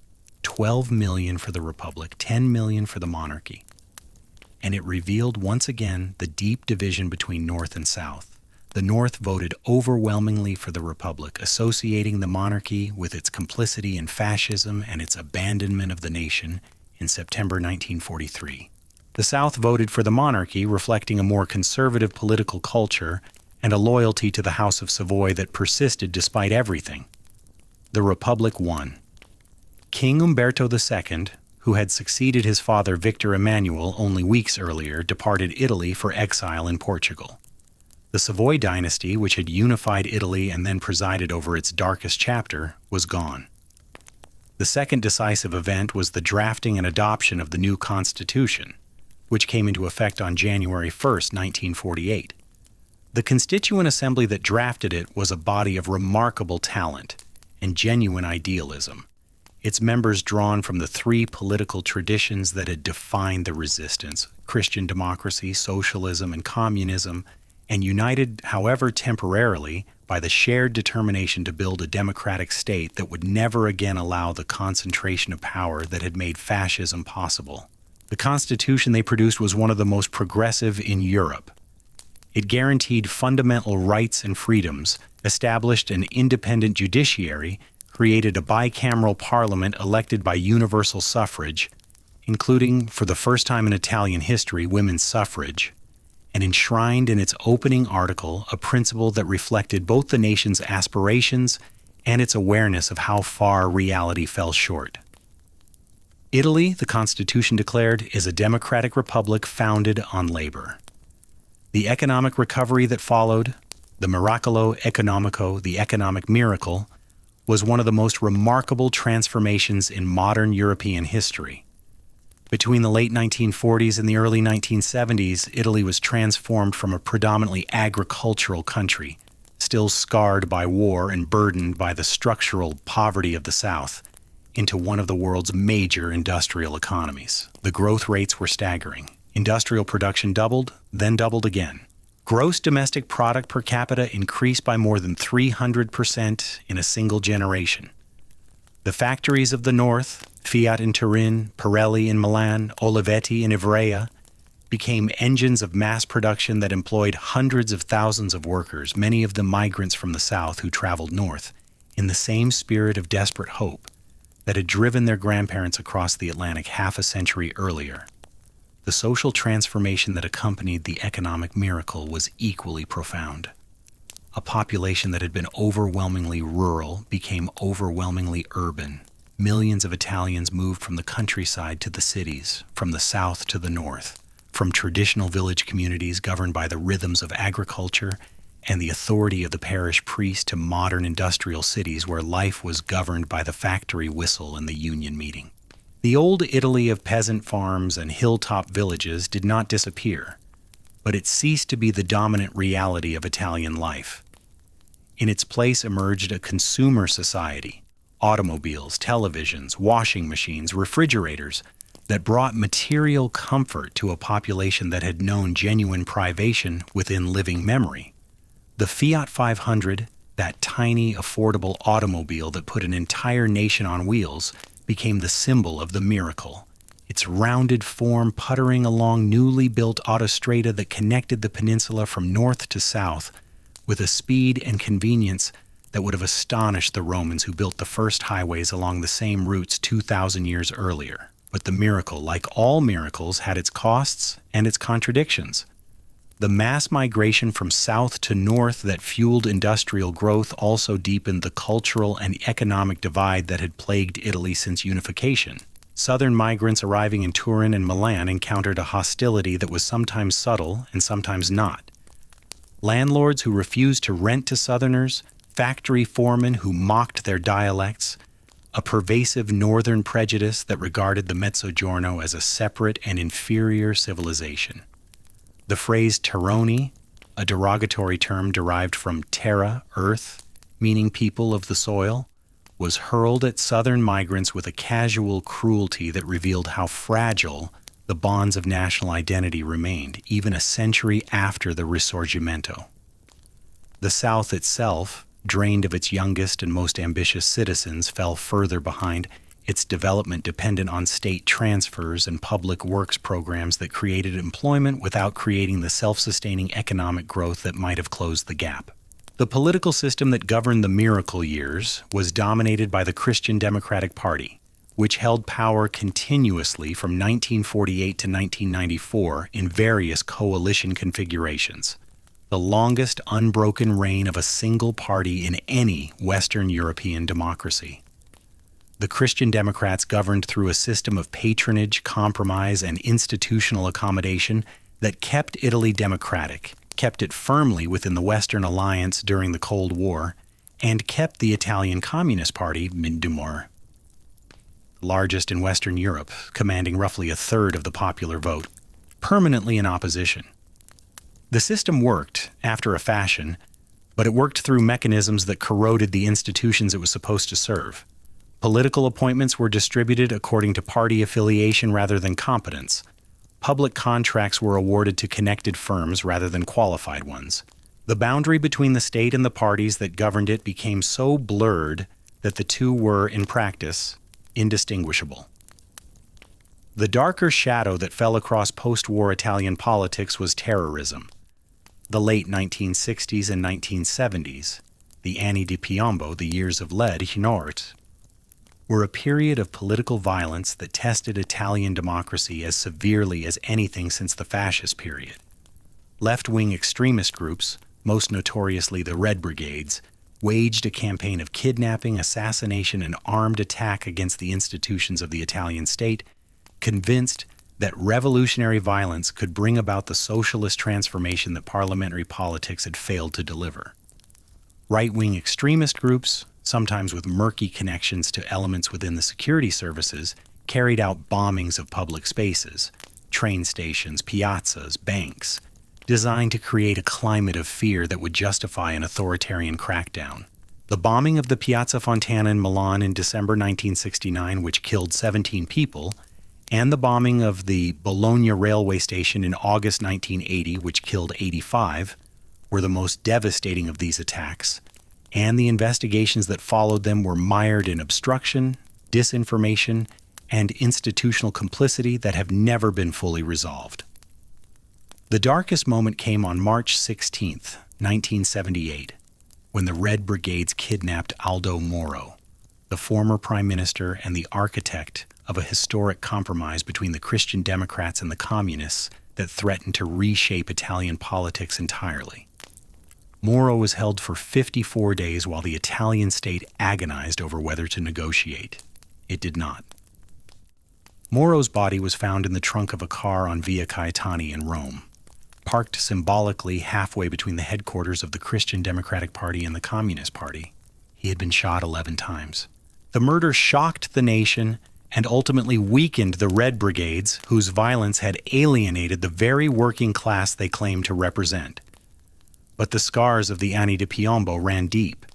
12 million for the republic, 10 million for the monarchy. And it revealed once again the deep division between North and South. The North voted overwhelmingly for the republic, associating the monarchy with its complicity in fascism and its abandonment of the nation in September 1943. The South voted for the monarchy, reflecting a more conservative political culture and a loyalty to the House of Savoy that persisted despite everything. The Republic won. King Umberto II, who had succeeded his father Victor Emmanuel only weeks earlier, departed Italy for exile in Portugal. The Savoy dynasty, which had unified Italy and then presided over its darkest chapter, was gone. The second decisive event was the drafting and adoption of the new constitution, which came into effect on January 1, 1948. The Constituent Assembly that drafted it was a body of remarkable talent and genuine idealism, its members drawn from the 3 political traditions that had defined the resistance: Christian democracy, socialism, and communism, and united, however temporarily, by the shared determination to build a democratic state that would never again allow the concentration of power that had made fascism possible. The constitution they produced was one of the most progressive in Europe. It guaranteed fundamental rights and freedoms, established an independent judiciary, created a bicameral parliament elected by universal suffrage, including, for the first time in Italian history, women's suffrage, and enshrined in its opening article a principle that reflected both the nation's aspirations and its awareness of how far reality fell short. Italy, the Constitution declared, is a democratic republic founded on labor. The economic recovery that followed, the miracolo economico, the economic miracle, was one of the most remarkable transformations in modern European history. Between the late 1940s and the early 1970s, Italy was transformed from a predominantly agricultural country, still scarred by war and burdened by the structural poverty of the South, into one of the world's major industrial economies. The growth rates were staggering. Industrial production doubled, then doubled again. Gross domestic product per capita increased by more than 300% in a single generation. The factories of the North, Fiat in Turin, Pirelli in Milan, Olivetti in Ivrea, became engines of mass production that employed hundreds of thousands of workers, many of them migrants from the South who traveled north, in the same spirit of desperate hope that had driven their grandparents across the Atlantic half a century earlier. The social transformation that accompanied the economic miracle was equally profound. A population that had been overwhelmingly rural became overwhelmingly urban. Millions of Italians moved from the countryside to the cities, from the south to the north, from traditional village communities governed by the rhythms of agriculture and the authority of the parish priest to modern industrial cities where life was governed by the factory whistle and the union meeting. The old Italy of peasant farms and hilltop villages did not disappear, but it ceased to be the dominant reality of Italian life. In its place emerged a consumer society, automobiles, televisions, washing machines, refrigerators, that brought material comfort to a population that had known genuine privation within living memory. The Fiat 500, that tiny, affordable automobile that put an entire nation on wheels, became the symbol of the miracle. Its rounded form puttering along newly built autostrada that connected the peninsula from north to south with a speed and convenience that would have astonished the Romans who built the first highways along the same routes 2,000 years earlier. But the miracle, like all miracles, had its costs and its contradictions. The mass migration from south to north that fueled industrial growth also deepened the cultural and economic divide that had plagued Italy since unification. Southern migrants arriving in Turin and Milan encountered a hostility that was sometimes subtle and sometimes not. Landlords who refused to rent to Southerners, factory foremen who mocked their dialects, a pervasive northern prejudice that regarded the Mezzogiorno as a separate and inferior civilization. The phrase terroni, a derogatory term derived from terra, earth, meaning people of the soil, was hurled at southern migrants with a casual cruelty that revealed how fragile the bonds of national identity remained, even a century after the Risorgimento. The South itself, drained of its youngest and most ambitious citizens, fell further behind, its development dependent on state transfers and public works programs that created employment without creating the self-sustaining economic growth that might have closed the gap. The political system that governed the miracle years was dominated by the Christian Democratic Party, which held power continuously from 1948 to 1994 in various coalition configurations, the longest unbroken reign of a single party in any Western European democracy. The Christian Democrats governed through a system of patronage, compromise, and institutional accommodation that kept Italy democratic, kept it firmly within the Western alliance during the Cold War, and kept the Italian Communist Party, Mindumor, largest in Western Europe, commanding roughly a third of the popular vote, permanently in opposition. The system worked, after a fashion, but it worked through mechanisms that corroded the institutions it was supposed to serve. Political appointments were distributed according to party affiliation rather than competence. Public contracts were awarded to connected firms rather than qualified ones. The boundary between the state and the parties that governed it became so blurred that the two were, in practice, indistinguishable. The darker shadow that fell across post-war Italian politics was terrorism. The late 1960s and 1970s, the Anni di Piombo, the years of lead, Hinort, were a period of political violence that tested Italian democracy as severely as anything since the fascist period. Left-wing extremist groups, most notoriously the Red Brigades, waged a campaign of kidnapping, assassination, and armed attack against the institutions of the Italian state, convinced that revolutionary violence could bring about the socialist transformation that parliamentary politics had failed to deliver. Right-wing extremist groups, sometimes with murky connections to elements within the security services, carried out bombings of public spaces, train stations, piazzas, banks, designed to create a climate of fear that would justify an authoritarian crackdown. The bombing of the Piazza Fontana in Milan in December 1969, which killed 17 people, and the bombing of the Bologna railway station in August 1980, which killed 85, were the most devastating of these attacks, and the investigations that followed them were mired in obstruction, disinformation, and institutional complicity that have never been fully resolved. The darkest moment came on March 16, 1978, when the Red Brigades kidnapped Aldo Moro, the former prime minister and the architect of a historic compromise between the Christian Democrats and the Communists that threatened to reshape Italian politics entirely. Moro was held for 54 days while the Italian state agonized over whether to negotiate. It did not. Moro's body was found in the trunk of a car on Via Caetani in Rome, parked symbolically halfway between the headquarters of the Christian Democratic Party and the Communist Party. He had been shot 11 times. The murder shocked the nation and ultimately weakened the Red Brigades, whose violence had alienated the very working class they claimed to represent. But the scars of the Anni di Piombo ran deep,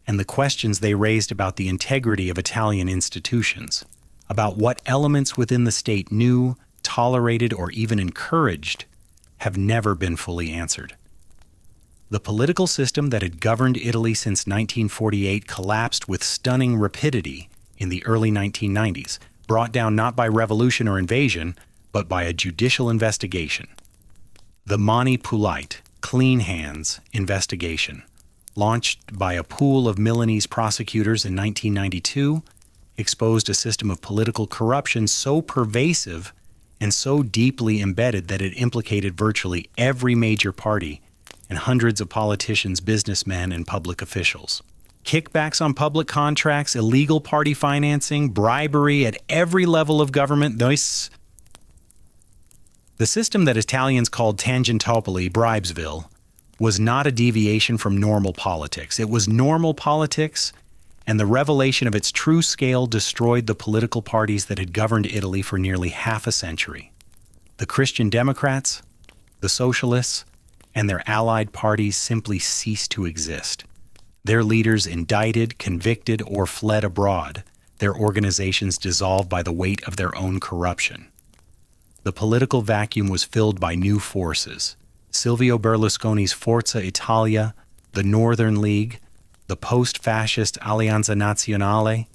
and the questions they raised about the integrity of Italian institutions, about what elements within the state knew, tolerated, or even encouraged, have never been fully answered. The political system that had governed Italy since 1948 collapsed with stunning rapidity in the early 1990s, brought down not by revolution or invasion, but by a judicial investigation. The Mani Pulite, Clean Hands investigation, launched by a pool of Milanese prosecutors in 1992, exposed a system of political corruption so pervasive and so deeply embedded that it implicated virtually every major party and hundreds of politicians, businessmen, and public officials. Kickbacks on public contracts, illegal party financing, bribery at every level of government. The system that Italians called Tangentopoli, Bribesville, was not a deviation from normal politics. It was normal politics, and the revelation of its true scale destroyed the political parties that had governed Italy for nearly half a century. The Christian Democrats, the Socialists, and their allied parties simply ceased to exist. Their leaders indicted, convicted, or fled abroad, their organizations dissolved by the weight of their own corruption. The political vacuum was filled by new forces: Silvio Berlusconi's Forza Italia, the Northern League, the post-fascist Alleanza Nazionale,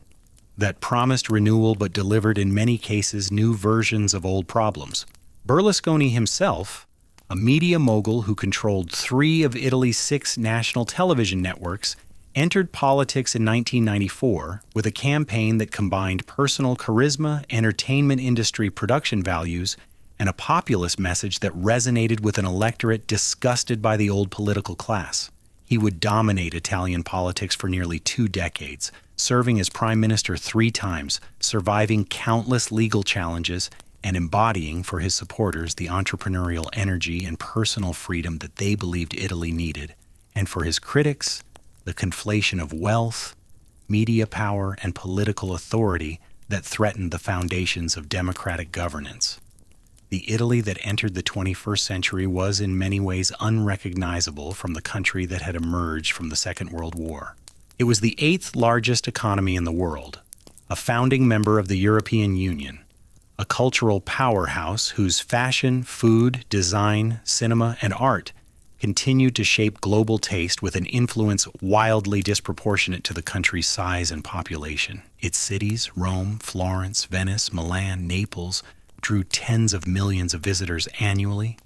that promised renewal but delivered in many cases new versions of old problems. Berlusconi himself, a media mogul who controlled 3 of Italy's 6 national television networks, entered politics in 1994 with a campaign that combined personal charisma, entertainment industry production values, and a populist message that resonated with an electorate disgusted by the old political class. He would dominate Italian politics for nearly 2 decades, serving as prime minister 3 times, surviving countless legal challenges, and embodying for his supporters the entrepreneurial energy and personal freedom that they believed Italy needed, and for his critics, the conflation of wealth, media power, and political authority that threatened the foundations of democratic governance. The Italy that entered the 21st century was in many ways unrecognizable from the country that had emerged from the Second World War. It was the 8th largest economy in the world, a founding member of the European Union, a cultural powerhouse whose fashion, food, design, cinema, and art continued to shape global taste with an influence wildly disproportionate to the country's size and population. Its cities, Rome, Florence, Venice, Milan, Naples, drew tens of millions of visitors annually,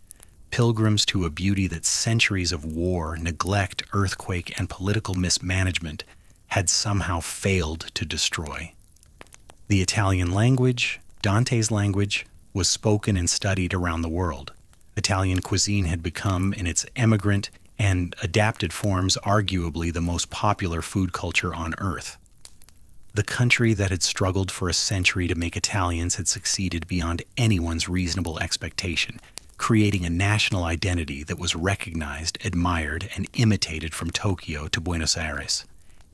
pilgrims to a beauty that centuries of war, neglect, earthquake, and political mismanagement had somehow failed to destroy. The Italian language, Dante's language, was spoken and studied around the world. Italian cuisine had become, in its emigrant and adapted forms, arguably the most popular food culture on earth. The country that had struggled for a century to make Italians had succeeded beyond anyone's reasonable expectation, creating a national identity that was recognized, admired, and imitated from Tokyo to Buenos Aires.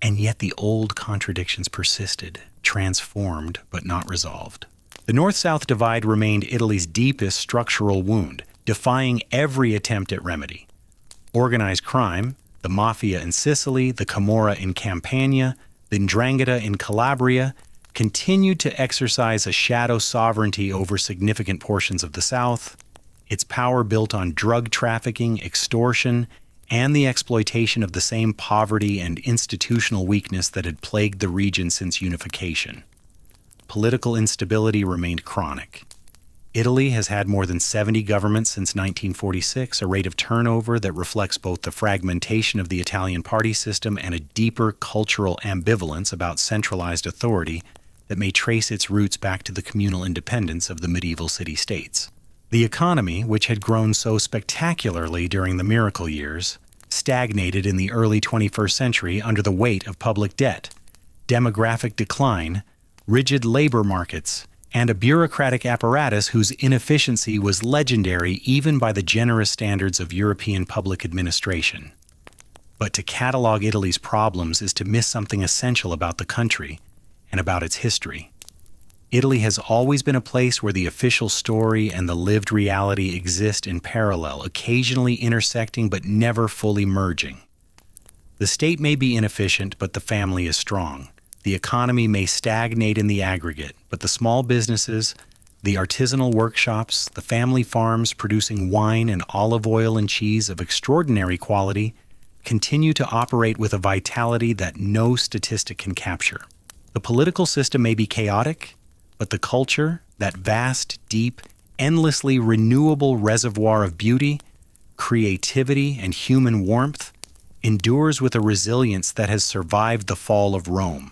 And yet the old contradictions persisted, transformed but not resolved. The North-South divide remained Italy's deepest structural wound, defying every attempt at remedy. Organized crime, the mafia in Sicily, the Camorra in Campania, the 'Ndrangheta in Calabria, continued to exercise a shadow sovereignty over significant portions of the South, its power built on drug trafficking, extortion, and the exploitation of the same poverty and institutional weakness that had plagued the region since unification. Political instability remained chronic. Italy has had more than 70 governments since 1946, a rate of turnover that reflects both the fragmentation of the Italian party system and a deeper cultural ambivalence about centralized authority that may trace its roots back to the communal independence of the medieval city-states. The economy, which had grown so spectacularly during the miracle years, stagnated in the early 21st century under the weight of public debt, demographic decline, rigid labor markets, and a bureaucratic apparatus whose inefficiency was legendary even by the generous standards of European public administration. But to catalog Italy's problems is to miss something essential about the country and about its history. Italy has always been a place where the official story and the lived reality exist in parallel, occasionally intersecting but never fully merging. The state may be inefficient, but the family is strong. The economy may stagnate in the aggregate, but the small businesses, the artisanal workshops, the family farms producing wine and olive oil and cheese of extraordinary quality continue to operate with a vitality that no statistic can capture. The political system may be chaotic, but the culture, that vast, deep, endlessly renewable reservoir of beauty, creativity, and human warmth, endures with a resilience that has survived the fall of Rome.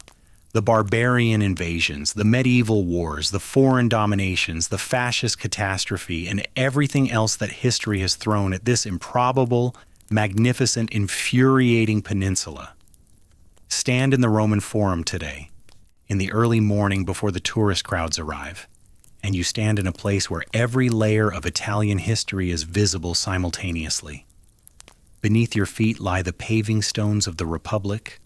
The barbarian invasions, the medieval wars, the foreign dominations, the fascist catastrophe, and everything else that history has thrown at this improbable, magnificent, infuriating peninsula. Stand in the Roman Forum today, in the early morning before the tourist crowds arrive, and you stand in a place where every layer of Italian history is visible simultaneously. Beneath your feet lie the paving stones of the Republic,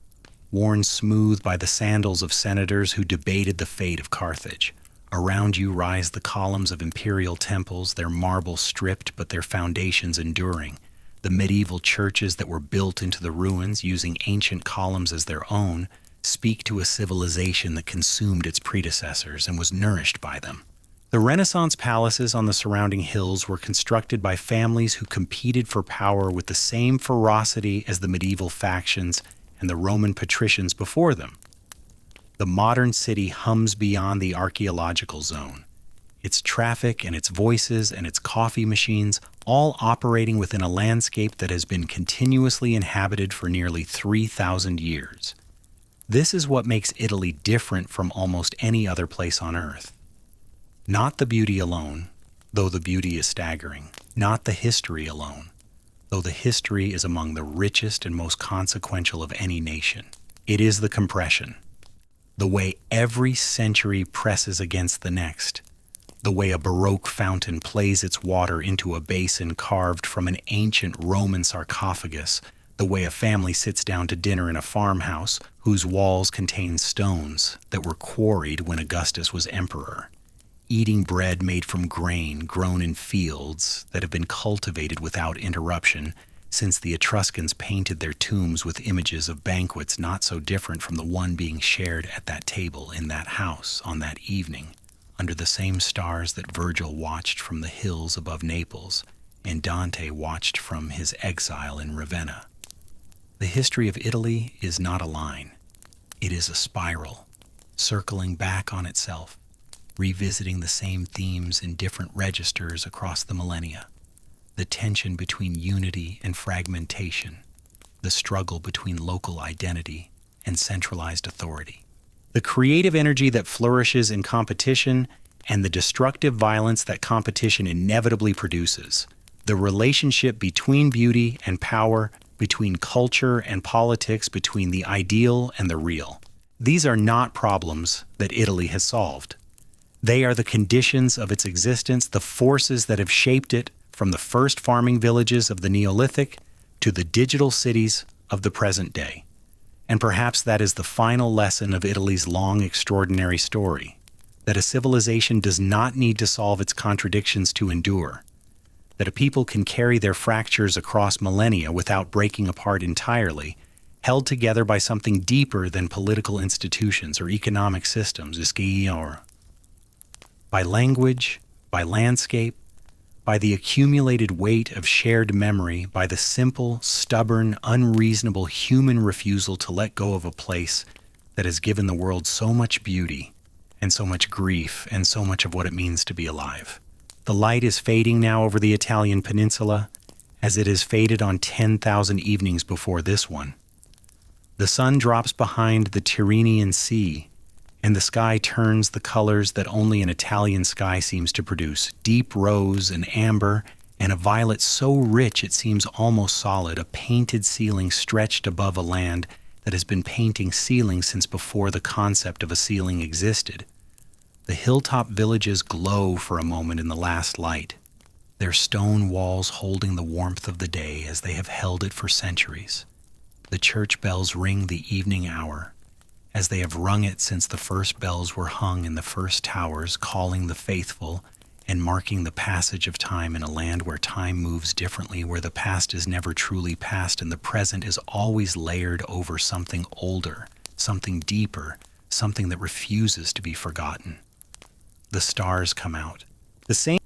worn smooth by the sandals of senators who debated the fate of Carthage. Around you rise the columns of imperial temples, their marble stripped but their foundations enduring. The medieval churches that were built into the ruins, using ancient columns as their own, speak to a civilization that consumed its predecessors and was nourished by them. The Renaissance palaces on the surrounding hills were constructed by families who competed for power with the same ferocity as the medieval factions and the Roman patricians before them. The modern city hums beyond the archaeological zone, its traffic and its voices and its coffee machines all operating within a landscape that has been continuously inhabited for nearly 3,000 years. This is what makes Italy different from almost any other place on earth. Not the beauty alone, though the beauty is staggering. Not the history alone, though the history is among the richest and most consequential of any nation. It is the compression, the way every century presses against the next, the way a Baroque fountain plays its water into a basin carved from an ancient Roman sarcophagus, the way a family sits down to dinner in a farmhouse whose walls contain stones that were quarried when Augustus was emperor, eating bread made from grain grown in fields that have been cultivated without interruption since the Etruscans painted their tombs with images of banquets not so different from the one being shared at that table in that house on that evening, under the same stars that Virgil watched from the hills above Naples and Dante watched from his exile in Ravenna. The history of Italy is not a line. It is a spiral, circling back on itself, revisiting the same themes in different registers across the millennia. The tension between unity and fragmentation, the struggle between local identity and centralized authority, the creative energy that flourishes in competition and the destructive violence that competition inevitably produces, the relationship between beauty and power, between culture and politics, between the ideal and the real. These are not problems that Italy has solved. They are the conditions of its existence, the forces that have shaped it from the first farming villages of the Neolithic to the digital cities of the present day. And perhaps that is the final lesson of Italy's long, extraordinary story. that a civilization does not need to solve its contradictions to endure, that a people can carry their fractures across millennia without breaking apart entirely, held together by something deeper than political institutions or economic systems, by language, by landscape, by the accumulated weight of shared memory, by the simple, stubborn, unreasonable human refusal to let go of a place that has given the world so much beauty and so much grief and so much of what it means to be alive. The light is fading now over the Italian peninsula, as it has faded on 10,000 evenings before this one. The sun drops behind the Tyrrhenian Sea, and the sky turns the colors that only an Italian sky seems to produce: deep rose and amber, and a violet so rich it seems almost solid, a painted ceiling stretched above a land that has been painting ceilings since before the concept of a ceiling existed. The hilltop villages glow for a moment in the last light, their stone walls holding the warmth of the day as they have held it for centuries. The church bells ring the evening hour, as they have rung it since the first bells were hung in the first towers, calling the faithful and marking the passage of time in a land where time moves differently, where the past is never truly past and the present is always layered over something older, something deeper, something that refuses to be forgotten. The stars come out. The same